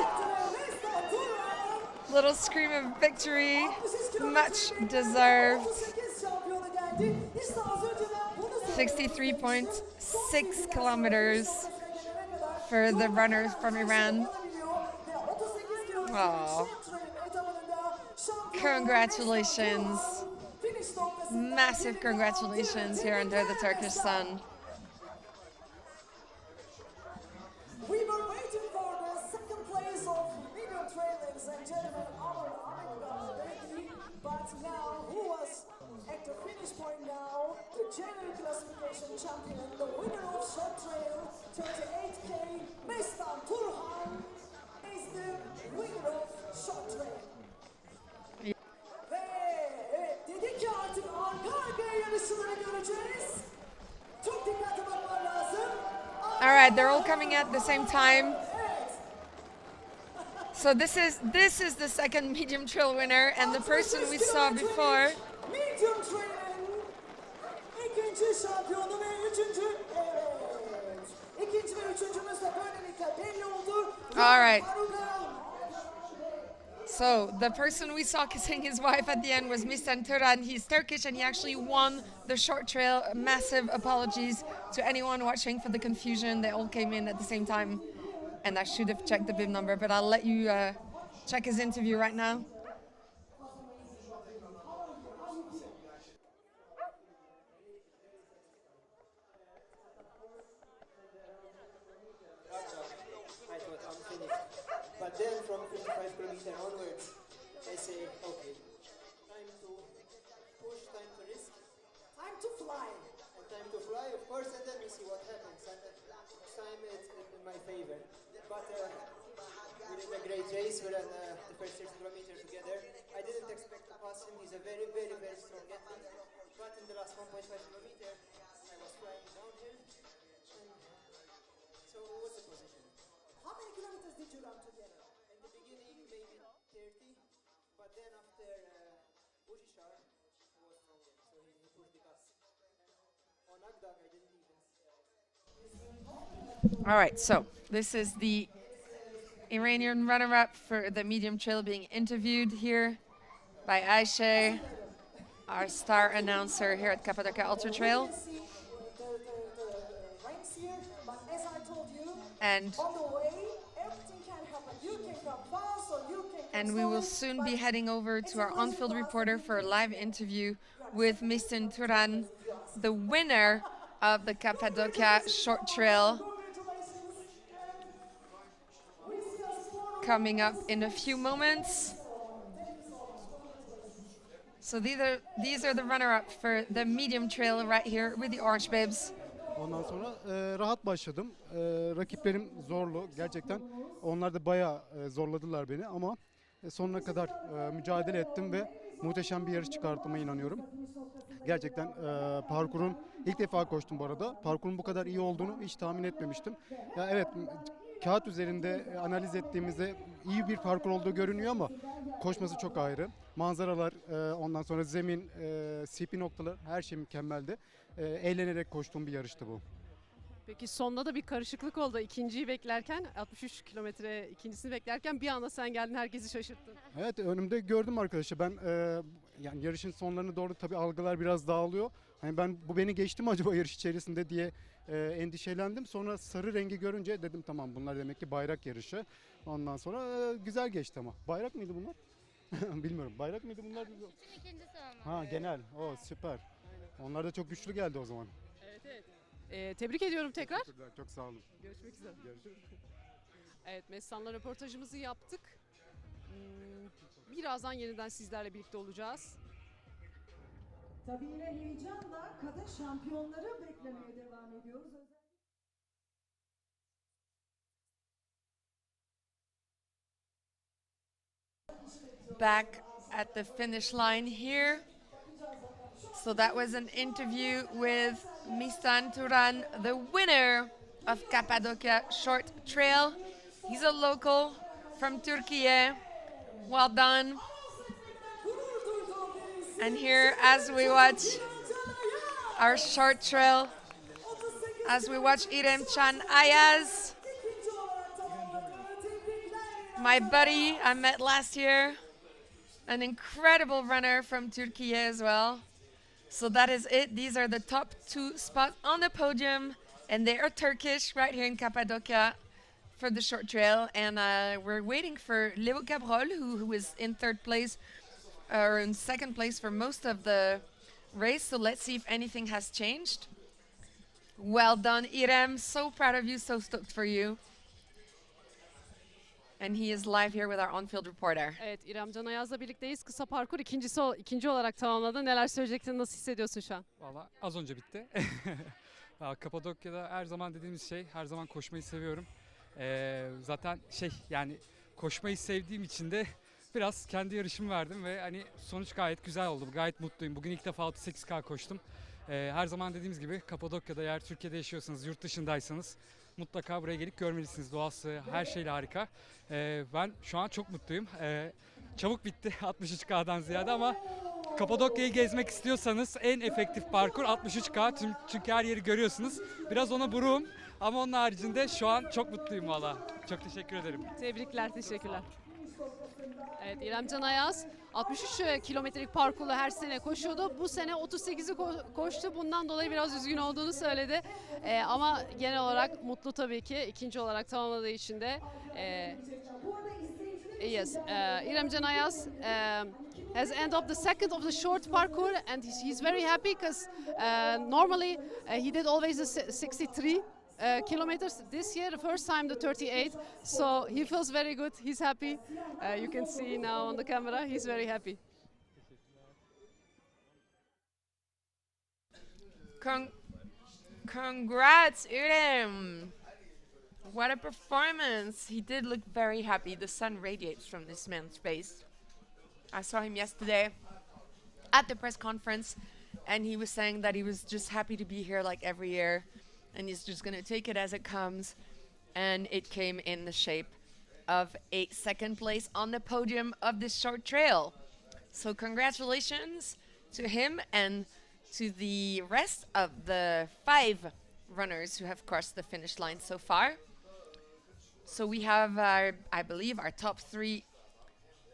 Little scream of victory, much deserved. 63.6 kilometers for the runners from Iran. Oh, congratulations. Massive congratulations here under the Turkish sun. We were waiting for the second place of medium trail, ladies and gentlemen, but now who was at the finish point now, the general classification champion, the winner of short trail, 38K, Mestan Turhan, is the winner of short trail. Ve evet, dedik ki artık arka arkaya yarışçıları göreceğiz. Çok dikkatli bakman lazım. All right, they're all coming at the same time. So this is the second medium trail winner, and the person we saw before. Medium trail'in ikinci şampiyonu ve üçüncü, evet. İkinci ve üçüncümüz de böylelikle belli oldu. All right. So the person we saw kissing his wife at the end was Mistan Turan. He's Turkish and he actually won the short trail. Massive apologies to anyone watching for the confusion. They all came in at the same time. And I should have checked the bib number, but I'll let you check his interview right now. I thought I'm finished. But then from 55 kilometers onwards, I say, okay, time to push, time to risk, time to fly. And time to fly, of course, and then we see what happens. And this time it's in my favor. But we did a great race. We ran the first 6 kilometers together. I didn't expect to pass him. He's a very, very, very strong athlete. But in the last 1.5 kilometers, I was flying downhill. And so what's the position? How many kilometers did you run together? In the beginning, maybe 30. But then after Bujishar, he was stronger. So he pushed the gas. On Agdag, I didn't even. All right, so this is the Iranian runner-up for the medium trail being interviewed here by Ayşe, our star announcer here at Cappadocia Ultra Trail. And we will soon be heading over to our on-field reporter for a live interview with Mistan Turan, the winner of the Cappadocia short trail, coming up in a few moments. So these are the runner-up for the medium trail right here with the Orange Bibs. Ondan sonra rahat başladım. Rakiplerim zorlu gerçekten. Onlar da bayağı zorladılar beni ama sonuna kadar mücadele ettim ve muhteşem bir yarış çıkarttığıma inanıyorum. Gerçekten parkurun ilk defa koştum bu arada. Parkurun bu kadar iyi olduğunu hiç tahmin etmemiştim. Ya evet, kağıt üzerinde analiz ettiğimizde iyi bir parkur olduğu görünüyor ama koşması çok ayrı. Manzaralar, ondan sonra zemin, CP noktalar, her şey mükemmeldi. Eğlenerek koştuğum bir yarıştı bu. Peki sonunda da bir karışıklık oldu. İkinciyi beklerken, 63 kilometre ikincisini beklerken bir anda sen geldin, herkesi şaşırttın. Evet, önümde gördüm arkadaşı. Ben yani yarışın sonlarına doğru tabii algılar biraz dağılıyor. Hani bu beni geçti mi acaba yarış içerisinde diye endişelendim. Sonra sarı rengi görünce dedim tamam, bunlar demek ki bayrak yarışı. Ondan sonra güzel geçti ama. Bayrak mıydı bunlar? Bilmiyorum. Bayrak mıydı bunlar? İkincisi olmalı. Ha, genel. O süper. Onlar da çok güçlü geldi o zaman. Evet, evet. Tebrik ediyorum tekrar. Teşekkürler, çok sağ olun. Görüşmek üzere. Görüşürüz. Evet, Messan'la röportajımızı yaptık. Birazdan yeniden sizlerle birlikte olacağız. Tabii yine heyecanla kadın şampiyonları beklemeye devam ediyoruz. Back at the finish line here. So that was an interview with Mistan Turan, the winner of Cappadocia Short Trail. He's a local from Turkey. Well done. And here, as we watch our short trail, as we watch Irem Can Ayaz, my buddy I met last year, an incredible runner from Turkey as well. So that is it. These are the top 2 spots on the podium, and they are Turkish right here in Cappadocia for the short trail. And we're waiting for Leo Cabrol, who is in 3rd place or in 2nd place for most of the race. So let's see if anything has changed. Well done, Irem. So proud of you. So stoked for you. And he is live here with our on-field reporter. Evet, İrem Can Ayaz'la birlikteyiz. Kısa parkur ikinci olarak tamamladı. Neler söyleyeceksin, nasıl hissediyorsun şu an? Valla az önce bitti. Kapadokya'da her zaman dediğimiz şey, her zaman koşmayı seviyorum. Zaten yani koşmayı sevdiğim için de biraz kendi yarışımı verdim ve hani sonuç gayet güzel oldu. Gayet mutluyum. Bugün ilk defa 38K koştum. Her zaman dediğimiz gibi Kapadokya'da, eğer Türkiye'de yaşıyorsanız, yurt dışındaysanız mutlaka buraya gelip görmelisiniz. Doğası, her şeyle harika. Ben şu an çok mutluyum. Çabuk bitti 63K'dan ziyade ama Kapadokya'yı gezmek istiyorsanız en efektif parkur 63K. Çünkü her yeri görüyorsunuz. Biraz ona buruğum ama onun haricinde şu an çok mutluyum valla. Çok teşekkür ederim. Tebrikler, teşekkürler. Evet, İrem Can Ayaz 63 kilometrelik parkurla her sene koşuyordu. Bu sene 38'i koştu. Bundan dolayı biraz üzgün olduğunu söyledi. Ama genel olarak mutlu tabii ki. İkinci olarak tamamladığı için de. Yes, İrem Can Ayaz has ended up the 2nd of the short parkour, and he's very happy because normally he did always the 63 kilometers. This year, the first time, the 38. So he feels very good. He's happy. You can see now on the camera. He's very happy. Congrats, Irem! What a performance! He did look very happy. The sun radiates from this man's face. I saw him yesterday at the press conference, and he was saying that he was just happy to be here like every year, and he's just going to take it as it comes. And it came in the shape of a 2nd place on the podium of this short trail. So congratulations to him and to the rest of the 5 runners who have crossed the finish line so far. So we have, I believe, our top 3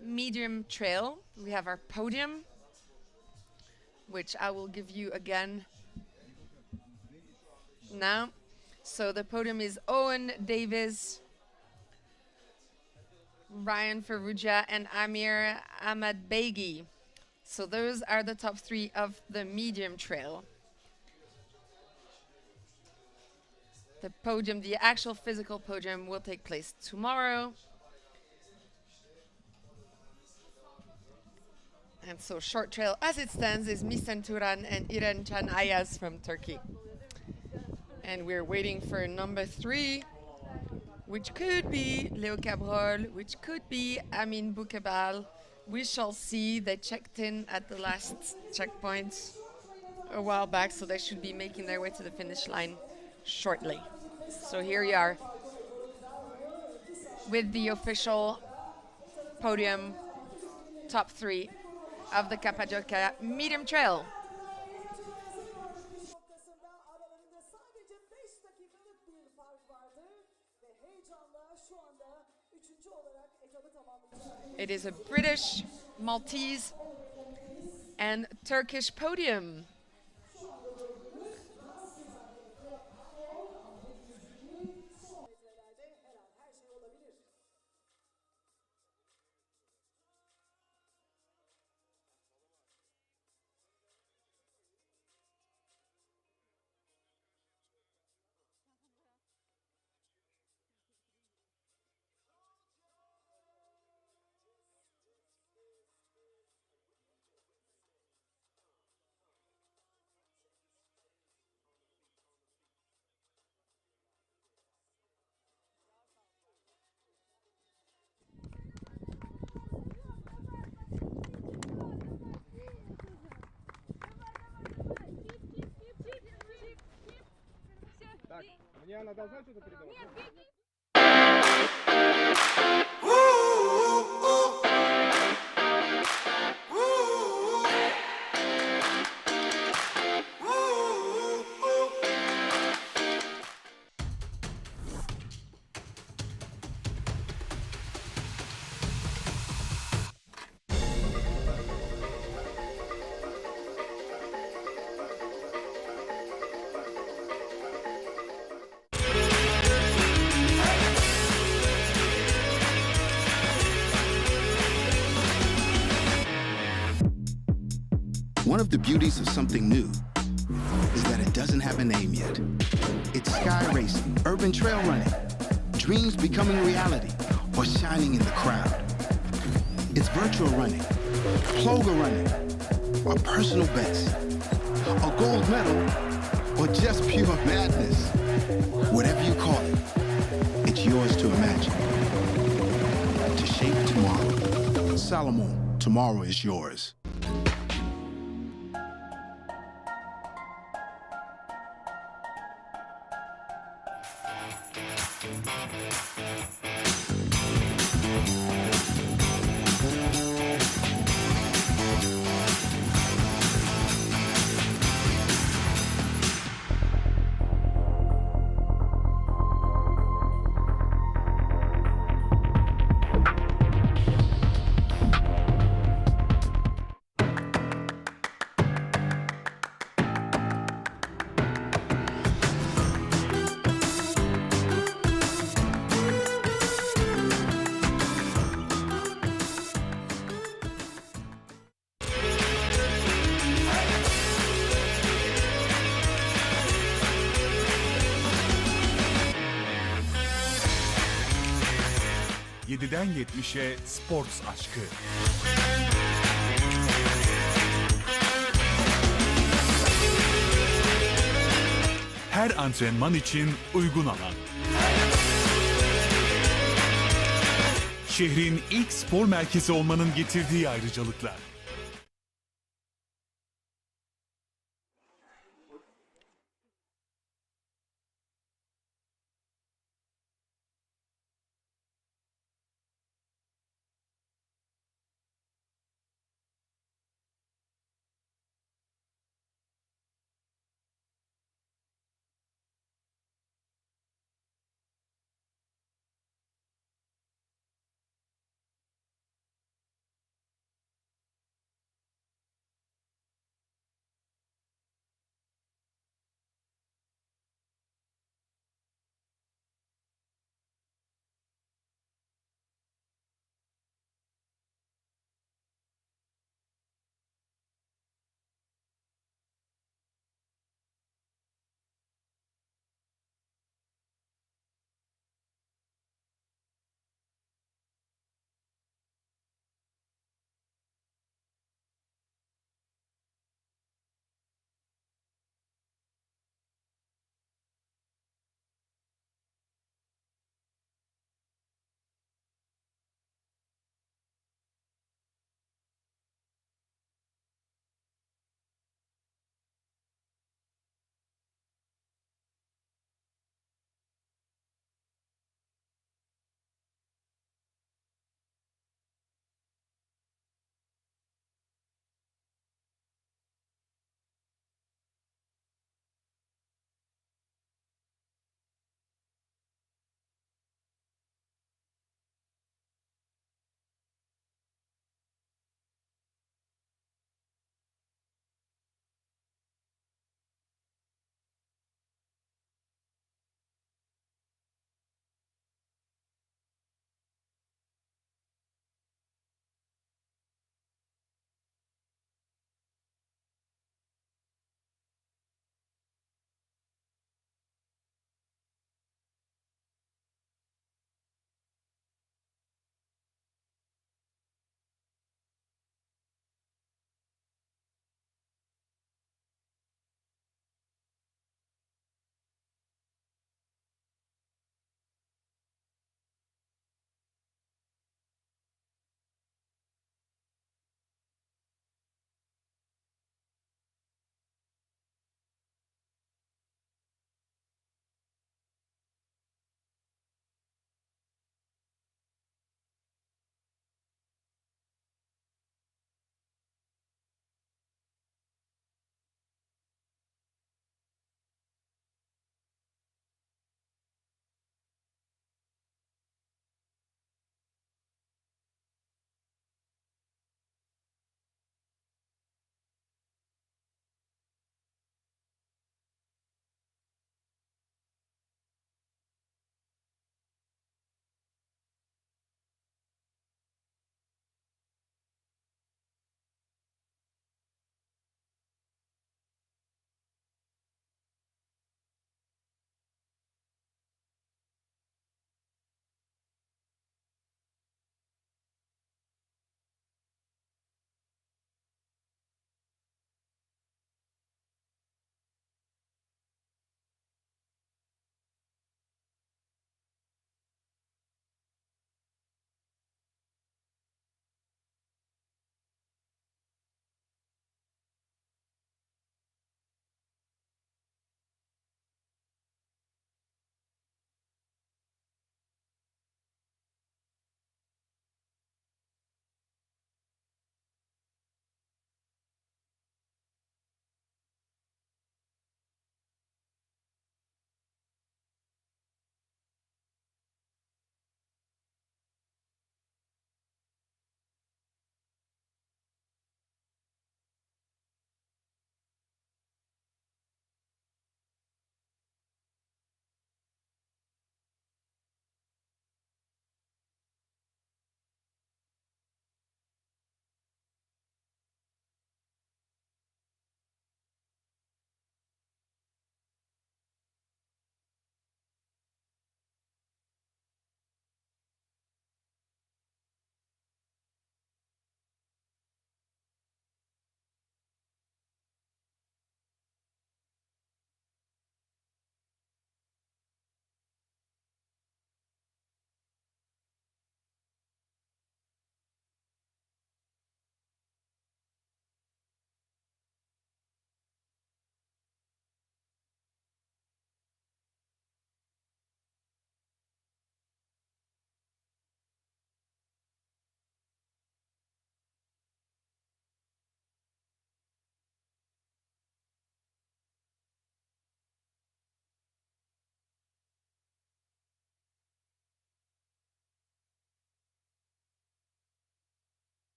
medium trail. We have our podium, which I will give you again now. So the podium is Owen Davis, Ryan Ferrugia, and Amir Ahmad Begi. So those are the top 3 of the medium trail. The podium, the actual physical podium, will take place tomorrow. And so short trail as it stands is Misen Turan and Iren Can Ayaz from Turkey. And we're waiting for number 3, which could be Leo Cabrol, which could be Amin Boukebal. We shall see. They checked in at the last checkpoint a while back, so they should be making their way to the finish line shortly. So here you are with the official podium top 3 of the Cappadocia Medium Trail. It is a British, Maltese, and Turkish podium. Мне она должна что-то передавать? One of the beauties of something new is that it doesn't have a name yet. It's sky racing, urban trail running, dreams becoming reality, or shining in the crowd. It's virtual running, ploga running, a personal best, a gold medal, or just pure madness. Whatever you call it, it's yours to imagine. To shape tomorrow. Salomon, tomorrow is yours. ...7'den 70'e sports aşkı. Her antrenman için uygun alan. Şehrin ilk spor merkezi olmanın getirdiği ayrıcalıklar.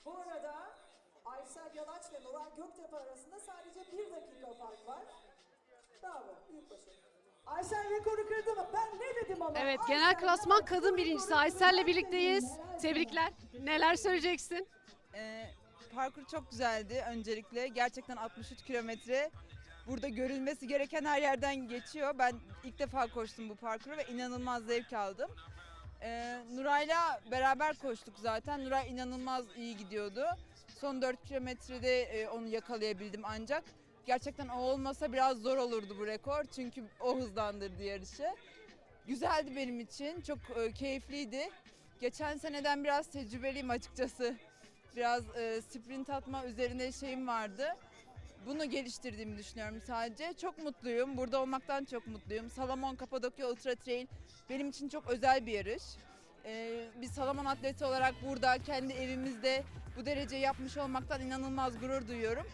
Bu arada Aysel Yalaç ve Nuray Göktepe arasında sadece 1 dakika fark var. Bravo, büyük başarı. Aysel rekoru kırdı mı? Ben ne dedim ama? Evet, genel klasman kadın birincisi Aysel'le birlikteyiz. Tebrikler. Neler söyleyeceksin? Parkur çok güzeldi öncelikle. Gerçekten 63 kilometre. Burada görülmesi gereken her yerden geçiyor. Ben ilk defa koştum bu parkuru ve inanılmaz zevk aldım. Nuray'la beraber koştuk zaten. Nuray inanılmaz iyi gidiyordu. Son 4 kilometrede onu yakalayabildim ancak. Gerçekten o olmasa biraz zor olurdu bu rekor. Çünkü o hızlandırdı yarışı. Güzeldi benim için. Çok keyifliydi. Geçen seneden biraz tecrübeliyim açıkçası. Biraz sprint atma üzerinde şeyim vardı. Bunu geliştirdiğimi düşünüyorum sadece. Çok mutluyum. Burada olmaktan çok mutluyum. Salomon Cappadocia Ultra Trail benim için çok özel bir yarış. Biz Salomon atleti olarak burada kendi evimizde bu dereceyi yapmış olmaktan inanılmaz gurur duyuyorum.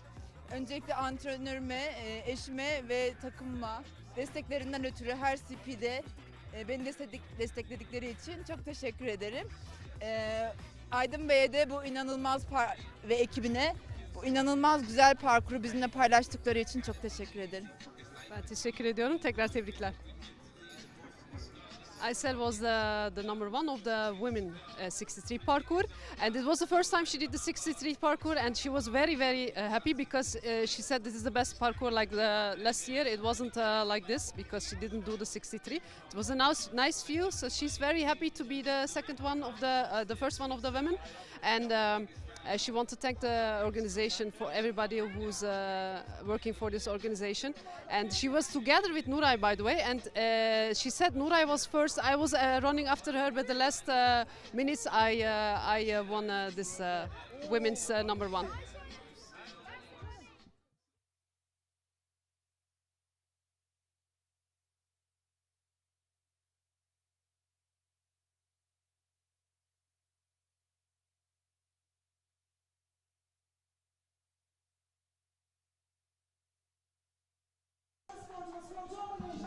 Öncelikle antrenörüme, eşime ve takımıma desteklerinden ötürü her CP'de beni destekledikleri için çok teşekkür ederim. Aydın Bey'e de bu inanılmaz ve ekibine bu inanılmaz güzel parkuru bizimle paylaştıkları için çok teşekkür ederim. Ben teşekkür ediyorum. Tekrar tebrikler. Aysel was the number one of the women 63 parkour, and it was the first time she did the 63 parkour, and she was very happy because she said this is the best parkour. Like the last year it wasn't like this because she didn't do the 63. It was a nice view, so she's very happy to be the second one of the first one of the women, and she wants to thank the organization for everybody who's working for this organization. And she was together with Nuray, by the way, and she said Nuray was first. I was running after her, but the last minutes I won this women's number one.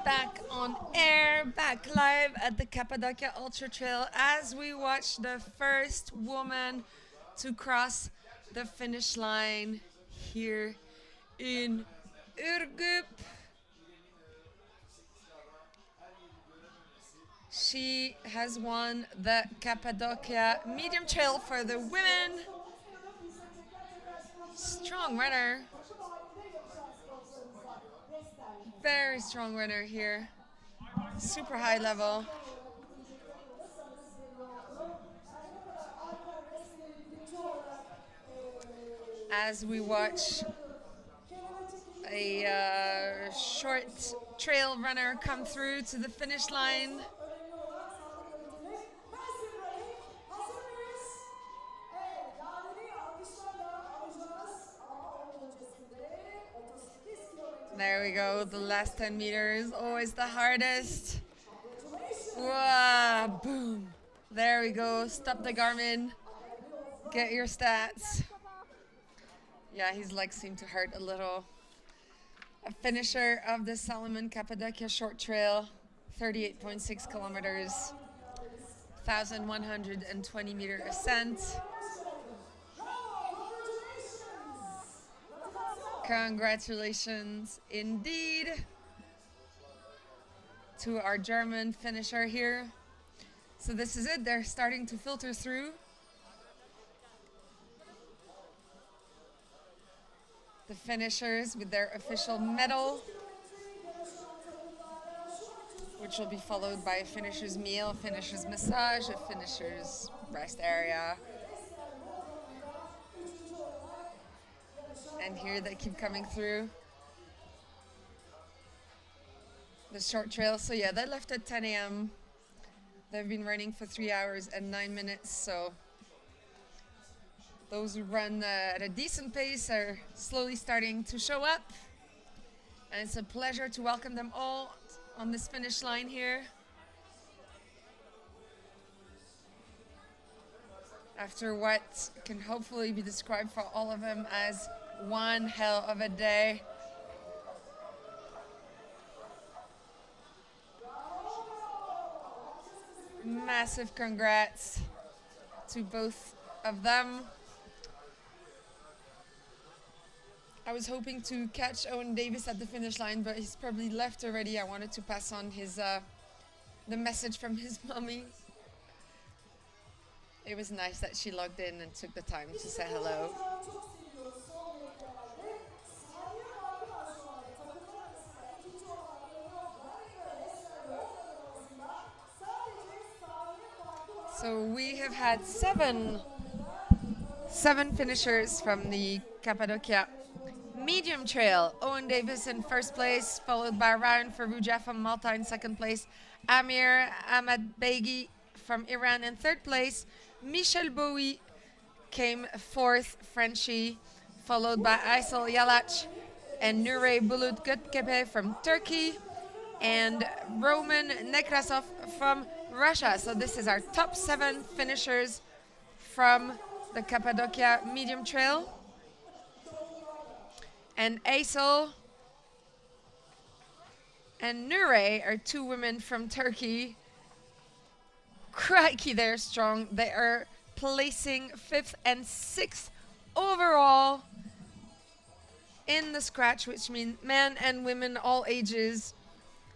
Back on air, back live at the Cappadocia Ultra Trail as we watch the first woman to cross the finish line here in Ürgüp. She has won the Cappadocia Medium Trail for the women. Strong runner. Very strong runner here. Super high level. As we watch a short trail runner come through to the finish line. There we go, the last 10 meters, always the hardest. Wow, boom. There we go, stop the Garmin, get your stats. Yeah, his legs seem to hurt a little. A finisher of the Salomon Cappadocia short trail, 38.6 kilometers, 1,120 meter ascent. Congratulations indeed to our German finisher here. So this is it, they're starting to filter through. The finishers with their official medal, which will be followed by a finisher's meal, a finisher's massage, a finisher's rest area. And here they keep coming through the short trail. So yeah, they left at 10 a.m. They've been running for 3 hours and 9 minutes. So those who run at a decent pace are slowly starting to show up. And it's a pleasure to welcome them all on this finish line here. After what can hopefully be described for all of them as one hell of a day. Massive congrats to both of them. I was hoping to catch Owen Davis at the finish line, but he's probably left already. I wanted to pass on his the message from his mommy. It was nice that she logged in and took the time to say hello. So we have had seven finishers from the Cappadocia medium trail. Owen Davis in first place, followed by Ryan Farouja from Malta in second place. Amir Ahmad Beghi from Iran in third place. Michel Bowie came fourth, Frenchie, followed by Aysel Yalach and Nure Bulut Götkepe from Turkey, and Roman Nekrasov from Russia. So this is our top 7 finishers from the Cappadocia medium trail. And Aysel and Nure are 2 women from Turkey. Crikey, they're strong. They are placing 5th and 6th overall in the scratch, which means men and women, all ages.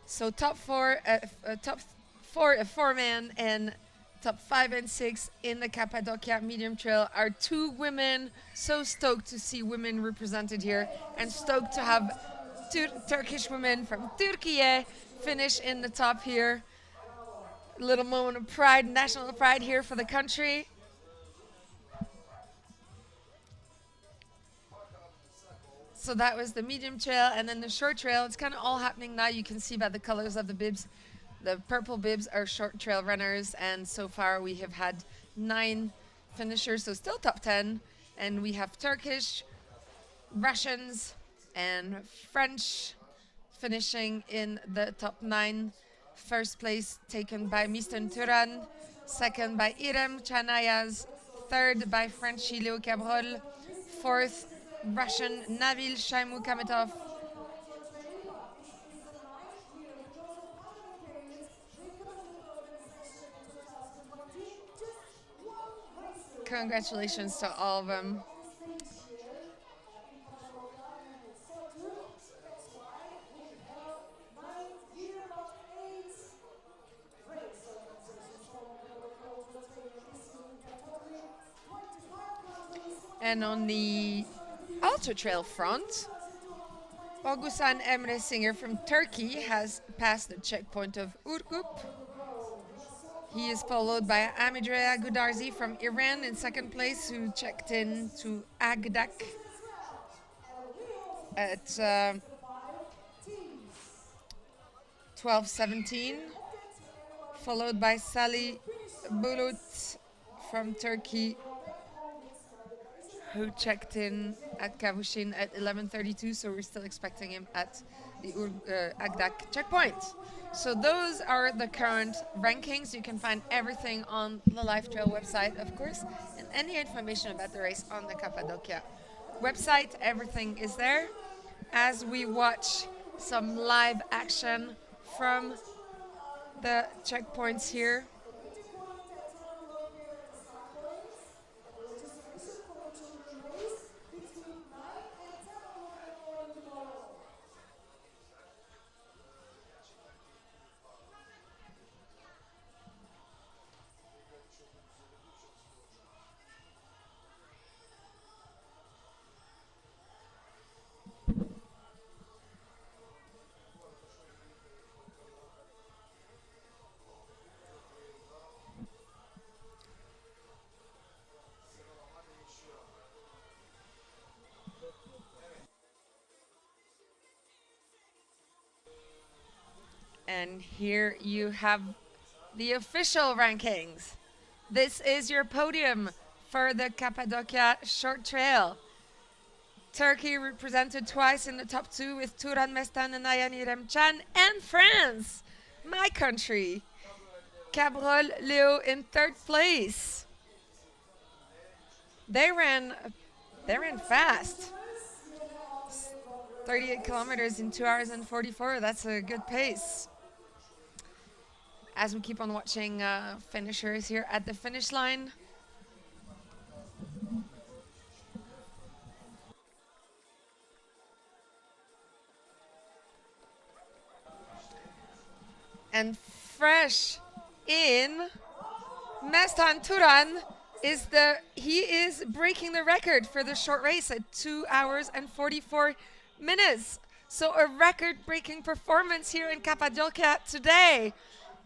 So top 4 men and top 5 and 6 in the Cappadocia medium trail are 2 women. So stoked to see women represented here, and stoked to have Turkish women from Turkey finish in the top here. A little moment of pride, national pride here for the country. So that was the medium trail, and then the short trail. It's kind of all happening now. You can see by the colors of the bibs. The purple bibs are short trail runners, and so far we have had 9 finishers, so still top 10. And we have Turkish, Russians, and French finishing in the top 9. First place taken by Miston Turan, second by Irem Chanayaz, third by Frenchie Leo Cabrol, fourth Russian Nabil Shaimukhametov, congratulations to all of them. And on the ultra trail front, Ogusan Emre Singer from Turkey has passed the checkpoint of Urkup. He is followed by Amidrea Gudarzi from Iran in second place, who checked in to Agdak at 12:17, followed by Salih Bulut from Turkey, who checked in at Kavushin at 11:32, so we're still expecting him at the Agdak checkpoint. So those are the current rankings. You can find everything on the Life Trail website, of course, and any information about the race on the Cappadocia website. Everything is there. As we watch some live action from the checkpoints here. And here you have the official rankings. This is your podium for the Cappadocia Short Trail. Turkey represented twice in the top 2 with Turan Mestan and Ayani Remchan, and France, my country, Cabrol Leo in third place. They ran fast. 38 kilometers in 2 hours and 44. That's a good pace. As we keep on watching finishers here at the finish line. And fresh in, Mestan Turan he is breaking the record for the short race at 2 hours and 44 minutes. So a record-breaking performance here in Cappadocia today.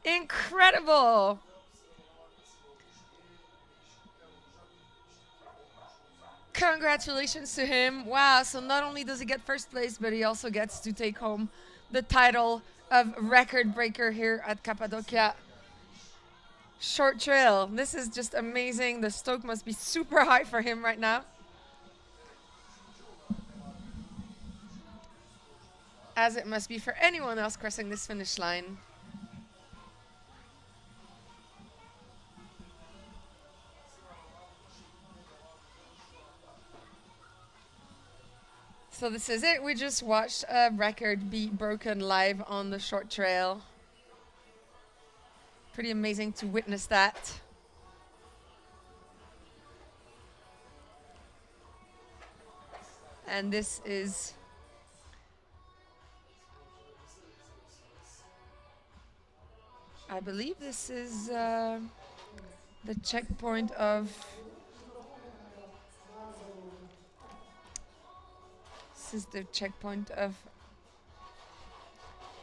Incredible. Congratulations to him. Wow, so not only does he get first place, but he also gets to take home the title of record breaker here at Cappadocia Short Trail. This is just amazing. The stoke must be super high for him right now. As it must be for anyone else crossing this finish line. So this is it. We just watched a record be broken live on the short trail. Pretty amazing to witness that. And this is I believe this is the checkpoint of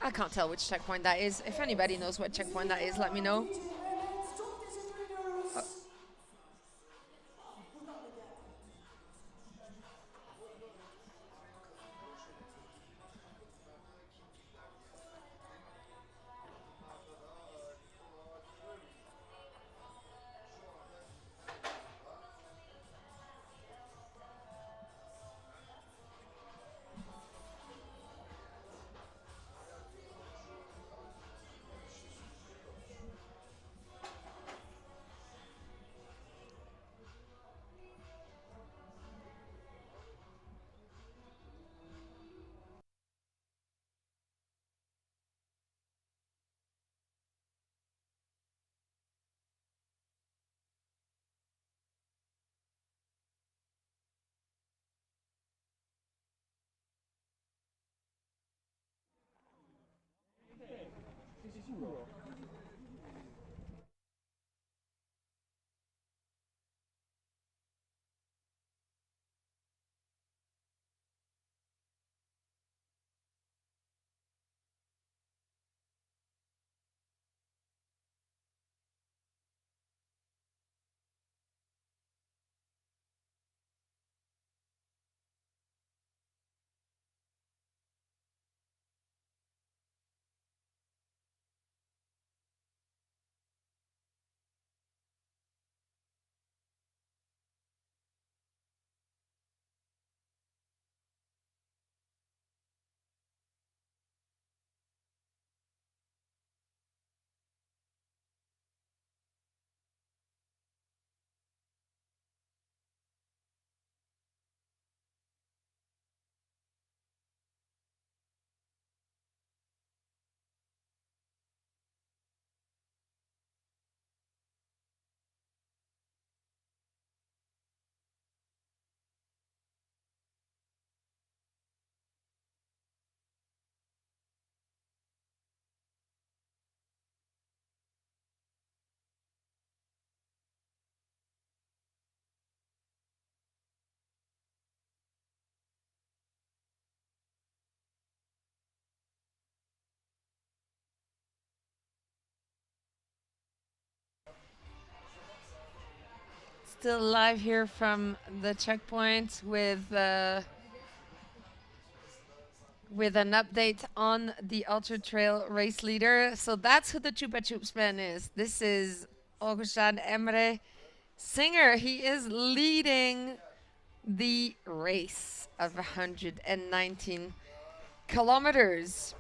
I can't tell which checkpoint that is. If anybody knows what checkpoint that is, let me know. Still live here from the checkpoint with an update on the Ultra Trail race leader. So that's who the Chupa Chups man is. This is Augustin Emre Singer. He is leading the race of 119 kilometers.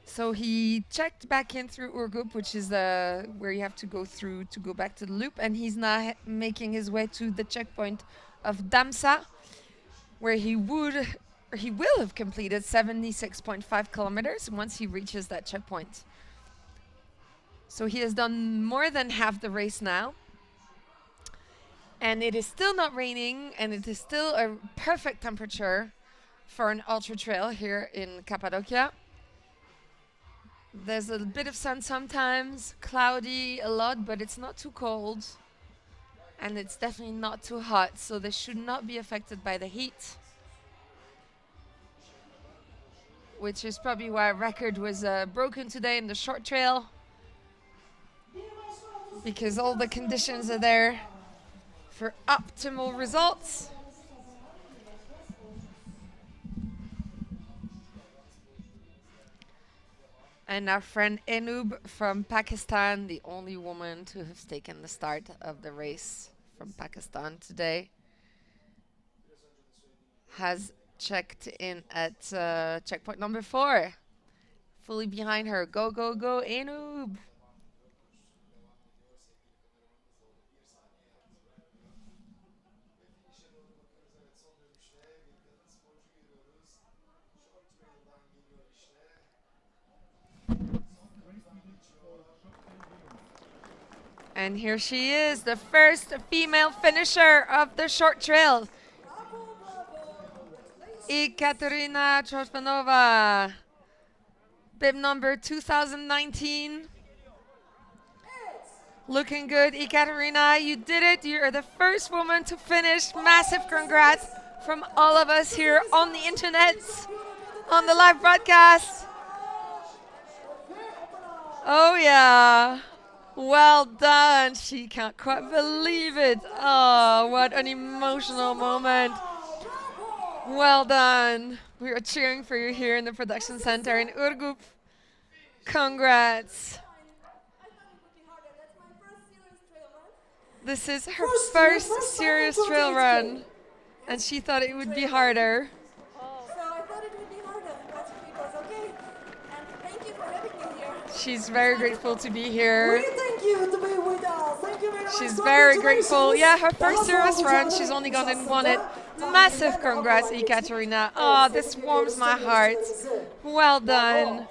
So he checked back in through Urgup, which is where you have to go through to go back to the loop, and he's now making his way to the checkpoint of Damsa, where he will have completed 76.5 kilometers once he reaches that checkpoint. So he has done more than half the race now, and it is still not raining, and it is still a perfect temperature for an ultra trail here in Cappadocia. There's a bit of sun sometimes, cloudy a lot, but it's not too cold. And it's definitely not too hot, so they should not be affected by the heat. Which is probably why a record was broken today in the short trail. Because all the conditions are there for optimal results. And our friend Enub from Pakistan, the only woman to have taken the start of the race from Pakistan today, has checked in at checkpoint number 4. Fully behind her. Go, go, go, Enub! And here she is, the first female finisher of the short trail. Ekaterina Trofanova, bib number 2019. Looking good, Ekaterina, you did it. You're the first woman to finish. Massive congrats from all of us here on the internet, on the live broadcast. Oh yeah. Well done. She can't quite believe it. Oh, what an emotional moment. Well done. We are cheering for you here in the production center in Urgup. Congrats. This is her first serious trail run, and she thought it would be harder. She's very grateful to be here. Thank you to be with us. Thank you very much. She's very grateful. Yeah, her first serious run. She's only gone and won it. Massive congrats, Ekaterina. Oh, this warms my heart. Well done.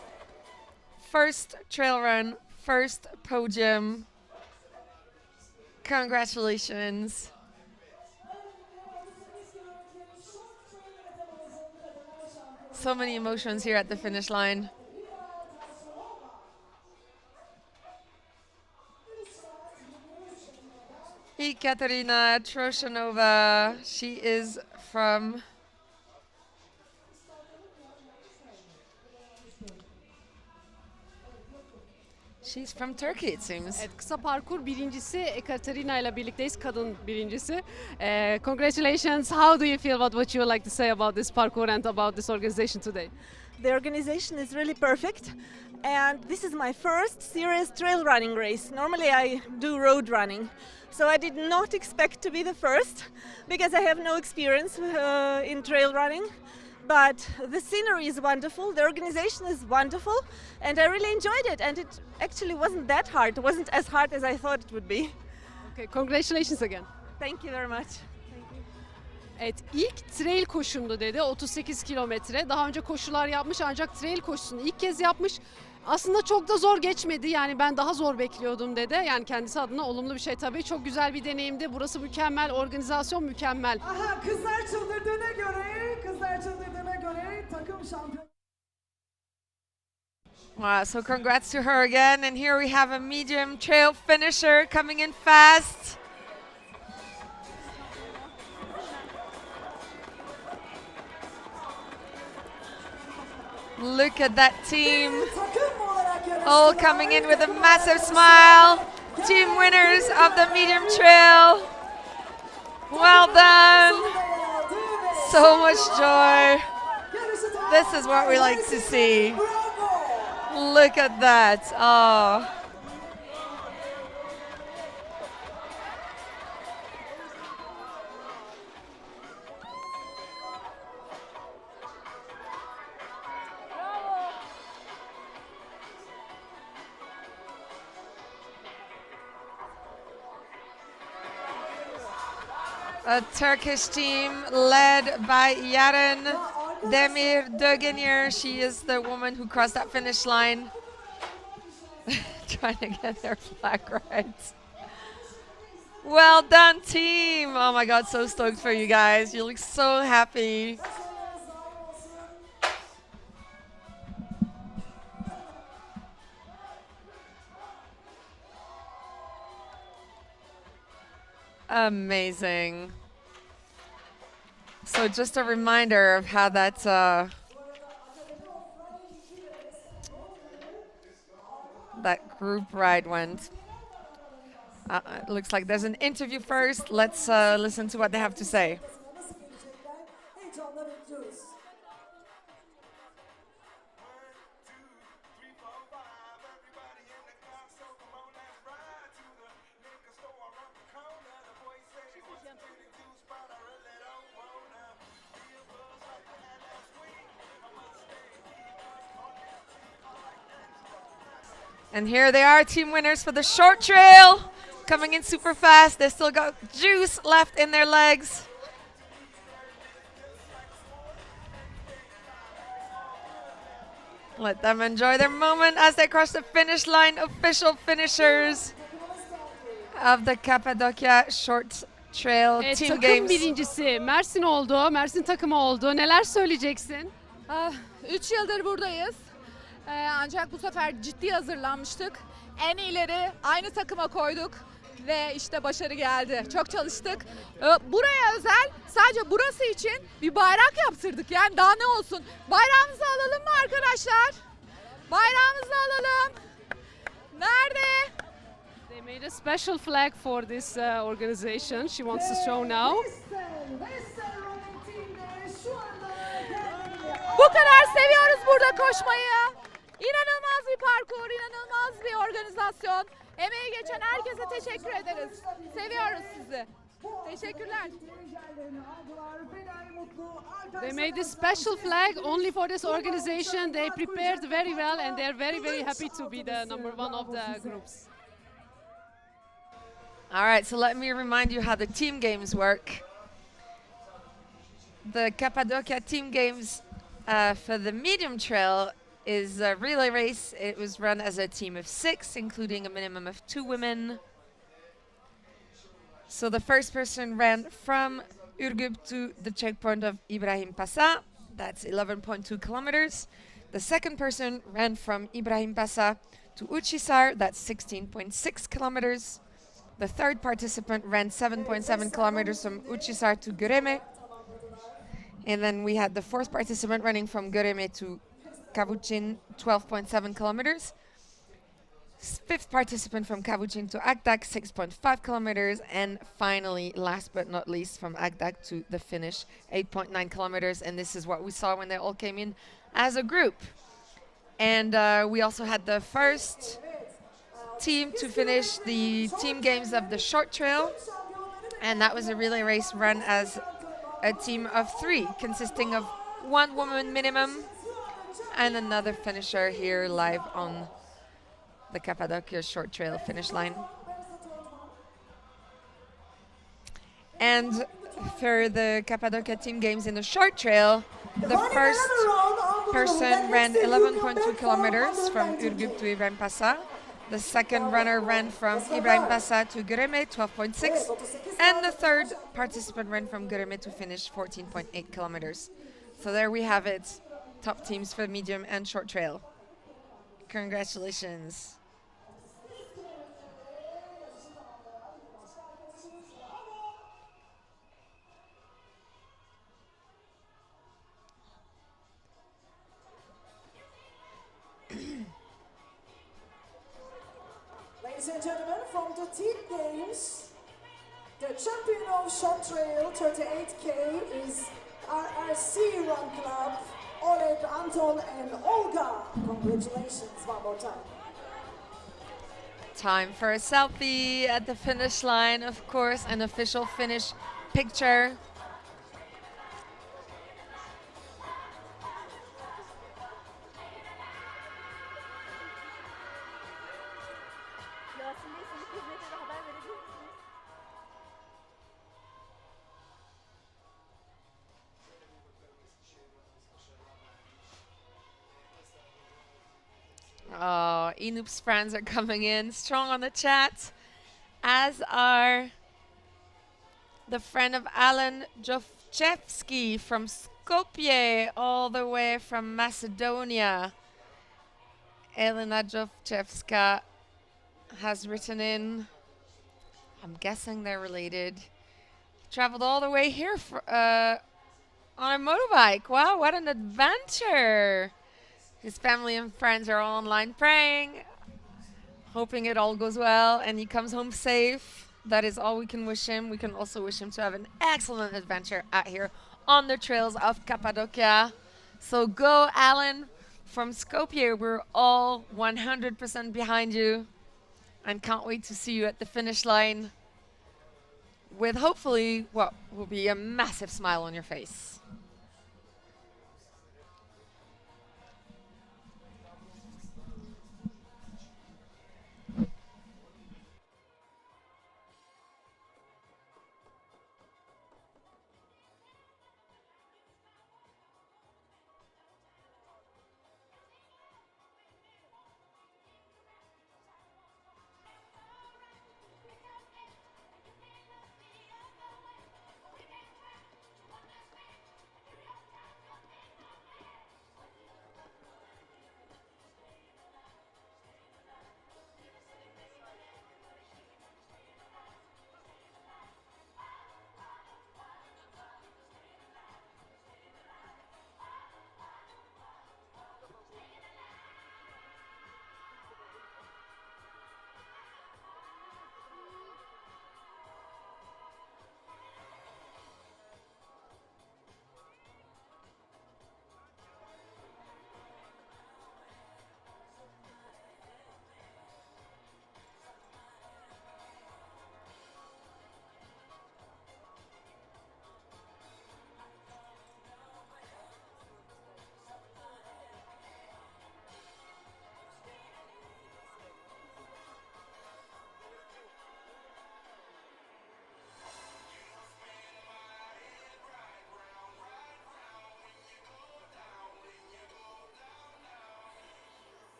First trail run, first podium. Congratulations. So many emotions here at the finish line. Ekaterina Troshanova, she is from She's from Turkey, it seems. Evet, kısa parkur birincisi Ekaterina ile birlikteyiz, kadın birincisi. Congratulations. How do you feel? What would you like to say about this parkour and about this organization today? The organization is really perfect, and this is my first serious trail running race. Normally I do road running, so I did not expect to be the first because I have no experience in trail running. But the scenery is wonderful, the organization is wonderful, and I really enjoyed it. And it actually wasn't that hard. It wasn't as hard as I thought it would be. Okay, congratulations again. Thank you very much. Evet, ilk trail koşumdu dedi, 38 kilometre. Daha önce koşular yapmış ancak trail koşusunu ilk kez yapmış. Aslında çok da zor geçmedi, yani ben daha zor bekliyordum dedi. Yani kendisi adına olumlu bir şey tabii. Çok güzel bir deneyimdi. Burası mükemmel, organizasyon mükemmel. Aha, kızlar çıldırdığına göre takım şampiyon. Wow, so congrats to her again. And here we have a medium trail finisher coming in fast. Look at that team, all coming in with a massive smile. Team winners of the medium trail. Well done. So much joy. This is what we like to see. Look at that. Oh. A Turkish team led by Yaren Demir Dögenir. She is the woman who crossed that finish line. Trying to get their flag right. Well done, team. Oh my God, so stoked for you guys. You look so happy. Amazing. So just a reminder of how that that group ride went. It looks like there's an interview first. Let's listen to what they have to say. Nasıl gelecekler? Heyecanla bekliyoruz. And here they are, team winners for the short trail. Coming in super fast. They still got juice left in their legs. Let them enjoy their moment as they cross the finish line. Official finishers of the Cappadocia Short Trail Team takım Games. birincisi Mersin oldu. Mersin takımı oldu. Neler söyleyeceksin? 3 yıldır buradayız. Ancak bu sefer ciddi hazırlanmıştık. En iyileri aynı takıma koyduk ve işte başarı geldi. Çok çalıştık. Buraya özel sadece burası için bir bayrak yaptırdık. Yani daha ne olsun? Bayrağımızı alalım mı arkadaşlar? Bayrağımızı alalım. Nerede? They made a special flag for this organization. She wants to show now. Bu kadar seviyoruz burada koşmayı. İnanılmaz bir parkur, inanılmaz bir organizasyon. Emeği geçen herkese teşekkür ederiz. Seviyoruz sizi. Teşekkürler. They made this special flag only for this organization. They prepared very well and they're very, very happy to be the number one of the groups. All right, so let me remind you how the team games work. The Cappadocia Team Games for the medium trail is a relay race. It was run as a team of 6, including a minimum of 2 women. So the first person ran from Ürgüp to the checkpoint of Ibrahim Pasa. That's 11.2 kilometers. The second person ran from Ibrahim Pasa to Uçhisar. That's 16.6 kilometers. The third participant ran 7.7 kilometers from Uçhisar to Göreme. And then we had the fourth participant running from Göreme to Kavuçin, 12.7 kilometers. Fifth participant from Kavuçin to Agdak, 6.5 kilometers. And finally, last but not least, from Agdak to the finish, 8.9 kilometers. And this is what we saw when they all came in as a group. And we also had the first team to finish the team games of the short trail. And that was a relay race run as a team of 3, consisting of 1 woman minimum and another finisher here live on the Cappadocia short trail finish line. And for the Cappadocia team games in the short trail, the first person ran 11.2 kilometers from Ürgüp to Ibrahim Pasa. The second runner ran from Ibrahim Pasa to Göreme, 12.6. And the third participant ran from Göreme to finish 14.8 kilometers. So there we have it. Top teams for medium and short trail. Congratulations. Ladies and gentlemen, from the team games, the champion of short trail 38K is RRC Run Club, Oleg, Anton, and Olga. Congratulations one more time. Time for a selfie at the finish line, of course, an official finish picture. Oh, Enoop's friends are coming in strong on the chat, as are the friend of Alan Jovchevsky from Skopje, all the way from Macedonia. Elena Jovchevska has written in, I'm guessing they're related. Traveled all the way here on a motorbike. Wow, what an adventure! His family and friends are all online praying, hoping it all goes well, and he comes home safe. That is all we can wish him. We can also wish him to have an excellent adventure out here on the trails of Cappadocia. So go, Alan. From Skopje, we're all 100% behind you and can't wait to see you at the finish line with hopefully what will be a massive smile on your face.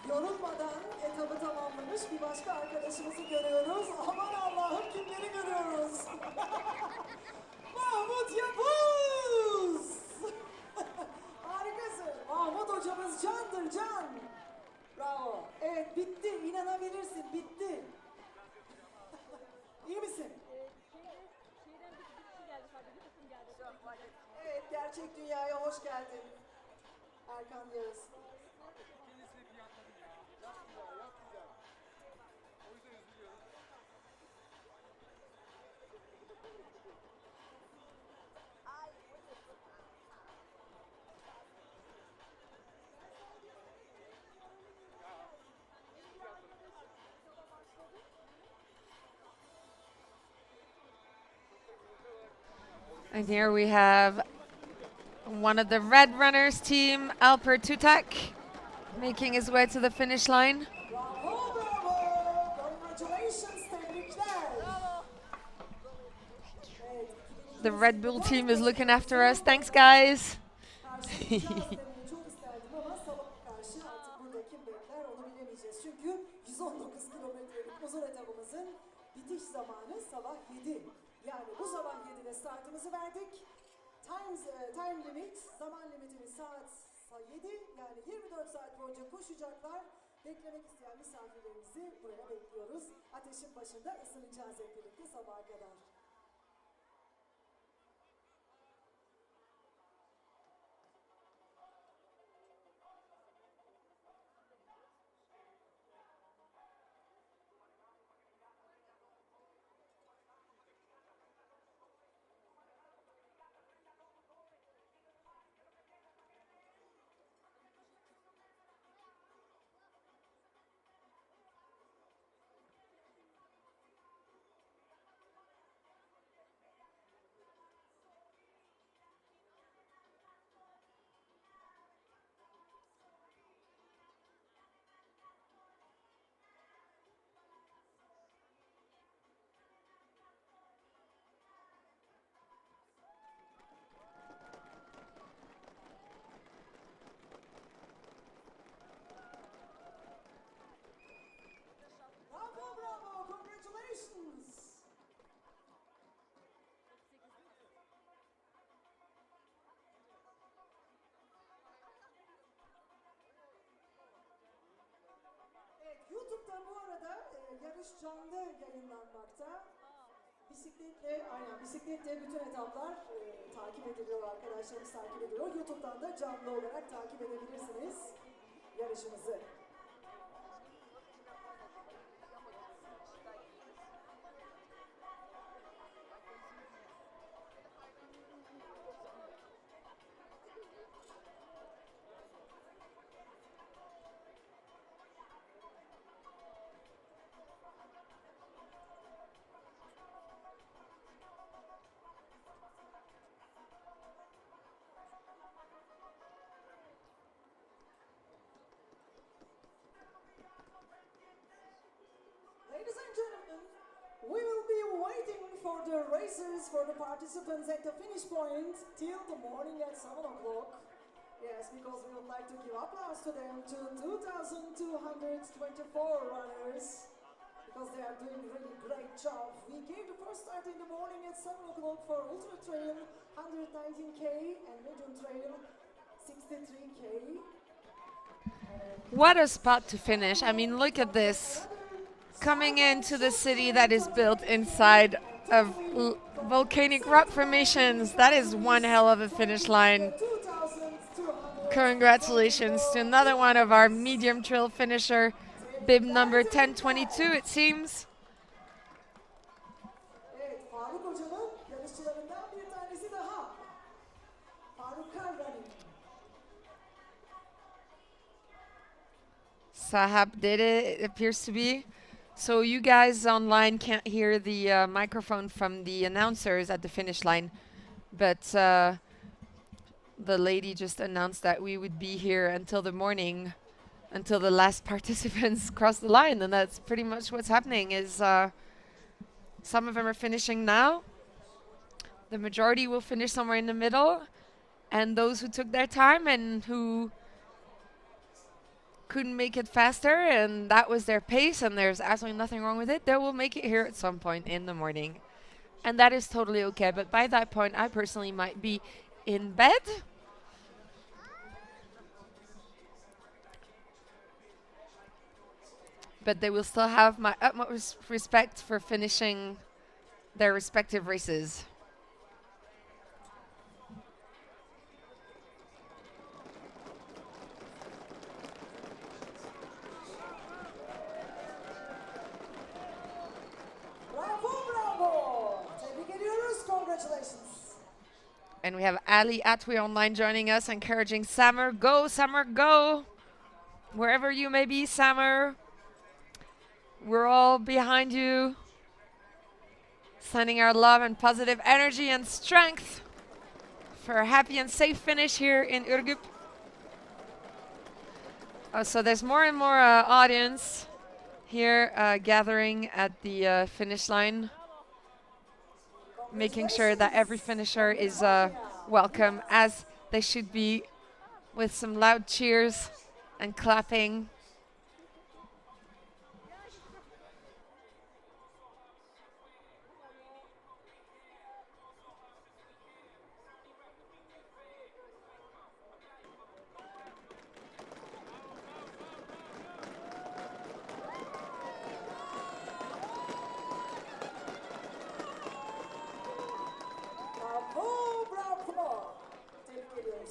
Yorulmadan etabı tamamlamış bir başka arkadaşımızı görüyoruz. Aman Allah'ım kimleri görüyoruz? Mahmut Yapuz! Harikasın. Mahmut hocamız candır can. Bravo. Evet bitti. İnanabilirsin. Bitti. İyi misin? Evet gerçek dünyaya hoş geldin. Erkan Yağız. And here we have one of the Red Runners team, Alper Tutak, making his way to the finish line. Bravo, bravo. Congratulations, tebrikler. The Red Bull team is looking after us. Thanks, guys. Çok isterdim ama sabah karşı artık burada kim bekler onu bilemeyeceğiz. Çünkü 119 kilometrelik uzun etabımızın bitiş zamanı sabah 7. Yani bu sabah 7'de startımızı verdik. Time limit, zaman limitimiz saat 7. Yani 24 saat boyunca koşacaklar. Beklemek isteyen misafirlerimizi burada bekliyoruz. Ateşin başında ısınacağız hep birlikte sabaha kadar. Yarış canlı yayınlanmakta. Bisikletle bütün etaplar takip ediliyor, arkadaşlarımız takip ediyor. YouTube'dan da canlı olarak takip edebilirsiniz yarışımızı. Ladies and gentlemen, we will be waiting for the racers, for the participants at the finish point till the morning at 7 o'clock. Yes, because we would like to give applause to them, to 2,224 runners, because they are doing really great job. We gave the first start in the morning at 7 o'clock for Ultra Trail, 119K, and Medium Trail, 63K. What a spot to finish. I mean, look at this. Coming into the city that is built inside of volcanic rock formations. That is one hell of a finish line. Congratulations to another one of our medium trail finisher, bib number 1022, it seems. Evet, Faruk Hoca'nın yarışçılarından bir tanesi daha. Faruk Kargani. Sahab did it, it appears to be. So you guys online can't hear the microphone from the announcers at the finish line, but the lady just announced that we would be here until the morning, until the last participants cross the line, and that's pretty much what's happening. Is some of them are finishing now. The majority will finish somewhere in the middle, and those who took their time and who couldn't make it faster, and that was their pace, and there's absolutely nothing wrong with it, they will make it here at some point in the morning. And that is totally okay, but by that point, I personally might be in bed. But they will still have my utmost respect for finishing their respective races. Congratulations. And we have Ali Atwi online joining us, encouraging Samer, go, Samer, go. Wherever you may be, Samer, we're all behind you. Sending our love and positive energy and strength for a happy and safe finish here in Ürgüp. So there's more and more audience here gathering at the finish line, making sure that every finisher is welcome, as they should be, with some loud cheers and clapping.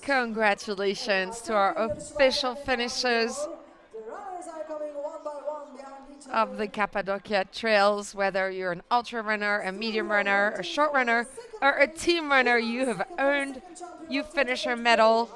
Congratulations to our official finishers of the Cappadocia Trails. Whether you're an ultra runner, a medium runner, a short runner, or a team runner, you have earned your finisher medal.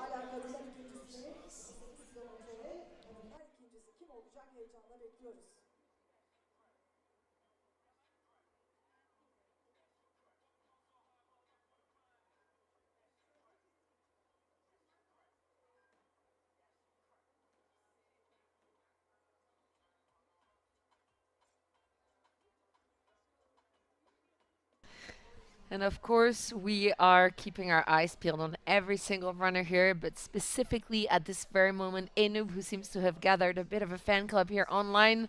And of course, we are keeping our eyes peeled on every single runner here, but specifically at this very moment, Enub, who seems to have gathered a bit of a fan club here online.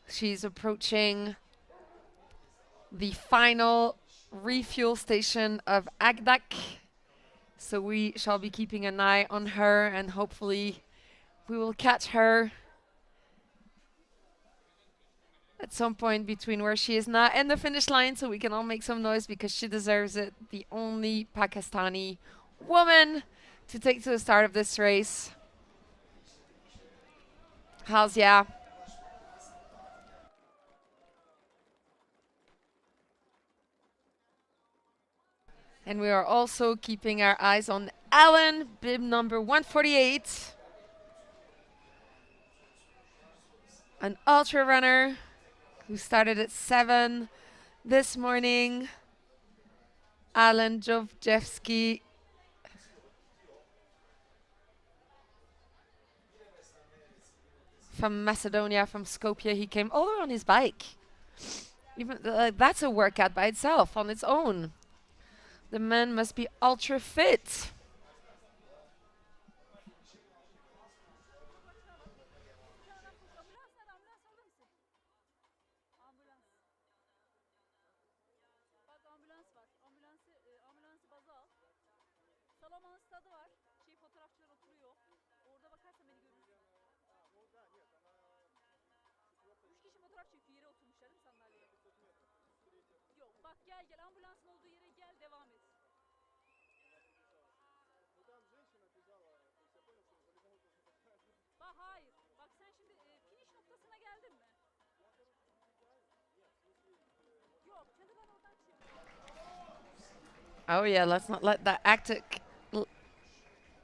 She's approaching the final refuel station of Agdak. So we shall be keeping an eye on her, and hopefully we will catch her at some point between where she is now and the finish line, so we can all make some noise because she deserves it. The only Pakistani woman to take to the start of this race. How's yeah? And we are also keeping our eyes on Alan, bib number 148. An ultra runner who started at 7 this morning. Alan Jovjevski. From Macedonia, from Skopje. He came all the way on his bike. Even that's a workout by itself, on its own. The man must be ultra fit. Oh yeah, let's not let that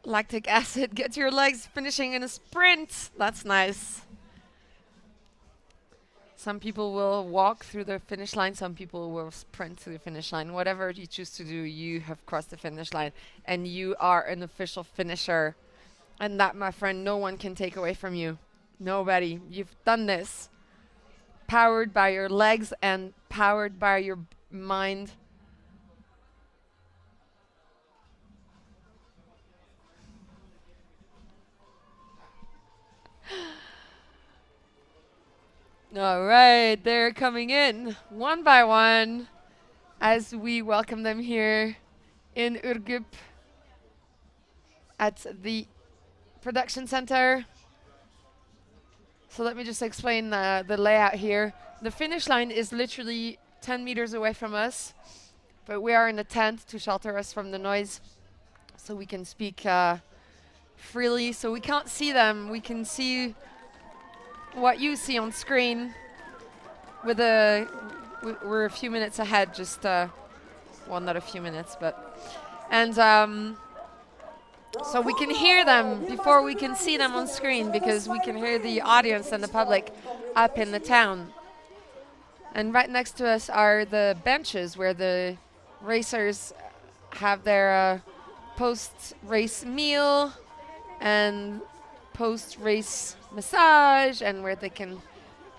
lactic acid get to your legs finishing in a sprint. That's nice. Some people will walk through the finish line, some people will sprint to the finish line. Whatever you choose to do, you have crossed the finish line and you are an official finisher. And that, my friend, no one can take away from you. Nobody. You've done this. Powered by your legs and powered by your mind. All right, they're coming in one by one as we welcome them here in Urgup at the production center. So let me just explain the layout here. The finish line is literally 10 meters away from us, but we are in a tent to shelter us from the noise so we can speak freely. So we can't see them. We can see what you see on screen. With we're a few minutes ahead, just well, not a few minutes, but so we can hear them before we can see them on screen, because we can hear the audience and the public up in the town. And right next to us are the benches where the racers have their post-race meal and post-race massage, and where they can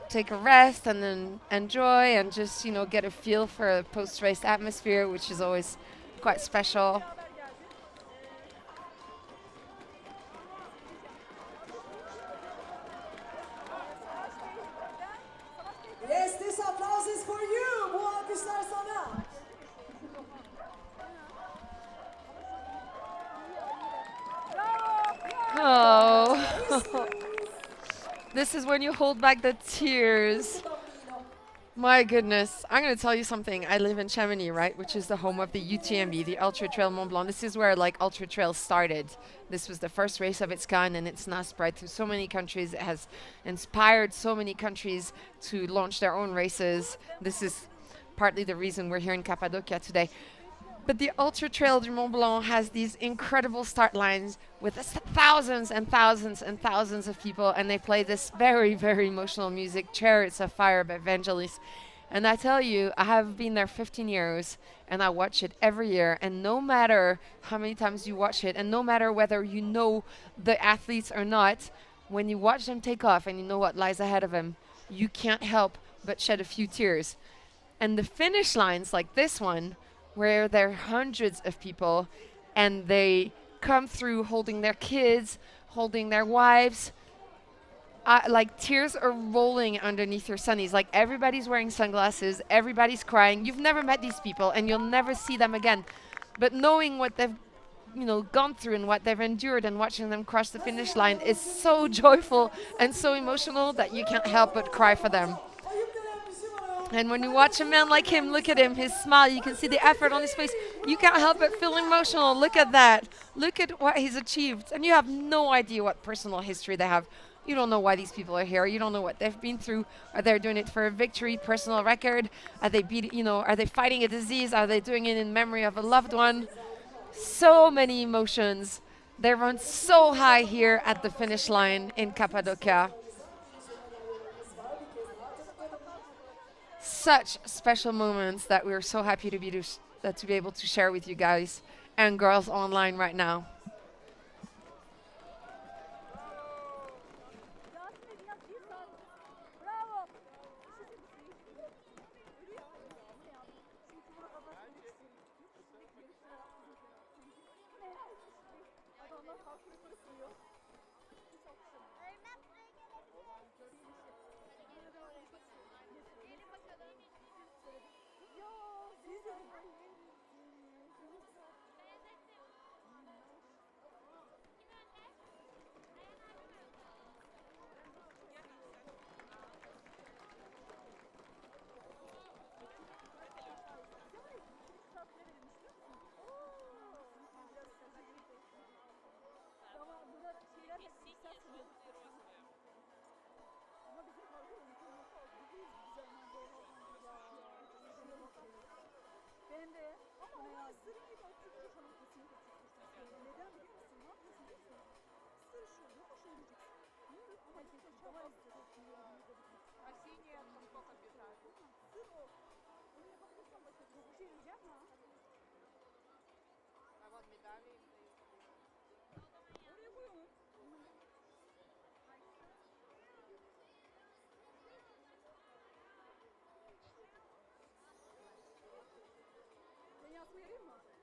take a rest and then enjoy and just, you know, get a feel for a post-race atmosphere, which is always quite special. Yes, this applause is for you. Bu alkışlar sana. Oh. This is when you hold back the tears. My goodness. I'm going to tell you something. I live in Chamonix, right? Which is the home of the UTMB, the Ultra Trail Mont Blanc. This is where like Ultra Trail started. This was the first race of its kind, and it's now spread to so many countries. It has inspired so many countries to launch their own races. This is partly the reason we're here in Cappadocia today. But the Ultra Trail du Mont Blanc has these incredible start lines with thousands and thousands and thousands of people, and they play this very, very emotional music, Chariots of Fire by Vangelis. And I tell you, I have been there 15 years, and I watch it every year, and no matter how many times you watch it, and no matter whether you know the athletes or not, when you watch them take off and you know what lies ahead of them, you can't help but shed a few tears. And the finish lines like this one, where there are hundreds of people and they come through holding their kids, holding their wives. Like tears are rolling underneath your sunnies. Like everybody's wearing sunglasses, everybody's crying. You've never met these people and you'll never see them again. But knowing what they've, you know, gone through and what they've endured and watching them cross the finish line is so joyful and so emotional that you can't help but cry for them. And when you watch a man like him, look at him, his smile, you can see the effort on his face. You can't help but feel emotional. Look at that. Look at what he's achieved. And you have no idea what personal history they have. You don't know why these people are here. You don't know what they've been through. Are they doing it for a victory, personal record? Are they are they fighting a disease? Are they doing it in memory of a loved one? So many emotions. They run so high here at the finish line in Cappadocia. Such special moments that we're so happy to be able to share with you guys and girls online right now.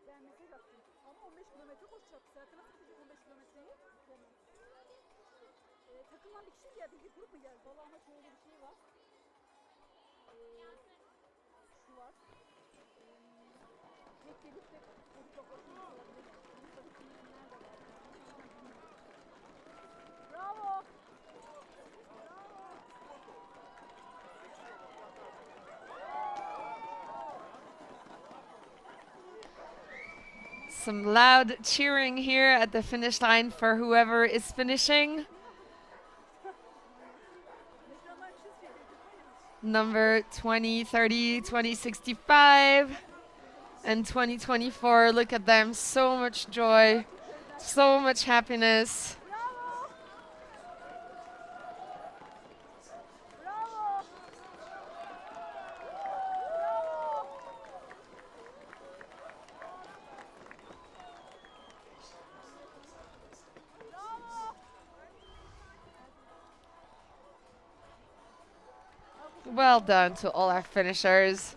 Ben mesaj attım. Ama 15 kilometre koşacak. Zaten nasıl gidecek 15 kilometreyi? Takımdan bir kişi mi geldi? Bir grup mu geldi? Vallahi ama şöyle bir şey var. Şu var. Tek gelip de grupla koşmak olabilir. Grupla gitmeyenler de var. Bravo! Some loud cheering here at the finish line for whoever is finishing. Number 20, 30, 2065, and 2024. Look at them. So much joy, so much happiness. Well done to all our finishers.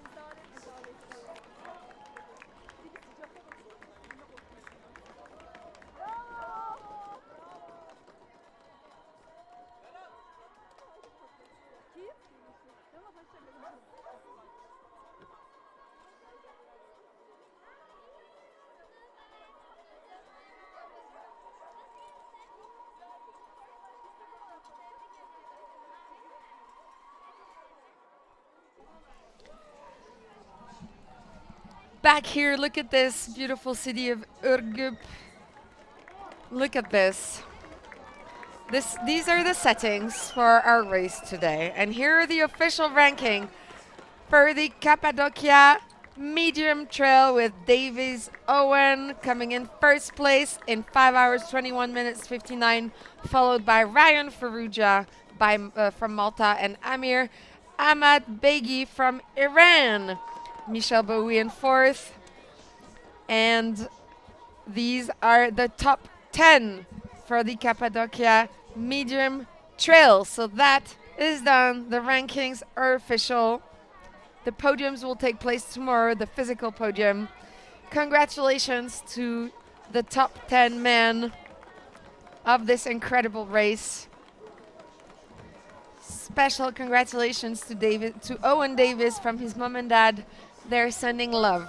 Back here, look at this beautiful city of Urgup. Look at this. These are the settings for our race today. And here are the official ranking for the Cappadocia medium trail with Davies Owen coming in first place in 5 hours, 21 minutes, 59, followed by Ryan Farrugia from Malta and Amir Ahmad Beghi from Iran. Michel Bowie in fourth. And these are the top 10 for the Cappadocia medium trail. So that is done. The rankings are official. The podiums will take place tomorrow, the physical podium. Congratulations to the top 10 men of this incredible race. Special congratulations to Owen Davis from his mom and dad. They're sending love.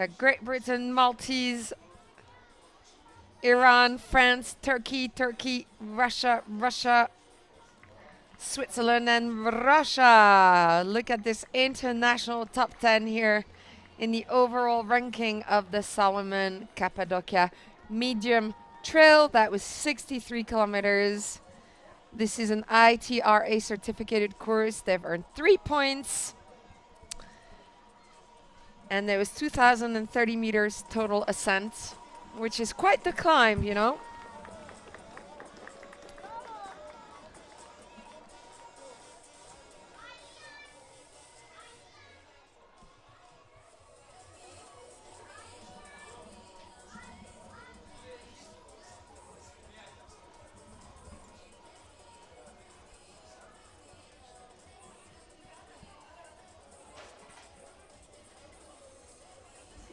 Great Britain, Maltese, Iran, France, Turkey, Russia, Switzerland, and Russia. Look at this international top 10 here in the overall ranking of the Salomon Cappadocia medium trail. That was 63 kilometers. This is an ITRA certificated course. They've earned 3 points. And there was 2,030 meters total ascent, which is quite the climb, you know.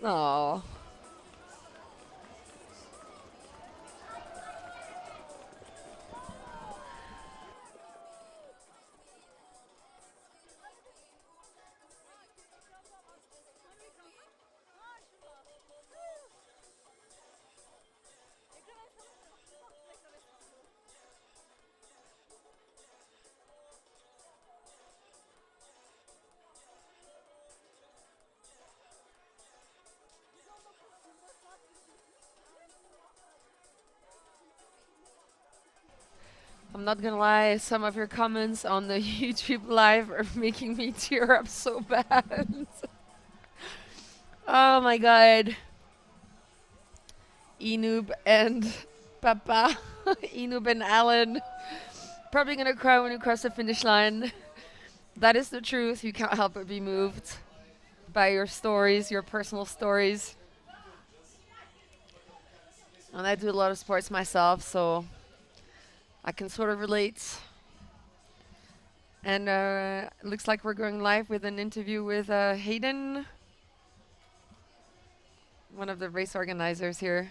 Oh. I'm not gonna lie, some of your comments on the YouTube live are making me tear up so bad. Oh my god. Enoob and Papa, Enoob and Alan, probably gonna cry when you cross the finish line. That is the truth. You can't help but be moved by your stories, your personal stories. And I do a lot of sports myself, so I can sort of relate. And looks like we're going live with an interview with Hayden, one of the race organizers here.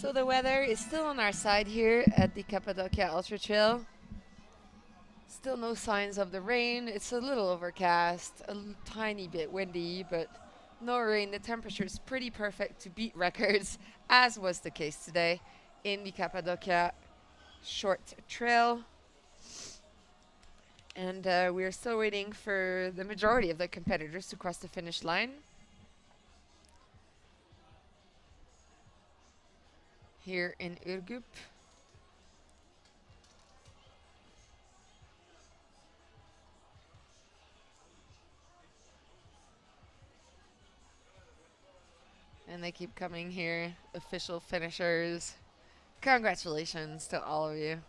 So the weather is still on our side here at the Cappadocia Ultra Trail. Still no signs of the rain. It's a little overcast, tiny bit windy, but no rain. The temperature is pretty perfect to beat records, as was the case today in the Cappadocia Short Trail. And we're still waiting for the majority of the competitors to cross the finish line. Here in Ürgüp. And they keep coming here, official finishers. Congratulations to all of you.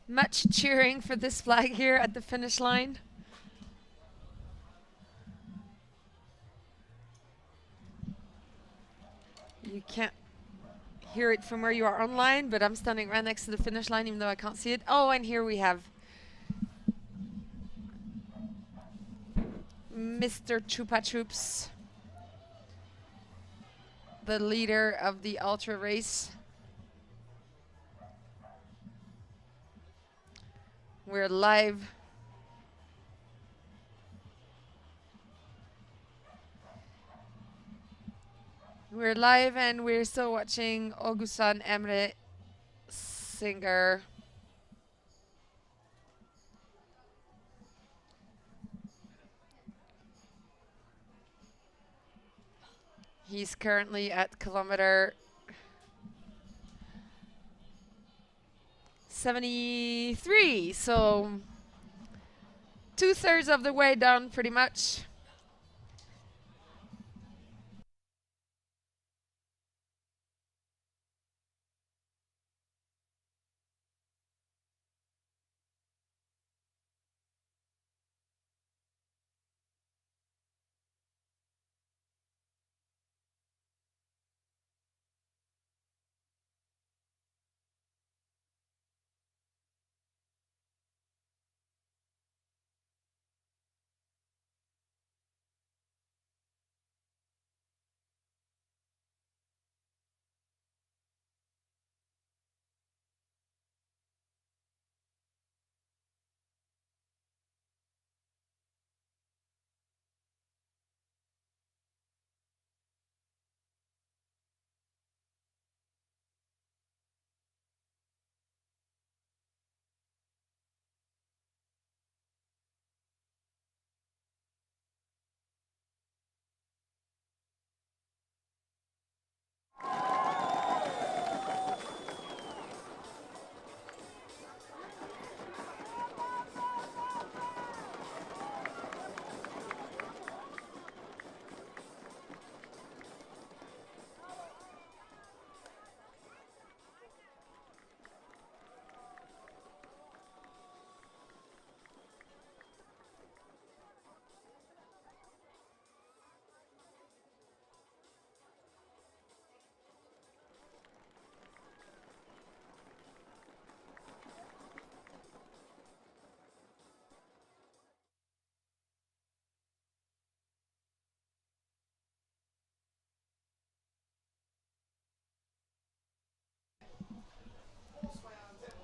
Much cheering for this flag here at the finish line. You can't hear it from where you are online, but I'm standing right next to the finish line even though I can't see it. Oh, and here we have Mr. Chupa Chups, the leader of the ultra race. We're live. We're live and we're still watching Ogusan Emre Singer. He's currently at kilometer 73, so 2/3 of the way done pretty much.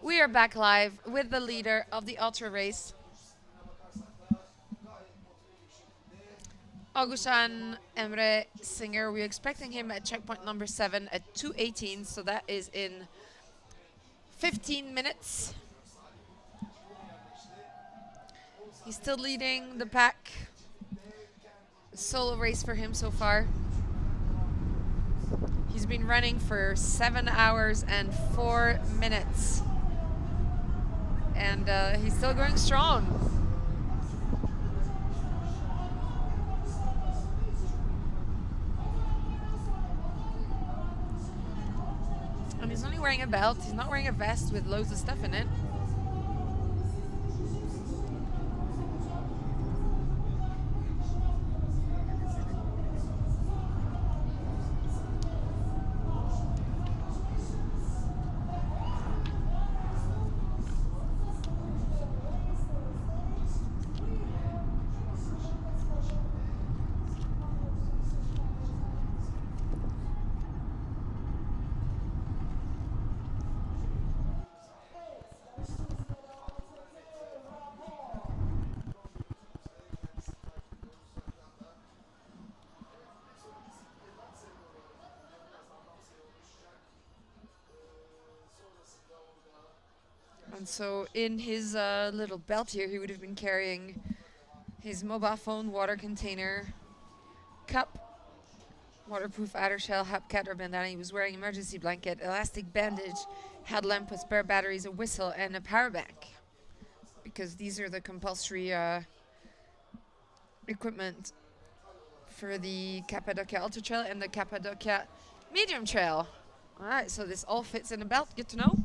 We are back live with the leader of the ultra race, Augustin Emre Singer. We're expecting him at checkpoint number 7 at 2:18, so that is in 15 minutes. He's still leading the pack. Solo race for him so far. He's been running for 7 hours and 4 minutes. And he's still going strong. And he's only wearing a belt. He's not wearing a vest with loads of stuff in it. And so in his little belt here, he would have been carrying his mobile phone, water container, cup, waterproof outer shell, hubcap or bandana. He was wearing emergency blanket, elastic bandage, headlamp with spare batteries, a whistle, and a power bank. Because these are the compulsory equipment for the Cappadocia Ultra Trail and the Cappadocia Medium Trail. All right, so this all fits in a belt. Good to know.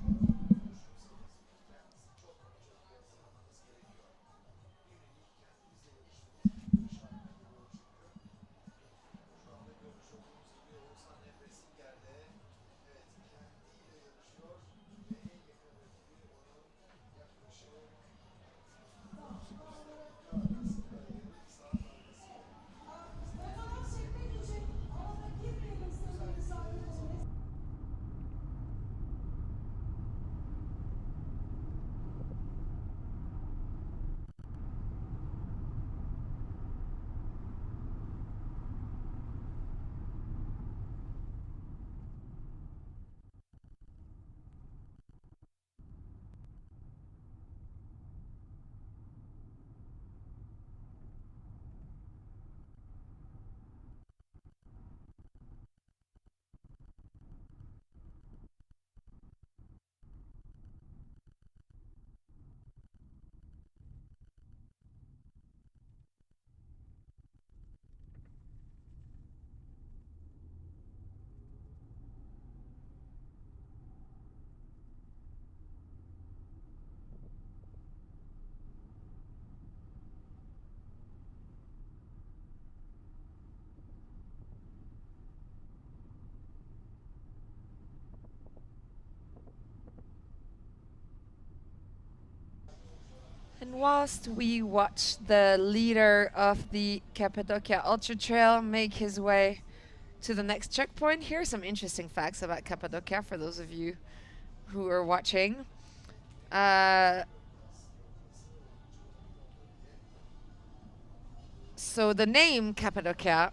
And whilst we watch the leader of the Cappadocia Ultra Trail make his way to the next checkpoint, here are some interesting facts about Cappadocia for those of you who are watching. So the name Cappadocia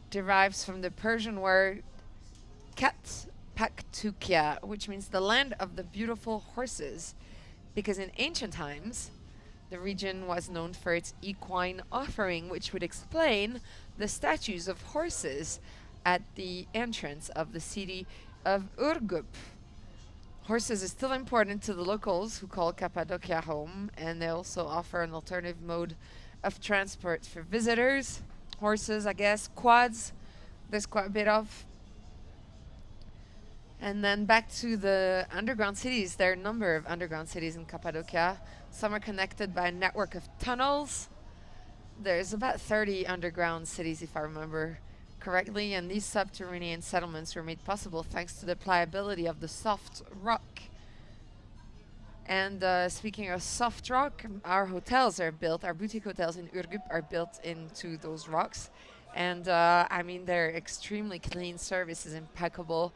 derives from the Persian word Kat Paktukia, which means the land of the beautiful horses, because in ancient times, the region was known for its equine offering, which would explain the statues of horses at the entrance of the city of Urgup. Horses is still important to the locals who call Cappadocia home, and they also offer an alternative mode of transport for visitors. Horses, I guess, quads, there's quite a bit of. And then back to the underground cities. There are a number of underground cities in Cappadocia. Some are connected by a network of tunnels. There's about 30 underground cities, if I remember correctly, and these subterranean settlements were made possible thanks to the pliability of the soft rock. And speaking of soft rock, our hotels are built, our boutique hotels in Urgup are built into those rocks. And I mean, their extremely clean service is impeccable.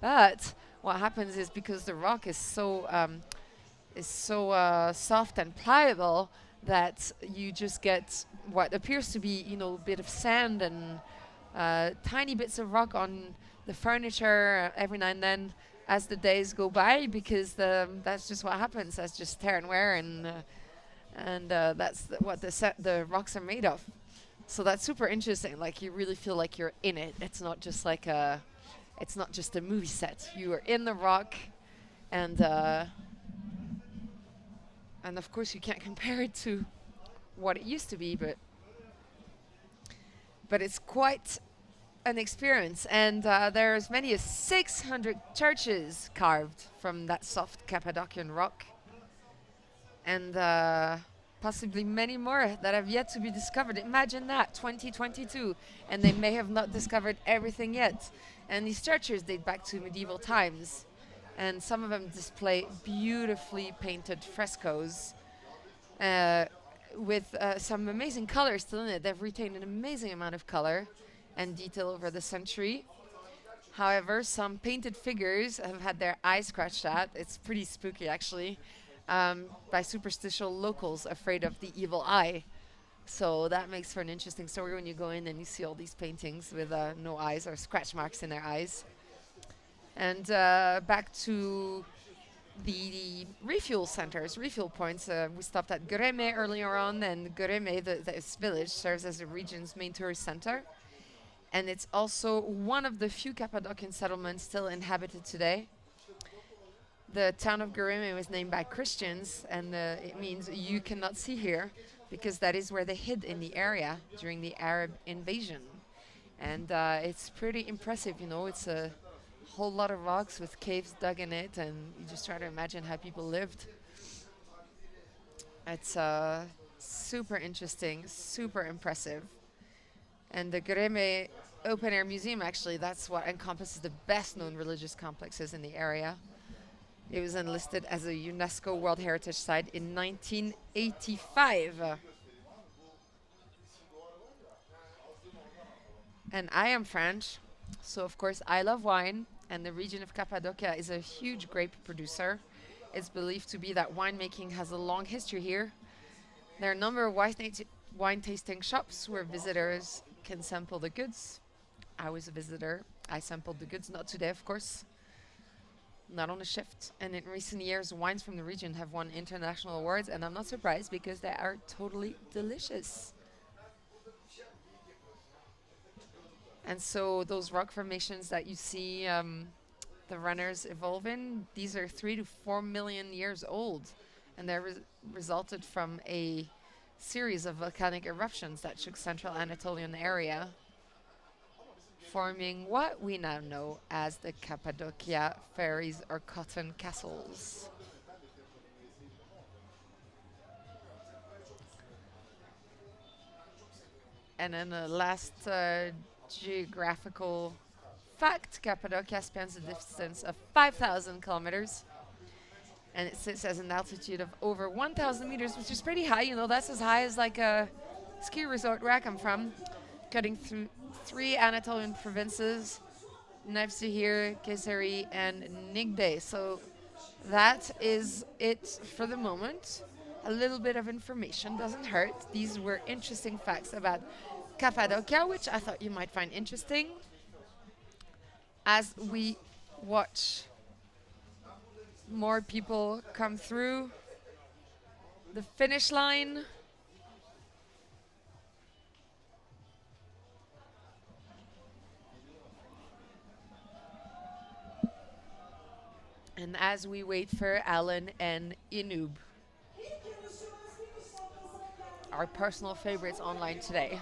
But what happens is because the rock is so soft and pliable that you just get what appears to be, you know, a bit of sand and tiny bits of rock on the furniture every now and then as the days go by, because that's just what happens. That's just tear and wear, and that's what the rocks are made of. So that's super interesting. Like, you really feel like you're in it. It's not just like it's not just a movie set. You are in the rock, and of course you can't compare it to what it used to be, but it's quite an experience. And there are as many as 600 churches carved from that soft Cappadocian rock, and possibly many more that have yet to be discovered. Imagine that, 2022, and they may have not discovered everything yet. And these churches date back to medieval times, and some of them display beautifully painted frescoes with some amazing colors still in it. They've retained an amazing amount of color and detail over the century. However, some painted figures have had their eyes scratched out. It's pretty spooky, actually, by superstitious locals afraid of the evil eye. So that makes for an interesting story when you go in and you see all these paintings with no eyes or scratch marks in their eyes. And back to the refuel centers, refuel points. We stopped at Göreme earlier on, and Göreme, this village, serves as the region's main tourist center. And it's also one of the few Cappadocian settlements still inhabited today. The town of Göreme was named by Christians, and it means you cannot see here, because that is where they hid in the area during the Arab invasion. And it's pretty impressive, you know. It's a whole lot of rocks with caves dug in it, and you just try to imagine how people lived. It's super interesting, super impressive. And the Göreme Open Air Museum, actually, that's what encompasses the best known religious complexes in the area. It was enlisted as a UNESCO World Heritage Site in 1985. And I am French, so of course I love wine, and the region of Cappadocia is a huge grape producer. It's believed to be that winemaking has a long history here. There are a number of wine tasting shops where visitors can sample the goods. I was a visitor. I sampled the goods, not today, of course. Not on a shift. And in recent years, wines from the region have won international awards, and I'm not surprised because they are totally delicious. And so those rock formations that you see the runners evolve in, these are 3 to 4 million years old, and they're resulted from a series of volcanic eruptions that shook central Anatolian area, forming what we now know as the Cappadocia Fairies or Cotton Castles. And then the last geographical fact, Cappadocia spans a distance of 5,000 kilometers, and it sits at an altitude of over 1,000 meters, which is pretty high. You know, that's as high as like a ski resort where I come from, cutting through 3 Anatolian provinces, Nevşehir, Kayseri, and Niğde. So that is it for the moment. A little bit of information doesn't hurt. These were interesting facts about Cappadocia, which I thought you might find interesting as we watch more people come through the finish line. And as we wait for Alan and Inub, our personal favorites online today.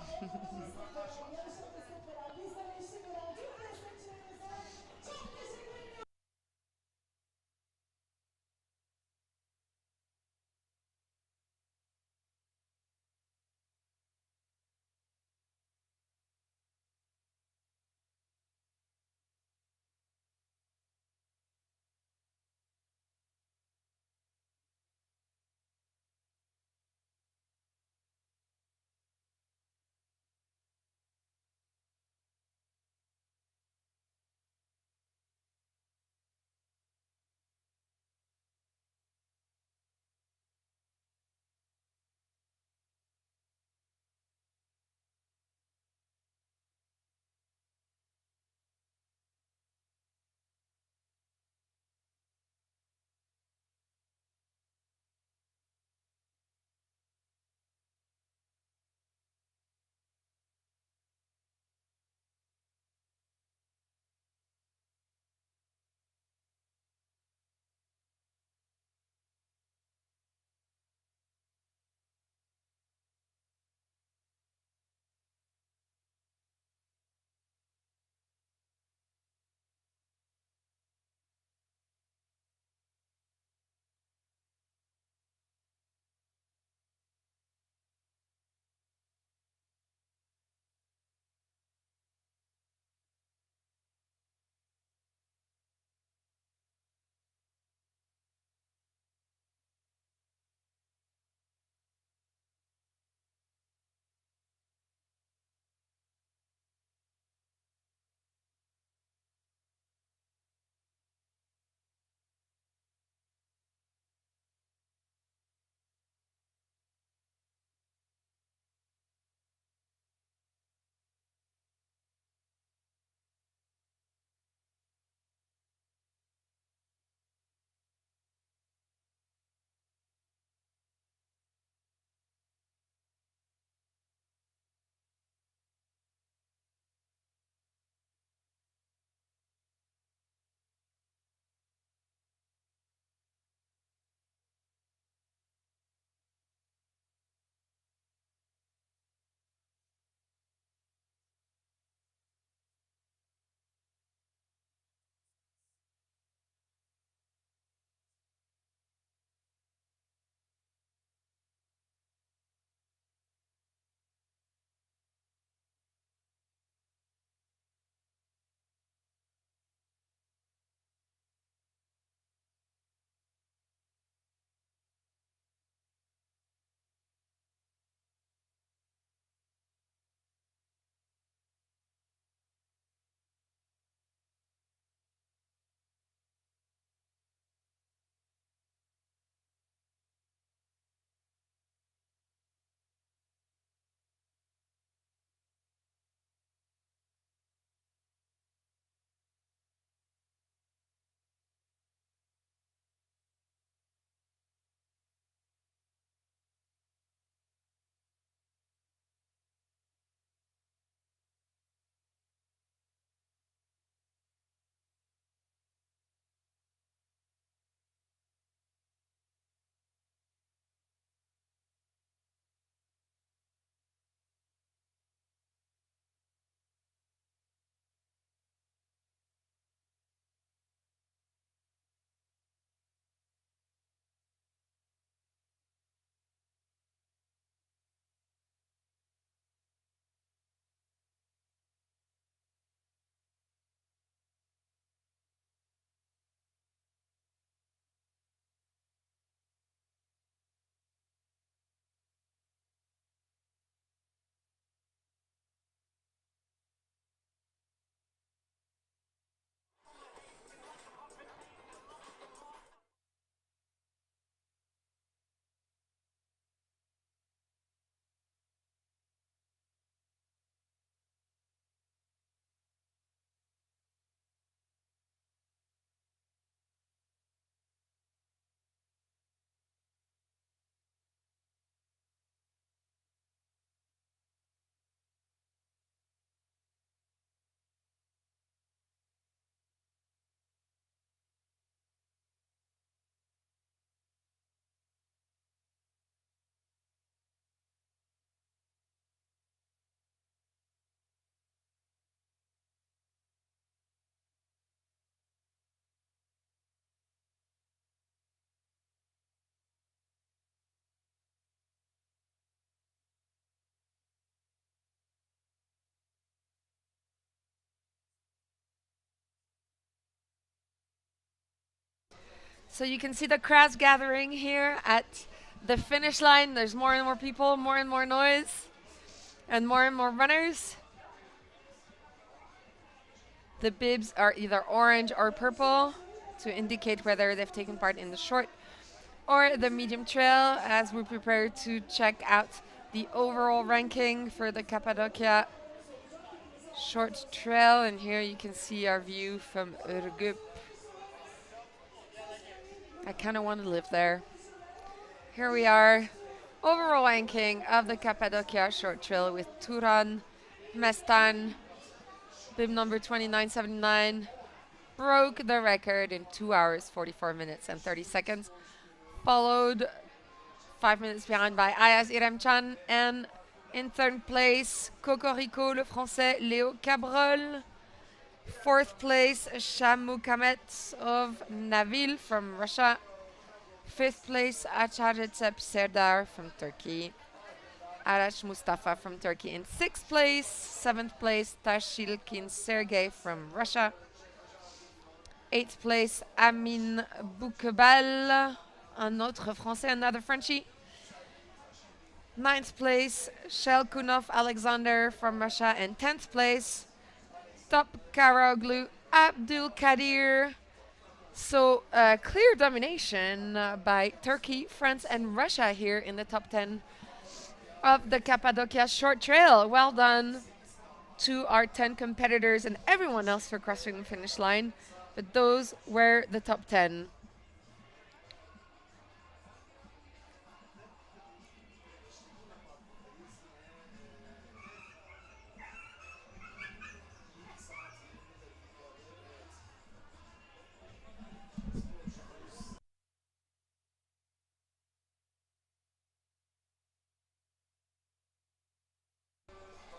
So you can see the crowds gathering here at the finish line. There's more and more people, more and more noise, and more runners. The bibs are either orange or purple to indicate whether they've taken part in the short or the medium trail, as we prepare to check out the overall ranking for the Cappadocia short trail. And here you can see our view from Urgup. I kind of want to live there. Here we are, overall ranking of the Cappadocia short trail with Turan Mestan, bib number 2979, broke the record in 2 hours, 44 minutes and 30 seconds, followed 5 minutes behind by Ayaz Iremchan, and in third place, Cocorico, le Français, Léo Cabrol. Fourth place, Shamukamet of Navil from Russia. Fifth place, Achar Recep Serdar from Turkey. Arash Mustafa from Turkey in sixth place. Seventh place, Tashilkin Sergey from Russia. Eighth place, Amin Boukebal, un autre Français, another Frenchie. Ninth place, Shelkunov Alexander from Russia. And 10th place, Top Karoglu Abdul Kadir. So clear domination by Turkey, France, and Russia here in the top 10 of the Cappadocia short trail. Well done to our 10 competitors and everyone else for crossing the finish line. But those were the top 10.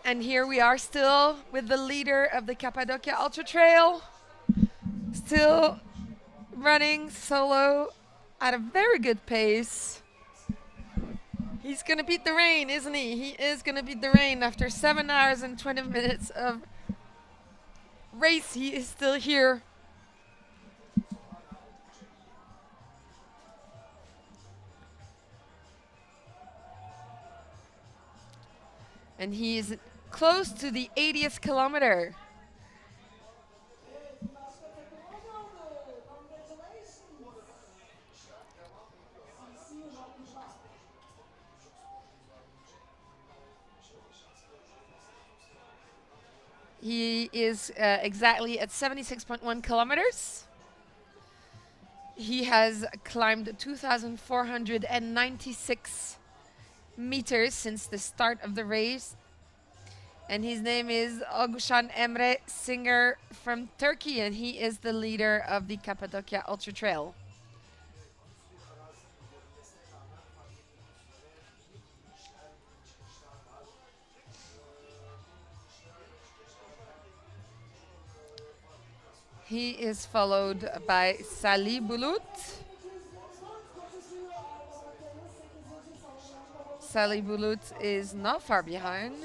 And here we are still with the leader of the Cappadocia Ultra Trail, still running solo at a very good pace. He's going to beat the rain, isn't he? He is going to beat the rain. After 7 hours and 20 minutes of race, he is still here. And he is close to the 80th kilometer. He is exactly at 76.1 kilometers. He has climbed 2,496 meters since the start of the race. And his name is Ogushan Emre, singer from Turkey, and he is the leader of the Cappadocia Ultra Trail. He is followed by Salih Bulut. Salih Bulut is not far behind.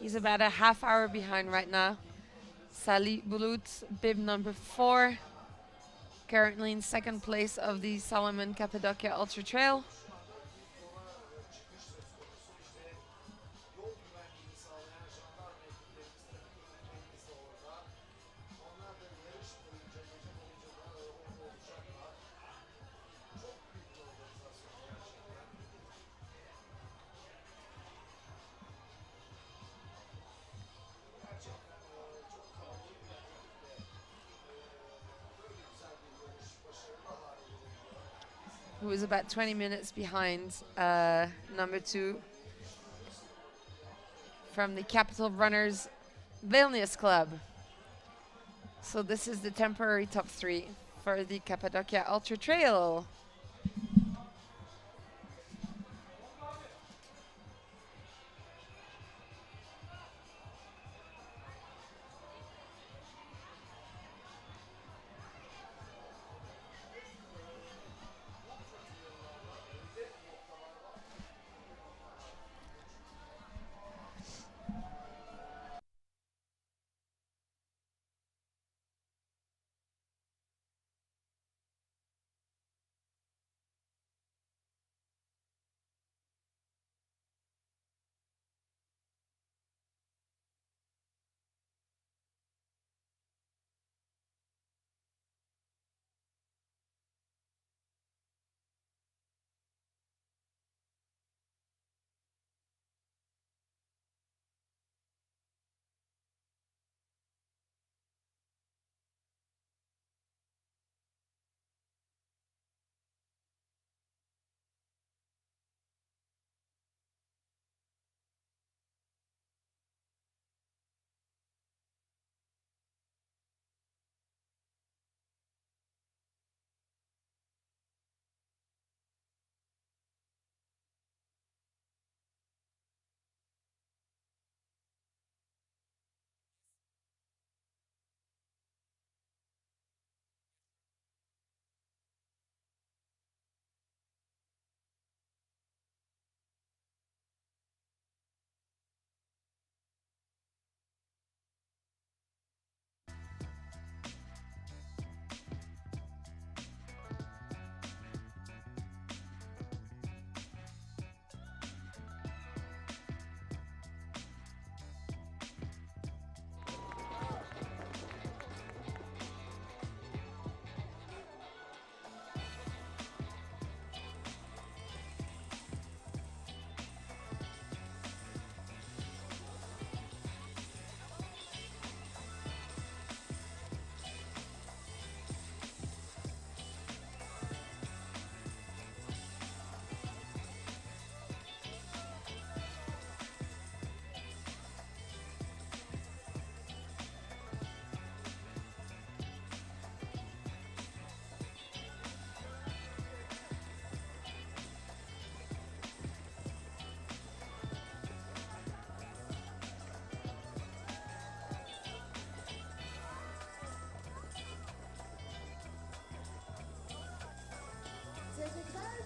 He's about a half hour behind right now. Salih Bulut, bib number 4, currently in second place of the Salomon Cappadocia Ultra Trail. Who is about 20 minutes behind number 2. from the Capital Runners Vilnius Club. So this is the temporary top 3 for the Cappadocia Ultra Trail.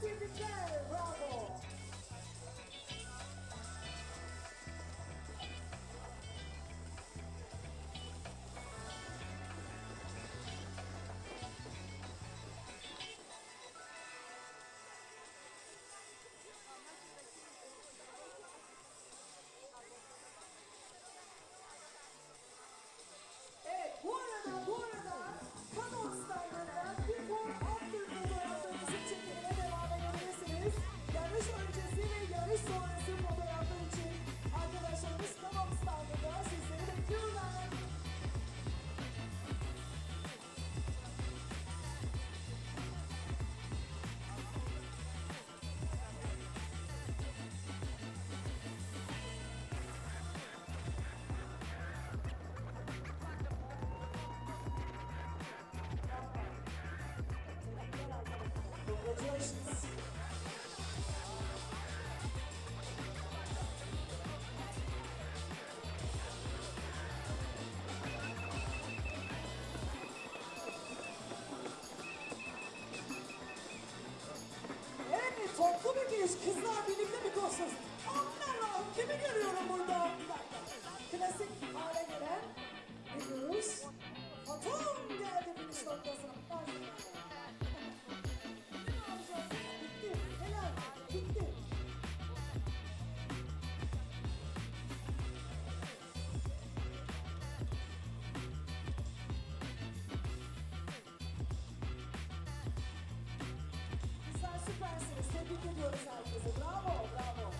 Tebrikler, bravo. Evet, bu arada Canon style'ına before after fotoğraflarınızı çekimine devam edebilirsiniz. Yarış öncesi ve yarış sonrası fotoğraflar için arkadaşlarımız Canon style'ında sizleri bekliyorlar. Congratulations. Evet, toplu bir giriş. Kızlar birlikte bir koşuyoruz. Aman Allah'ım, kimi görüyorum burada? Bir dakika. Klasik hale gelen bir duruş. Atom geldi finish noktasına. Bitti, helal, bitti. Kızlar süpersiniz. Tebrik ediyoruz herkese. Bravo, bravo.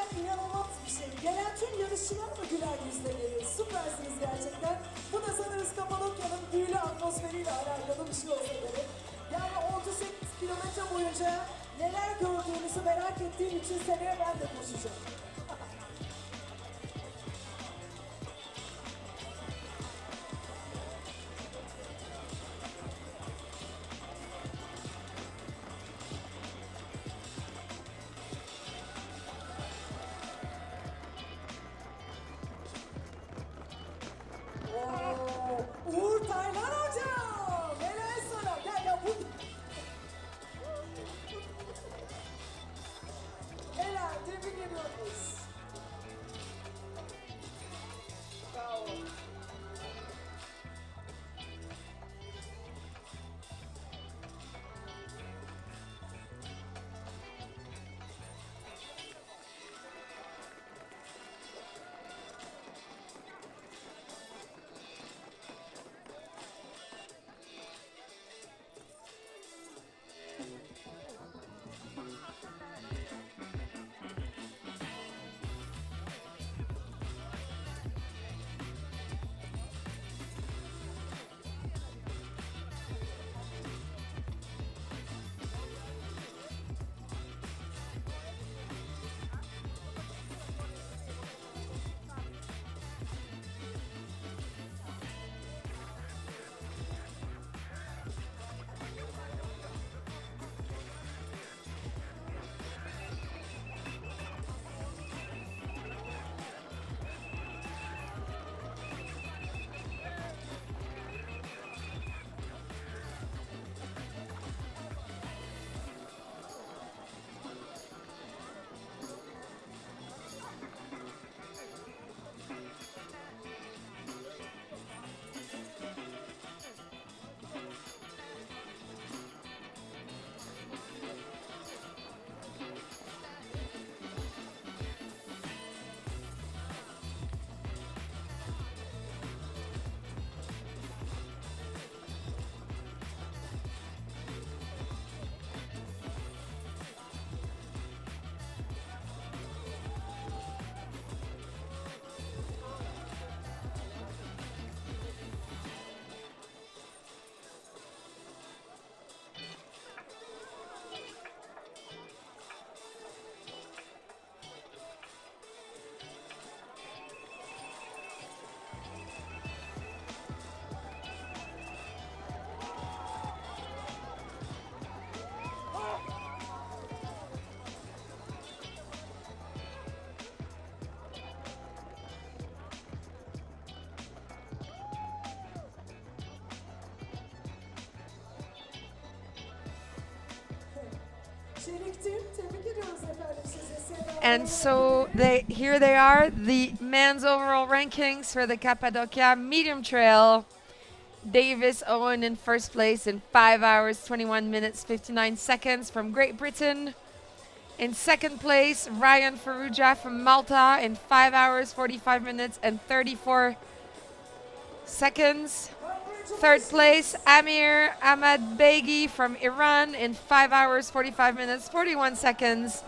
Yani inanılmaz bir şey. Gelen tüm yarışçılar mı güler yüzle geliyor? Süpersiniz gerçekten. Bu da sanırız Kapadokya'nın büyülü atmosferiyle alakalı bir şey olsa gerek. Yani 38 kilometre boyunca neler gördüğünüzü merak ettiğim için seneye ben de koşacağım. Uğur Taylan hocam. Helal sana. Gel ya bu. Helal. Tebrik ediyoruz. Bravo. And so here they are, the men's overall rankings for the Cappadocia medium trail. Davis Owen in first place in 5 hours, 21 minutes, 59 seconds from Great Britain. In second place, Ryan Farrugia from Malta in 5 hours, 45 minutes and 34 seconds. Third place, Amir Ahmad Beghi from Iran in 5 hours, 45 minutes, 41 seconds.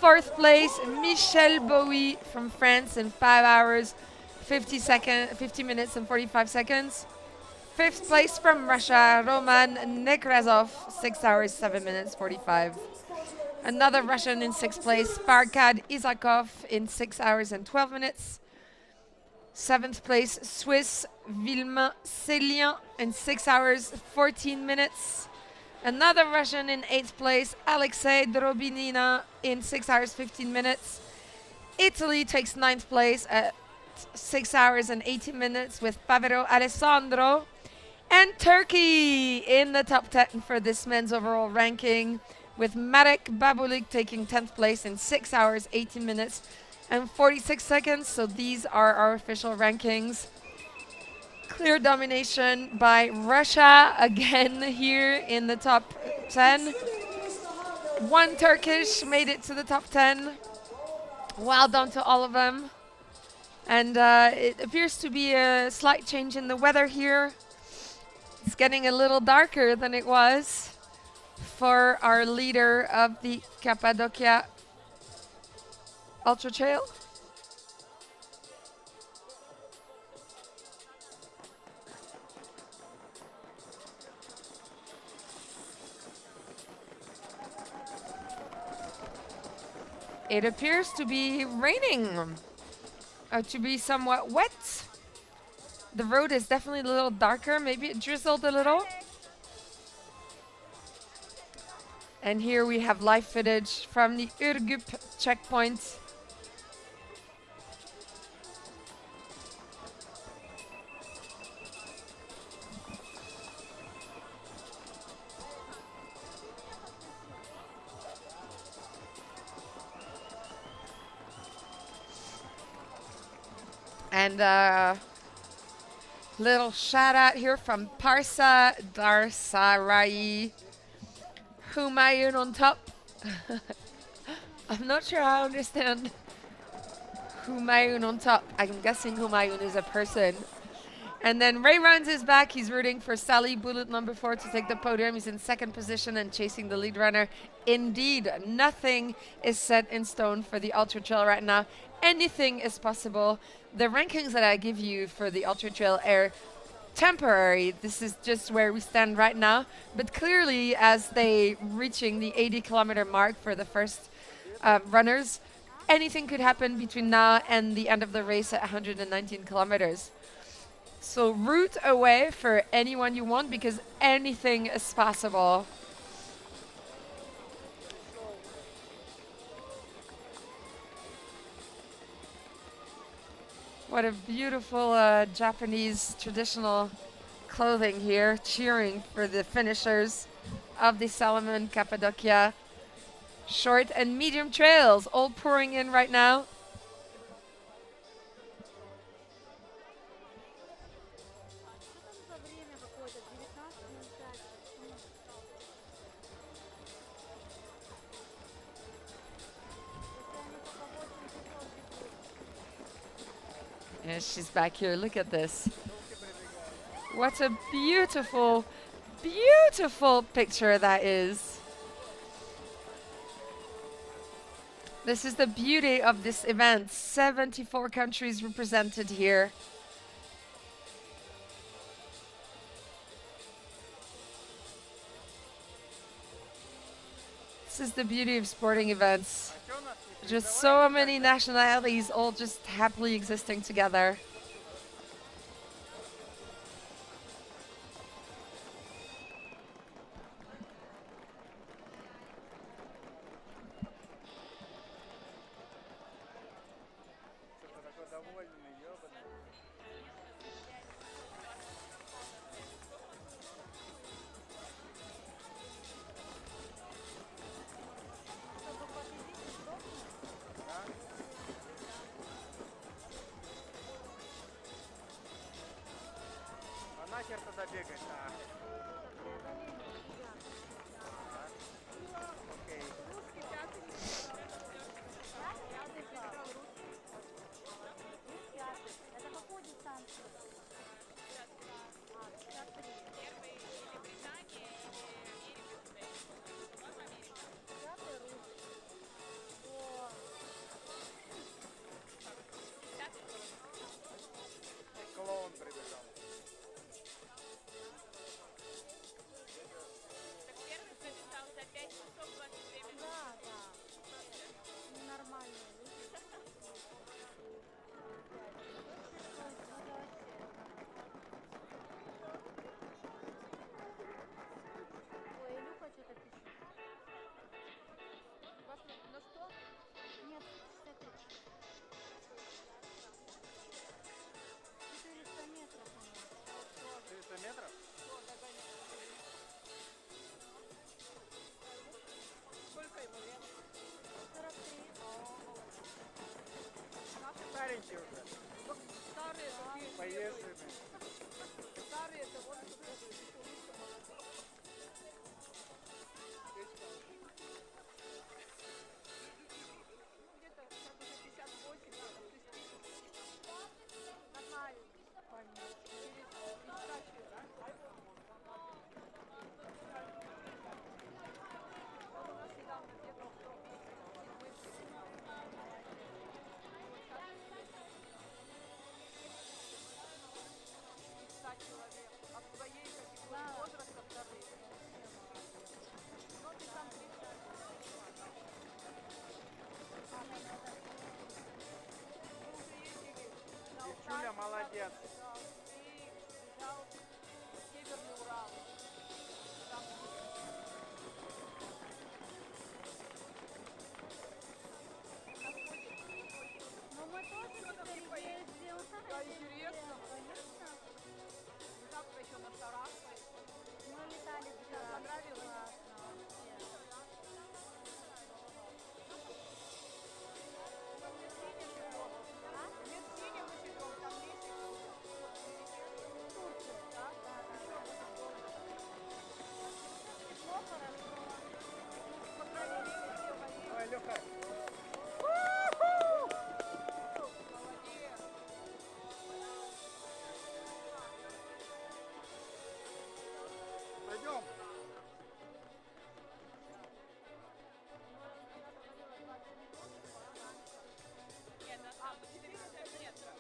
Fourth place, Michel Bowie from France in 5 hours, 50 minutes and 45 seconds. Fifth place from Russia, Roman Nekrazov, 6 hours, 7 minutes, 45. Another Russian in sixth place, Farkad Isakov in 6 hours and 12 minutes. Seventh place, Swiss Vilma Célien in 6 hours, 14 minutes. Another Russian in eighth place, Alexei Drobinina in 6 hours, 15 minutes. Italy takes ninth place at 6 hours and 18 minutes with Pavero Alessandro. And Turkey in the top 10 for this men's overall ranking, with Marek Babulik taking 10th place in 6 hours, 18 minutes and 46 seconds. So these are our official rankings. Clear domination by Russia again here in the top 10. One Turkish made it to the top 10. Well done to all of them. And it appears to be a slight change in the weather here. It's getting a little darker than it was for our leader of the Cappadocia ultra trail. It appears to be raining, to be somewhat wet. The road is definitely a little darker. Maybe it drizzled a little. And here we have live footage from the Urgup checkpoint. And little shout out here from Parsa Darsarai. Humayun on top. I'm not sure I understand Humayun on top. I'm guessing Humayun is a person. And then Ray Rounds is back. He's rooting for Sally, bullet number 4, to take the podium. He's in second position and chasing the lead runner. Indeed, nothing is set in stone for the Ultra Trail right now. Anything is possible. The rankings that I give you for the Ultra Trail are temporary. This is just where we stand right now. But clearly, as they reaching the 80-kilometer mark for the first runners, anything could happen between now and the end of the race at 119 kilometers. So root away for anyone you want, because anything is possible. What a beautiful Japanese traditional clothing here, cheering for the finishers of the Salomon Cappadocia short and medium trails, all pouring in right now. Yeah, she's back here. Look at this. What a beautiful, beautiful picture that is. This is the beauty of this event. 74 countries represented here. This is the beauty of sporting events. Just so many nationalities all just happily existing together. Нахер туда бегать-то? Окей. Это какой дистанции? Клоун прибежал. Да, да. Нормально. Привет. Ну мы тоже теперь ездим. Да, интересно. Конечно. Как вы еще на шарах? Мы летали вчера. Понравилось? Классно вообще. Давай, Леха. Пойдем. Нет, там 400 метров.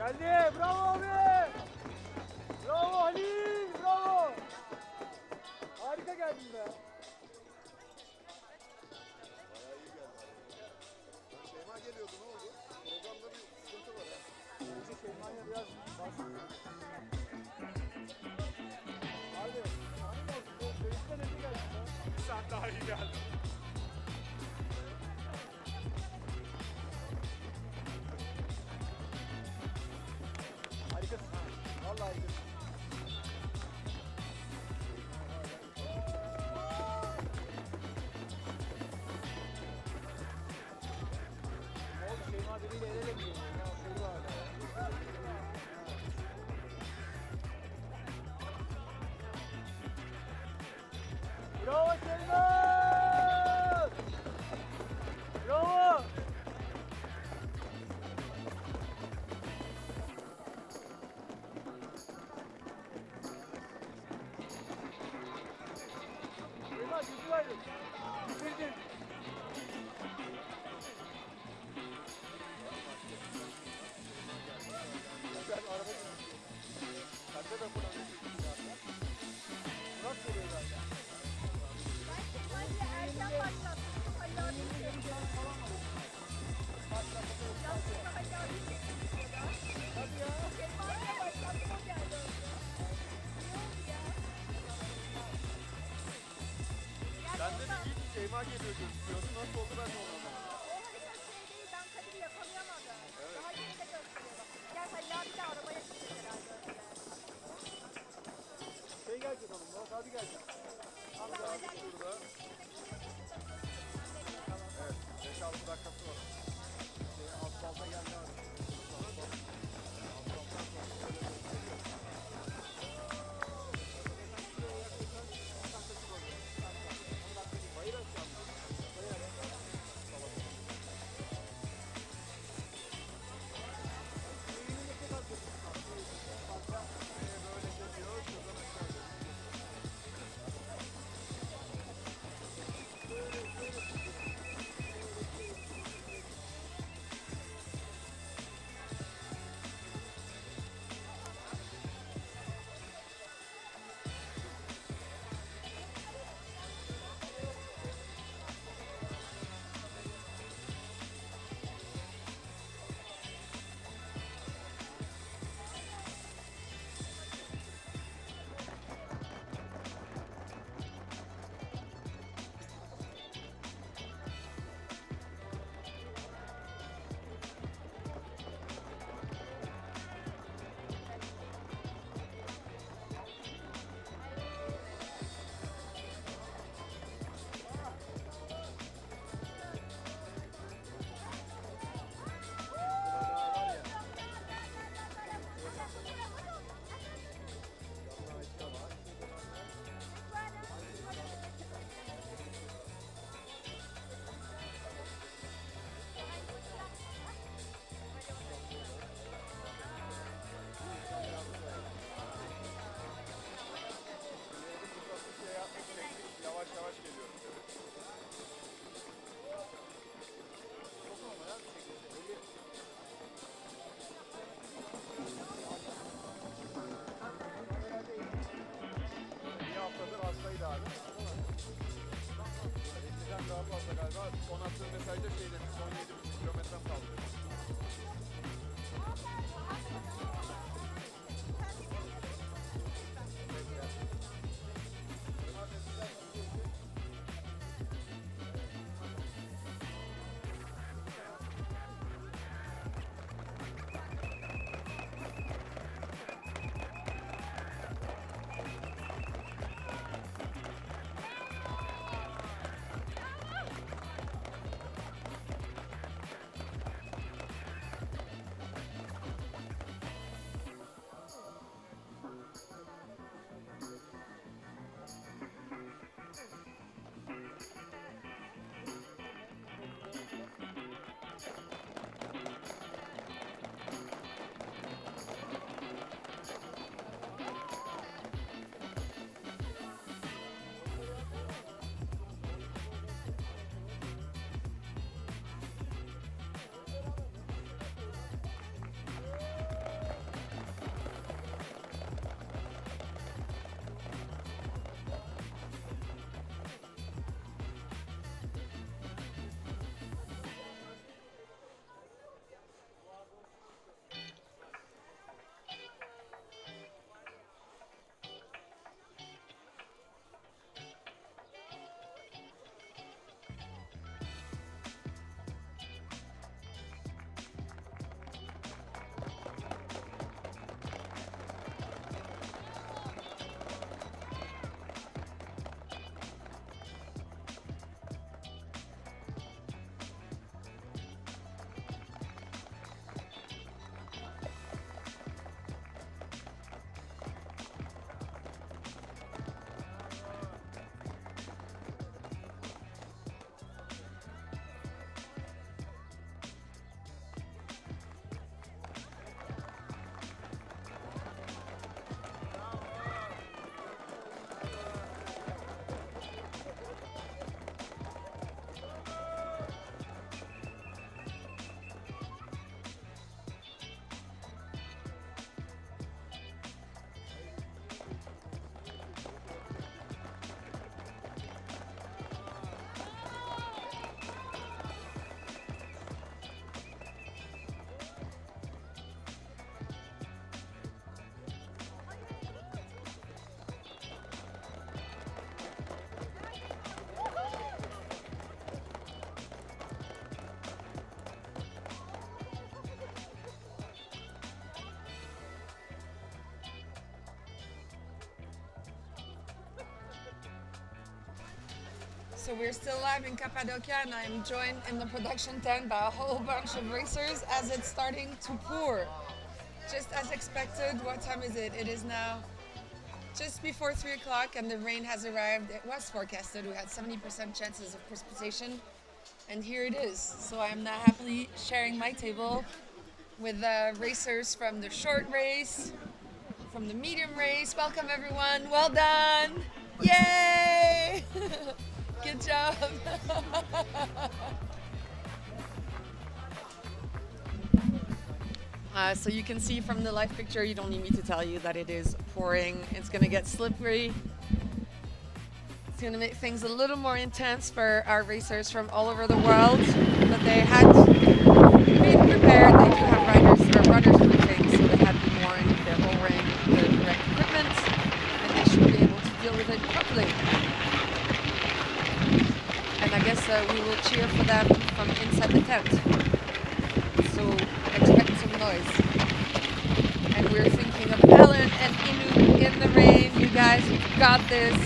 Geldi. Bravo abi. Bravo Halil. Bravo. Harika geldin be. Şeyma geliyordu, ne oldu? Programda bir sıkıntı var ha. Önce Şeyma'ya biraz bahsettim. Hadi. Sen daha iyi geldin. Harikasın. Vallahi harikasın. Ne oldu Şeyma biriyle el ele mi geliyor? Ya soru var ya. Bravo Şeyma! Bravo! Şeyma gücü verdin. Bitirdin. Güzel araba gidiyor. Sende de Murat geliyor. Murat geliyor galiba. Erken başlattım. Halil abi çekiyor. Yanlışlıkla Halil abi çekiyor ya. Hadi ya. Şeyma'ya başlattım o geldi önce. Ne oldu ya? Sen de bir git Şeyma geliyor gözüküyordu. Nasıl oldu ben de onu anlamadım. O harika şey değil. Ben Kadir'i yakalayamadım. Daha yeni de gösteriyor. Gel Halil abi de arabaya gidecek herhalde önce. Şey gelecek oğlum. Murat abi gelecek. Hamza abi burada. Evet. 5-6 dakikası var. Asfalta geldi abi. Asfalttan sonra şöyle gösteriyor. Bayır aşağı mı? Bayır aşağı. Eğilimi çok az gösteriyor. Fazla böyle geliyor. Şuradan aşağı geliyor. Yavaş yavaş geliyorum dedi. Bir haftadır hastaydı abi. Eskiden daha fazla galiba. Son attığı mesajda şey demiş. Son 7,5 kilometrem kaldı. So we're still live in Cappadocia, and I'm joined in the production tent by a whole bunch of racers as it's starting to pour. Just as expected. What time is it? It is now just before 3 o'clock, and the rain has arrived. It was forecasted. We had 70% chances of precipitation, and here it is. So I am now happily sharing my table with racers from the short race, from the medium race. Welcome everyone. Well done. Yay! Good job. So you can see from the live picture, you don't need me to tell you that it is pouring. It's going to get slippery. It's going to make things a little more intense for our racers from all over the world. But they had been prepared. They do have runners briefing, so they had been warned. They're all wearing the correct equipment, and they should be able to deal with it properly. And I guess we will cheer for them from inside the tent. So expect some noise. And we're thinking of Ellen and Inu in the rain. You guys, you've got this.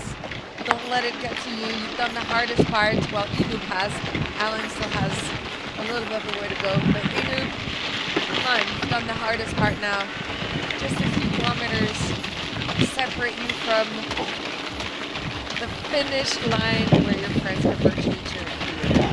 Don't let it get to you. You've done the hardest part. Well, Inu has. Ellen still has a little bit of a way to go. But Inu, come on, you've done the hardest part now. Just a few kilometers separate you from the finish line where your friends are virtually cheering for you.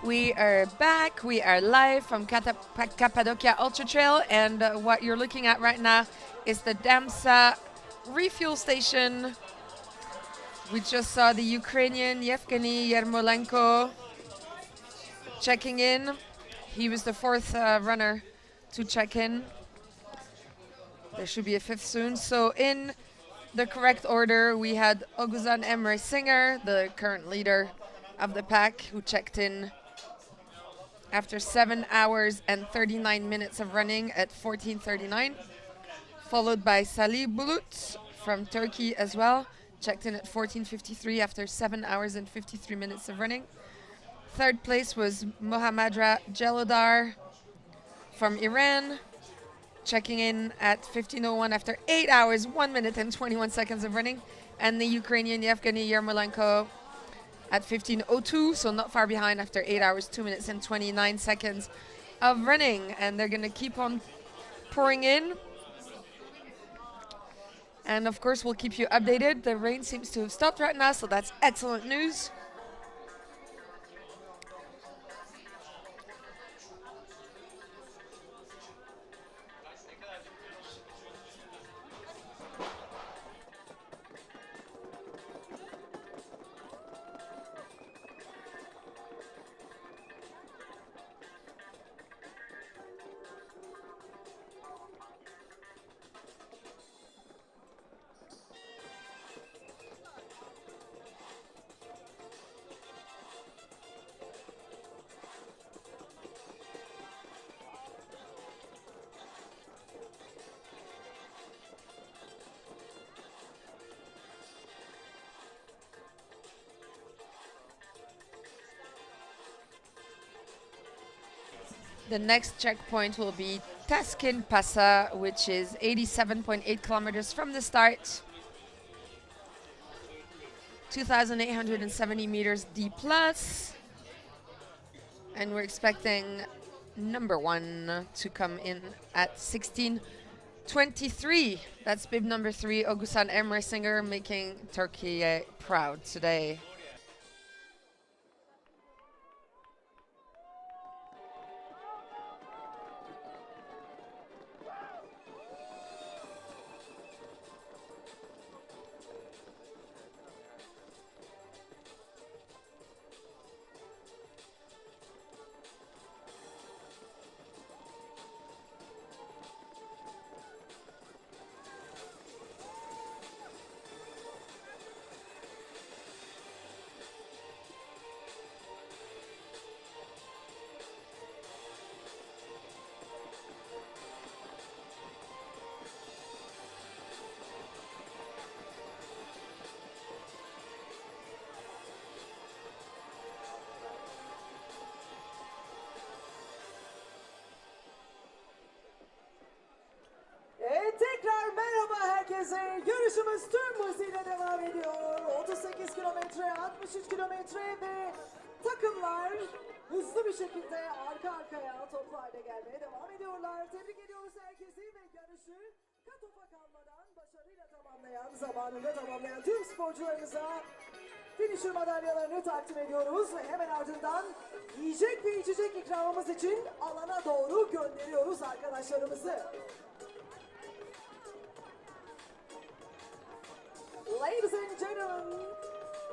We are back. We are live from Cappadocia Ultra Trail, and what you're looking at right now is the Damsa refuel station. We just saw the Ukrainian Yevgeny Yermolenko checking in. He was the fourth runner to check in. There should be a fifth soon. So in the correct order, we had Oguzhan Emre Singer, the current leader of the pack, who checked in after 7 hours and 39 minutes of running at 14:39, followed by Salih Bulut from Turkey as well, checked in at 14:53 after 7 hours and 53 minutes of running. Third place was Mohammad Jelodar from Iran, checking in at 15:01 after 8 hours, 1 minute and 21 seconds of running. And the Ukrainian Yevgeny Yermolenko at 15:02, so not far behind after 8 hours, 2 minutes and 29 seconds of running. And they're going to keep on pouring in. And of course, we'll keep you updated. The rain seems to have stopped right now, so that's excellent news. The next checkpoint will be Taskin Passa, which is 87.8 kilometers from the start. 2,870 meters D plus. And we're expecting number one to come in at 16:23. That's bib number 3, Oguzhan Emre Singer, making Turkey proud today. herkese. Yarışımız tüm hızıyla devam ediyor. 38 kilometre, 63 kilometre ve takımlar hızlı bir şekilde arka arkaya toplu halde gelmeye devam ediyorlar. Tebrik ediyoruz herkesi ve yarışı cut-off'a kalmadan başarıyla tamamlayan, zamanında tamamlayan tüm sporcularımıza finisher madalyalarını takdim ediyoruz ve hemen ardından yiyecek ve içecek ikramımız için alana doğru gönderiyoruz arkadaşlarımızı. Ladies and gentlemen,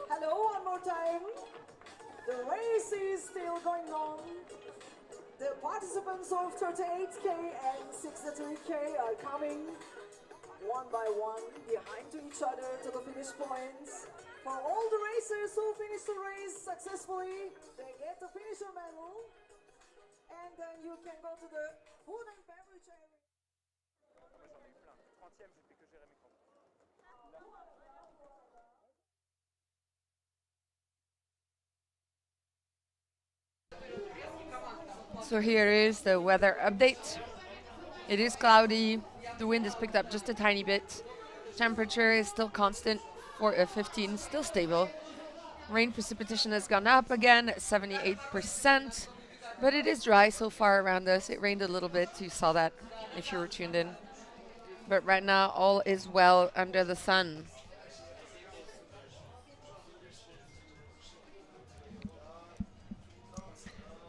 hello one more time. The race is still going on. The participants of 38K and 63K are coming one by one behind to each other to the finish points. For all the racers who finish the race successfully, they get the finisher medal. And then you can go to the food and beverage area. So here is the weather update. It is cloudy. The wind is picked up just a tiny bit. Temperature is still constant for 15, still stable. Rain precipitation has gone up again at 78%, but it is dry so far around us. It rained a little bit. You saw that if you were tuned in. But right now, all is well under the sun.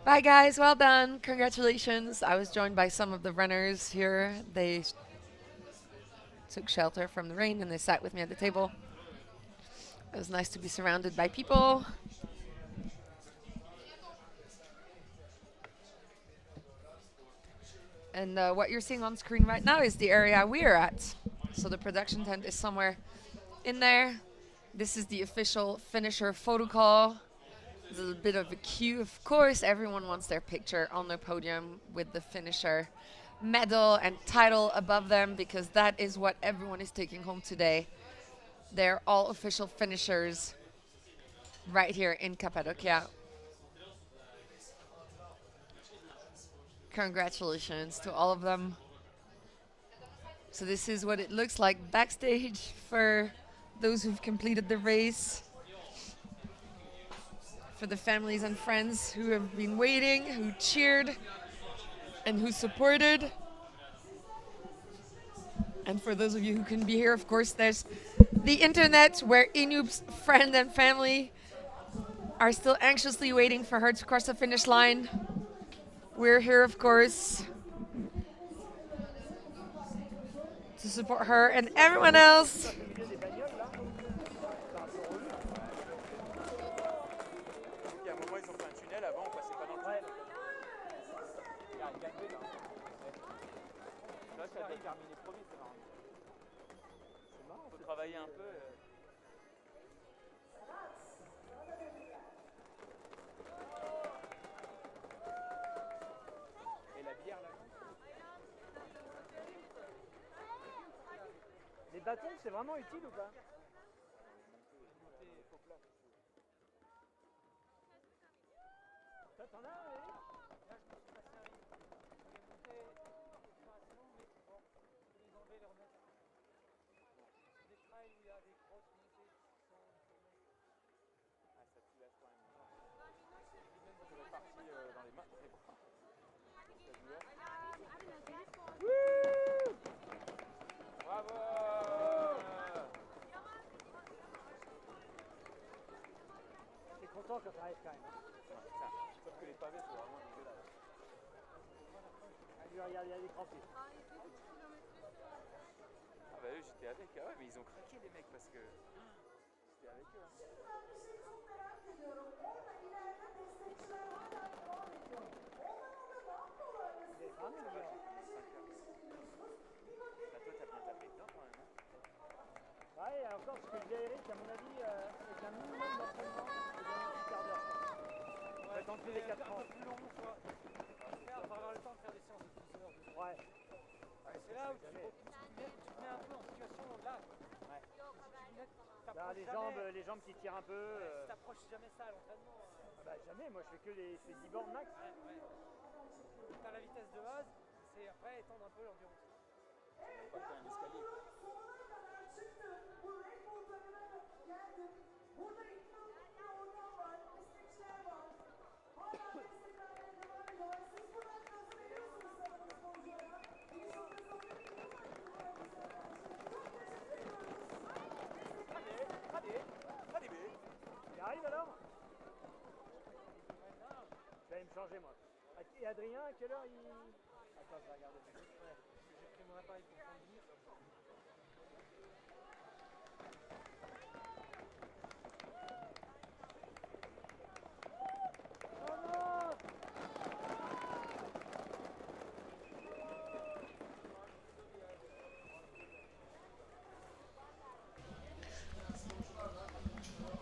Bye guys, well done. Congratulations. I was joined by some of the runners here. They took shelter from the rain and they sat with me at the table. It was nice to be surrounded by people. And what you're seeing on screen right now is the area we're at. So the production tent is somewhere in there. This is the official finisher photo call. There's a little bit of a queue. Of course, everyone wants their picture on their podium with the finisher medal and title above them because that is what everyone is taking home today. They're all official finishers right here in Cappadocia. Congratulations to all of them. So this is what it looks like backstage for those who've completed the race. For the families and friends who have been waiting, who cheered, and who supported. And for those of you who couldn't be here, of course, there's the internet where Inoop's friend and family are still anxiously waiting for her to cross the finish line. We're here, of course, to support her and everyone else. Travailler un peu. Et la bière là. Les bâtons, c'est vraiment utile ou pas? Toi, t'en as, oui? Là, je me suis passé un ring. Je vais monter. Ils sont assez longs, mais bon, je vais les enlever et les remettre. Des trails où il y a des grosses montées qui sont. Ah, ça te lâche quand même. C'est reparti dans les mains, dans les bras. Wouh! Bravo! T'es content quand t'arrives quand même. Sauf que les pavés, c'est vraiment dégueulasse. Ah, regarde, il y a des crampés. Ah bah eux, j'étais avec. Ah ouais, mais ils ont craqué les mecs parce que j'étais avec eux. Bah toi, t'as bien tapé dedans quand même. Ouais, encore ce que je dis à Eric, à mon avis, avec un minimum d'entraînement, c'est dans un quart d'heure. Ouais, quand tu fais les 4 ans. Un peu plus long, quoi. On va avoir le temps de faire des séances de 12 heures. Ouais. C'est là où tu te mets un peu en situation là. Ouais. Là, les jambes qui tirent un peu. Tu t'approches jamais ça à l'entraînement. Ah bah jamais, moi je fais que les 10 bornes max. Ouais. T'as la vitesse de base, c'est après étendre un peu l'endurance. Pas faire un escalier. geldim. Burada inanılmaz bir ortam var, destekçiler var. Hala destek vermeye devam ediyorlar. Siz buradan gazı veriyorsunuz sanırım sporculara. En sonunda zaferin biliyorlar ki bu kadar güzel her şey. Çok teşekkür ediyoruz. Hadi be. Il arrive alors? Je vais me changer moi. Et Adrien, à quelle heure il... Attends, je vais regarder. Ouais, parce que j'ai pris mon appareil pour prendre 10.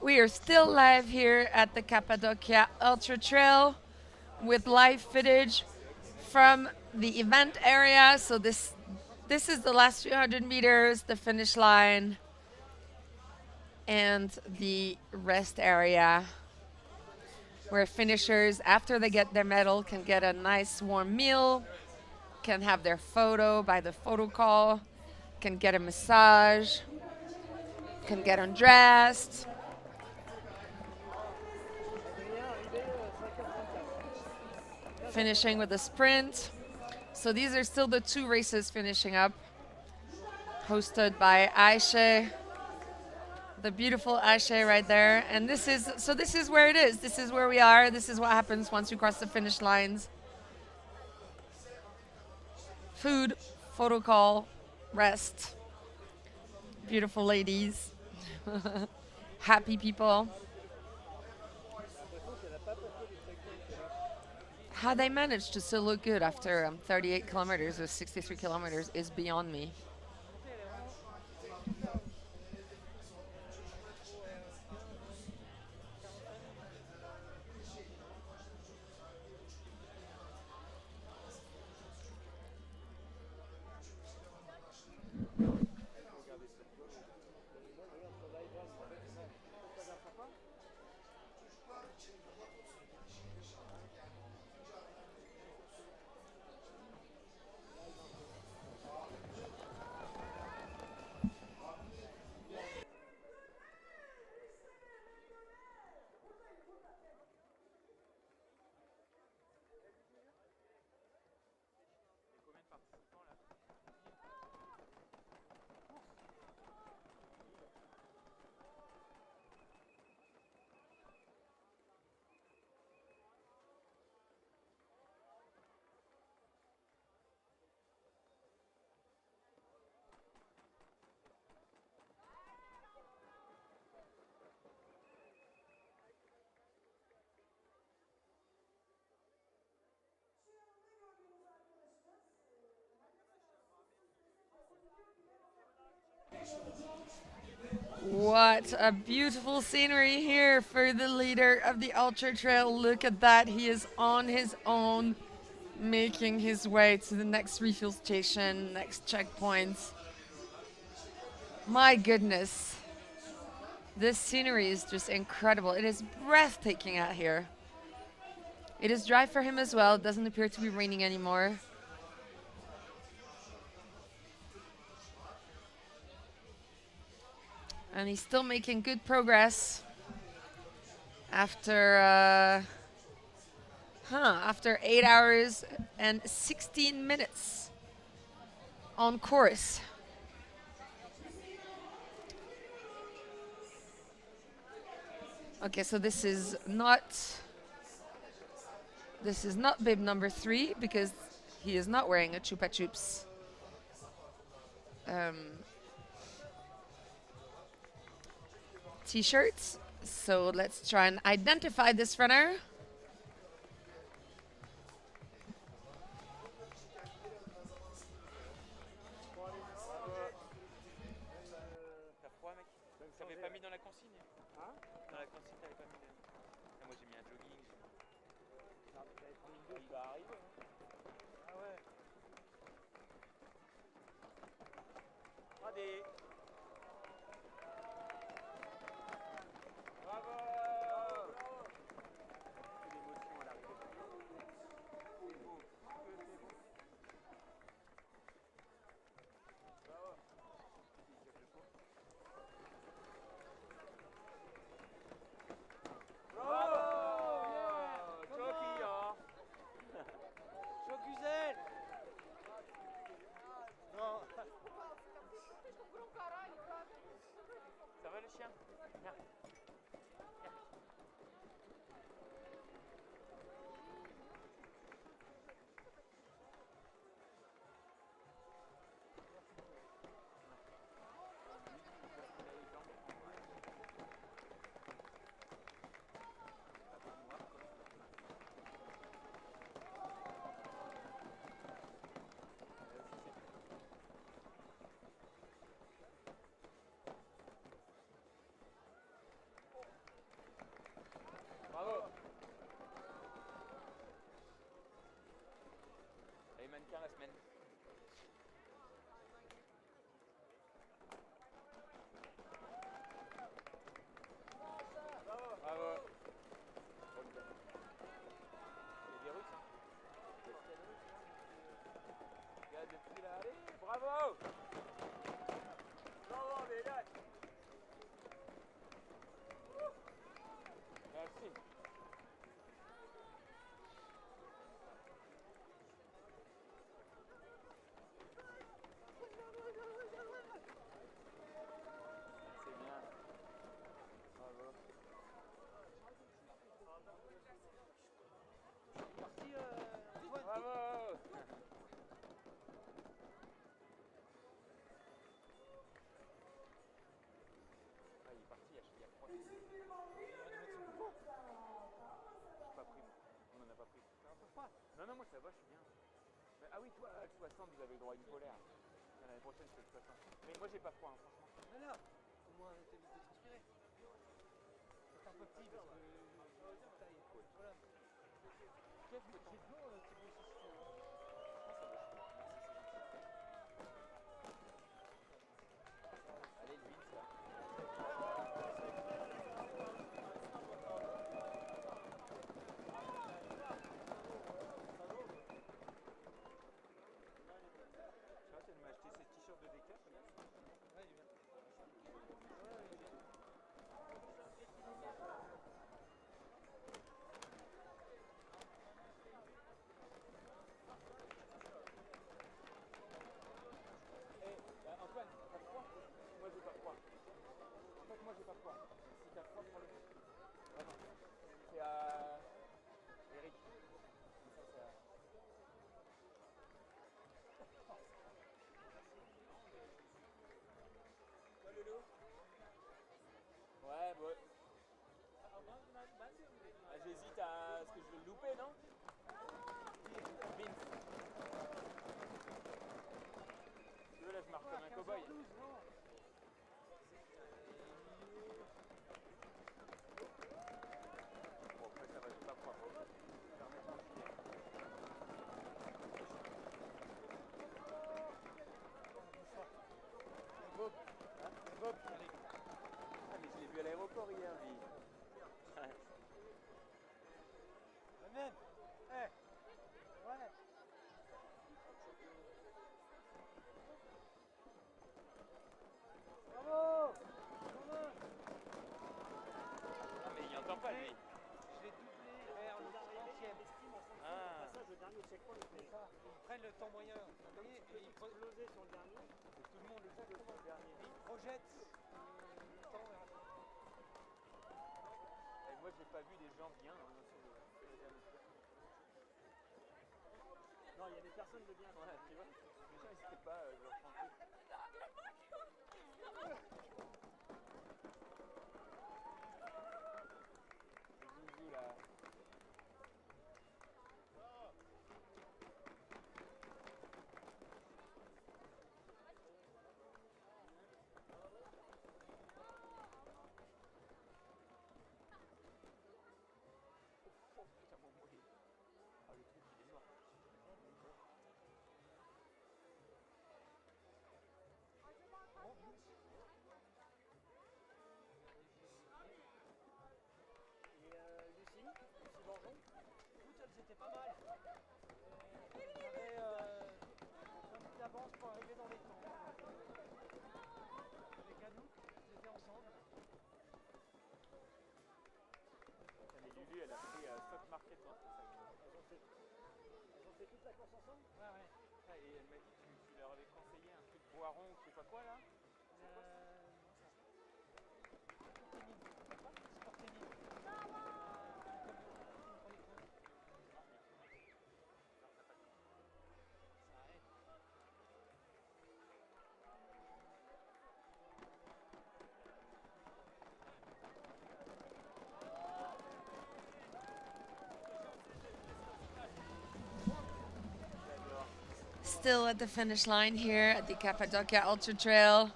We are still live here at the Cappadocia Ultra Trail with live footage from the event area. So this is the last 300 meters, the finish line, and the rest area where finishers, after they get their medal, can get a nice warm meal, can have their photo by the photo call, can get a massage, can get undressed. Finishing with a sprint. So these are still the two races finishing up, hosted by Aisha, the beautiful Aisha right there. And this is where it is. This is where we are. This is what happens once you cross the finish lines. Food, photo call, rest. Beautiful ladies. Happy people. How they managed to still look good after 38 kilometers or 63 kilometers is beyond me. What a beautiful scenery here for the leader of the Ultra Trail. Look at that. He is on his own, making his way to the next refuel station, next checkpoint. My goodness. This scenery is just incredible. It is breathtaking out here. It is dry for him as well. It doesn't appear to be raining anymore. And he's still making good progress after 8 hours and 16 minutes on course. Okay, so this is not bib number 3 because he is not wearing a Chupa Chups t-shirts. So let's try and identify this runner. T'as froid, mec? T'avais pas mis dans la consigne? Hein? Dans la consigne, t'avais pas mis. Ah, moi j'ai mis un jogging. Il va arriver. Hein. Ah ouais. Allez. Bravo! C'est l'émotion à l'arrivée. C'est beau. Bravo. Pas pris, on en a pas pris. C'est un peu froid. Non, non, moi ça va, je suis bien. Mais, ah oui, toi, à 60, vous avez le droit à une polaire. L'année prochaine, c'est 60. Mais moi, j'ai pas froid, hein, franchement. Mais là, au moins, t'évites de transpirer. C'est un peu petit parce que taille. Voilà. Qu'est-ce que t'en fais? Allez, le Vince, là. Tu vois, tu m'as acheté ces t-shirts de Decathlon, regarde. Ouais, il est bien. Antoine, t'as froid? Moi j'ai pas froid. En fait, moi j'ai pas froid. Si t'as froid, prends-le. Vraiment. C'est à Eric. Ça, c'est à... Quoi, Lolo? Ouais, bon. Ah, j'hésite à ce que je vais le louper, non? Vince. Tu veux, là, je marche comme un cow-boy. Bon, après, ça va, j'ai pas froid. Je vais remettre mon gilet. Bob. Hein? Bob. Ah, mais je l'ai vu à l'aéroport hier, lui. Ouais. Même. Ouais. Bravo. Ah, mais il entend pas, lui. Je l'ai doublé vers le 30e. Ah. Le dernier checkpoint, Ils prennent le temps moyen, vous voyez, et ils explosé sur le dernier. tout le monde explose sur le dernier. Et ils projettent le temps vers la fin. Et moi, j'ai pas vu des gens bien sur le dernier. Non, il y a des personnes de bien. Ouais, tu vois, les gens, ils étaient pas genre tranquilles. Le zouzou, là. Oh putain, mon bruit. Ah, le truc, il est mort. Et Lucie Bourgeon. Écoute, c'était pas mal. J'avais 20 minutes d'avance pour arriver dans les temps. Avec Anouk, on était ensemble. Mais Lulu, elle a pris stock market, hein, c'est ça. Ils ont fait toute la course ensemble? Ouais, ouais. Ah, et elle m'a dit que tu leur avais conseillé un truc boiron ou je sais pas quoi là. C'est quoi ça? Still at the finish line here at the Cappadocia Ultra Trail.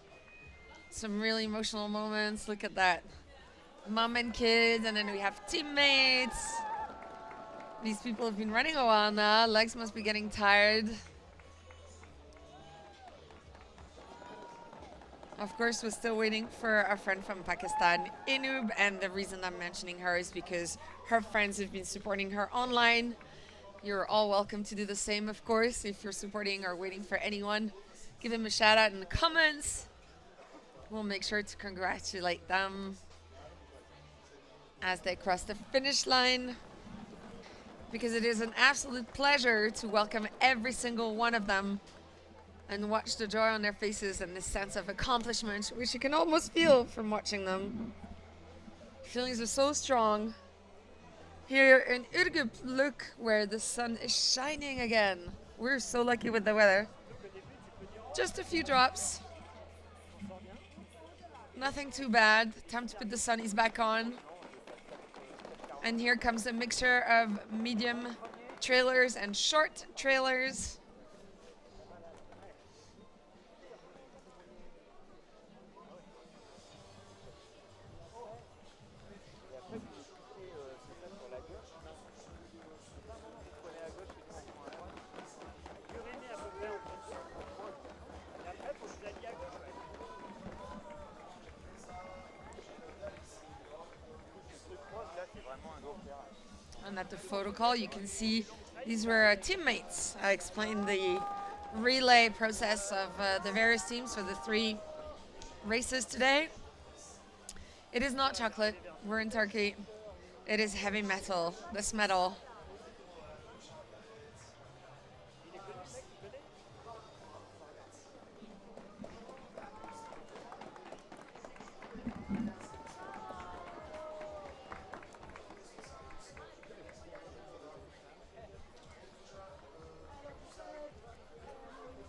Some really emotional moments. Look at that. Mom and kids, and then we have teammates. These people have been running a while now. Legs must be getting tired. Of course, we're still waiting for our friend from Pakistan, Inub, and the reason I'm mentioning her is because her friends have been supporting her online. You're all welcome to do the same, of course, if you're supporting or waiting for anyone. Give them a shout out in the comments. We'll make sure to congratulate them as they cross the finish line, because it is an absolute pleasure to welcome every single one of them and watch the joy on their faces and this sense of accomplishment, which you can almost feel from watching them. Feelings are so strong. Here in Ürgüp, look where the sun is shining again. We're so lucky with the weather. Just a few drops. Nothing too bad. Time to put the sunnies back on. And here comes a mixture of medium trailers and short trailers. And at the photo call, you can see these were teammates. I explained the relay process of the various teams for the 3 races today. It is not chocolate. We're in Turkey. It is heavy metal, this metal.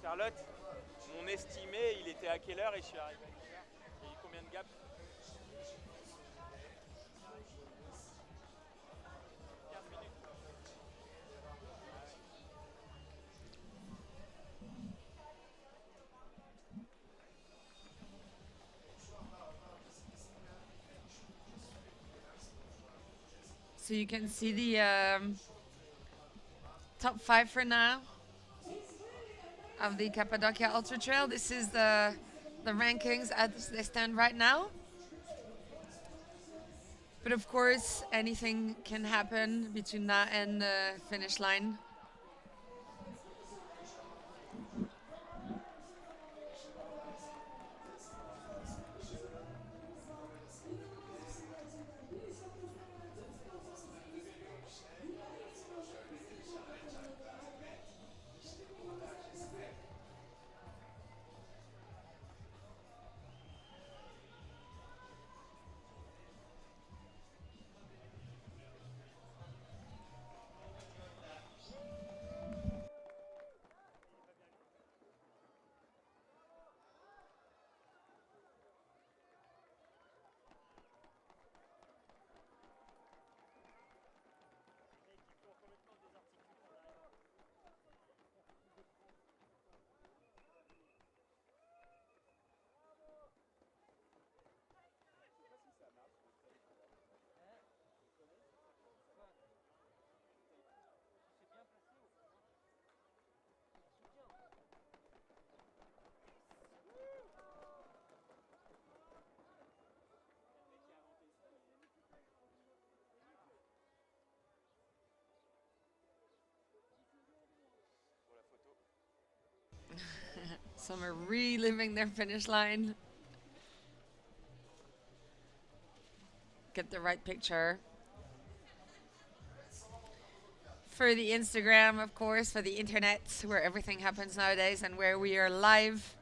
Charlotte, mon estimé, il était à quelle heure et je suis arrivé à quelle heure? Il y a eu combien de gap? So you can see the top 5 for now of the Cappadocia Ultra Trail. This is the rankings as they stand right now. But of course, anything can happen between now and the finish line. Some are reliving their finish line. Get the right picture. For the Instagram, of course, for the internet, where everything happens nowadays and where we are live.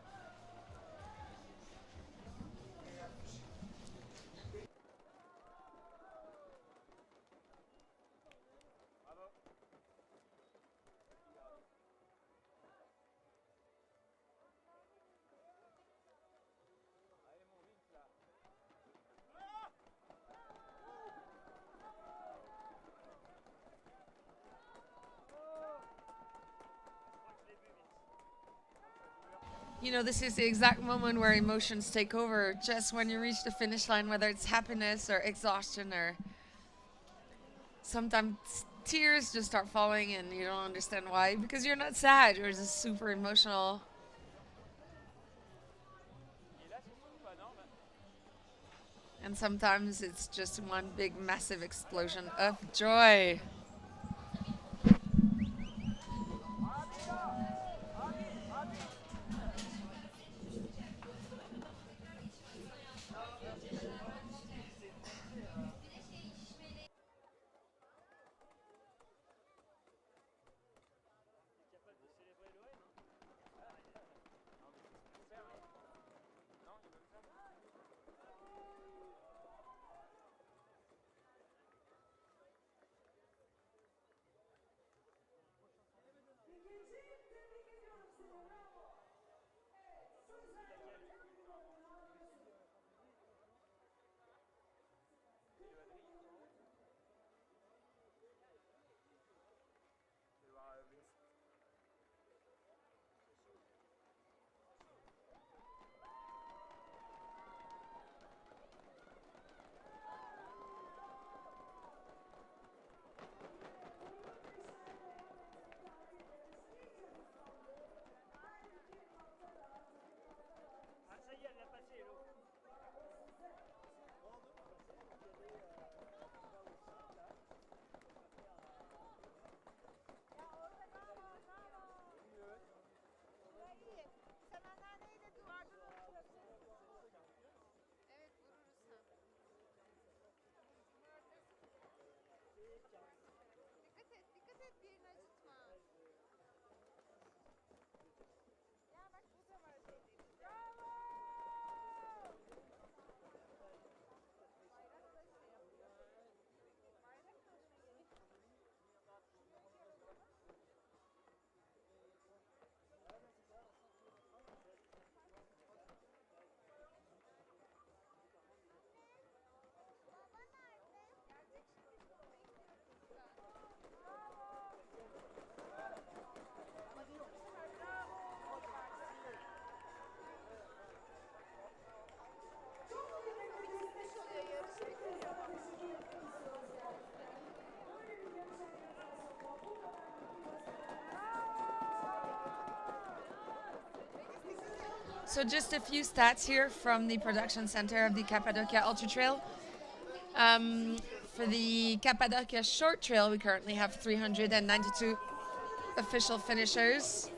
You know, this is the exact moment where emotions take over, just when you reach the finish line, whether it's happiness or exhaustion, or sometimes tears just start falling and you don't understand why, because you're not sad, you're just super emotional. And sometimes it's just one big massive explosion of joy. So just a few stats here from the production center of the Cappadocia Ultra Trail. For the Cappadocia Short Trail, we currently have 392 official finishers.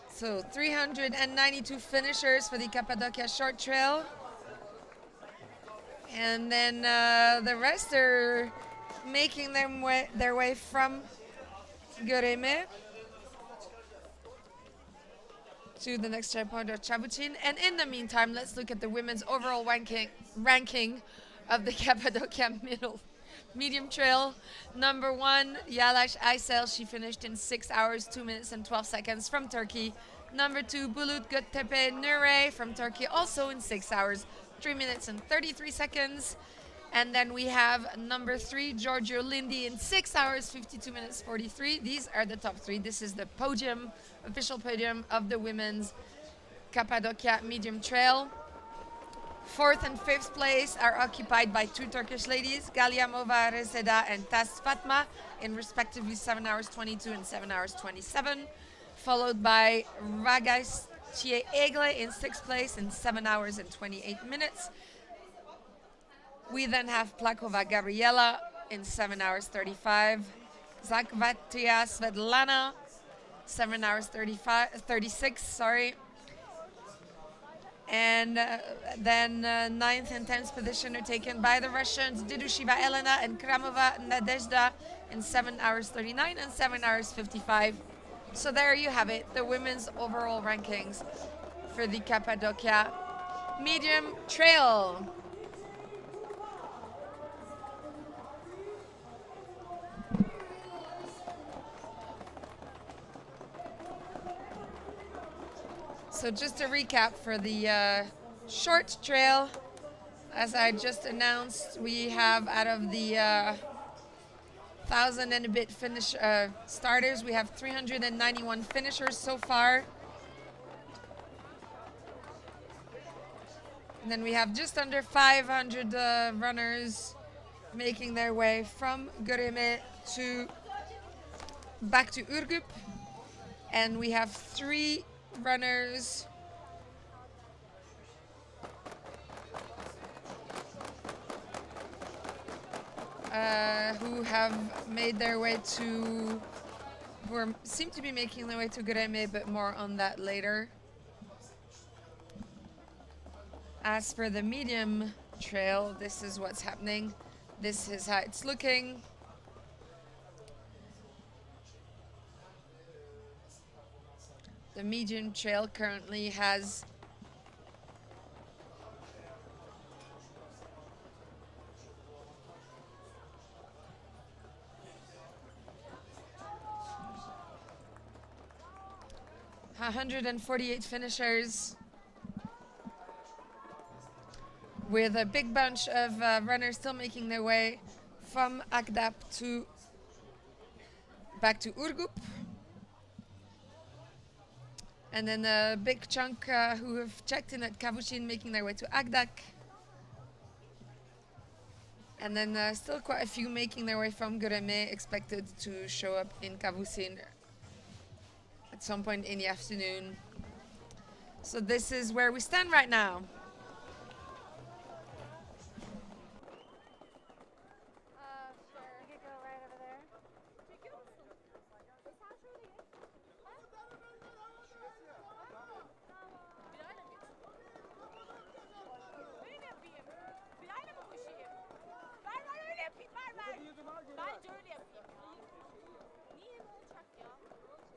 So 392 finishers for the Cappadocia Short Trail. And then the rest are making their way from Göreme to the next checkpoint of Chabucin. And in the meantime, let's look at the women's overall ranking of the Cappadocia medium trail. Number 1, Yalash Aysel. She finished in 6 hours, 2 minutes and 12 seconds from Turkey. Number 2, Bulut Götepe Nure from Turkey, also in 6 hours, 3 minutes and 33 seconds. And then we have number 3, Giorgio Lindi in 6 hours, 52 minutes, 43. These are the top 3. This is the podium, official podium of the women's Cappadocia medium trail. 4th and 5th place are occupied by 2 Turkish ladies, Galyamova Reseda and Tas Fatma, in respectively 7 hours 22 and 7 hours 27, followed by Ragaistie Egle in 6th place in 7 hours and 28 minutes. We then have Plakova Gabriela in 7 hours 35, Zakvatia Svetlana, 7 hours 36, sorry. And then 9th and 10th position are taken by the Russians, Didushiva Elena and Kramova Nadezhda in 7 hours 39 and 7 hours 55. So there you have it, the women's overall rankings for the Cappadocia medium trail. So just a recap for the short trail, as I just announced, we have out of the 1,000 and a bit starters, we have 391 finishers so far. And then we have just under 500 runners making their way from Göreme back to Ürgüp. And we have 3 runners who have made their way to, seem to be making their way to Göreme, but more on that later. As for the medium trail, this is what's happening. This is how it's looking. The medium trail currently has ...148 finishers, with a big bunch of runners still making their way from Agdap back to Ürgüp. And then a big chunk who have checked in at Kavucin making their way to Agdak. And then still quite a few making their way from Göreme, expected to show up in Kavucin at some point in the afternoon. So this is where we stand right now. Bence öyle yapayım. Niye bu uçak ya? Ya çıksın.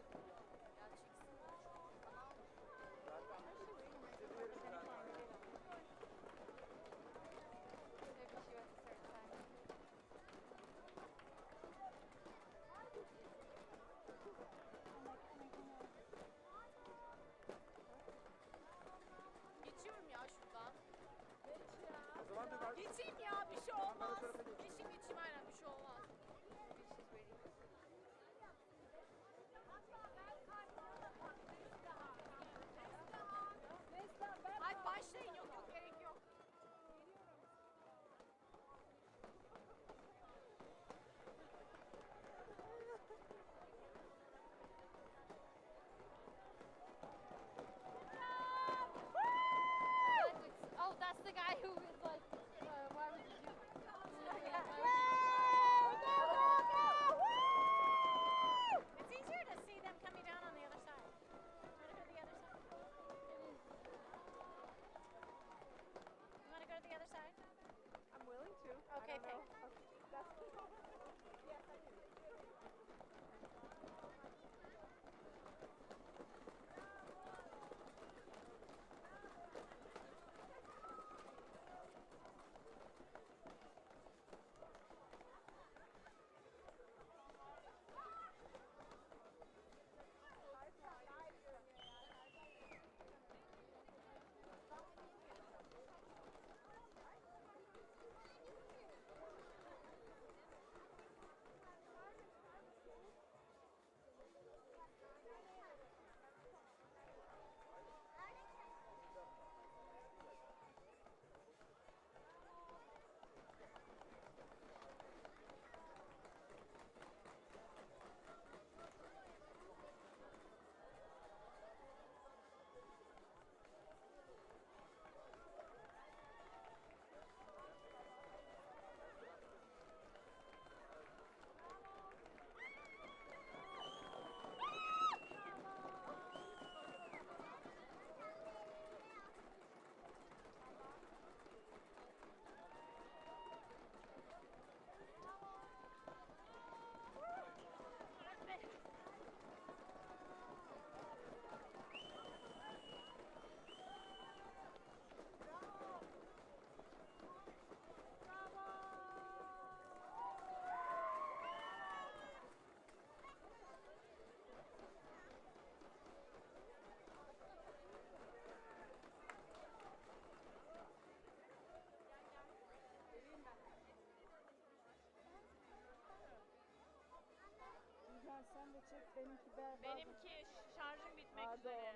Benimki şarjım bitmek üzere.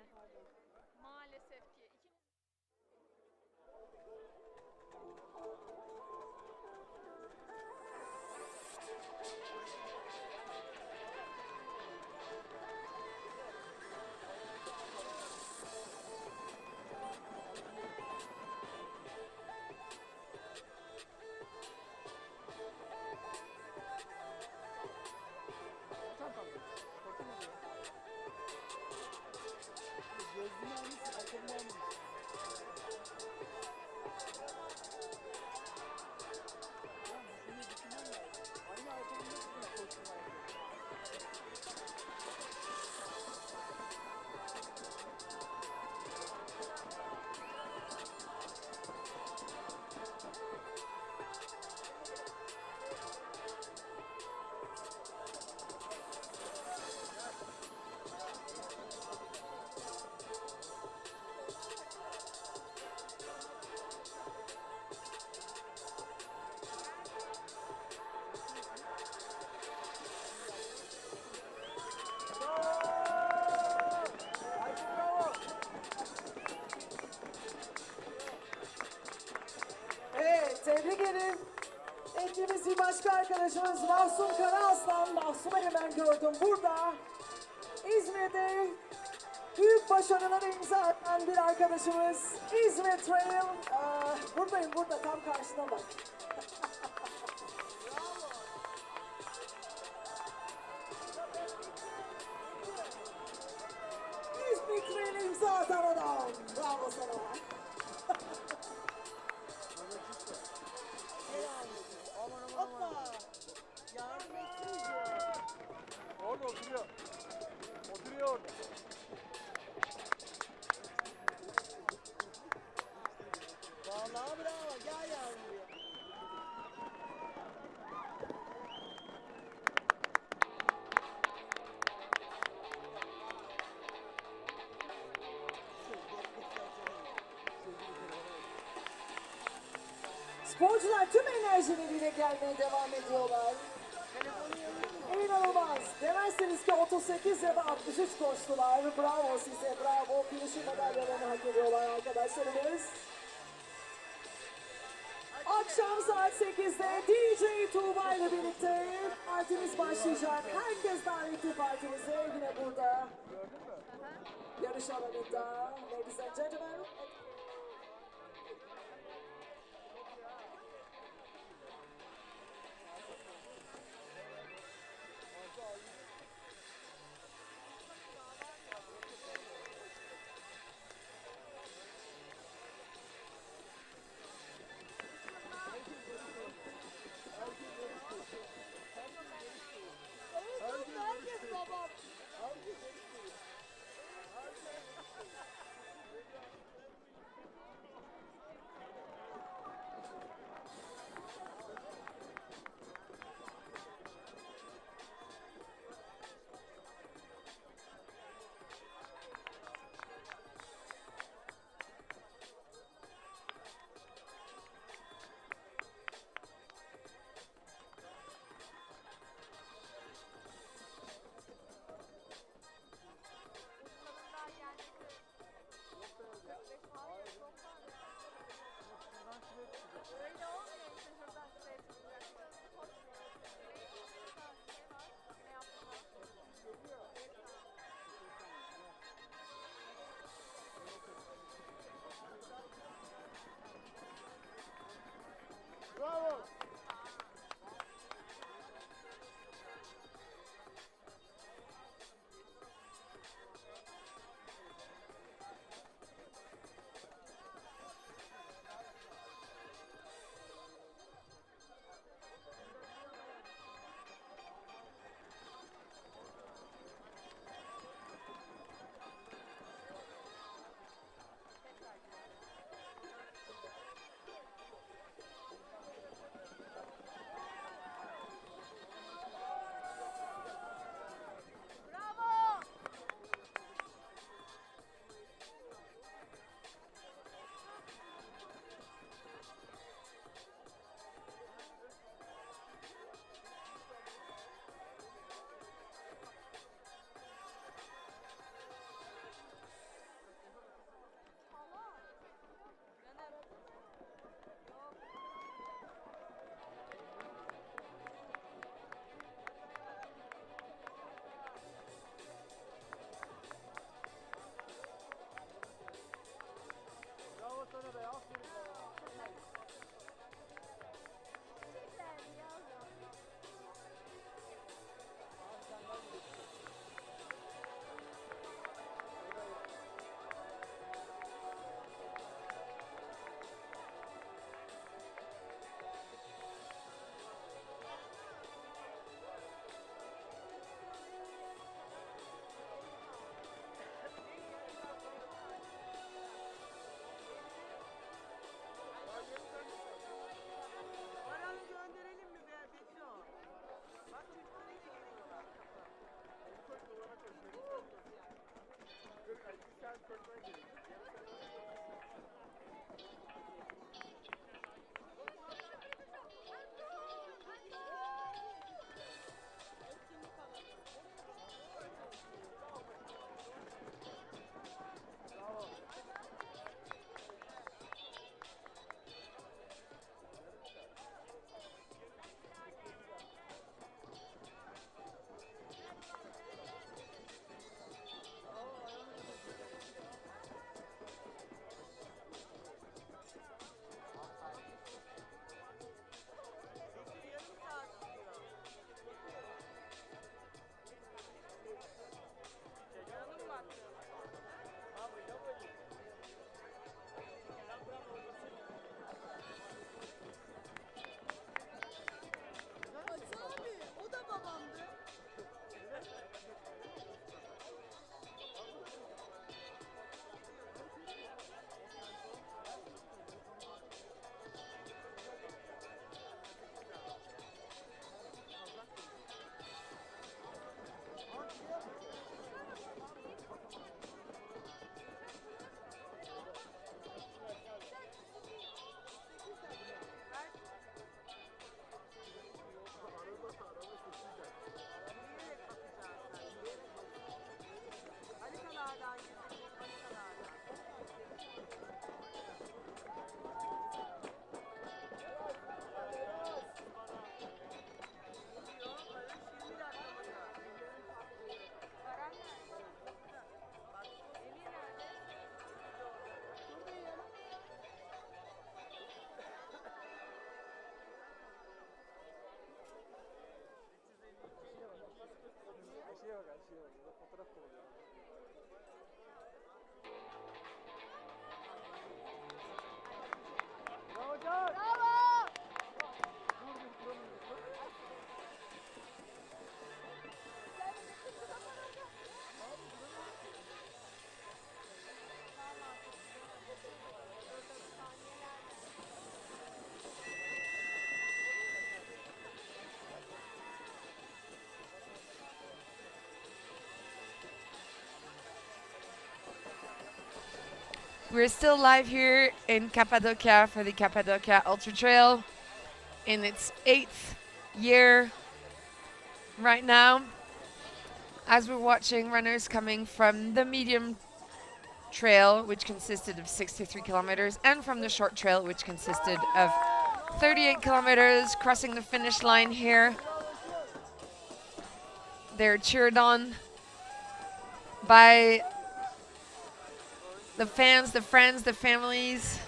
Maalesef ki. Evet, tebrik ederim. Eklimiz bir başka arkadaşımız Mahsun Karaaslan. Mahsun'u hemen gördüm burada. İzmir'de büyük başarılara imza atan bir arkadaşımız. İzmir Trail. Buradayım, burada tam karşına bak. İzmir Trail'e imza atan adam. Bravo sana. Hoppa. Yardım etsinize. Orada oturuyor. Oturuyor orada. Vallahi bravo. Gel yavrum buraya. Sporcular tüm enerjileriyle gelmeye devam ediyorlar. İnanılmaz. Demezseniz ki 38 ya da 63 koştular. Bravo size, bravo. Finişi madalyalarını hak ediyorlar arkadaşlarımız. Akşam saat 8'de DJ Tuğba ile birlikte partimiz başlayacak. Herkes davetli partimize yine burada. Yarış alanında. Ladies and gentlemen. Herkes babam. Öyle olmuyor işte şuradan şuraya çıkacak. Bravo. We're still live here in Cappadocia for the Cappadocia Ultra Trail in its 8th year right now. As we're watching runners coming from the medium trail, which consisted of 63 kilometers, and from the short trail, which consisted of 38 kilometers, crossing the finish line here. They're cheered on by the fans, the friends, the families.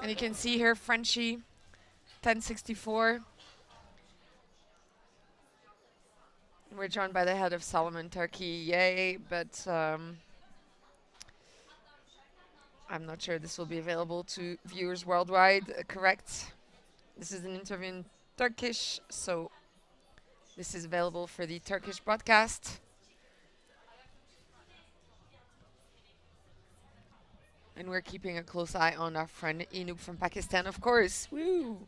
And you can see here Frenchie 1064. We're joined by the head of Salomon Turkey, yay, but I'm not sure this will be available to viewers worldwide, correct? This is an interview in Turkish, so this is available for the Turkish broadcast. And we're keeping a close eye on our friend Inoop from Pakistan, of course. Woo!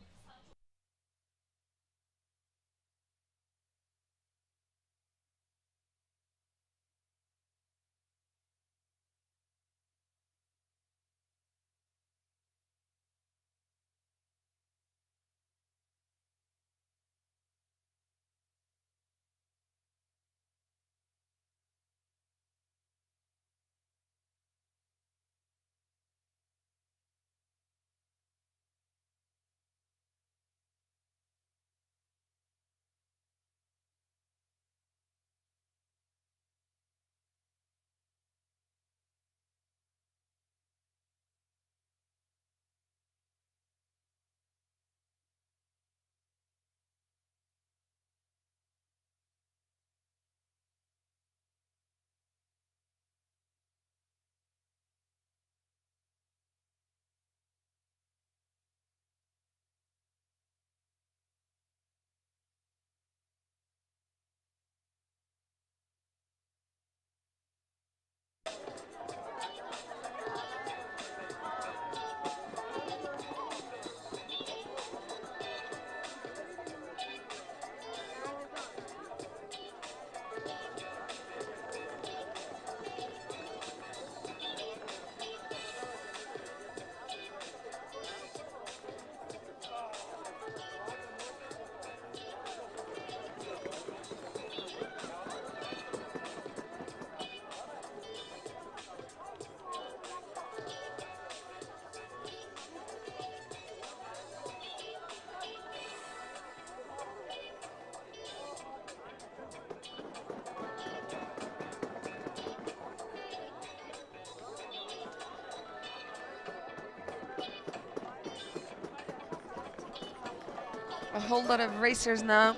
A whole lot of racers now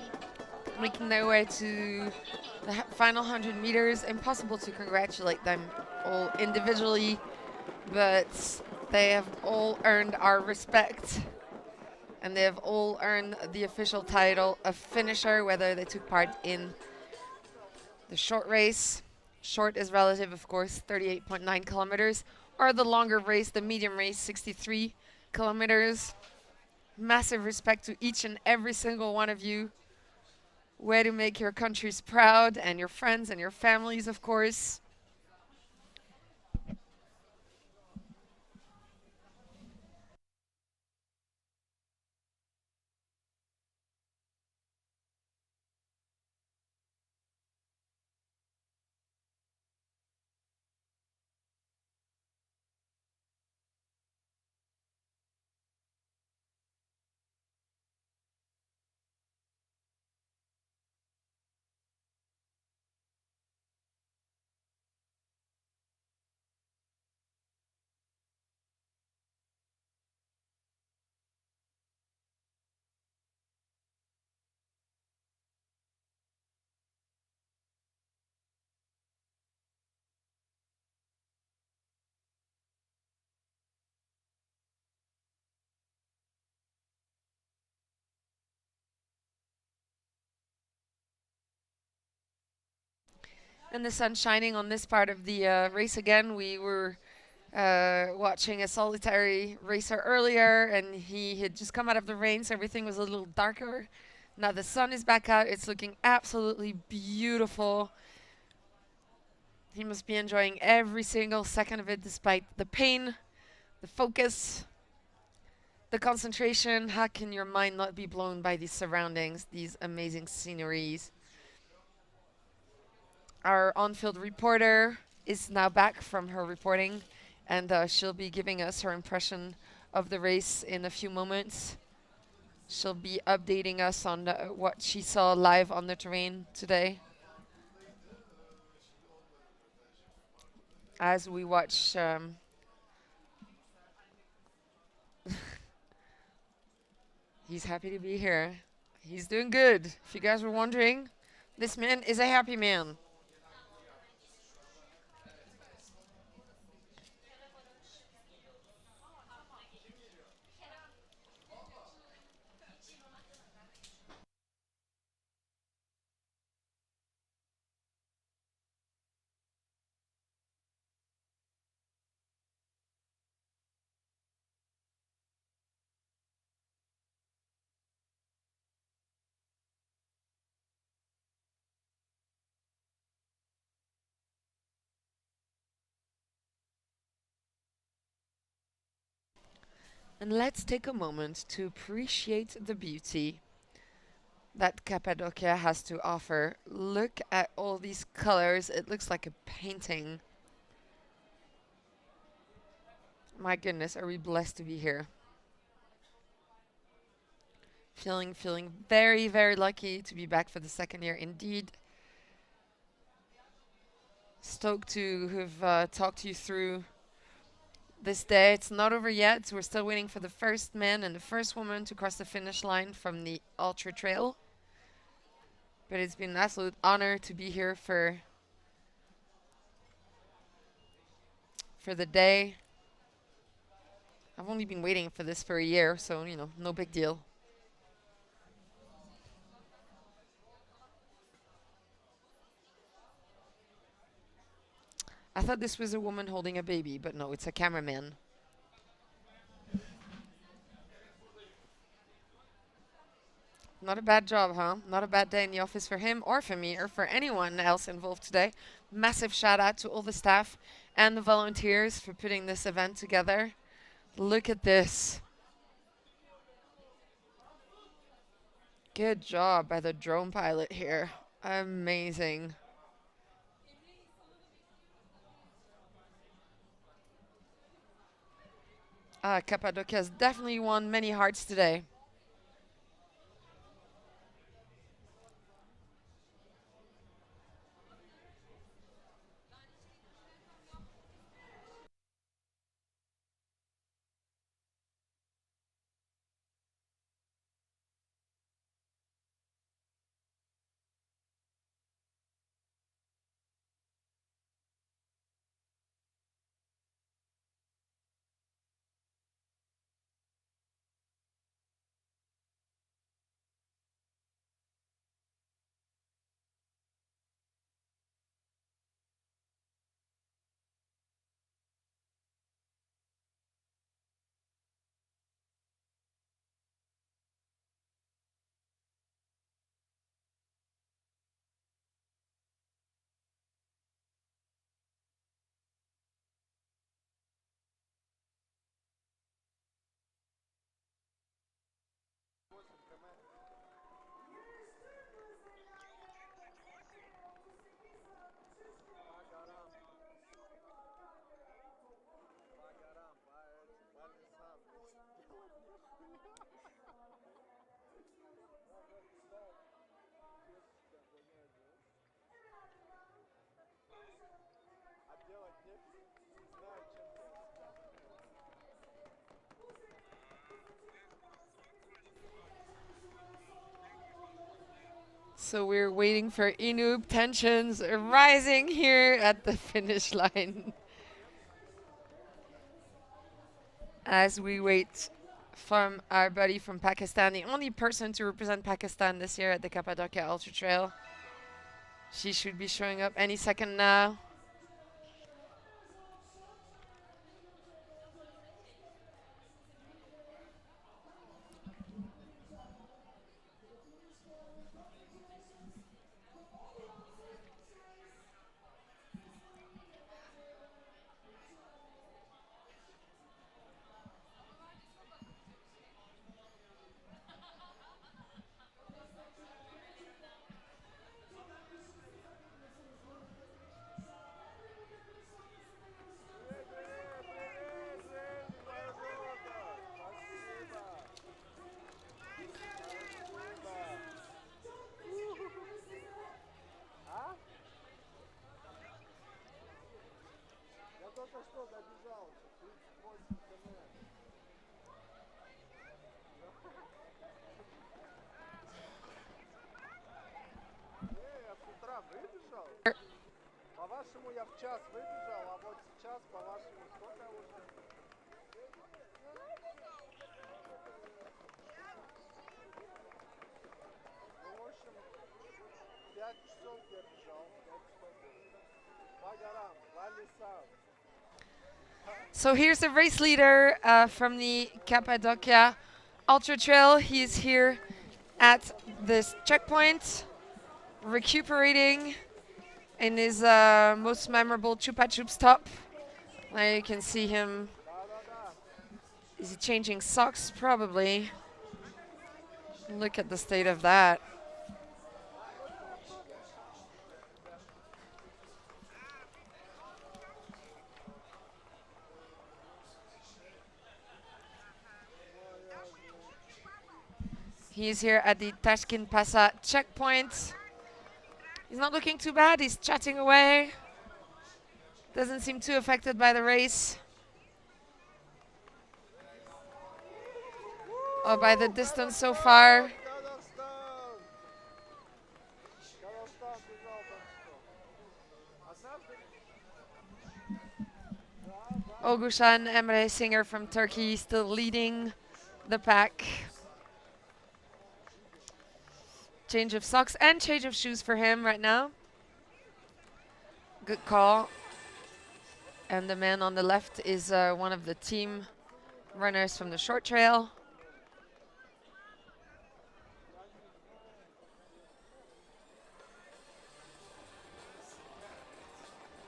making their way to the final 100 meters. Impossible to congratulate them all individually, but they have all earned our respect, and they have all earned the official title of finisher, whether they took part in the short race. Short is relative, of course, 38.9 kilometers, or the longer race, the medium race, 63 kilometers. Massive respect to each and every single one of you. Way to make your countries proud, and your friends and your families, of course. And the sun shining on this part of the race again. We were watching a solitary racer earlier, and he had just come out of the rain, so everything was a little darker. Now the sun is back out. It's looking absolutely beautiful. He must be enjoying every single second of it, despite the pain, the focus, the concentration. How can your mind not be blown by these surroundings, these amazing sceneries? Our on-field reporter is now back from her reporting, and she'll be giving us her impression of the race in a few moments. She'll be updating us on what she saw live on the terrain today. As we watch he's happy to be here. He's doing good. If you guys were wondering, this man is a happy man. And let's take a moment to appreciate the beauty that Cappadocia has to offer. Look at all these colors. It looks like a painting. My goodness, are we blessed to be here. Feeling very, very lucky to be back for the second year indeed. Stoked to have talked you through this day. It's not over yet. We're still waiting for the first man and the first woman to cross the finish line from the Ultra Trail. But it's been an absolute honor to be here for the day. I've only been waiting for this for a year, so, you know, no big deal. I thought this was a woman holding a baby, but no, it's a cameraman. Not a bad job, huh? Not a bad day in the office for him or for me or for anyone else involved today. Massive shout out to all the staff and the volunteers for putting this event together. Look at this. Good job by the drone pilot here. Amazing. Cappadocia has definitely won many hearts today. So we're waiting for Inub. Tensions rising here at the finish line. As we wait from our buddy from Pakistan, the only person to represent Pakistan this year at the Cappadocia Ultra Trail. She should be showing up any second now. По-вашему, я в час выбежал, а вот сейчас, по-вашему, сколько уже? Ну, в общем, 5 часов я бежал, 5 часов. По горам, по лесам. So here's the race leader from the Cappadocia Ultra Trail. He's here at this checkpoint, recuperating in his most memorable Chupa Chups top. There you can see him Is he changing socks? Probably. Look at the state of that. He's here at the Tashkent Passa checkpoint. He's not looking too bad. He's chatting away. Doesn't seem too affected by the race. Or by the distance so far. Ogushan Emre Singer from Turkey still leading the pack. Change of socks and change of shoes for him right now. Good call. And the man on the left is one of the team runners from the short trail.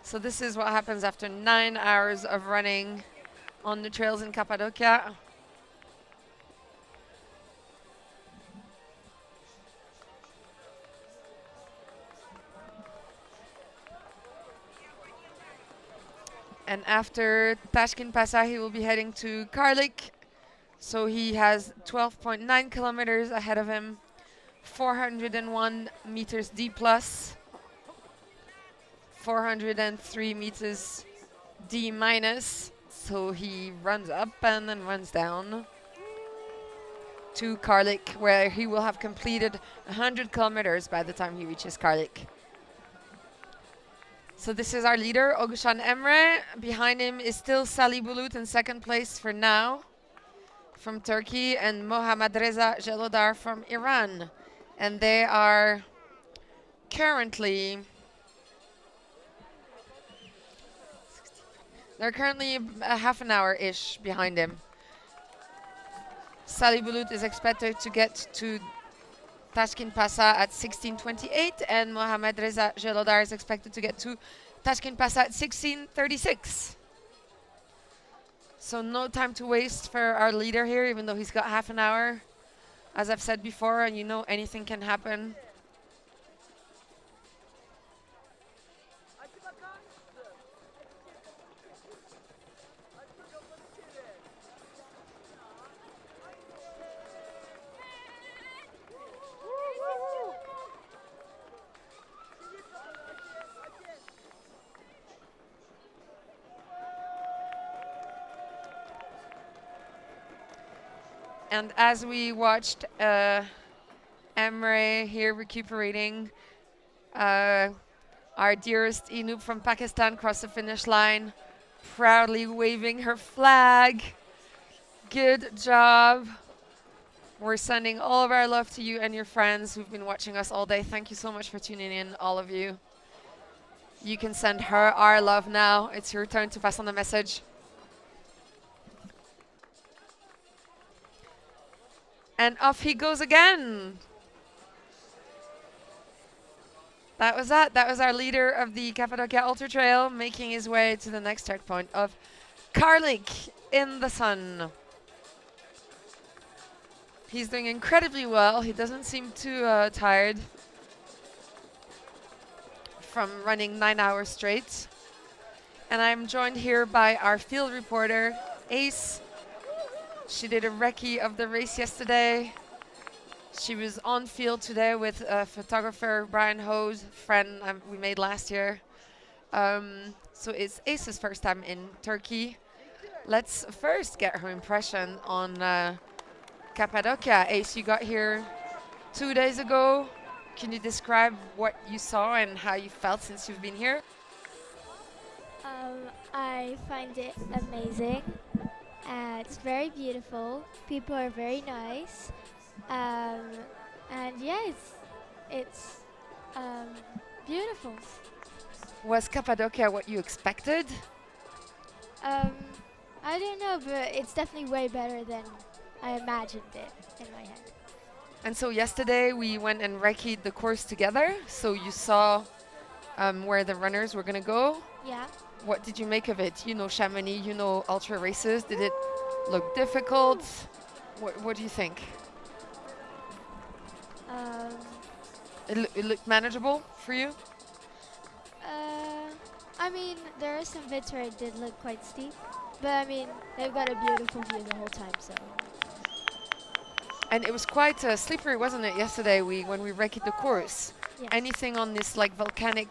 So this is what happens after 9 hours of running on the trails in Cappadocia. And after Tashkent Passa, he will be heading to Karlik. So he has 12.9 kilometers ahead of him, 401 meters D plus, 403 meters D minus. So he runs up and then runs down to Karlik, where he will have completed 100 kilometers by the time he reaches Karlik. So this is our leader, Ogushan Emre. Behind him is still Salih Bulut in second place for now from Turkey, and Mohammad Reza Jelodar from Iran. And they are currently a half an hour-ish behind him. Salih Bulut is expected to get to Tashkent Passa at 16:28, and Mohammad Reza Jelodar is expected to get to Tashkent Passa at 16:36. So no time to waste for our leader here, even though he's got half an hour. As I've said before, and you know anything can happen. And as we watched Emre here recuperating, our dearest Inoop from Pakistan crossed the finish line, proudly waving her flag. Good job. We're sending all of our love to you and your friends who've been watching us all day. Thank you so much for tuning in, all of you. You can send her our love now. It's your turn to pass on the message. And off he goes again. That was that. That was our leader of the Cappadocia Ultra Trail, making his way to the next checkpoint of Karlik in the sun. He's doing incredibly well. He doesn't seem too tired from running 9 hours straight. And I'm joined here by our field reporter, Ace. She did a recce of the race yesterday. She was on field today with photographer Brian Hose, friend we made last year. So it's Ace's first time in Turkey. Let's first get her impression on Cappadocia. Ace, you got here 2 days ago. Can you describe what you saw and how you felt since you've been here? I find it amazing. It's very beautiful. People are very nice. And yeah, it's beautiful. Was Cappadocia what you expected? I don't know, but it's definitely way better than I imagined it in my head. And so yesterday we went and recce'd the course together. So you saw where the runners were going to go. Yeah. What did you make of it? You know Chamonix, you know ultra races. Did it look difficult? What do you think? Um, It looked manageable for you? I mean, there are some bits where it did look quite steep, but I mean, they've got a beautiful view the whole time, so. And it was quite slippery, wasn't it, yesterday when we raked the course? Yes. Anything on this like volcanic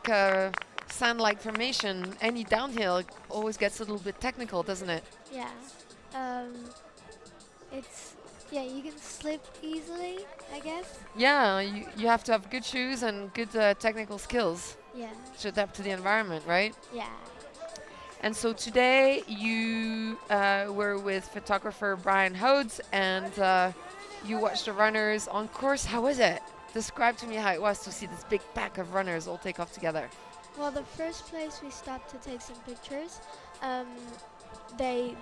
sand-like formation, any downhill always gets a little bit technical, doesn't it? Yeah. Yeah, you can slip easily, I guess. Yeah, you have to have good shoes and good technical skills Yeah. to adapt to the environment, right? Yeah. And so today you were with photographer Brian Hodes and you watched the runners on course. How was it? Describe to me how it was to see this big pack of runners all take off together. Well, the first place we stopped to take some pictures, they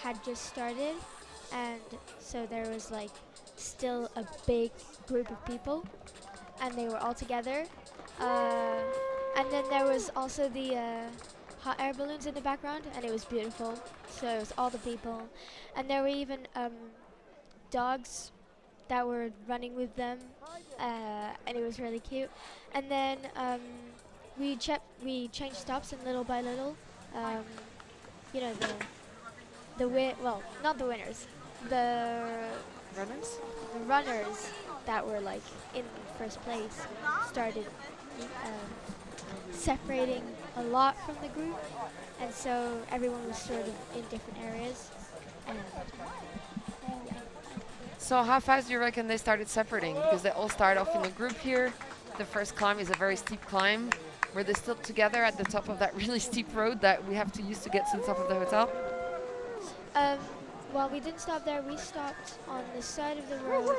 had just started, and so there was like still a big group of people, and they were all together. And then there was also the hot air balloons in the background, and it was beautiful. So it was all the people, and there were even dogs that were running with them, and it was really cute. And then we changed stops, and little by little, you know, well, not the winners, the runners that were like in first place started separating a lot from the group, and so everyone was sort of in different areas. And So how fast do you reckon they started separating? Because they all start off in a group here. The first climb is a very steep climb. Were they still together at the top of that really steep road that we have to use to get to the top of the hotel? well, we didn't stop there. We stopped on the side of the road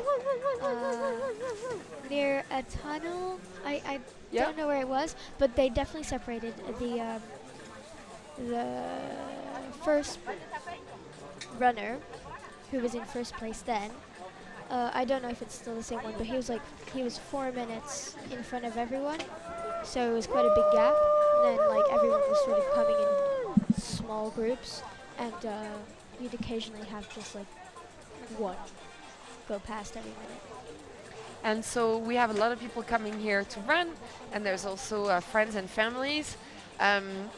near a tunnel. I don't know where it was, but they definitely separated. The first runner, who was in first place then, I don't know if it's still the same one, but he was 4 minutes in front of everyone, so it was quite a big gap. And then like everyone was sort of coming in small groups, and you'd occasionally have just like one go past every minute. And so we have a lot of people coming here to run, and there's also friends and families.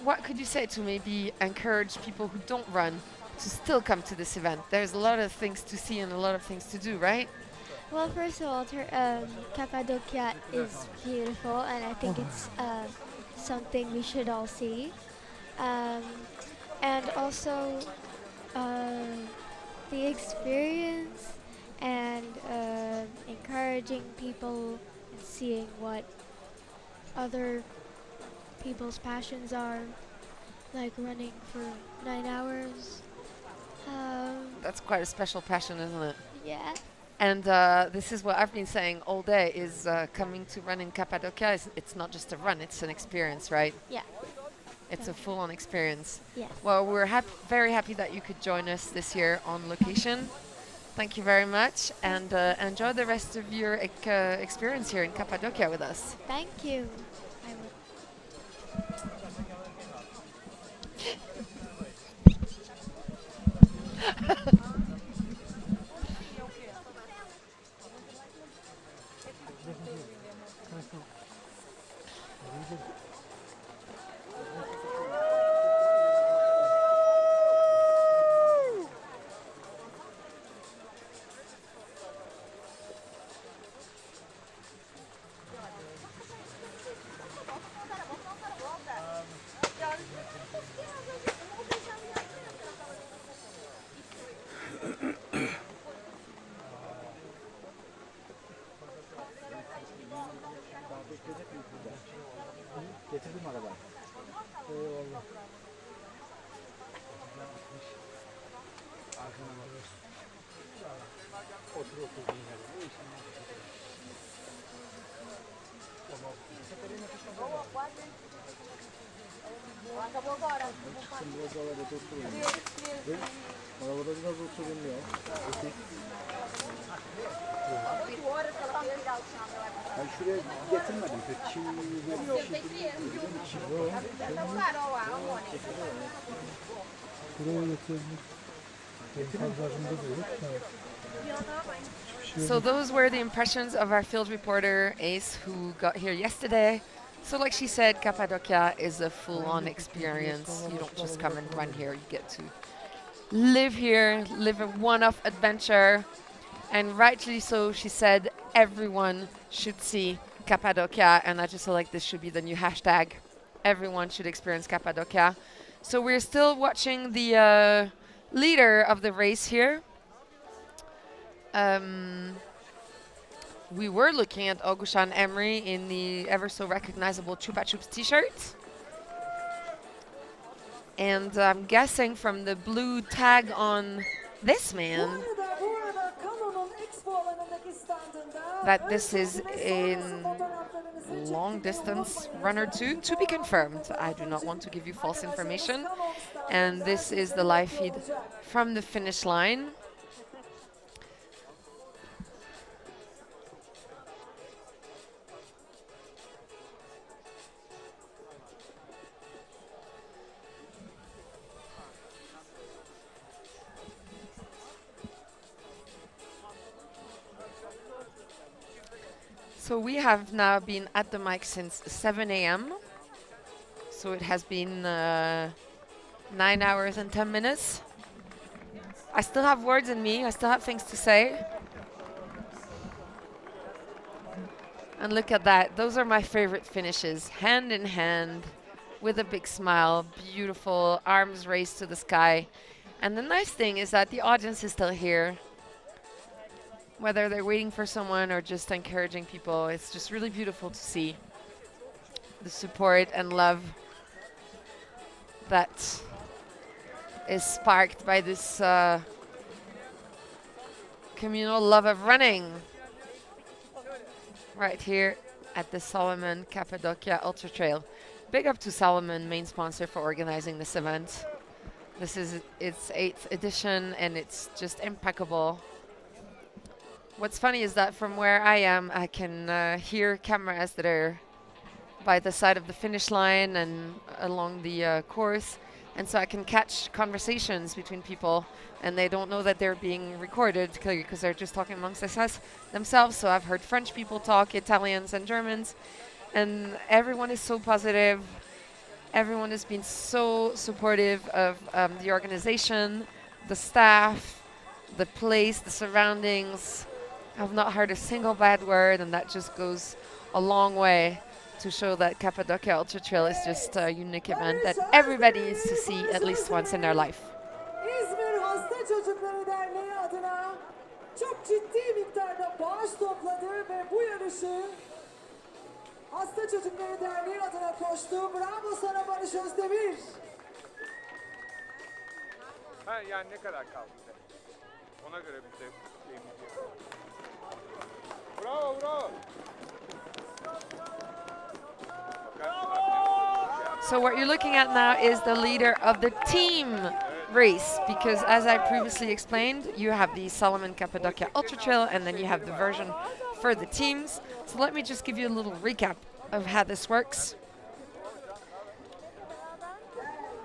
What could you say to maybe encourage people who don't run to still come to this event? There's a lot of things to see and a lot of things to do, right? Well, first of all, Cappadocia is beautiful, and I think it's something we should all see. And also the experience and encouraging people and seeing what other people's passions are, like running for 9 hours. That's quite a special passion, isn't it? Yeah. And this is what I've been saying all day, is coming to run in Cappadocia. It's not just a run, it's an experience, right? Yeah. It's a full-on experience. Yes. Well, we're very happy that you could join us this year on location. Thank you very much, and enjoy the rest of your experience here in Cappadocia with us. Thank you. I will. Getirdim arabayı. Eyvallah. Otur otur. Acabou agora. Şimdi biraz arabada oturun. Arabada biraz oturun ya. Ben şuraya getirmedim. Buraya getirdim. So those were the impressions of our field reporter, Ace, who got here yesterday. So like she said, Cappadocia is a full-on experience. You don't just come and run here. You get to live here, live a one-off adventure. And rightly so, she said, everyone should see Cappadocia. And I just feel like this should be the new hashtag. Everyone should experience Cappadocia. So we're still watching the leader of the race here. We were looking at Augustin Emery in the ever so recognizable Chupa Chups t-shirt. And I'm guessing from the blue tag on this man that this is a long distance runner too, to be confirmed. I do not want to give you false information. And this is the live feed from the finish line. So we have now been at the mic since 7 a.m. So it has been 9 hours and 10 minutes. I still have words in me. I still have things to say. And look at that. Those are my favorite finishes. Hand in hand with a big smile. Beautiful. Arms raised to the sky. And the nice thing is that the audience is still here. Whether they're waiting for someone or just encouraging people, it's just really beautiful to see the support and love that is sparked by this communal love of running right here at the Salomon Cappadocia Ultra Trail. Big up to Salomon, main sponsor for organizing this event. This is its 8th edition and it's just impeccable. What's funny is that from where I am, I can hear cameras that are by the side of the finish line and along the course. And so I can catch conversations between people and they don't know that they're being recorded because they're just talking amongst themselves. So I've heard French people talk, Italians and Germans, and everyone is so positive. Everyone has been so supportive of the organization, the staff, the place, the surroundings. I've not heard a single bad word, and that just goes a long way to show that Cappadocia Ultra Trail is just a unique event that everybody needs to see at least once in their life. İzmir Hasta Çocukları Derneği adına çok ciddi miktarda bağış topladı ve bu yarışı Hasta Çocukları Derneği adına koştu. Bravo sana Barış Özdemir. Ha yani ne kadar kaldı? Ona göre bir de şeyimiz yok. Bravo, bravo. So what you're looking at now is the leader of the team race, because as I previously explained, you have the Salomon Cappadocia Ultra Trail and then you have the version for the teams. So let me just give you a little recap of how this works.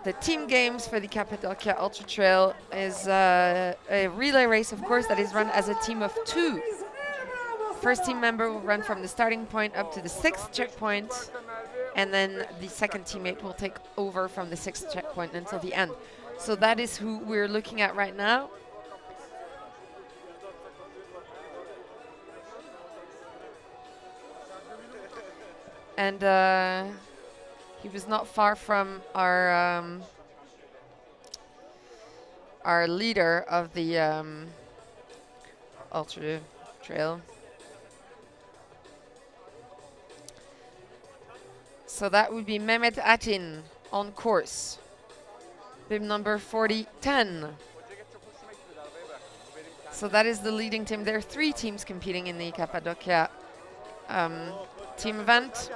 The team games for the Cappadocia Ultra Trail is a relay race, of course, that is run as a team of 2. First team member will run from the starting point up to the 6th checkpoint, and then the second teammate will take over from the 6th checkpoint until the end. So that is who we're looking at right now. And he was not far from our leader of the Ultra Trail. So that would be Mehmet Atin on course. Bib number 4010. So that is the leading team. There are 3 teams competing in the Cappadocia team event.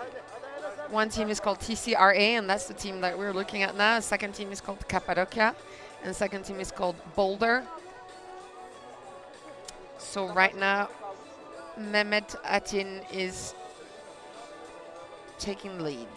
One team is called TCRA, and that's the team that we're looking at now. The second team is called Cappadocia, and the second team is called Boulder. So right now, Mehmet Atin is taking the lead.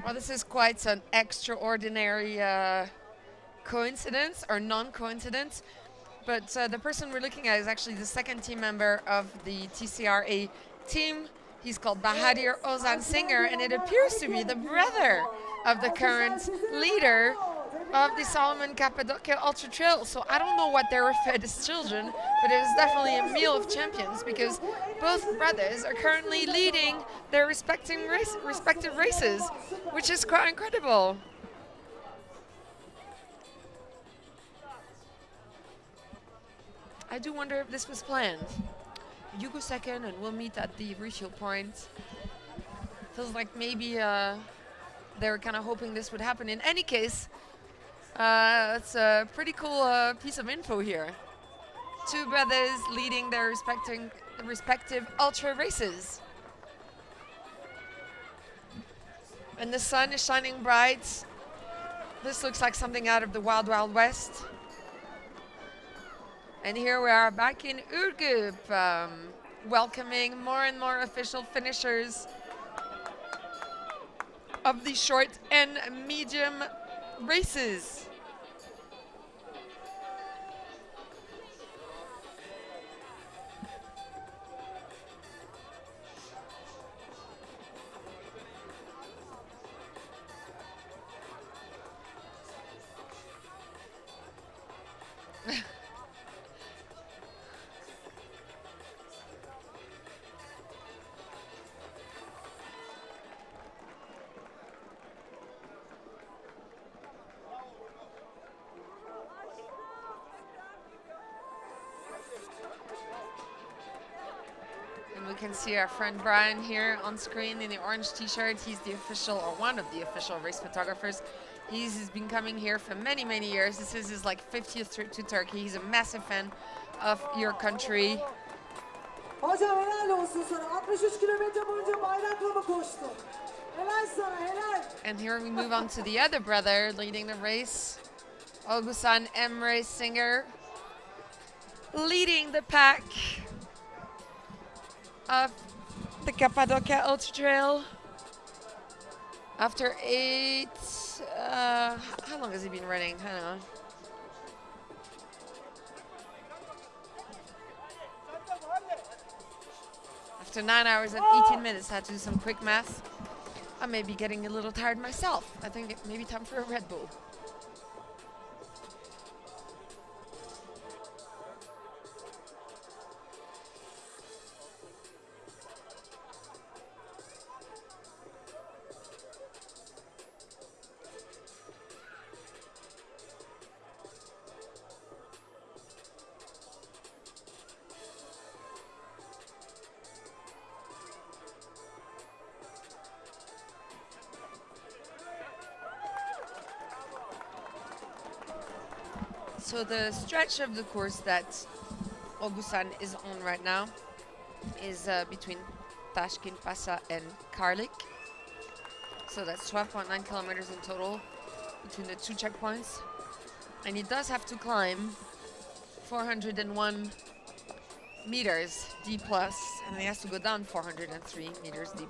Well, this is quite an extraordinary coincidence or non-coincidence, but the person we're looking at is actually the second team member of the TCRA team. He's called Bahadir Ozan Singer, and it appears to be the brother of the current leader of the Salomon Cappadocia Ultra Trail. So I don't know what they were fed as children, but it is definitely a meal of champions because both brothers are currently leading their respective races, which is quite incredible. I do wonder if this was planned. You go second and we'll meet at the refuel point. Feels like maybe they were kind of hoping this would happen. In any case, it's a pretty cool piece of info here. Two brothers leading their respective ultra races. And the sun is shining bright. This looks like something out of the Wild Wild West. And here we are back in Urgup, welcoming more and more official finishers of the short and medium races. We can see our friend Brian here on screen in the orange t-shirt. He's the official, or one of the official race photographers. He's been coming here for many, many years. This is his like 50th trip to Turkey. He's a massive fan of your country. Hocam helal olsun sana. 63 kilometre boyunca bayrakla mı koştun? Helal sana, helal. And here we move on to the other brother leading the race. Ogusan Emre Singer leading the pack of the Cappadocia Ultra Trail. After 8, how long has he been running? I don't know. After 9 hours and 18 minutes, I had to do some quick math. I may be getting a little tired myself. I think it may be time for a Red Bull. So the stretch of the course that Ogusan is on right now is between Tashkent Pasa and Karlik. So that's 12.9 kilometers in total between the two checkpoints. And he does have to climb 401 meters D+, and he has to go down 403 meters D+.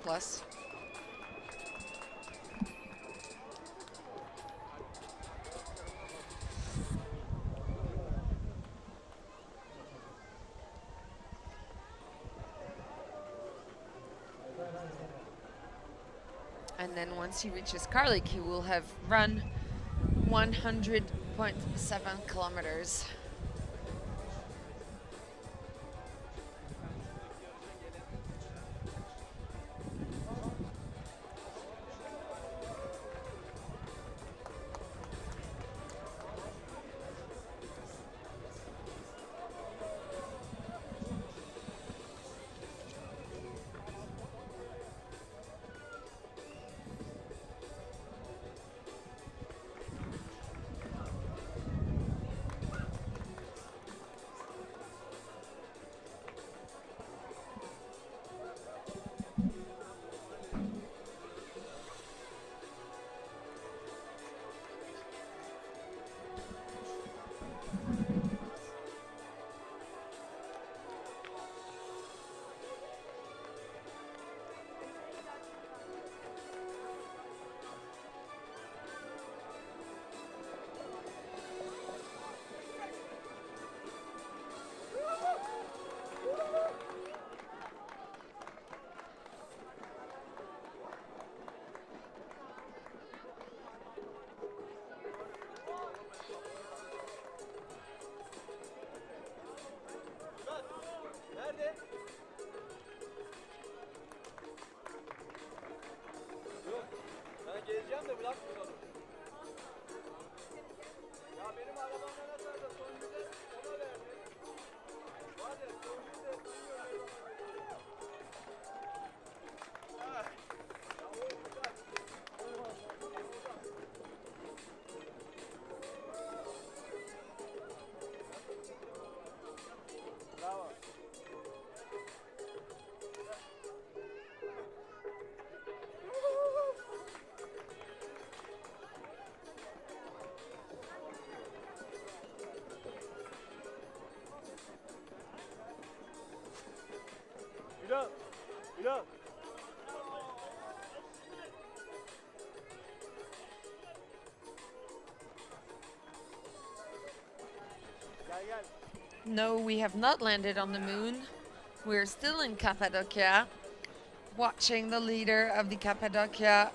And then once he reaches Karlik, he will have run 100.7 kilometers. Geleceğim de bırakmıyor onu. Ya benim arabamda ne kadar son yüzde ona verdi. Var ya son yüzde bilmiyorum. Bravo. Bilal. Bilal. Gel gel. No, we have not landed on the moon. We're still in Cappadocia, watching the leader of the Cappadocia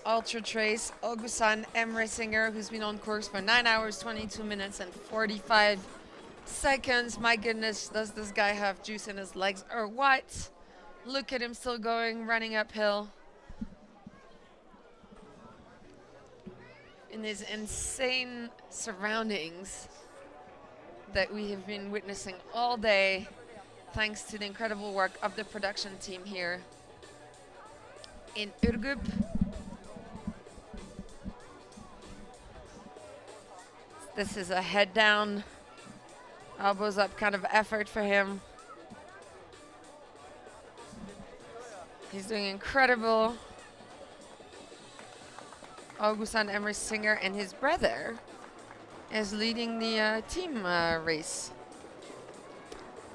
Ultra Trace, Augustin Emrisinger, who's been on course for 9 hours, 22 minutes, and 45 seconds. My goodness, does this guy have juice in his legs or what? Look at him still going, running uphill in his insane surroundings that we have been witnessing all day, thanks to the incredible work of the production team here in Ürgüp. This is a head down, elbows up kind of effort for him. He's doing incredible. Augustin Emrisinger and his brother is leading the team race.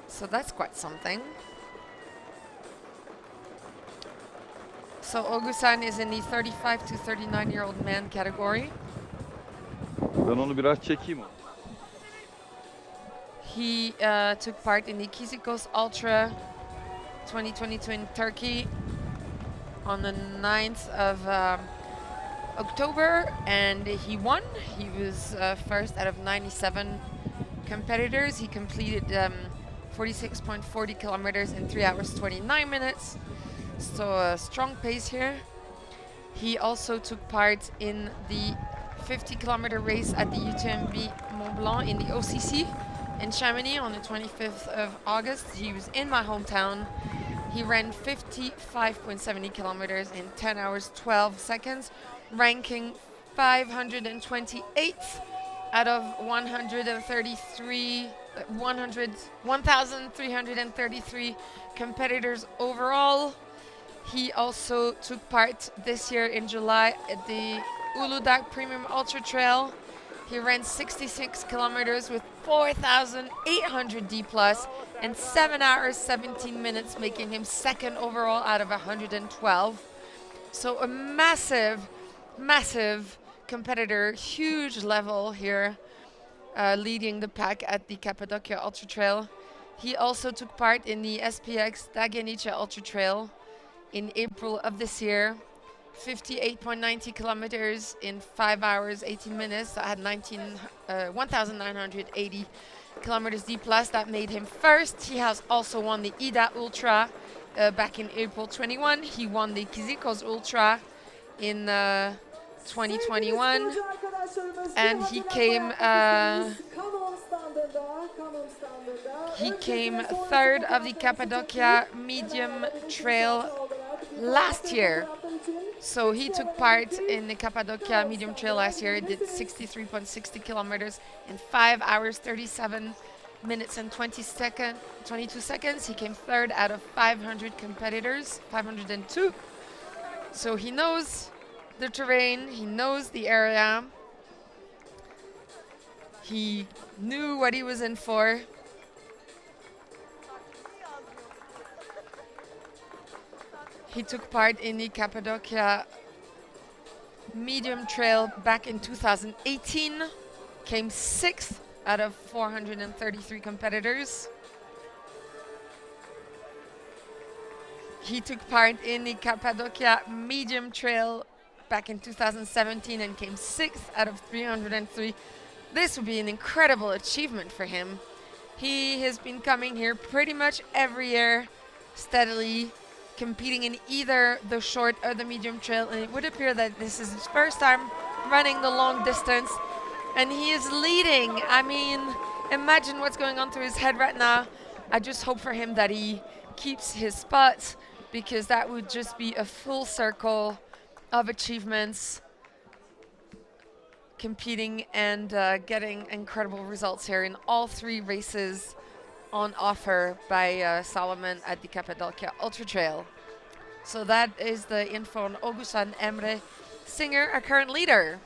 So that's quite something. So Augustin is in the 35 to 39-year-old man category. Ben onu biraz çekeyim. He took part in the Kizikos Ultra 2022 in Turkey on the 9th of October, and he won. He was first out of 97 competitors. He completed 46.40 kilometers in 3 hours 29 minutes. So a strong pace here. He also took part in the 50-kilometer race at the UTMB Mont Blanc in the OCC in Chamonix on the 25th of August. He was in my hometown. He ran 55.70 kilometers in 10 hours 12 seconds, ranking 528th out of 1,333 competitors overall. He also took part this year in July at the Uludag Premium Ultra Trail. He ran 66 kilometers with 4,800 D plus and 7 hours 17 minutes, making him second overall out of 112. So a massive competitor, huge level here, leading the pack at the Cappadocia Ultra Trail. He also took part in the SPX Dagenica Ultra Trail in April of this year. 58.90 kilometers in 5 hours 18 minutes. So I had 1,980 kilometers D plus. That made him first. He has also won the Ida Ultra back in April 21. He won the Kizikos Ultra in 2021, and he came third of the Cappadocia Medium Trail last year. So he took part in the Cappadocia Medium Trail last year. He did 63.60 kilometers in 5 hours 37 minutes and 22 seconds. He came third out of 500 competitors, 502. So he knows the terrain, he knows the area. He knew what he was in for. He took part in the Cappadocia Medium Trail back in 2018, came 6th out of 433 competitors. He took part in the Cappadocia Medium Trail back in 2017 and came 6th out of 303. This would be an incredible achievement for him. He has been coming here pretty much every year, steadily, competing in either the short or the medium trail, and it would appear that this is his first time running the long distance, and he is leading. I mean, imagine what's going on through his head right now. I just hope for him that he keeps his spot, because that would just be a full circle of achievements, competing and getting incredible results here in all 3 races on offer by Salomon at the Cappadocia Ultra Trail. So that is the info on Ogusan Emre Singer, our current leader.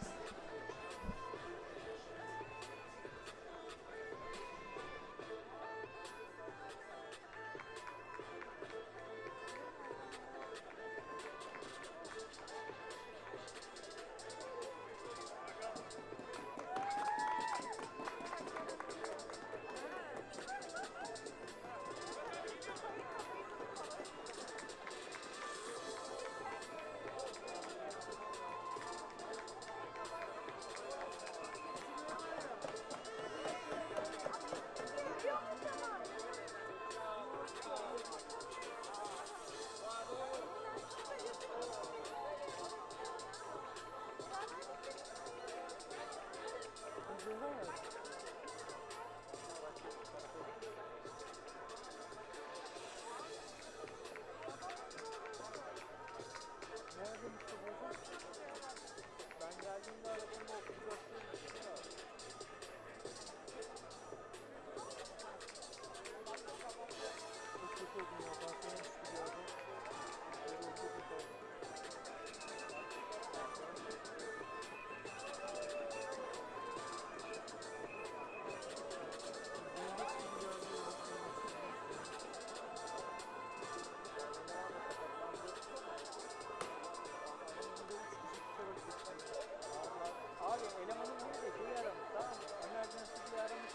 Abi elemanın biri de şeyi aramış, tamam mı? Emergency diye aramış.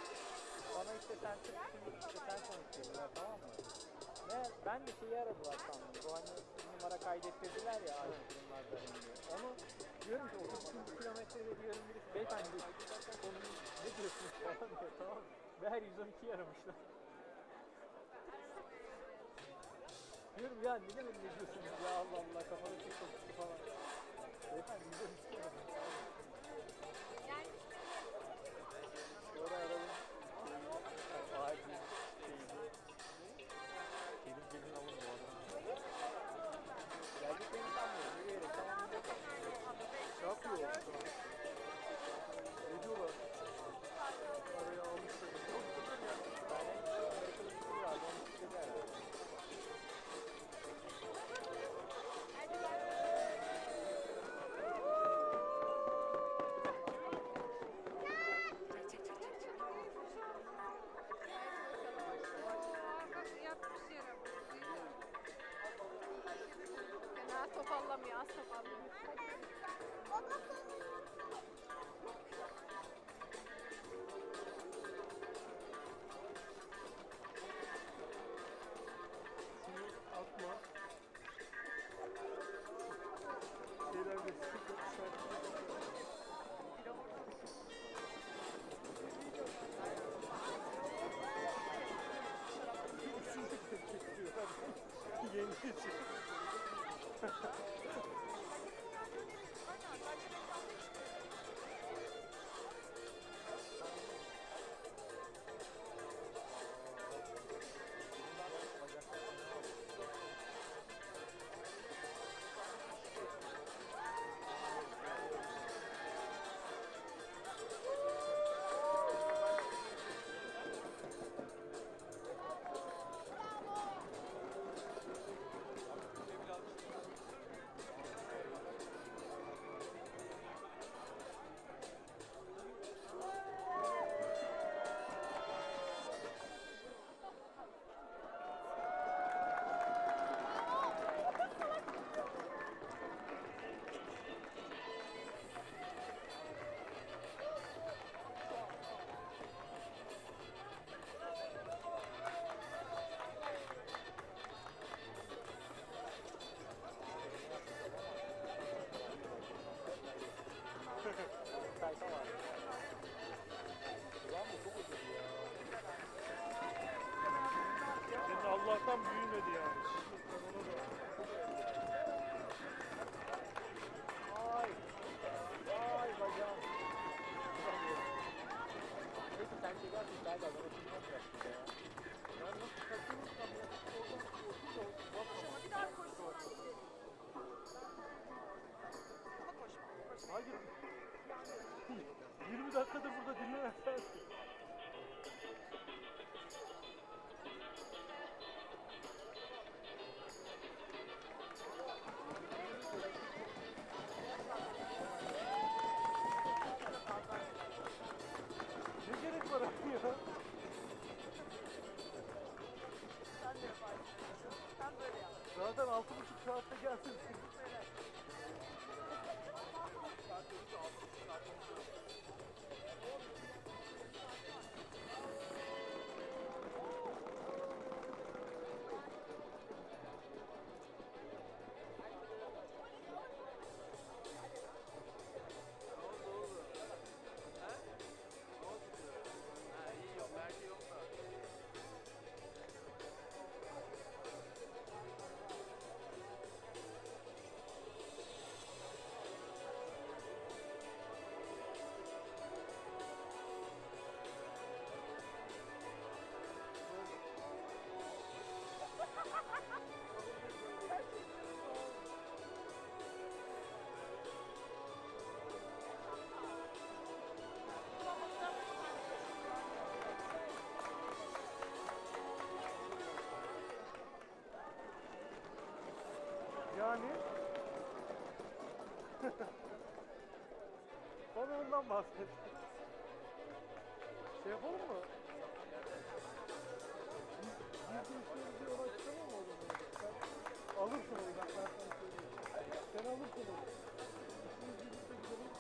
Bana işte sen çık, işte sen konuş dediler, tamam mı? Ne? Ben de şeyi aradılar sandım. Bu hani numara kaydettirdiler ya aynı durumlarda diye. Onu diyorum ki 32 kilometrede diyorum birisi. Beyefendi ne diyorsunuz falan diyor, tamam mı? Meğer 112'yi aramışlar. Diyorum ya ne demek ne diyorsunuz ya, Allah Allah, kafana çıktı falan. Beyefendi 112'yi aramışlar. Sonra aradım. Acil şeydi. Gelin alın bu arada. Geleceklerini sanmıyorum. Yürüyerek tamam. Ne yapıyor? Ne diyorlar? Araya almışlar. Yani Amerika'da bir şey vardı. Onu istedi herhalde. Topallamıyor, az topallıyor. Atma. Şeylerde yeni için. Bir daha koşsun. Ama koşma. Hayır. 20 dakikadır burada dinleyen sensin. Ne gerek var abi ya? Sen de yaparsın. Sen böyle yap. Zaten 6,5 saatte gelsin. Yani bana ondan bahset. Şey yapalım mı? Biz işlerimizi yola çıkamam mı oğlum? Sen alırsın onu, ben sana söyleyeyim. Sen alırsın onu. İşimiz birlikte gidelim.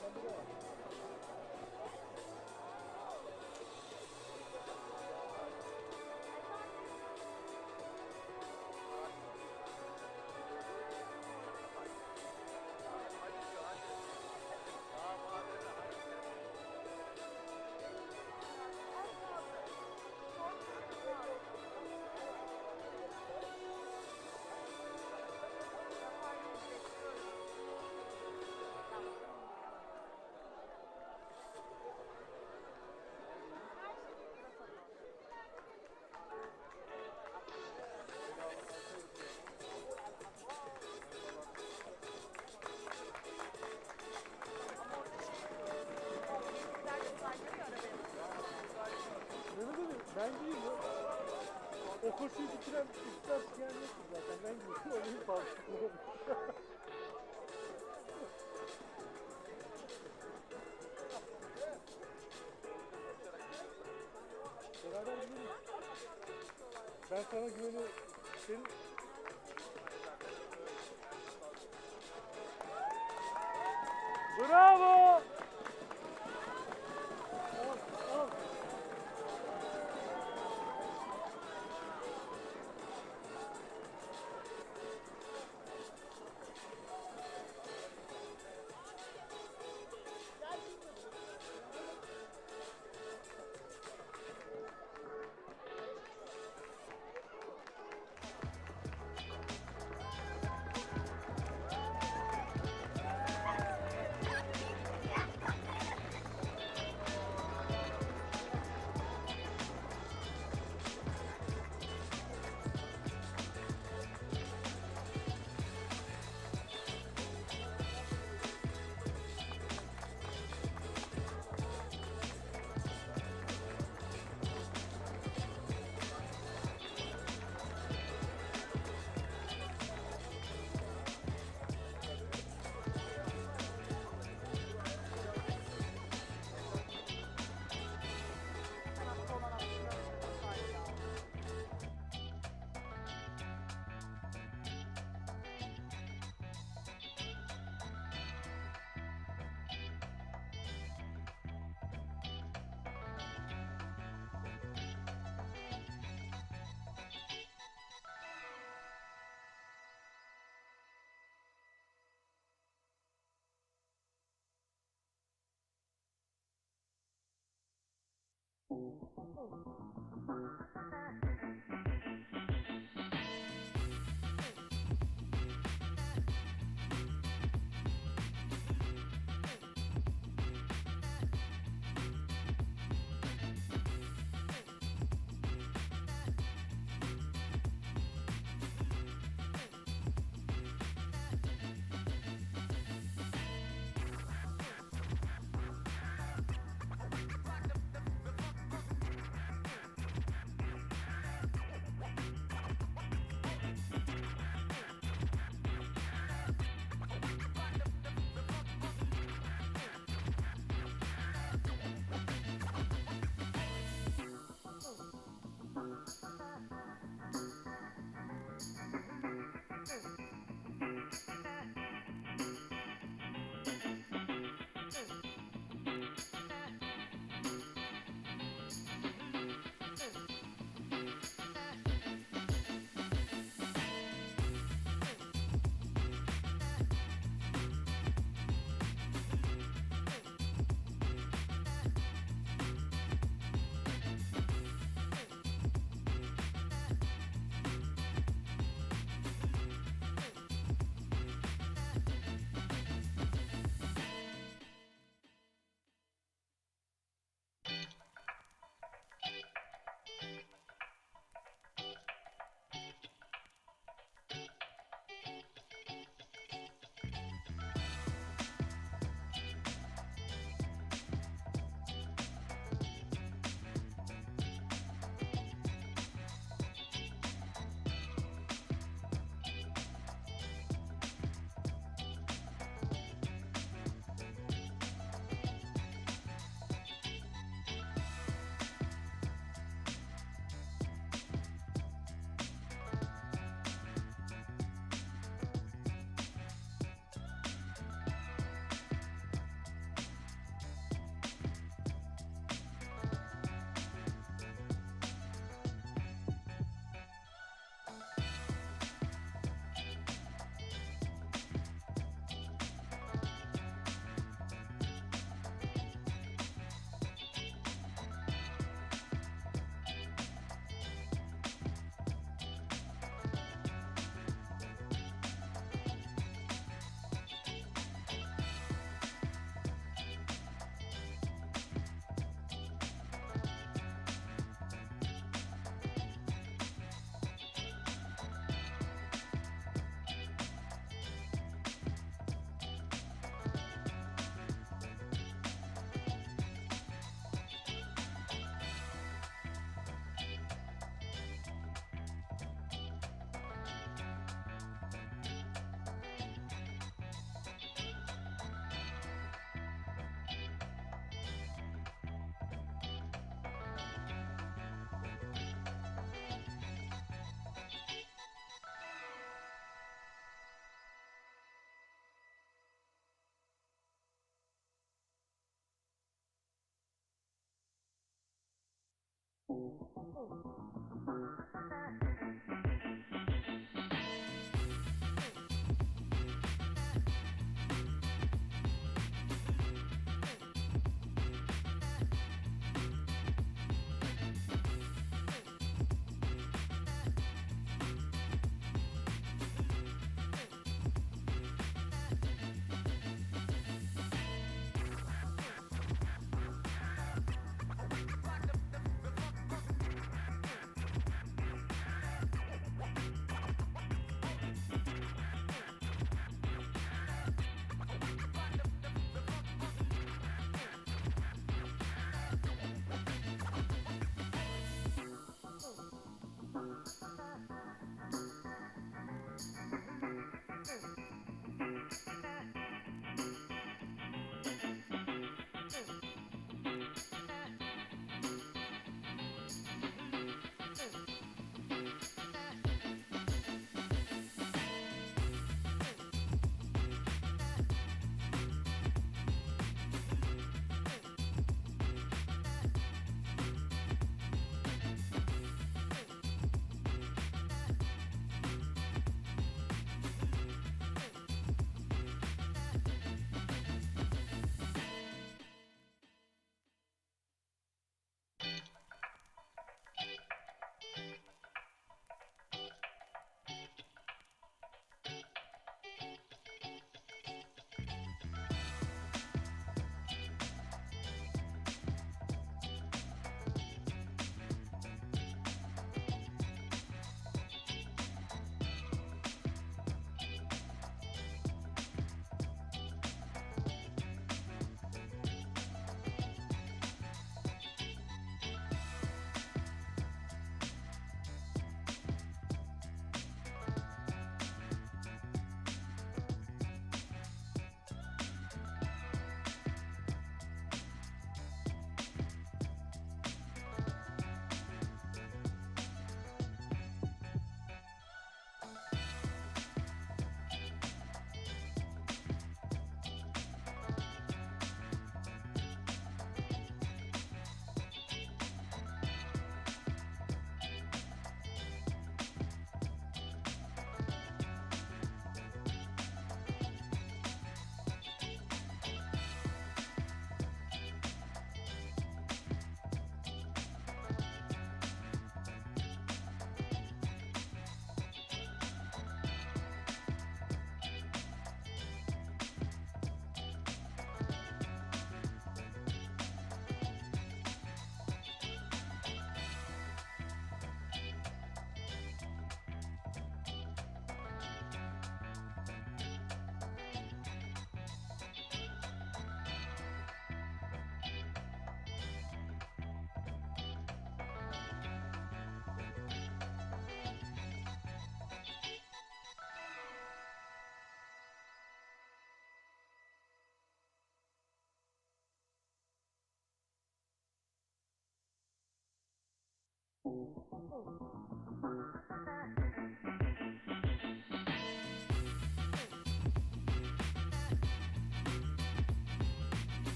Sen buraya bak. Mehmet Ali, ben değil mi? O koşuyu bitiren ister çıkan yoktu zaten. Ben gittim, onu tavsiye Beraber gidelim. Ben sana güveniyorum. Senin... Bravo! Al, al.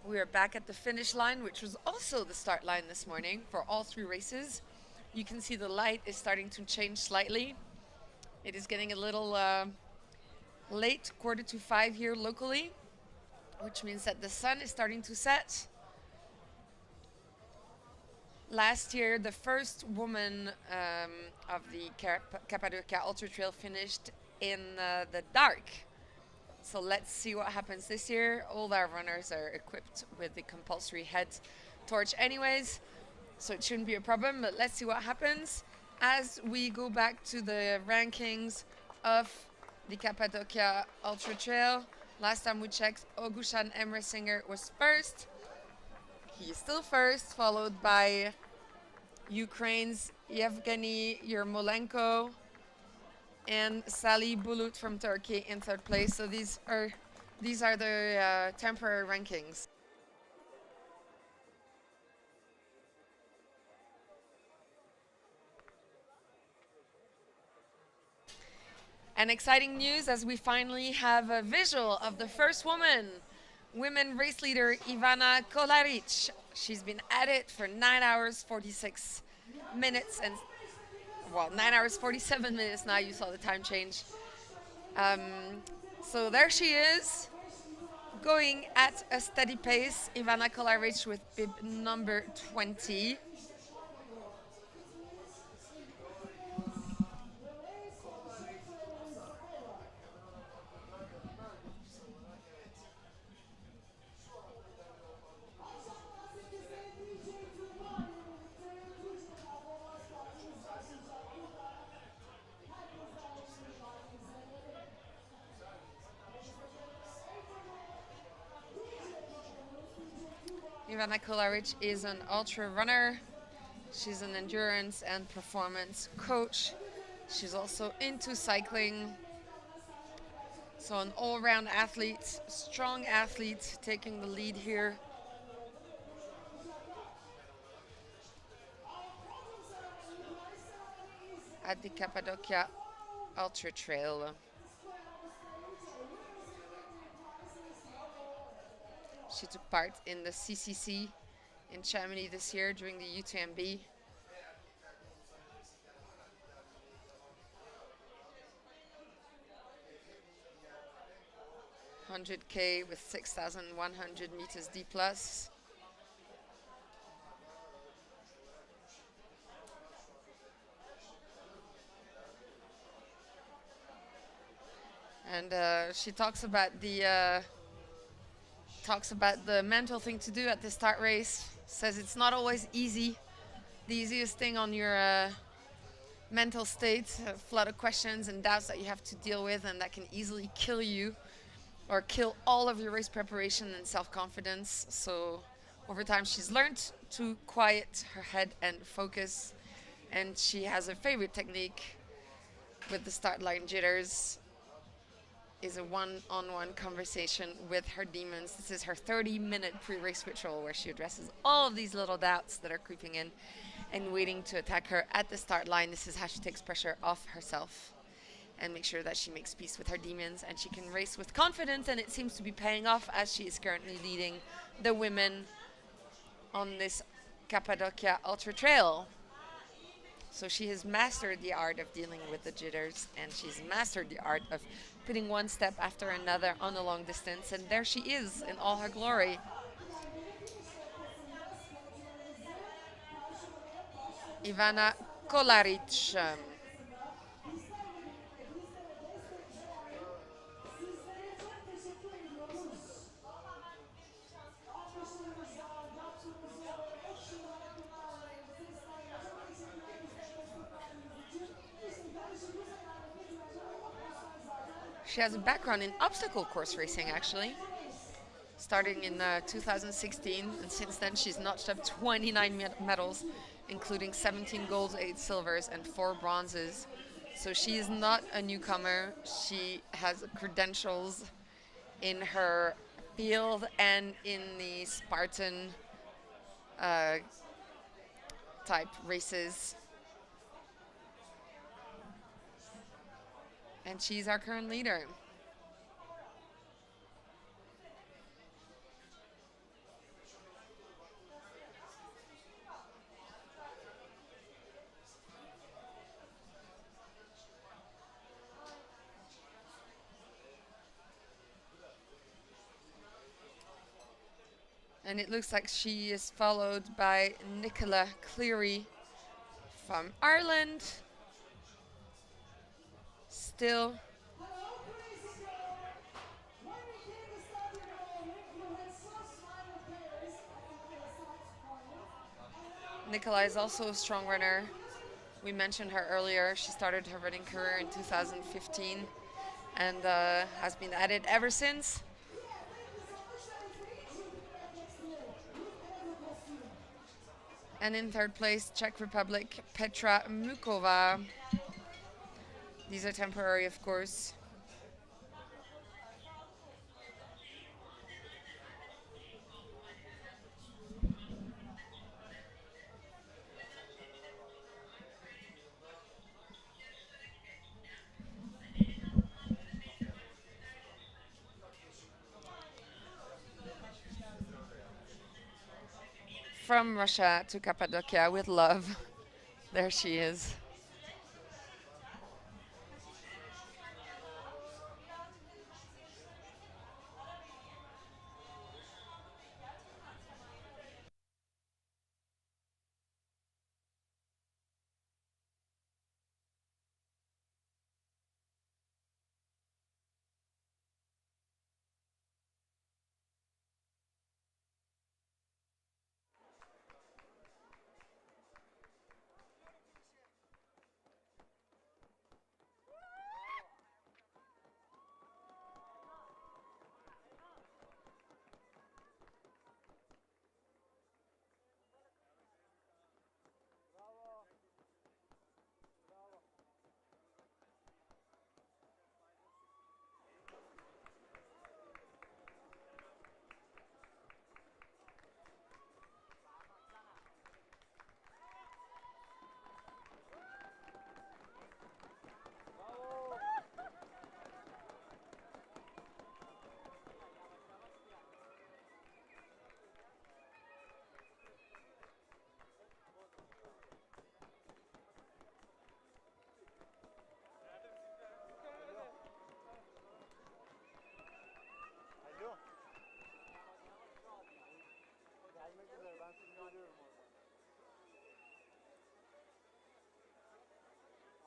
We are back at the finish line, which was also the start line this morning for all 3 races. You can see the light is starting to change slightly. It is getting a little late, 4:45 here locally, which means that the sun is starting to set. Last year, the first woman of the Cappadocia Ultra Trail finished in the dark. So let's see what happens this year. All our runners are equipped with the compulsory head torch anyways, so it shouldn't be a problem, but let's see what happens as we go back to the rankings of the Cappadocia Ultra Trail. Last time we checked, Ogushan Emresinger was first. He is still first, followed by Ukraine's Yevgeny Yermolenko and Sally Bulut from Turkey in 3rd place. So these are the temporary rankings. And exciting news as we finally have a visual of the first women race leader Ivana Kolaric. She's been at it for 9 hours 46 minutes and 9 hours 47 minutes now. You saw the time change. So there she is, going at a steady pace. Ivana Kolaric with bib number 20. Ivana Kolaric is an ultra runner. She's an endurance and performance coach. She's also into cycling. So an all-round athlete, strong athlete, taking the lead here. At the Cappadocia Ultra Trail. She took part in the CCC in Chamonix this year during the UTMB. $100K with 6,100 meters D+. And she talks about the mental thing to do at the start race. Says it's not always easy. The easiest thing on your mental state, a flood of questions and doubts that you have to deal with, and that can easily kill you or kill all of your race preparation and self-confidence. So over time she's learned to quiet her head and focus, and she has a favorite technique with the start line jitters. Is a one-on-one conversation with her demons. This is her 30-minute pre-race ritual where she addresses all of these little doubts that are creeping in and waiting to attack her at the start line. This is how she takes pressure off herself and makes sure that she makes peace with her demons and she can race with confidence, and it seems to be paying off as she is currently leading the women on this Cappadocia Ultra Trail. So she has mastered the art of dealing with the jitters, and she's mastered the art of putting one step after another on a long distance, and there she is in all her glory. Ivana Kolaric. She has a background in obstacle course racing, actually, starting in 2016, and since then she's notched up 29 medals, including 17 golds, 8 silvers, and 4 bronzes. So she is not a newcomer. She has credentials in her field and in the Spartan type races. And she's our current leader. And it looks like she is followed by Nicola Cleary from Ireland. Still Nicola is also a strong runner. We mentioned her earlier. She started her running career in 2015 and has been at it ever since. And in third place, Czech Republic, Petra Mukova. These are temporary, of course. From Russia to Cappadocia with love. There she is.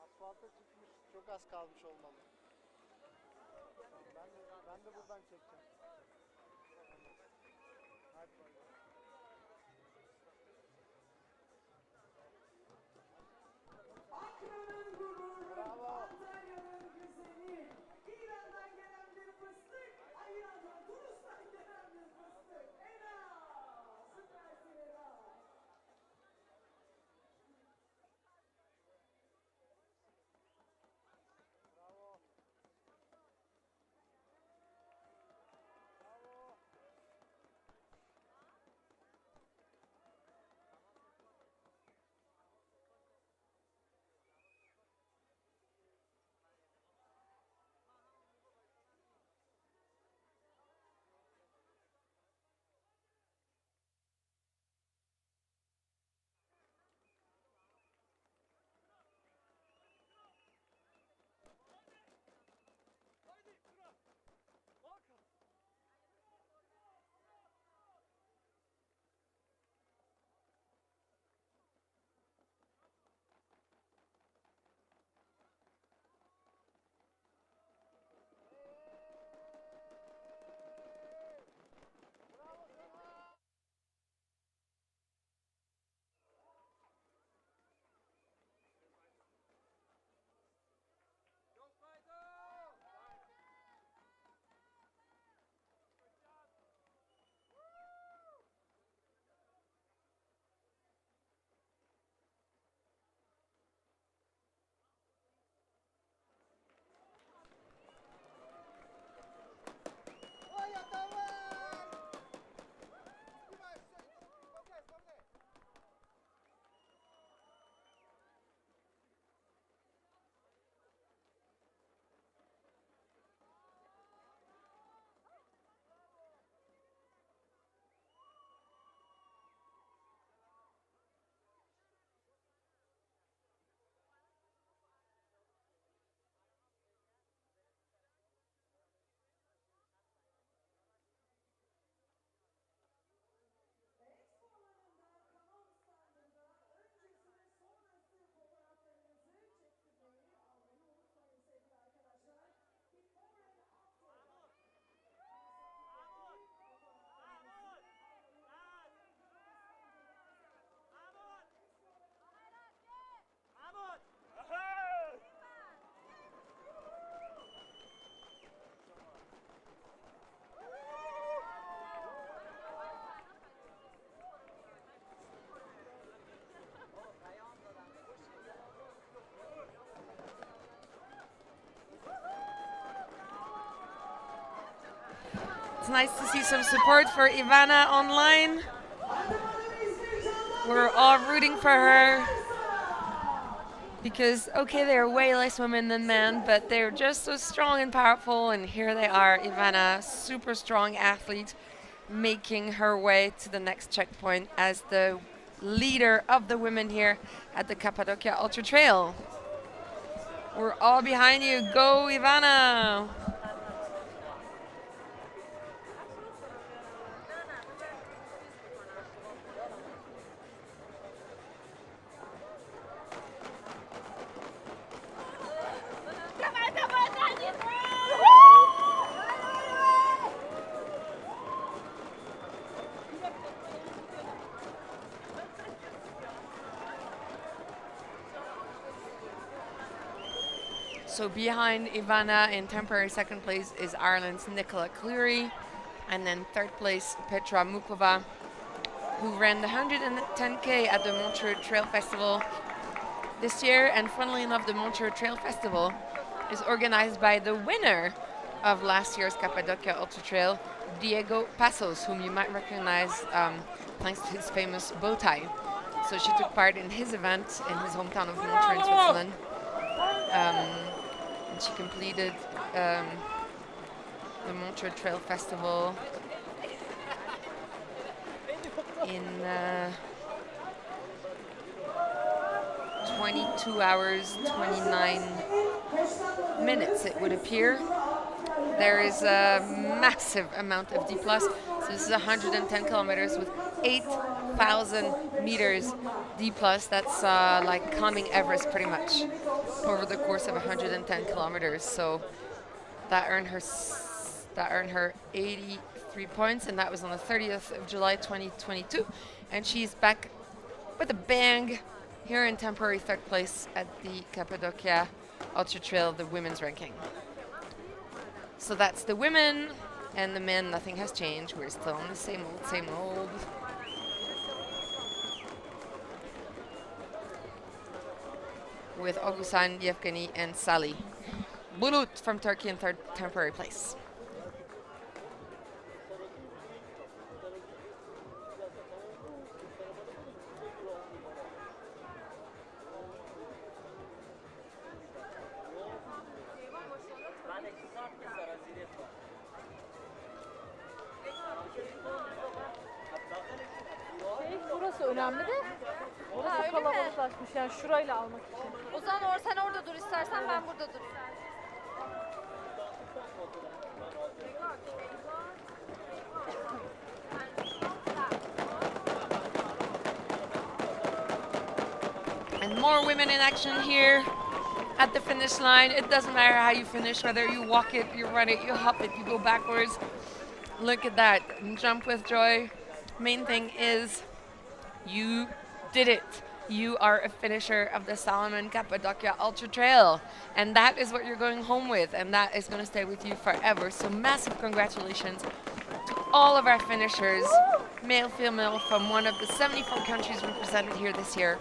Asfalta çıkmış. Çok az kalmış olmalı. Ben de buradan çekeceğim. Hadi bakalım. Ankara'nın gururu, Antalya'nın güzeli, İran'dan gelen bir fıstık, İran'dan, Tunus'tan gelen bir fıstık. Ela, süpersin Ela. Bravo. Bravo. It's nice to see some support for Ivana online. We're all rooting for her because, okay, they're way less women than men, but they're just so strong and powerful. And here they are, Ivana, super strong athlete, making her way to the next checkpoint as the leader of the women here at the Cappadocia Ultra Trail. We're all behind you. Go, Ivana! So behind Ivana in temporary second place is Ireland's Nicola Cleary, and then third place Petra Mukova, who ran the 110K at the Montreux Trail Festival this year. And funnily enough, the Montreux Trail Festival is organized by the winner of last year's Cappadocia Ultra Trail, Diego Passos, whom you might recognize thanks to his famous bow tie. So she took part in his event in his hometown of Montreux in Switzerland. And she completed the Montreux Trail Festival in 22 hours, 29 minutes, it would appear. There is a massive amount of D+. So this is 110 kilometers with 8,000 meters D+. That's like climbing Everest pretty much over the course of 110 kilometers. So that earned her 83 points, and that was on the 30th of July 2022. And she's back with a bang here in temporary third place at the Cappadocia Ultra Trail, the women's ranking. So that's the women, and the men, nothing has changed. We're still on the same old. With Ogusan, Yevgeny, and Sally. Bulut from Turkey in third temporary place. Burası önemli de. Burası kalabalıklaşmış yani şurayla almak için. O zaman sen orada dur istersen ben burada dur. And more women in action here at the finish line. It doesn't matter how you finish, whether you walk it, you run it, you hop it, you go backwards. Look at that, jump with joy. Main thing is you did it. You are a finisher of the Salomon Cappadocia Ultra Trail. And that is what you're going home with, and that is going to stay with you forever. So massive congratulations to all of our finishers, male, female, from one of the 74 countries represented here this year.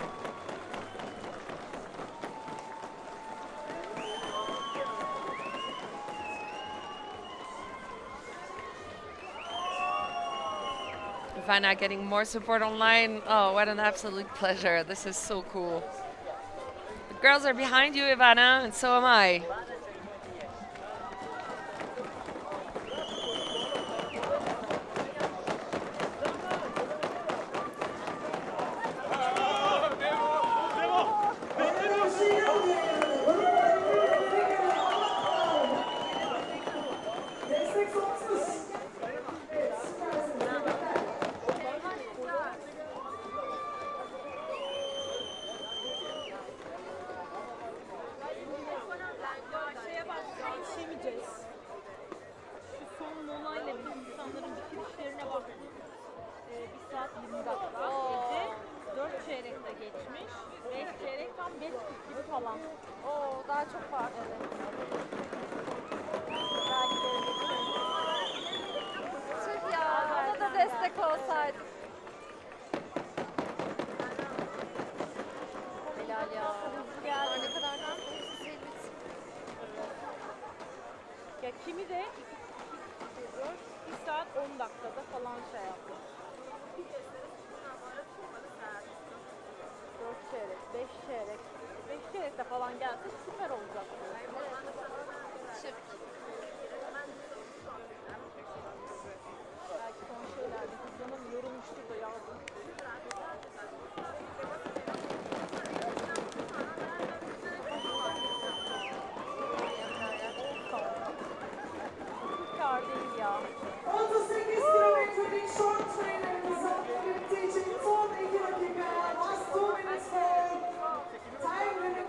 Ivana getting more support online. Oh, what an absolute pleasure. This is so cool. The girls are behind you, Ivana, and so am I. Kimi de 1 saat falan gelse süper olacak. Çift. Belki son şeylerde kızlanım yorulmuştur da yazdım. Kâr değil ya. 38 kilometrelik short trailerimize bittiği için son 2 dakika. Last 2 minutes for time limit.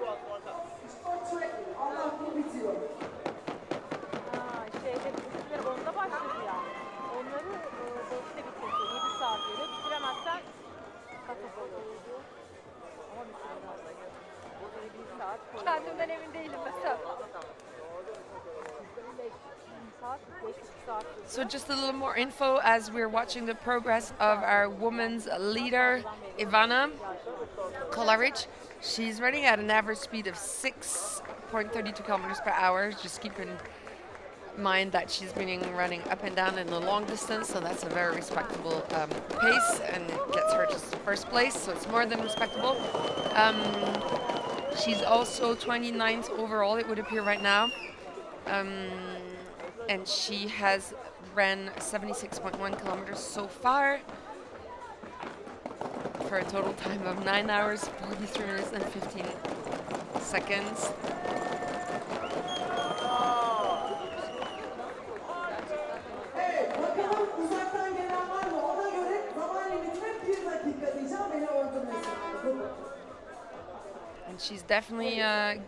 Short track. Allah bu bitiyor. Şeyde bizimkiler 10'da başladı ya. Onları 5'te bitirdi. 7 saat veriyor. Bitiremezsen katıl oluyor. Ama bitiremez. 1 saat. Kendimden emin değilim mesela. So just a little more info as we're watching the progress of our women's leader, Ivana Kolaric. She's running at an average speed of 6.32 kilometers per hour. Just keep in mind that she's been running up and down in the long distance, so that's a very respectable pace, and it gets her to first place, so it's more than respectable. She's also 29th overall, it would appear right now. And she has ran 76.1 kilometers so far for a total time of 9 hours, 43 minutes and 15 seconds. Evet, bakalım uzaktan gelen var mı? Ona göre zaman limitine 1 dakika diyeceğim. Beni öldürmesin. And she's definitely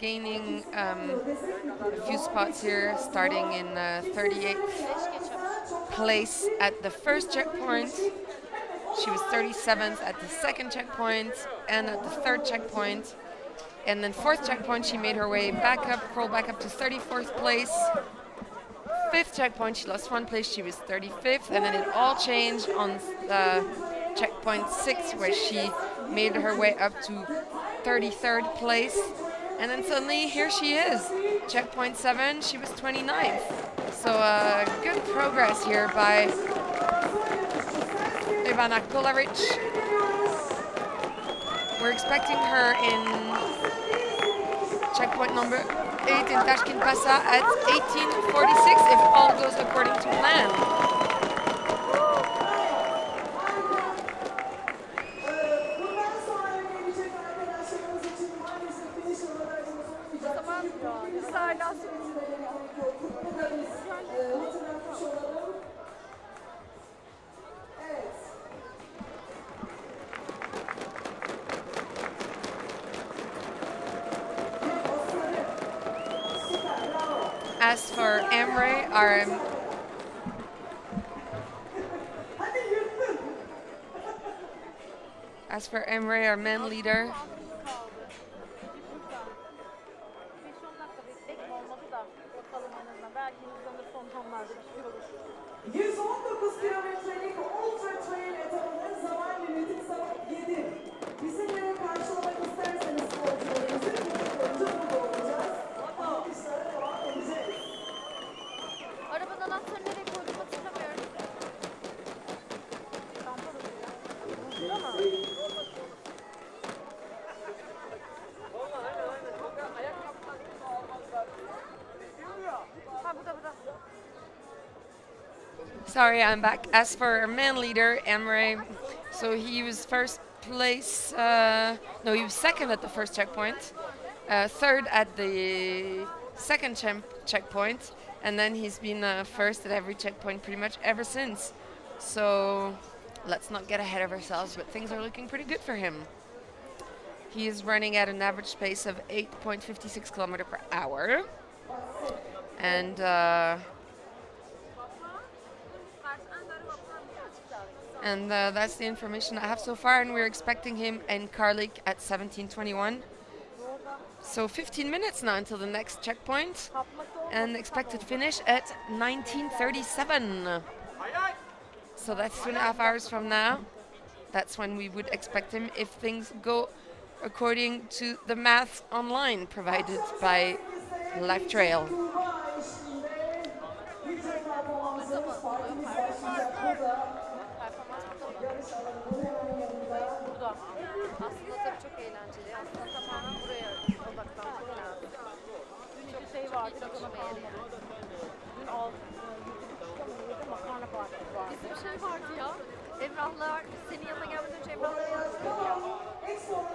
gaining a few spots here, starting in 38th place at the first checkpoint. She was 37th at the second checkpoint and at the third checkpoint. And then fourth checkpoint, she made her way back up, crawled back up to 34th place. Fifth checkpoint, she lost 1 place, she was 35th. And then it all changed on checkpoint 6, where she made her way up to 33rd place, and then suddenly here she is, checkpoint 7, she was 29th. So good progress here by Ivana Kolaric. We're expecting her in checkpoint number 8 in Tashkent Pasa at 18:46 if all goes according to plan. As for Emre, our man leader, 119 kilometrelik ultra trail etabının zaman limiti saat 7. Bizimle karşılamak isterseniz sporcularımızı önce burada olacağız. Alkışlara devam edeceğiz. Arabanın anahtarını nereye koydum hatırlamıyorum. Burada mı? Ha burada. Sorry, I'm back. As for our man leader, Emre, so he was first place, he was second at the first checkpoint, third at the second checkpoint, and then he's been first at every checkpoint pretty much ever since. So let's not get ahead of ourselves, but things are looking pretty good for him. He is running at an average pace of 8.56 kilometers per hour. And that's the information I have so far, and we're expecting him in Karlik at 17:21. So 15 minutes now until the next checkpoint, and expected finish at 19:37. So that's 2.5 hours from now. That's when we would expect him if things go according to the math online provided by Life Trail. Aslında tabii çok eğlenceli. Aslında tamamen buraya odaklandık. Emrah'la senin yanına gelmeden önce Emrah'la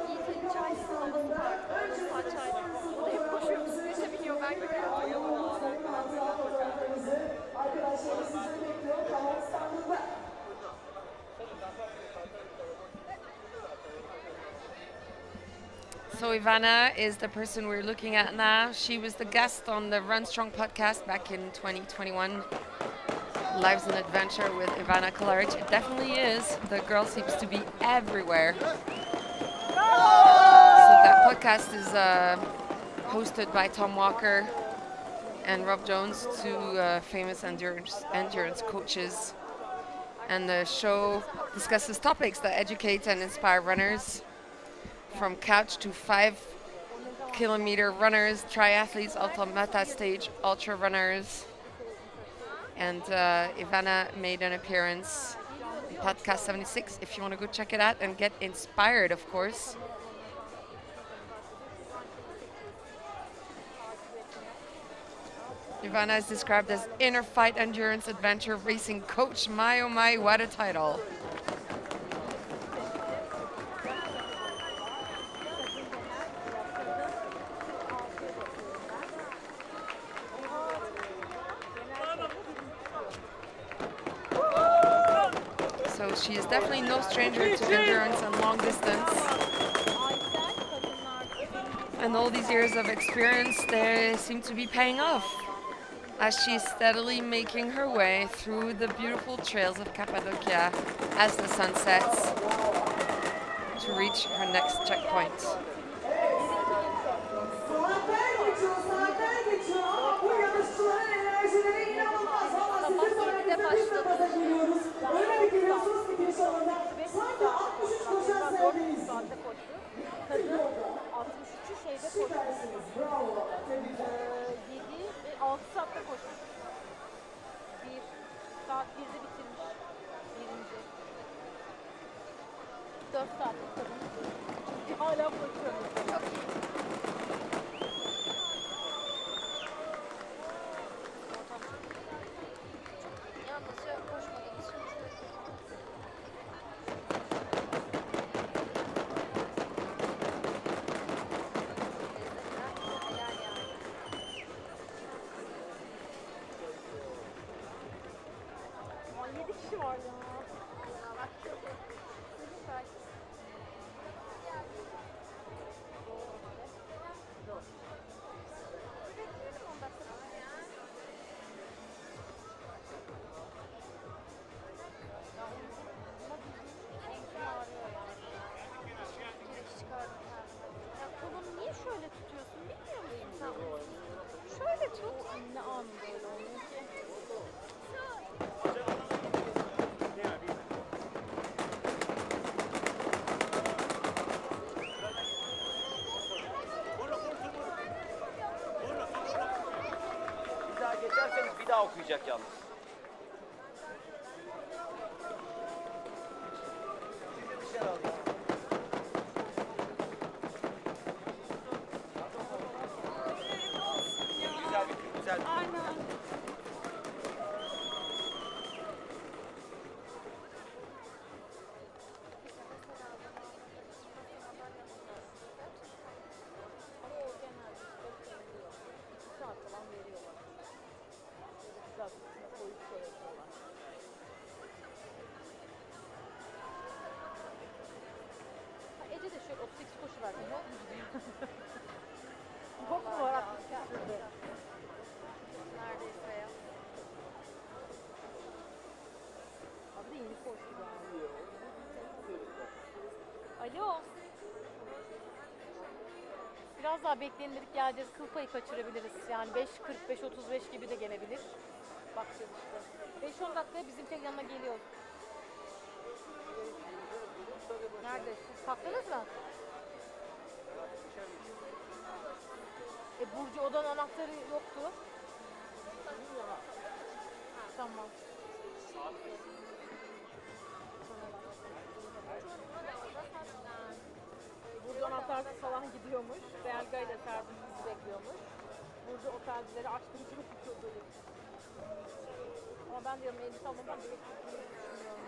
Yiğit'in çay sıralaması vardı. Saat çay var. O da hep koşuyor, bisiklete biniyor. Ben görüyorum. Arkadaşlar sizleri bekliyor. Tamam standında. So Ivana is the person we're looking at now. She was the guest on the Run Strong podcast back in 2021. Lives and Adventure with Ivana Kolaric. It definitely is. The girl seems to be everywhere. So that podcast is hosted by Tom Walker and Rob Jones, two famous endurance coaches. And the show discusses topics that educate and inspire runners, from couch to 5-kilometer runners, triathletes, ultra stage ultra runners. And Ivana made an appearance in podcast 76 if you want to go check it out and get inspired, of course. Ivana is described as inner fight endurance adventure racing coach. My oh my, what a title. So she is definitely no stranger to endurance and long distance. And all these years of experience, they seem to be paying off as she's steadily making her way through the beautiful trails of Cappadocia as the sun sets to reach her next checkpoint. Bravo. 7 ve 6 saatte koşmuş. 1 saat 1'de bitirmiş. Birinci. 4 saat kadın. Hala koşuyor. Çok iyi. Yalnızca koşmadığımız için şöyle tutuyorsun bilmiyor musun sen? Şöyle tut. Ne anında öyle oluyor ki? Bir daha geçerseniz bir daha okuyacak yalnız. Sizi dışarı alayım. Güzel bir güzel. Aynen. Ece de şöyle 38 koşu verdi. Çok mu var? neredeyse ya. Abi de yeni koştu yani. Alo. Biraz daha bekleyin dedik, geleceğiz. Kıl payı kaçırabiliriz. Yani 5.45-35 gibi de gelebilir. Bakacağız işte. 5-10 dakikaya bizimkilerin yanına geliyoruz. Neredesin? Kalktınız mı? Burcu odanın anahtarı yoktu. Tamam. Burcu anahtarsız falan gidiyormuş. Belga ile Serpil bizi bekliyormuş. Burcu otelcileri açtığım için çok böyle. Ama ben diyorum elbise almadan direkt düşünmüyorum.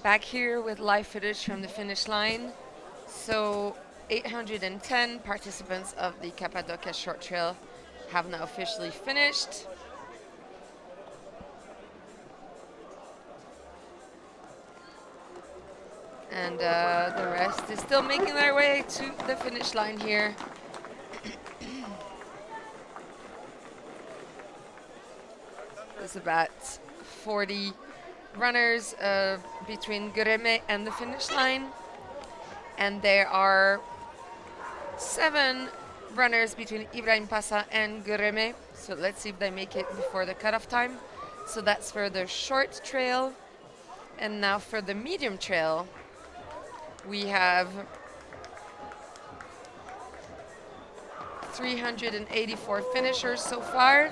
back here with live footage from the finish line. So 810 participants of the Cappadocia short trail have now officially finished. And the rest is still making their way to the finish line here. There's about 40 runners between Greme and the finish line. And there are 7 runners between Ibrahim Passa and Greme. So let's see if they make it before the cutoff time. So that's for the short trail. And now for the medium trail, we have 384 finishers so far.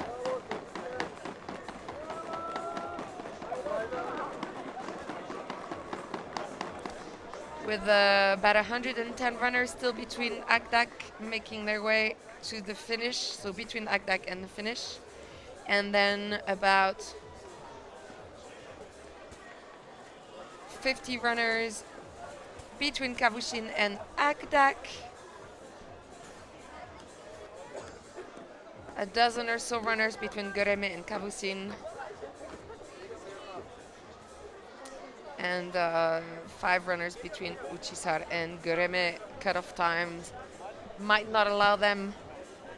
With about 110 runners still between Agdak making their way to the finish, so between Agdak and the finish. And then about 50 runners between Kavushin and Agdak. A dozen or so runners between Göreme and Kavushin. And 5 runners between Uchisar and Göreme. Cutoff times might not allow them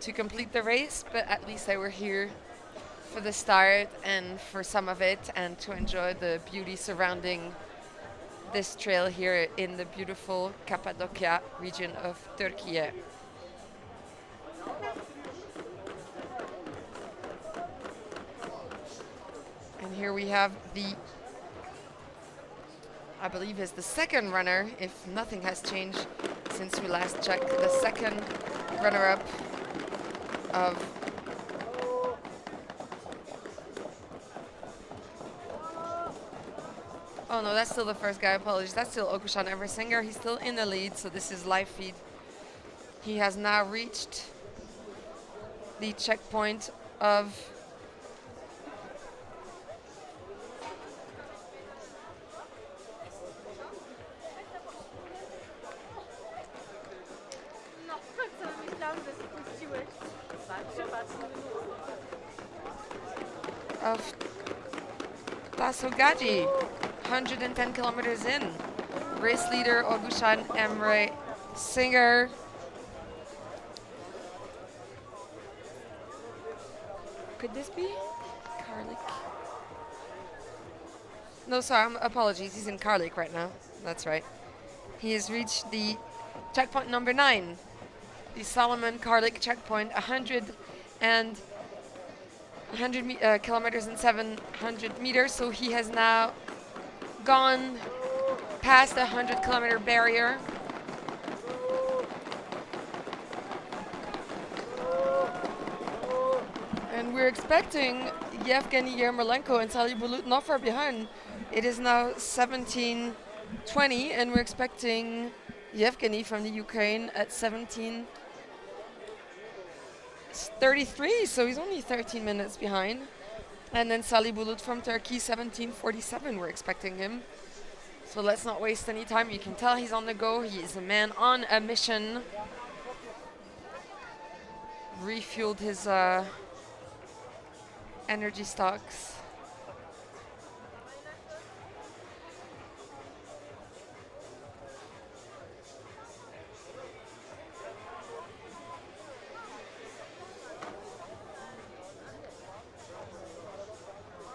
to complete the race, but at least they were here for the start and for some of it, and to enjoy the beauty surrounding this trail here in the beautiful Cappadocia region of Turkey. And here we have the, I believe is the second runner, if nothing has changed since we last checked, the second runner-up of oh no, that's still the first guy, apologies. That's still Okushan Eversinger. He's still in the lead, so this is live feed. He has now reached the checkpoint of Tasogaji, 110 kilometers in. Race leader Ogushan Emre Singer. Could this be Karlik? No, sorry, apologies. He's in Karlik right now. That's right. He has reached the checkpoint number 9. The Salomon Karlik checkpoint, 100 kilometers and 700 meters. So he has now gone past the 100-kilometer barrier. And we're expecting Yevgeny Yermolenko and Sali Bulut not far behind. It is now 17:20, and we're expecting Yevgeny from the Ukraine at 17:33, so he's only 13 minutes behind. And then Sali Bulut from Turkey, 17:47, we're expecting him. So let's not waste any time. You can tell he's on the go. He is a man on a mission. Refueled his energy stocks.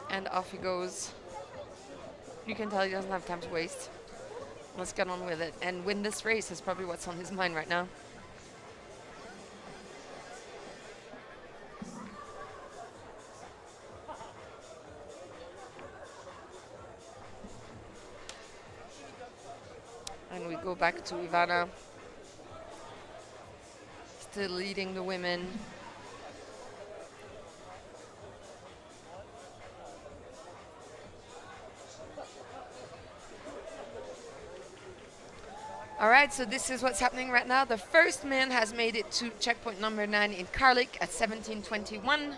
And off he goes. You can tell he doesn't have time to waste. Let's get on with it and win this race is probably what's on his mind right now. And we go back to Ivana, still leading the women. All right, so this is what's happening right now. The first man has made it to checkpoint number 9 in Karlik at 17:21.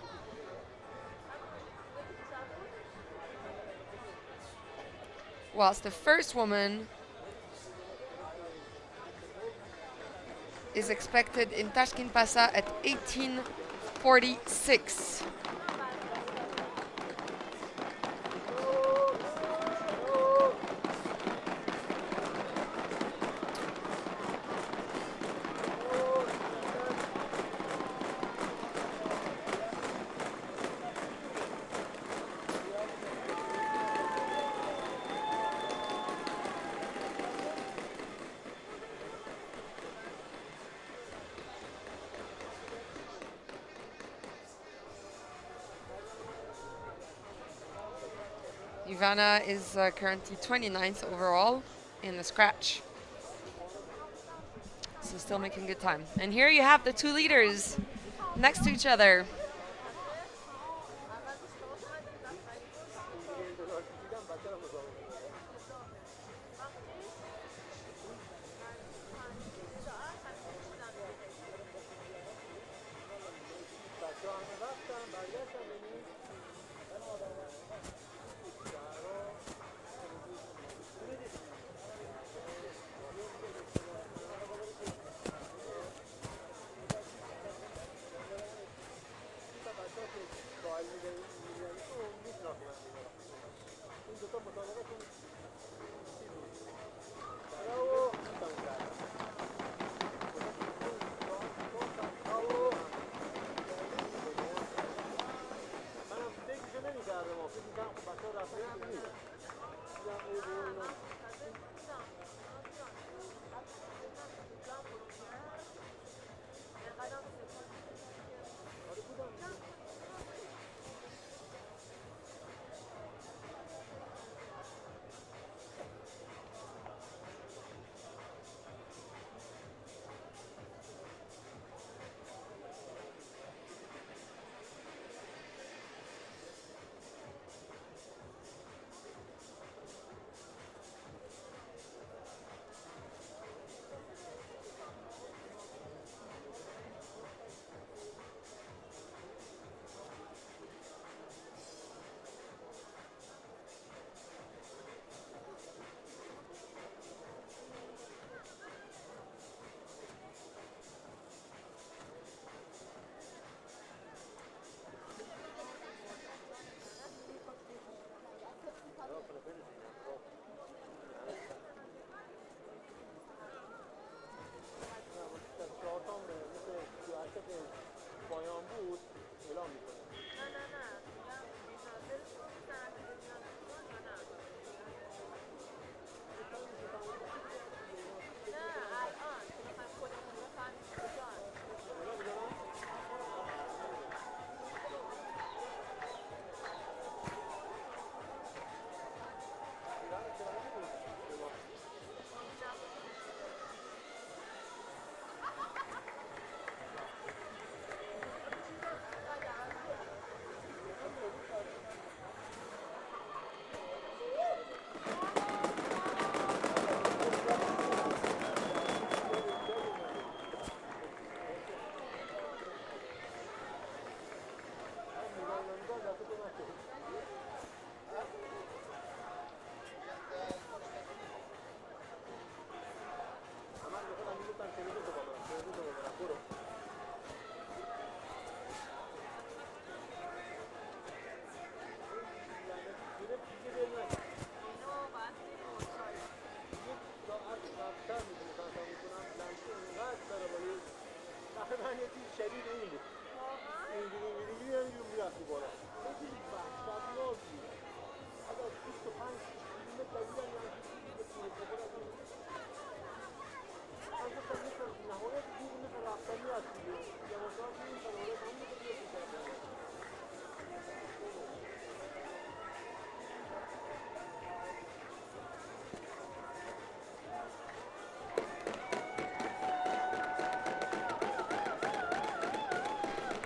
whilst the first woman is expected in Tashkent Pasa at 18:46. Ivana is currently 29th overall in the scratch. So still making good time. And here you have the two leaders next to each other.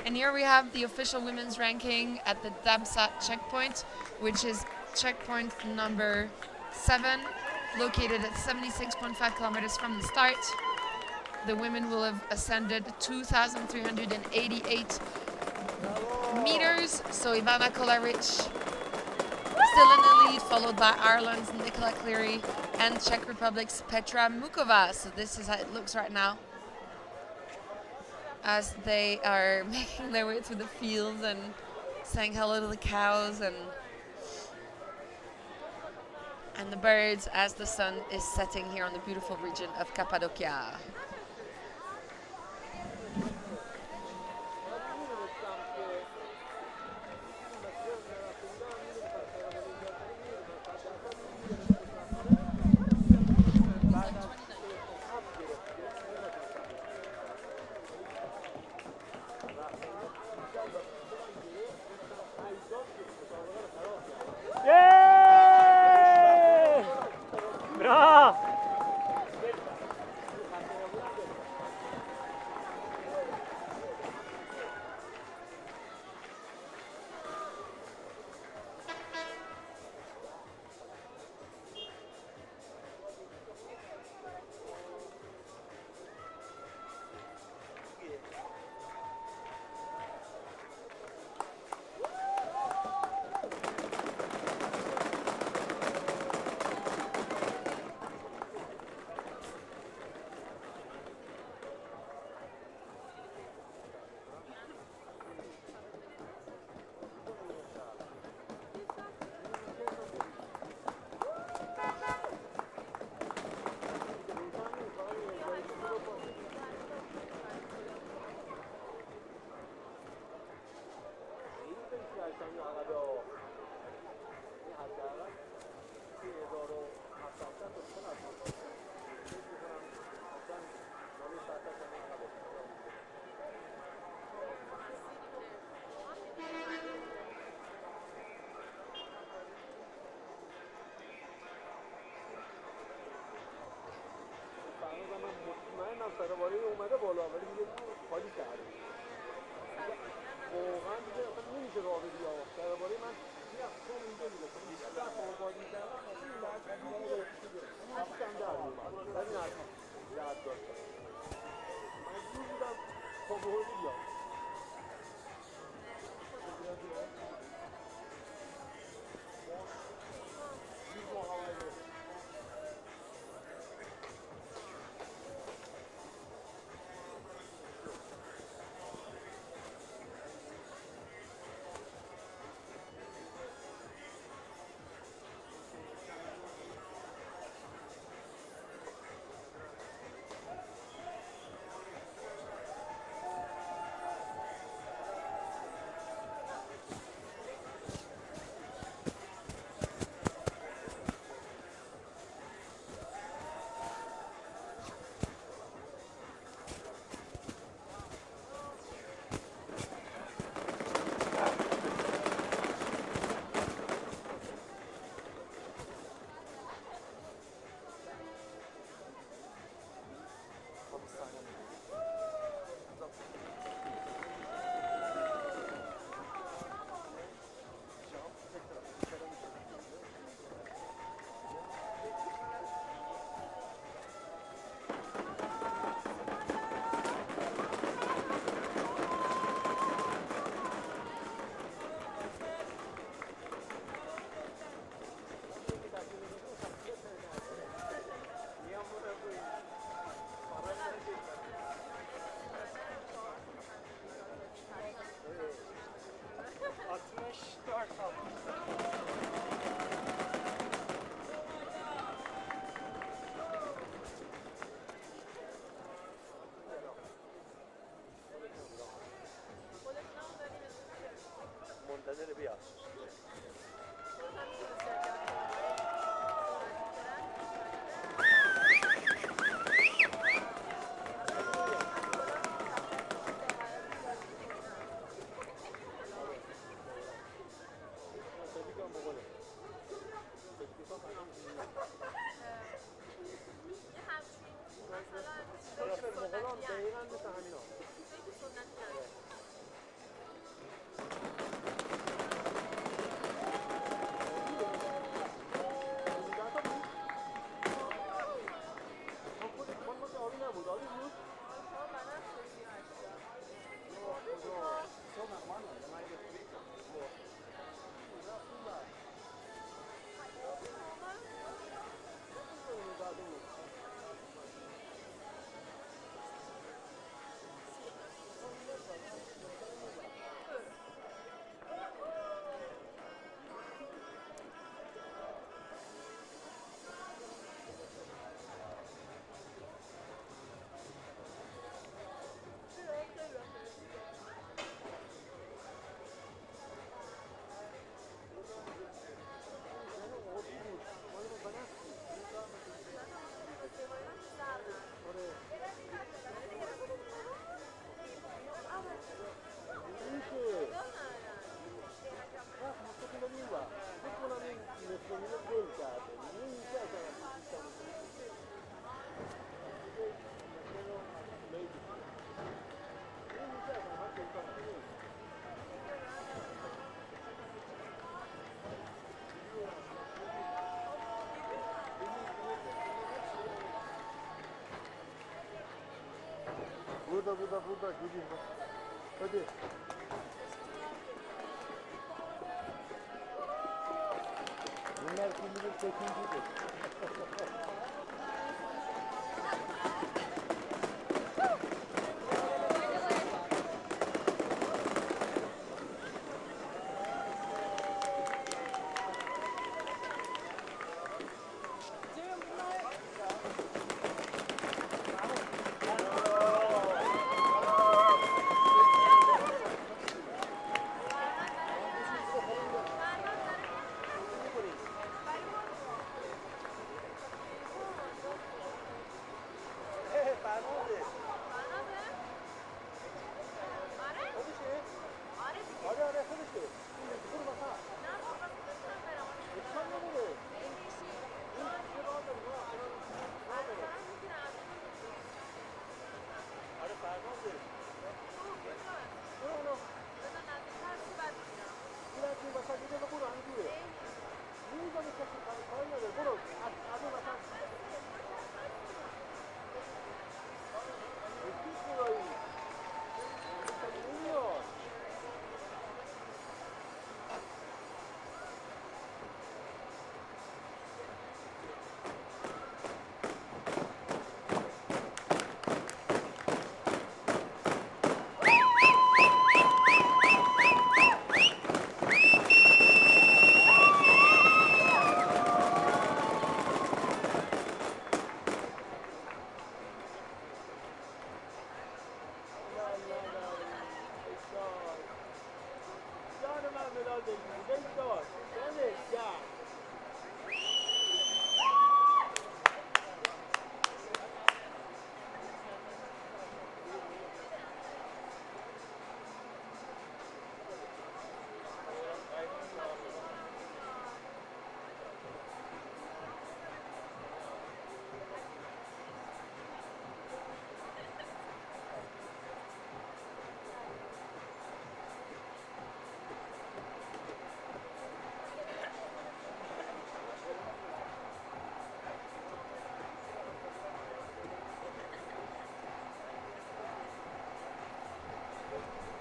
And here we have the official women's ranking at the Damsa checkpoint, which is checkpoint number 7, located at 76.5 kilometers from the start. The women will have ascended 2,388 meters. So Ivana Kolaric still in the lead, followed by Ireland's Nicola Cleary and Czech Republic's Petra Mukova. So this is how it looks right now, as they are making their way through the fields and saying hello to the cows and the birds as the sun is setting here on the beautiful region of Cappadocia. Bra! burada. Gideyim bak. Hadi. Bunlar kim bilir çekincidir.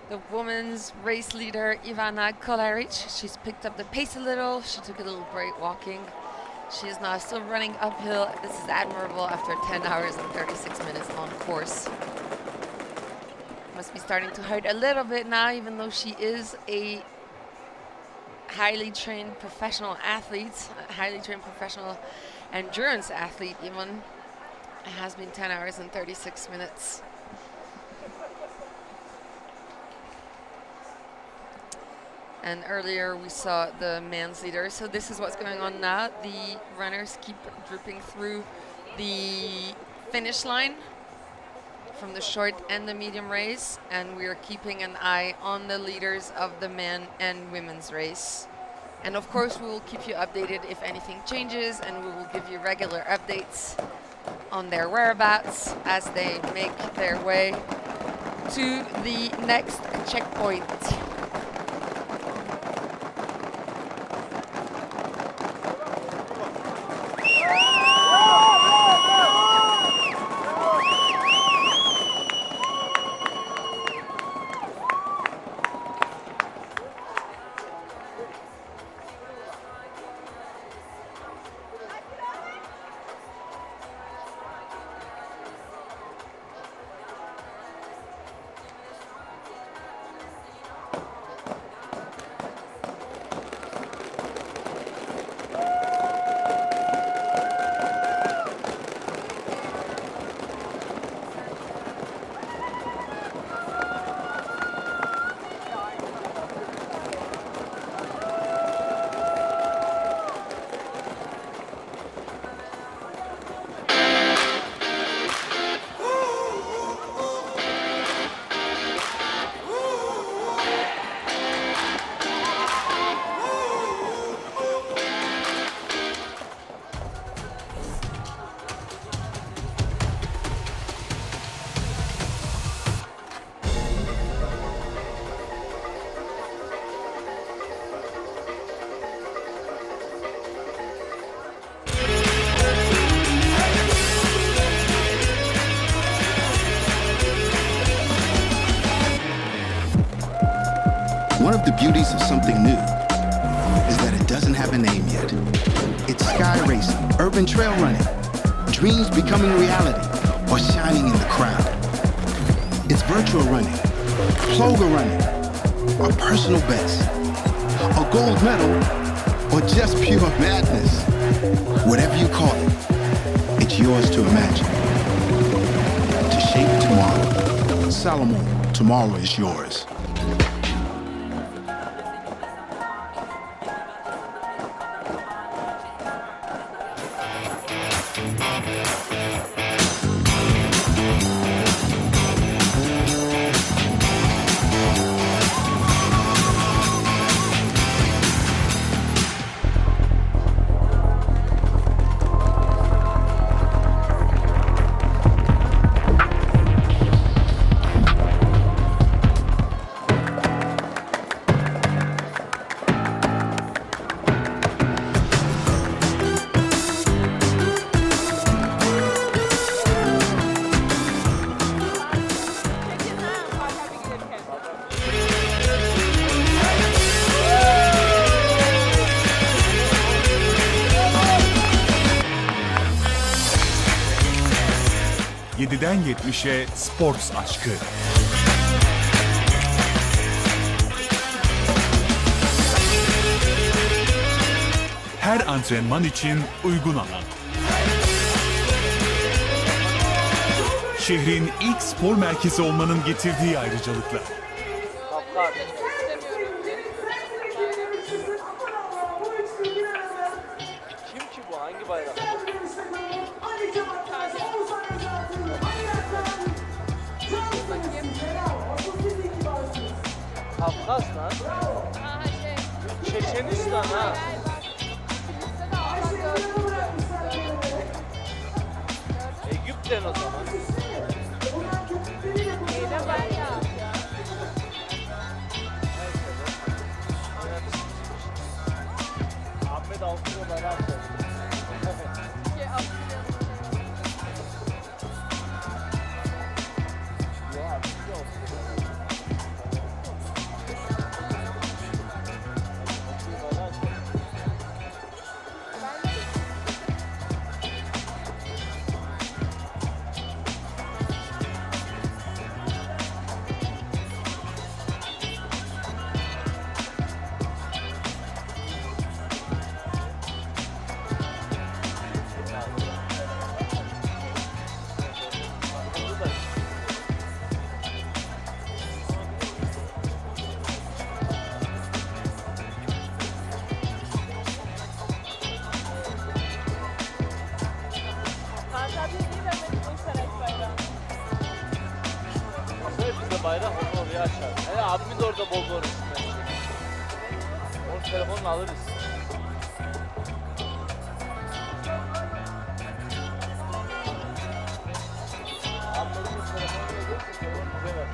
The women's race leader, Ivana Kolaric, she's picked up the pace a little. She took a little break walking. She is now still running uphill. This is admirable after 10 hours and 36 minutes on course. Must be starting to hurt a little bit now, even though she is a highly trained professional athlete, a highly trained professional endurance athlete even. It has been 10 hours and 36 minutes. And earlier we saw the men's leader. So this is what's going on now. The runners keep dripping through the finish line from the short and the medium race. And we are keeping an eye on the leaders of the men and women's race. And of course we will keep you updated if anything changes, and we will give you regular updates on their whereabouts as they make their way to the next checkpoint. One of the beauties of something new is that it doesn't have a name yet. It's sky racing, urban trail running, dreams becoming reality, or shining in the crowd. It's virtual running, ploga running, our personal best, a gold medal, or just pure madness. Whatever you call it, it's yours to imagine. To shape tomorrow. Salomon, tomorrow is yours. ...7'den 70'e sports aşkı. Her antrenman için uygun alan. Şehrin ilk spor merkezi olmanın getirdiği ayrıcalıklar. Kim ki bu? Hangi bayrak? Kafkas lan. Çeçenistan ha. Egipten o zaman. Ahmet Altı'yla beraber. Bayrak onu oraya açar. Hele abimi de orada bol bol resimler çekiyor. Onun telefonunu alırız. Ablamın telefonunu verirse telefonu bize ver.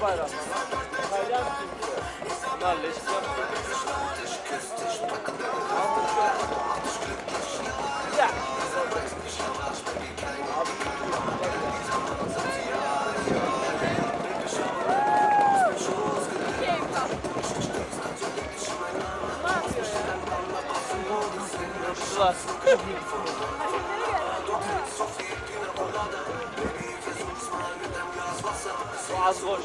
Diğer bayramlar var. İtalyan kimse. Bunlar leşeceğim. Ya. Coştular. Az koş.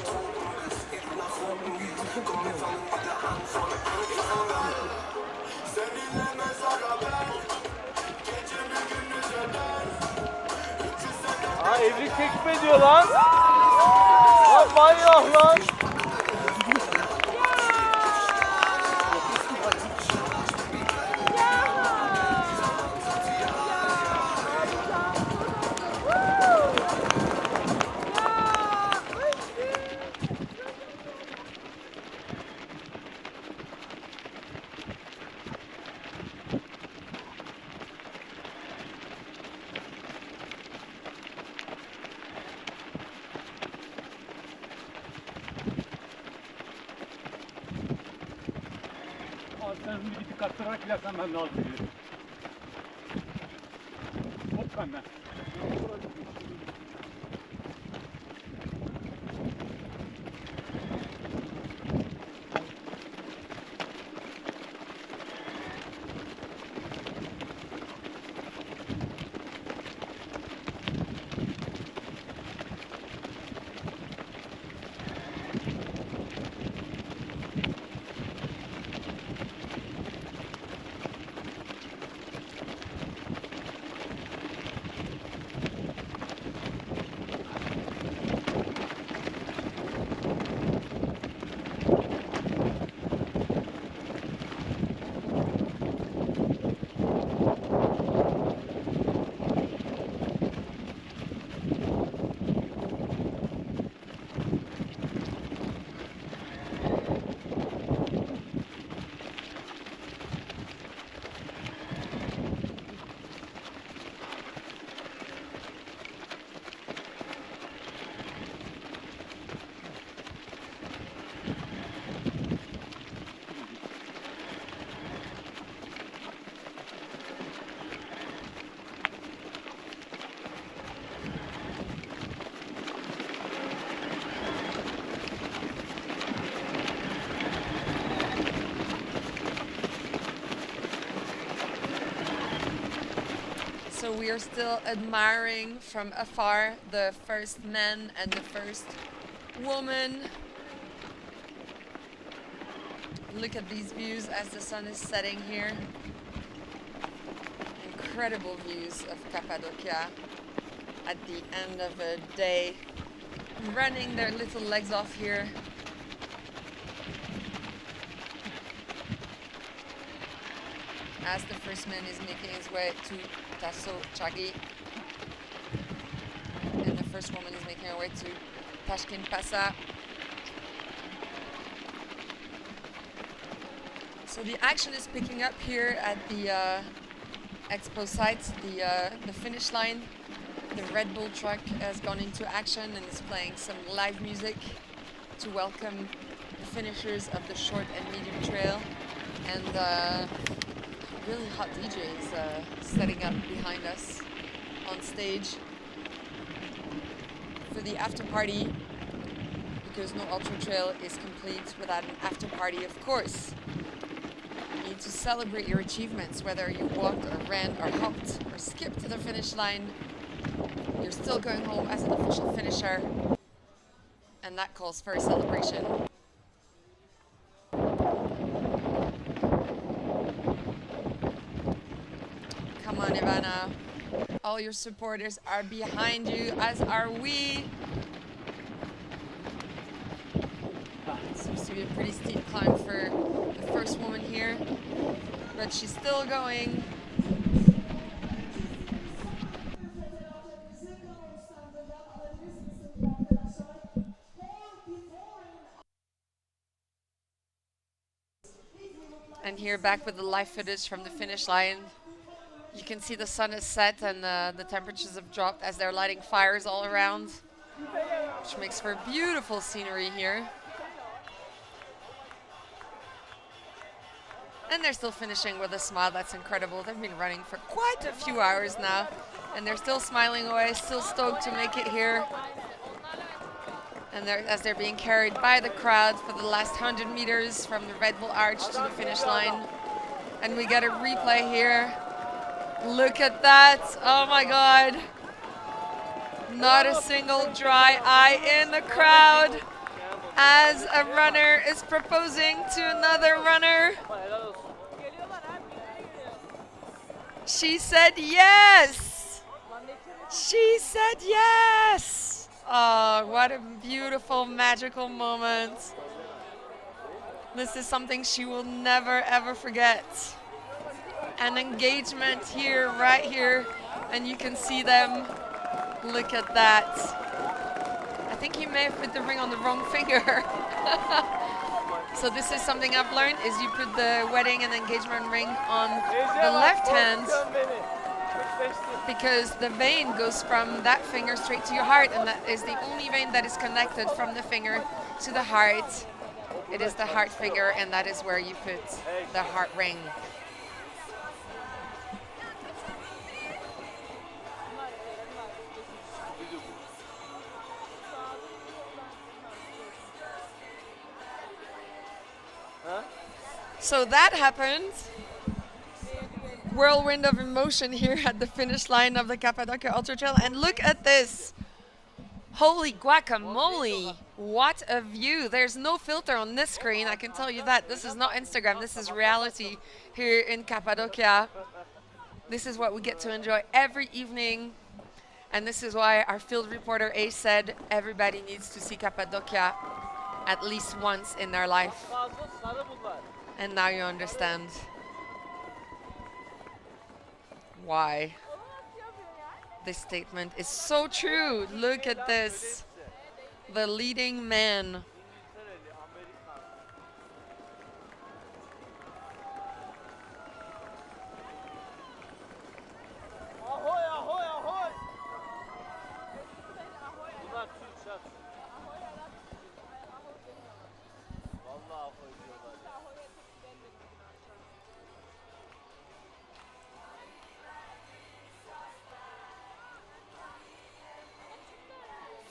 Aa evlilik teklif ediyor lan. Lan manyak lan. Sen bir gidip kattırarak gidersen ben de alıp gelirim. Hop benden. So we are still admiring from afar the first man and the first woman. Look at these views as the sun is setting here. Incredible views of Cappadocia at the end of a day, running their little legs off here. As the first man is making his way to Tasso Chagi, and the first woman is making her way to Tashkent Pasa. So the action is picking up here at the expo site, the finish line. The Red Bull truck has gone into action and is playing some live music to welcome the finishers of the short and medium trail. And really hot DJs setting up behind us on stage for the after party, because no ultra trail is complete without an after party, of course. You need to celebrate your achievements, whether you walked or ran or hopped or skipped to the finish line. You're still going home as an official finisher, and that calls for a celebration. Come on, Ivana. All your supporters are behind you, as are we. It seems to be a pretty steep climb for the first woman here, but she's still going. And here, back with the live footage from the finish line. You can see the sun is set and the temperatures have dropped as they're lighting fires all around. which makes for beautiful scenery here. And they're still finishing with a smile. That's incredible. They've been running for quite a few hours now, and they're still smiling away, still stoked to make it here. And as they're being carried by the crowd for the last 100 meters from the Red Bull Arch to the finish line. And we get a replay here. Look at that. Oh my God. Not a single dry eye in the crowd as a runner is proposing to another runner. She said yes. She said yes. Oh, what a beautiful, magical moment. This is something she will never, ever forget. An engagement here, right here, and you can see them. Look at that. I think he may have put the ring on the wrong finger. So this is something I've learned, is you put the wedding and engagement ring on the left hand, because the vein goes from that finger straight to your heart, and that is the only vein that is connected from the finger to the heart. It is the heart finger, and that is where you put the heart ring. So that happened. Whirlwind of emotion here at the finish line of the Cappadocia Ultra Trail. And look at this. Holy guacamole. What a view. There's no filter on this screen, I can tell you that. This is not Instagram, this is reality here in Cappadocia. This is what we get to enjoy every evening. And this is why our field reporter Ace said everybody needs to see Cappadocia at least once in their life. And now you understand why this statement is so true. Look at this. The leading man.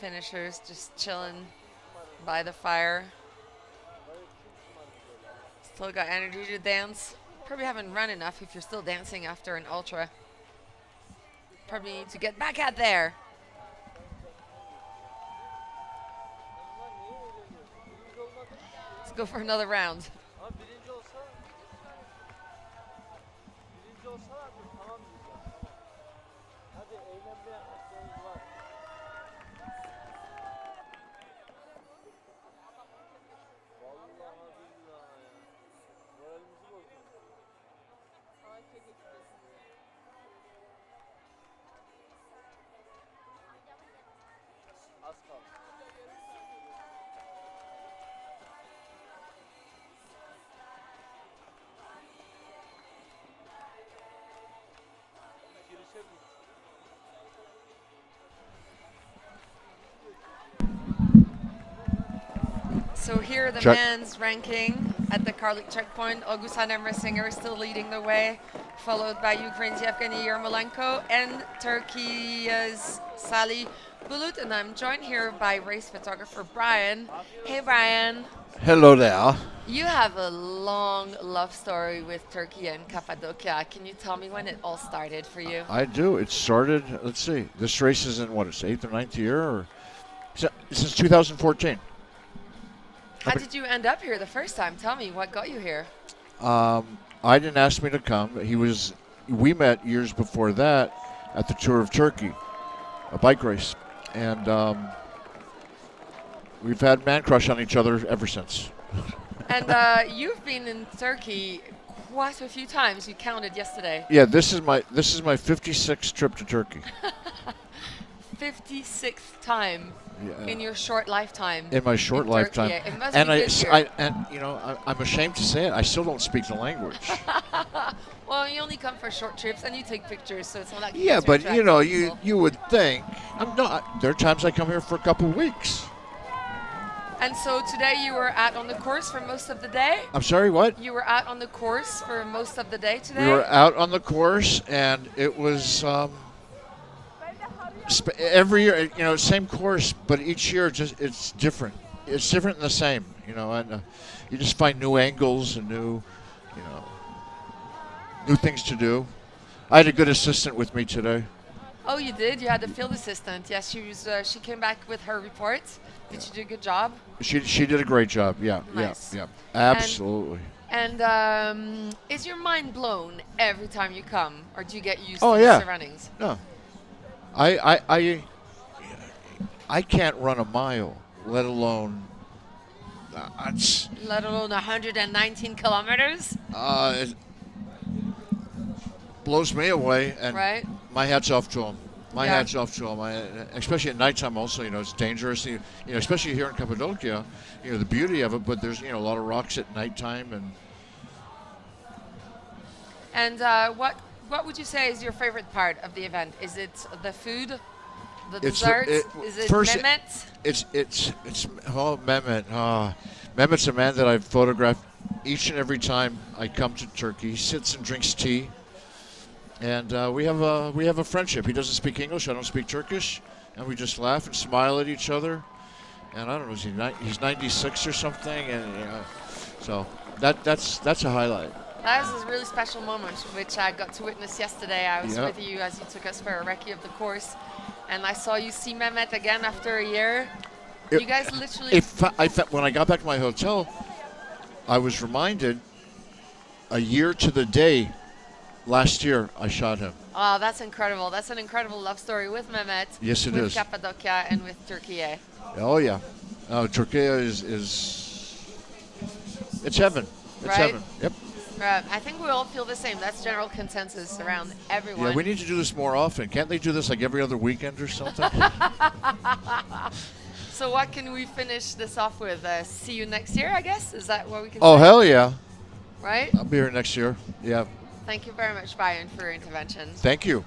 Finishers just chilling by the fire. Still got energy to dance. Probably haven't run enough if you're still dancing after an ultra. Probably need to get back out there. Let's go for another round. So here the men's ranking at the Karlik checkpoint. August Emre is still leading the way, followed by Ukraine's Yevgeny Yermolenko and Turkey's Salih Bulut. And I'm joined here by race photographer Brian. Hey Brian. Hello there. You have a long love story with Turkey and Cappadocia. Can you tell me when it all started for you? I do. It started, let's see, this race is in what, its 8th or 9th year? Or since 2014. How did you end up here the first time? Tell me, what got you here? I didn't ask me to come. We met years before that at the Tour of Turkey, a bike race. And we've had man crush on each other ever since. And you've been in Turkey quite a few times. You counted yesterday. Yeah, this is my 56th trip to Turkey. 56th time. in your short lifetime. In my short in lifetime. Turkey. It must And be good here. I'm ashamed to say it, I still don't speak the language. Well, you only come for short trips and you take pictures, so it's not like Yeah, you're but attracting you people. you would think I'm not. There are times I come here for a couple of weeks. And so today you were out on the course for most of the day? I'm sorry, what? You were out on the course for most of the day today? We were out on the course, and it was every year, same course, but each year it's different. It's different and the same, and you just find new angles and new things to do. I had a good assistant with me today. Oh, you did? You had a field assistant. Yes, she came back with her report. Did she do a good job? She did a great job. Yeah, Nice. yeah, absolutely. And is your mind blown every time you come, or do you get used Oh to the yeah. surroundings? No, I can't run a mile, let alone. Let alone 119 kilometers? It blows me away, and Right. my hat's off to him. My Yeah. hat's off to him. Especially at nighttime, also, it's dangerous. Especially here in Cappadocia, the beauty of it. But there's a lot of rocks at nighttime, And what would you say is your favorite part of the event? Is it the food, the desserts? Is it first, Mehmet? It's Mehmet. Mehmet's a man that I've photographed each and every time I come to Turkey. He sits and drinks tea. And we have a friendship. He doesn't speak English. I don't speak Turkish, and we just laugh and smile at each other. And I don't know, he's 96 or something, and so that's a highlight. That was a really special moment, which I got to witness yesterday. I was Yep. with you as you took us for a recce of the course, and I saw you see Mehmet again after a year. You guys literally. When I got back to my hotel, I was reminded a year to the day. Last year, I shot him. Oh, that's incredible. That's an incredible love story with Mehmet. Yes, it with is. Cappadocia and with Turkey. Oh yeah, Turkey is it's heaven. It's Right? heaven. Yep. I think we all feel the same. That's general consensus around everyone. Yeah, we need to do this more often. Can't they do this like every other weekend or something? So what can we finish this off with? See you next year, I guess? Is that what we can Oh say? hell yeah! Right? I'll be here next year. Yeah. Thank you very much, Bayern, for your intervention. Thank you.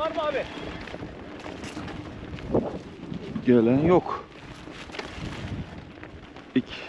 var mı abi? Gelen yok. İki.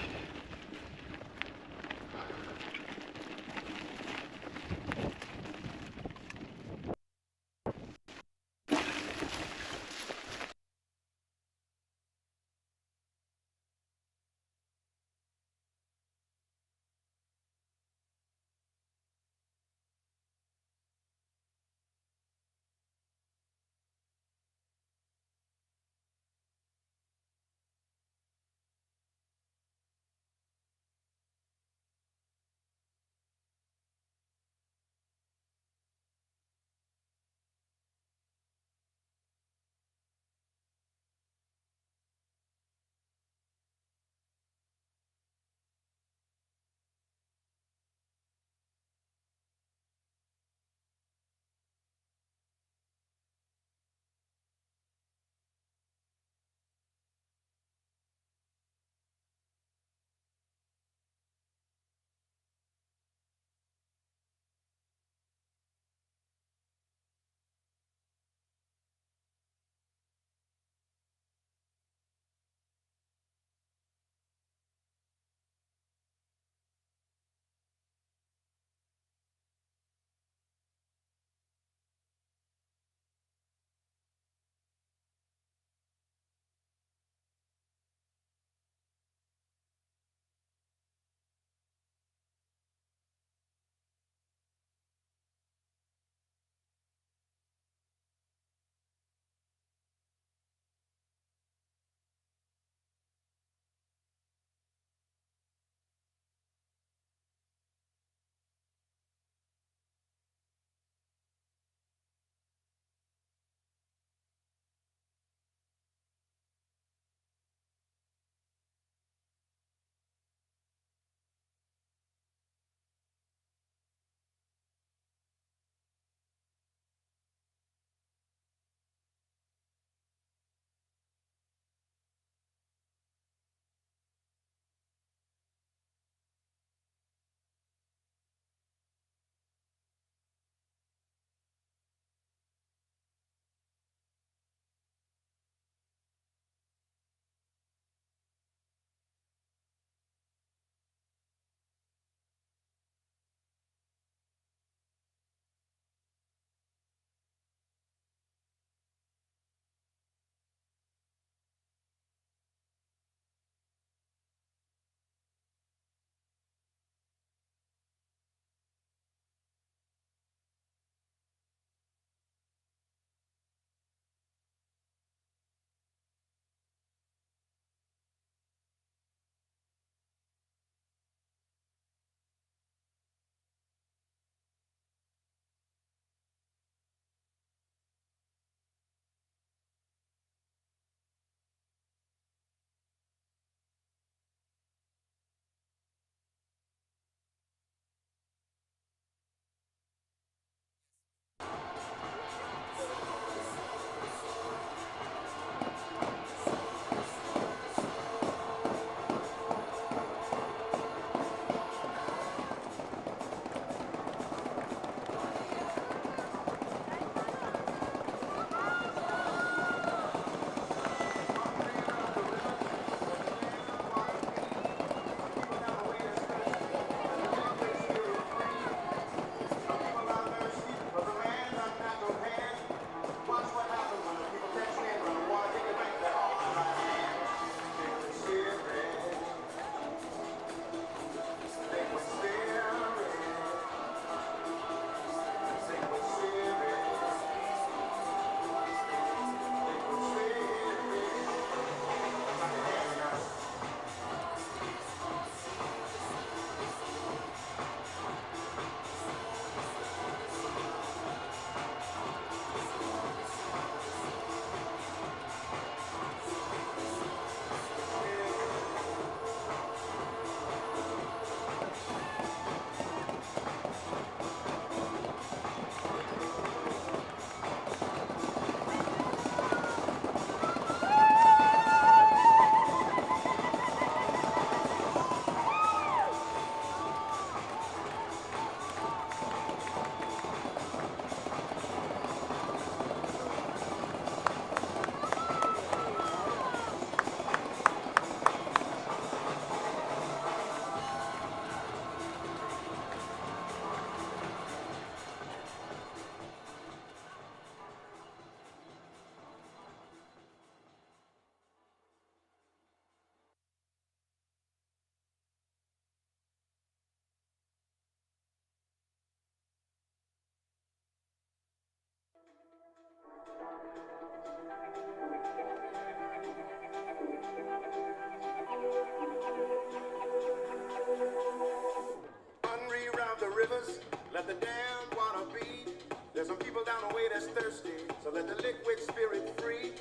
thirsty, so let the liquid spirit free.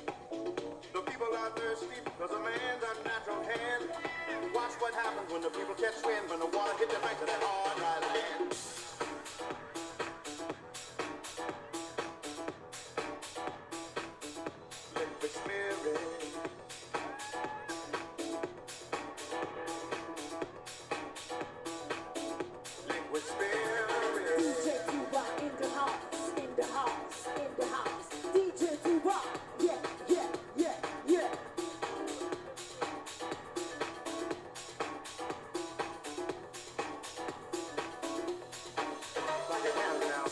The people are thirsty because a man's unnatural hand. Watch what happens when the people catch wind, when the water hit the banks of that hard, dry land. Liquid spirit. Liquid spirit. DJ Tuba in the house, in the house, in the house. DJ Tuba, yeah, yeah, yeah, yeah. Like it now, now.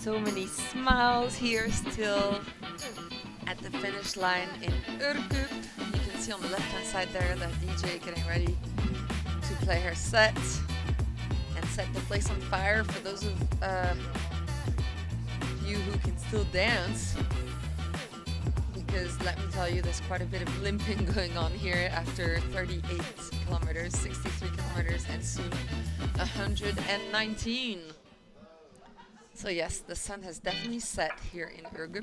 So many smiles here still at the finish line in Urkup. You can see on the left hand side there the DJ getting ready to play her set and set the place on fire for those of you who can still dance. Because let me tell you, there's quite a bit of limping going on here after 38 kilometers, 63 kilometers, and soon 119. So yes, the sun has definitely set here in Urgup.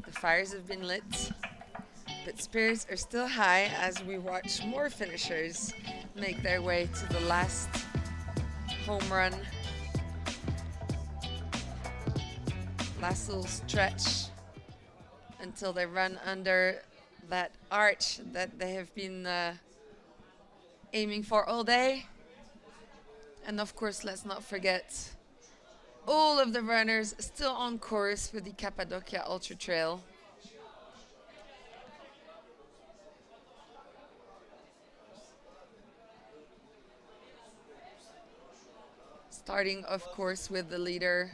The fires have been lit, but spirits are still high as we watch more finishers make their way to the last home run. Last little stretch until they run under that arch that they have been aiming for all day. And of course, let's not forget all of the runners still on course for the Cappadocia Ultra Trail. Starting, of course, with the leader,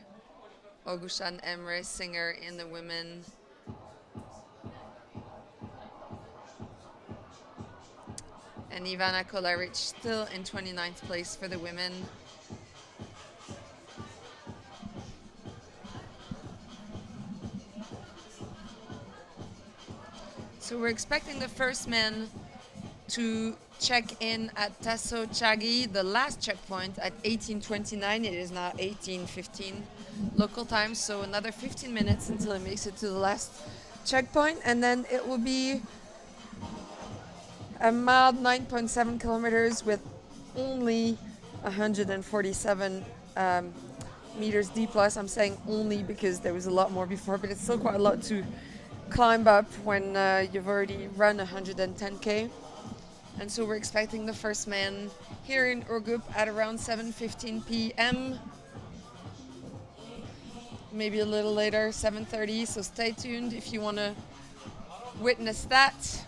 Ogushan Emre, singer in the women. And Ivana Kolaric still in 29th place for the women. So we're expecting the first men to check in at Tasso Chagi, the last checkpoint at 18:29. It is now 18:15 local time, so another 15 minutes until it makes it to the last checkpoint, and then it will be a mild 9.7 kilometers with only 147 meters D plus. I'm saying only because there was a lot more before, but it's still quite a lot to climb up when you've already run 110k. And so we're expecting the first man here in Urgup at around 7:15 p.m. Maybe a little later, 7:30. So stay tuned if you want to witness that.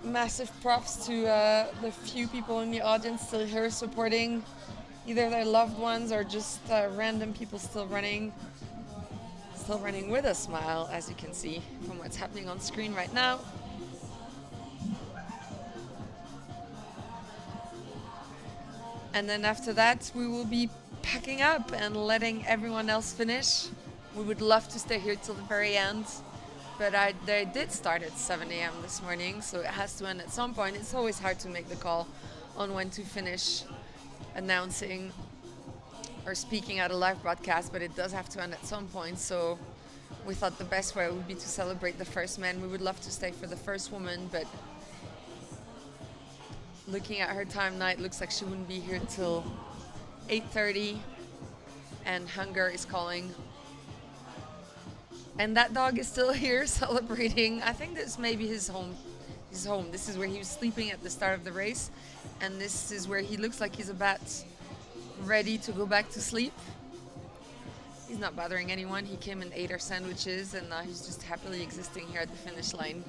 Massive props to the few people in the audience still here supporting either their loved ones or just random people still running with a smile, as you can see from what's happening on screen right now. And then after that, we will be packing up and letting everyone else finish. We would love to stay here till the very end, but they did start at 7 a.m. this morning, so it has to end at some point. It's always hard to make the call on when to finish announcing or speaking at a live broadcast, but it does have to end at some point. So we thought the best way would be to celebrate the first man. We would love to stay for the first woman, but looking at her time now, it looks like she wouldn't be here till 8:30, and hunger is calling. And that dog is still here celebrating. I think this may be his home. This is where he was sleeping at the start of the race, and this is where he looks like he's about ready to go back to sleep. He's not bothering anyone. He came and ate our sandwiches, and now he's just happily existing here at the finish line.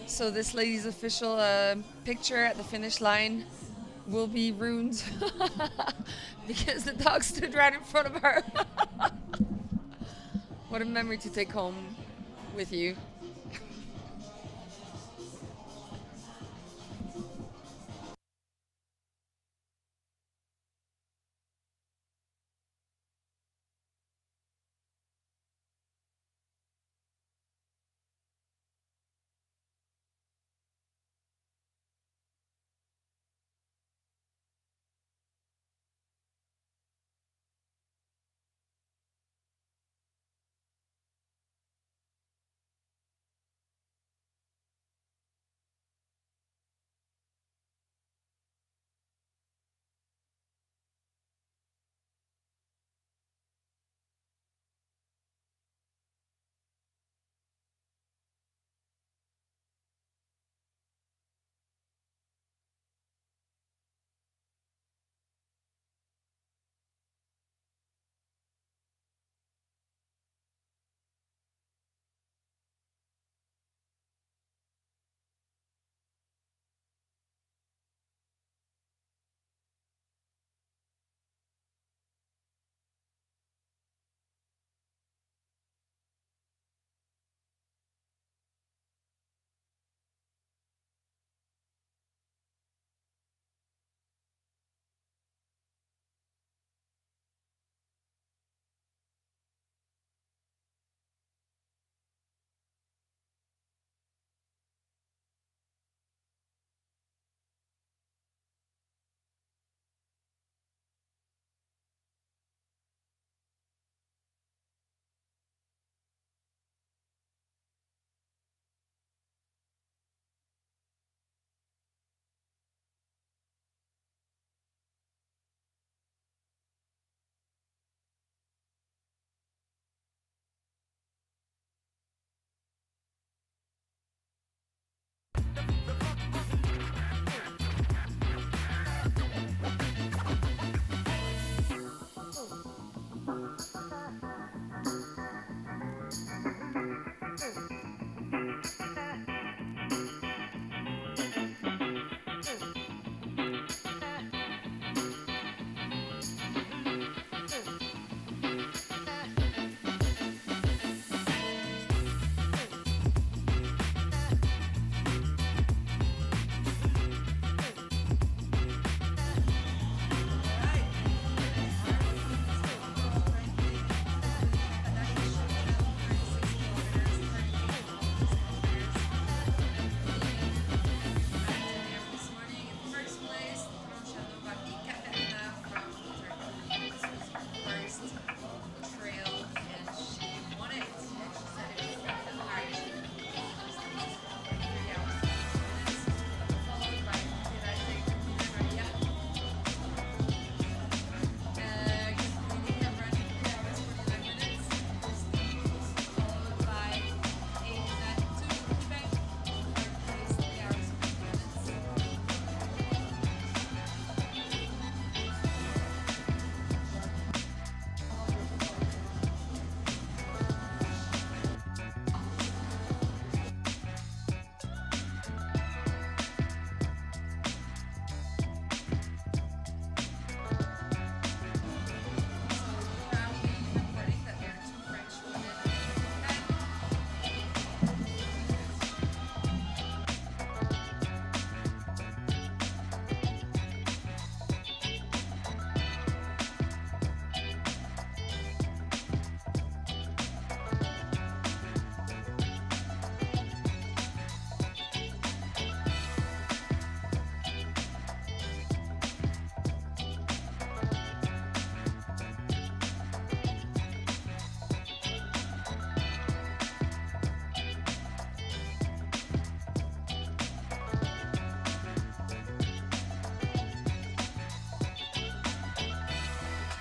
So this lady's official picture at the finish line will be ruined because the dog stood right in front of her. What a memory to take home with you.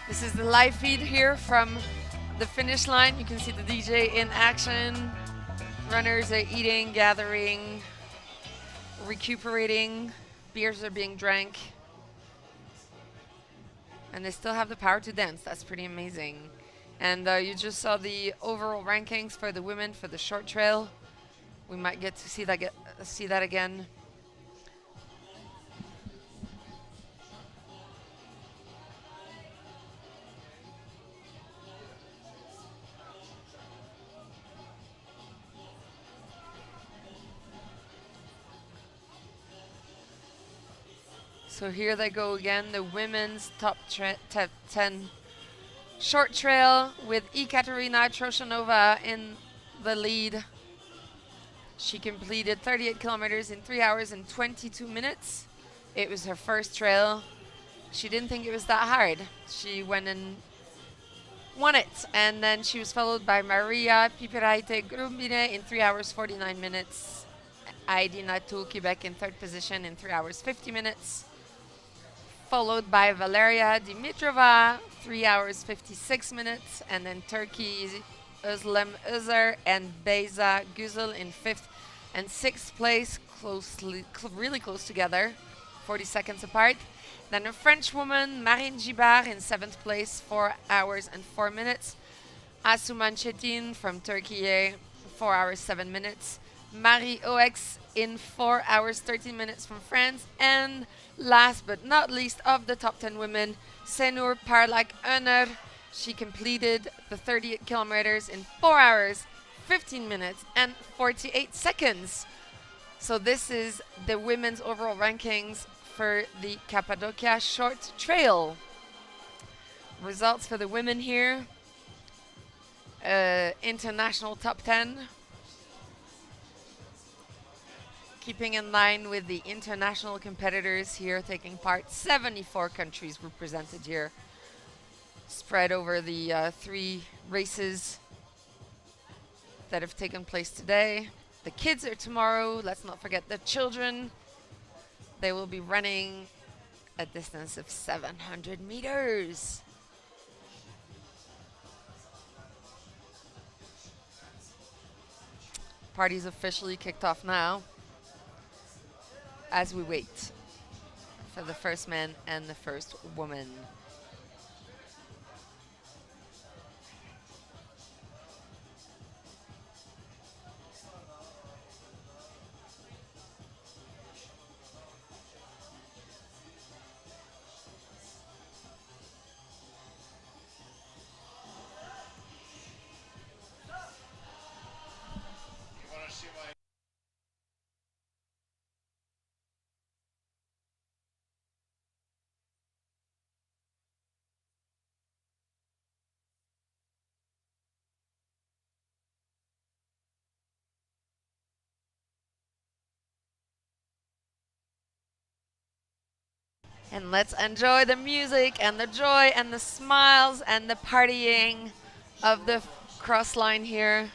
This is the live feed here from the finish line. You can see the DJ in action. Runners are eating, gathering, recuperating. Beers are being drank. And they still have the power to dance. That's pretty amazing. And you just saw the overall rankings for the women for the short trail. we might get to see that again. So here they go again, the women's top 10 short trail with Ekaterina Troshanova in the lead. She completed 38 kilometers in 3 hours and 22 minutes. It was her first trail. She didn't think it was that hard. She went and won it. And then she was followed by Maria Piperaite Grumbine in 3 hours 49 minutes. Heidi Natou Quebec in third position in 3 hours 50 minutes. Followed by Valeria Dimitrova, 3 hours 56 minutes. And then Turkey Özlem Özer and Beyza Güzel in 5th and 6th place, really close together, 40 seconds apart. Then a French woman, Marine Gibard, in 7th place, 4 hours and 4 minutes. Asuman Çetin from Turkey, 4 hours 7 minutes. Marie Oex in 4 hours 13 minutes from France. And last but not least of the top 10 women, Senur Parlak Öner. She completed the 38 kilometers in 4 hours, 15 minutes, and 48 seconds. So this is the women's overall rankings for the Cappadocia Short Trail. Results for the women here. International top 10. Keeping in line with the international competitors here taking part. 74 countries represented here, spread over the 3 races that have taken place today. The kids are tomorrow. Let's not forget the children. They will be running a distance of 700 meters. Party's officially kicked off now as we wait for the first man and the first woman. And let's enjoy the music and the joy and the smiles and the partying of the cross line here.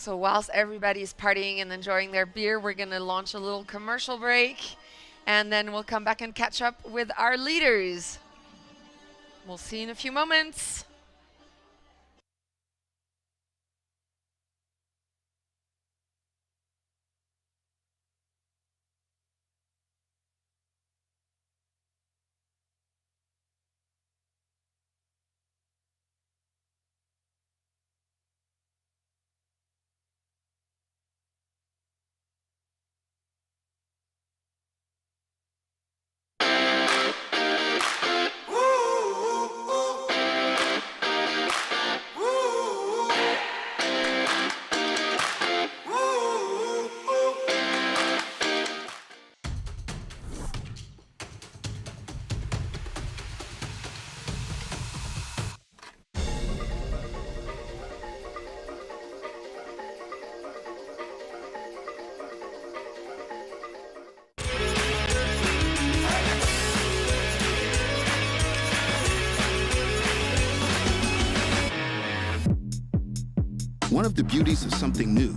So whilst everybody's partying and enjoying their beer, we're going to launch a little commercial break, and then we'll come back and catch up with our leaders. We'll see you in a few moments. One of the beauties of something new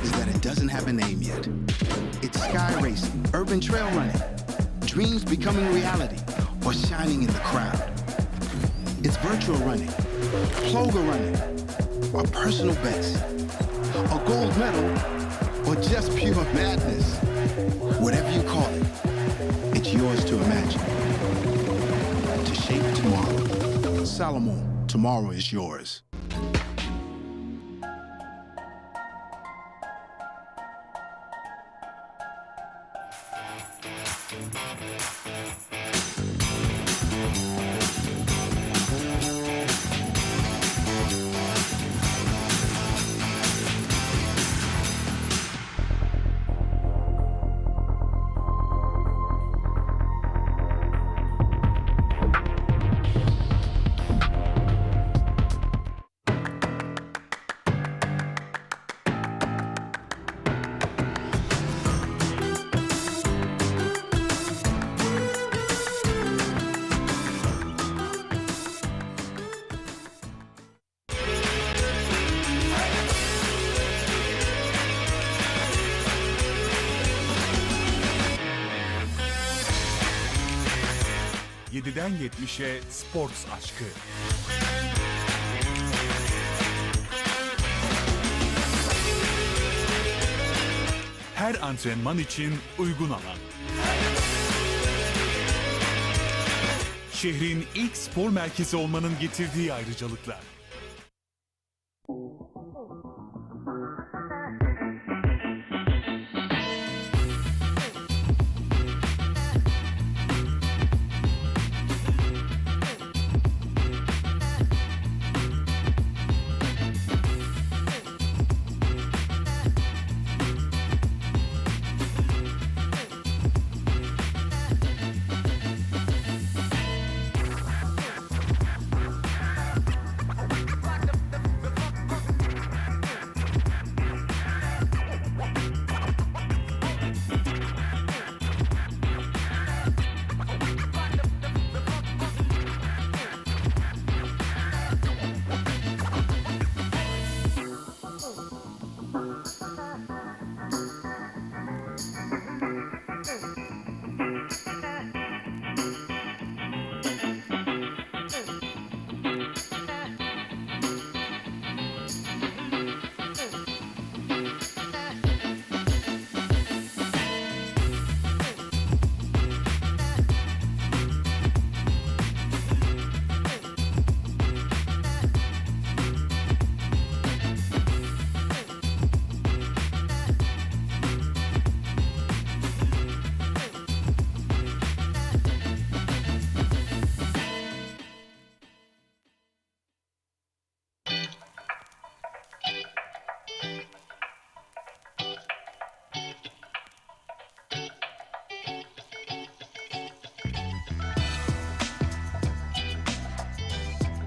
is that it doesn't have a name yet. It's sky racing, urban trail running, dreams becoming reality, or shining in the crowd. It's virtual running, ploga running, or personal best, a gold medal, or just pure madness. Whatever you call it, it's yours to imagine, to shape tomorrow. Salomon, tomorrow is yours. ...7'den 70'e Sports aşkı. Her antrenman için uygun alan. Şehrin ilk spor merkezi olmanın getirdiği ayrıcalıklar.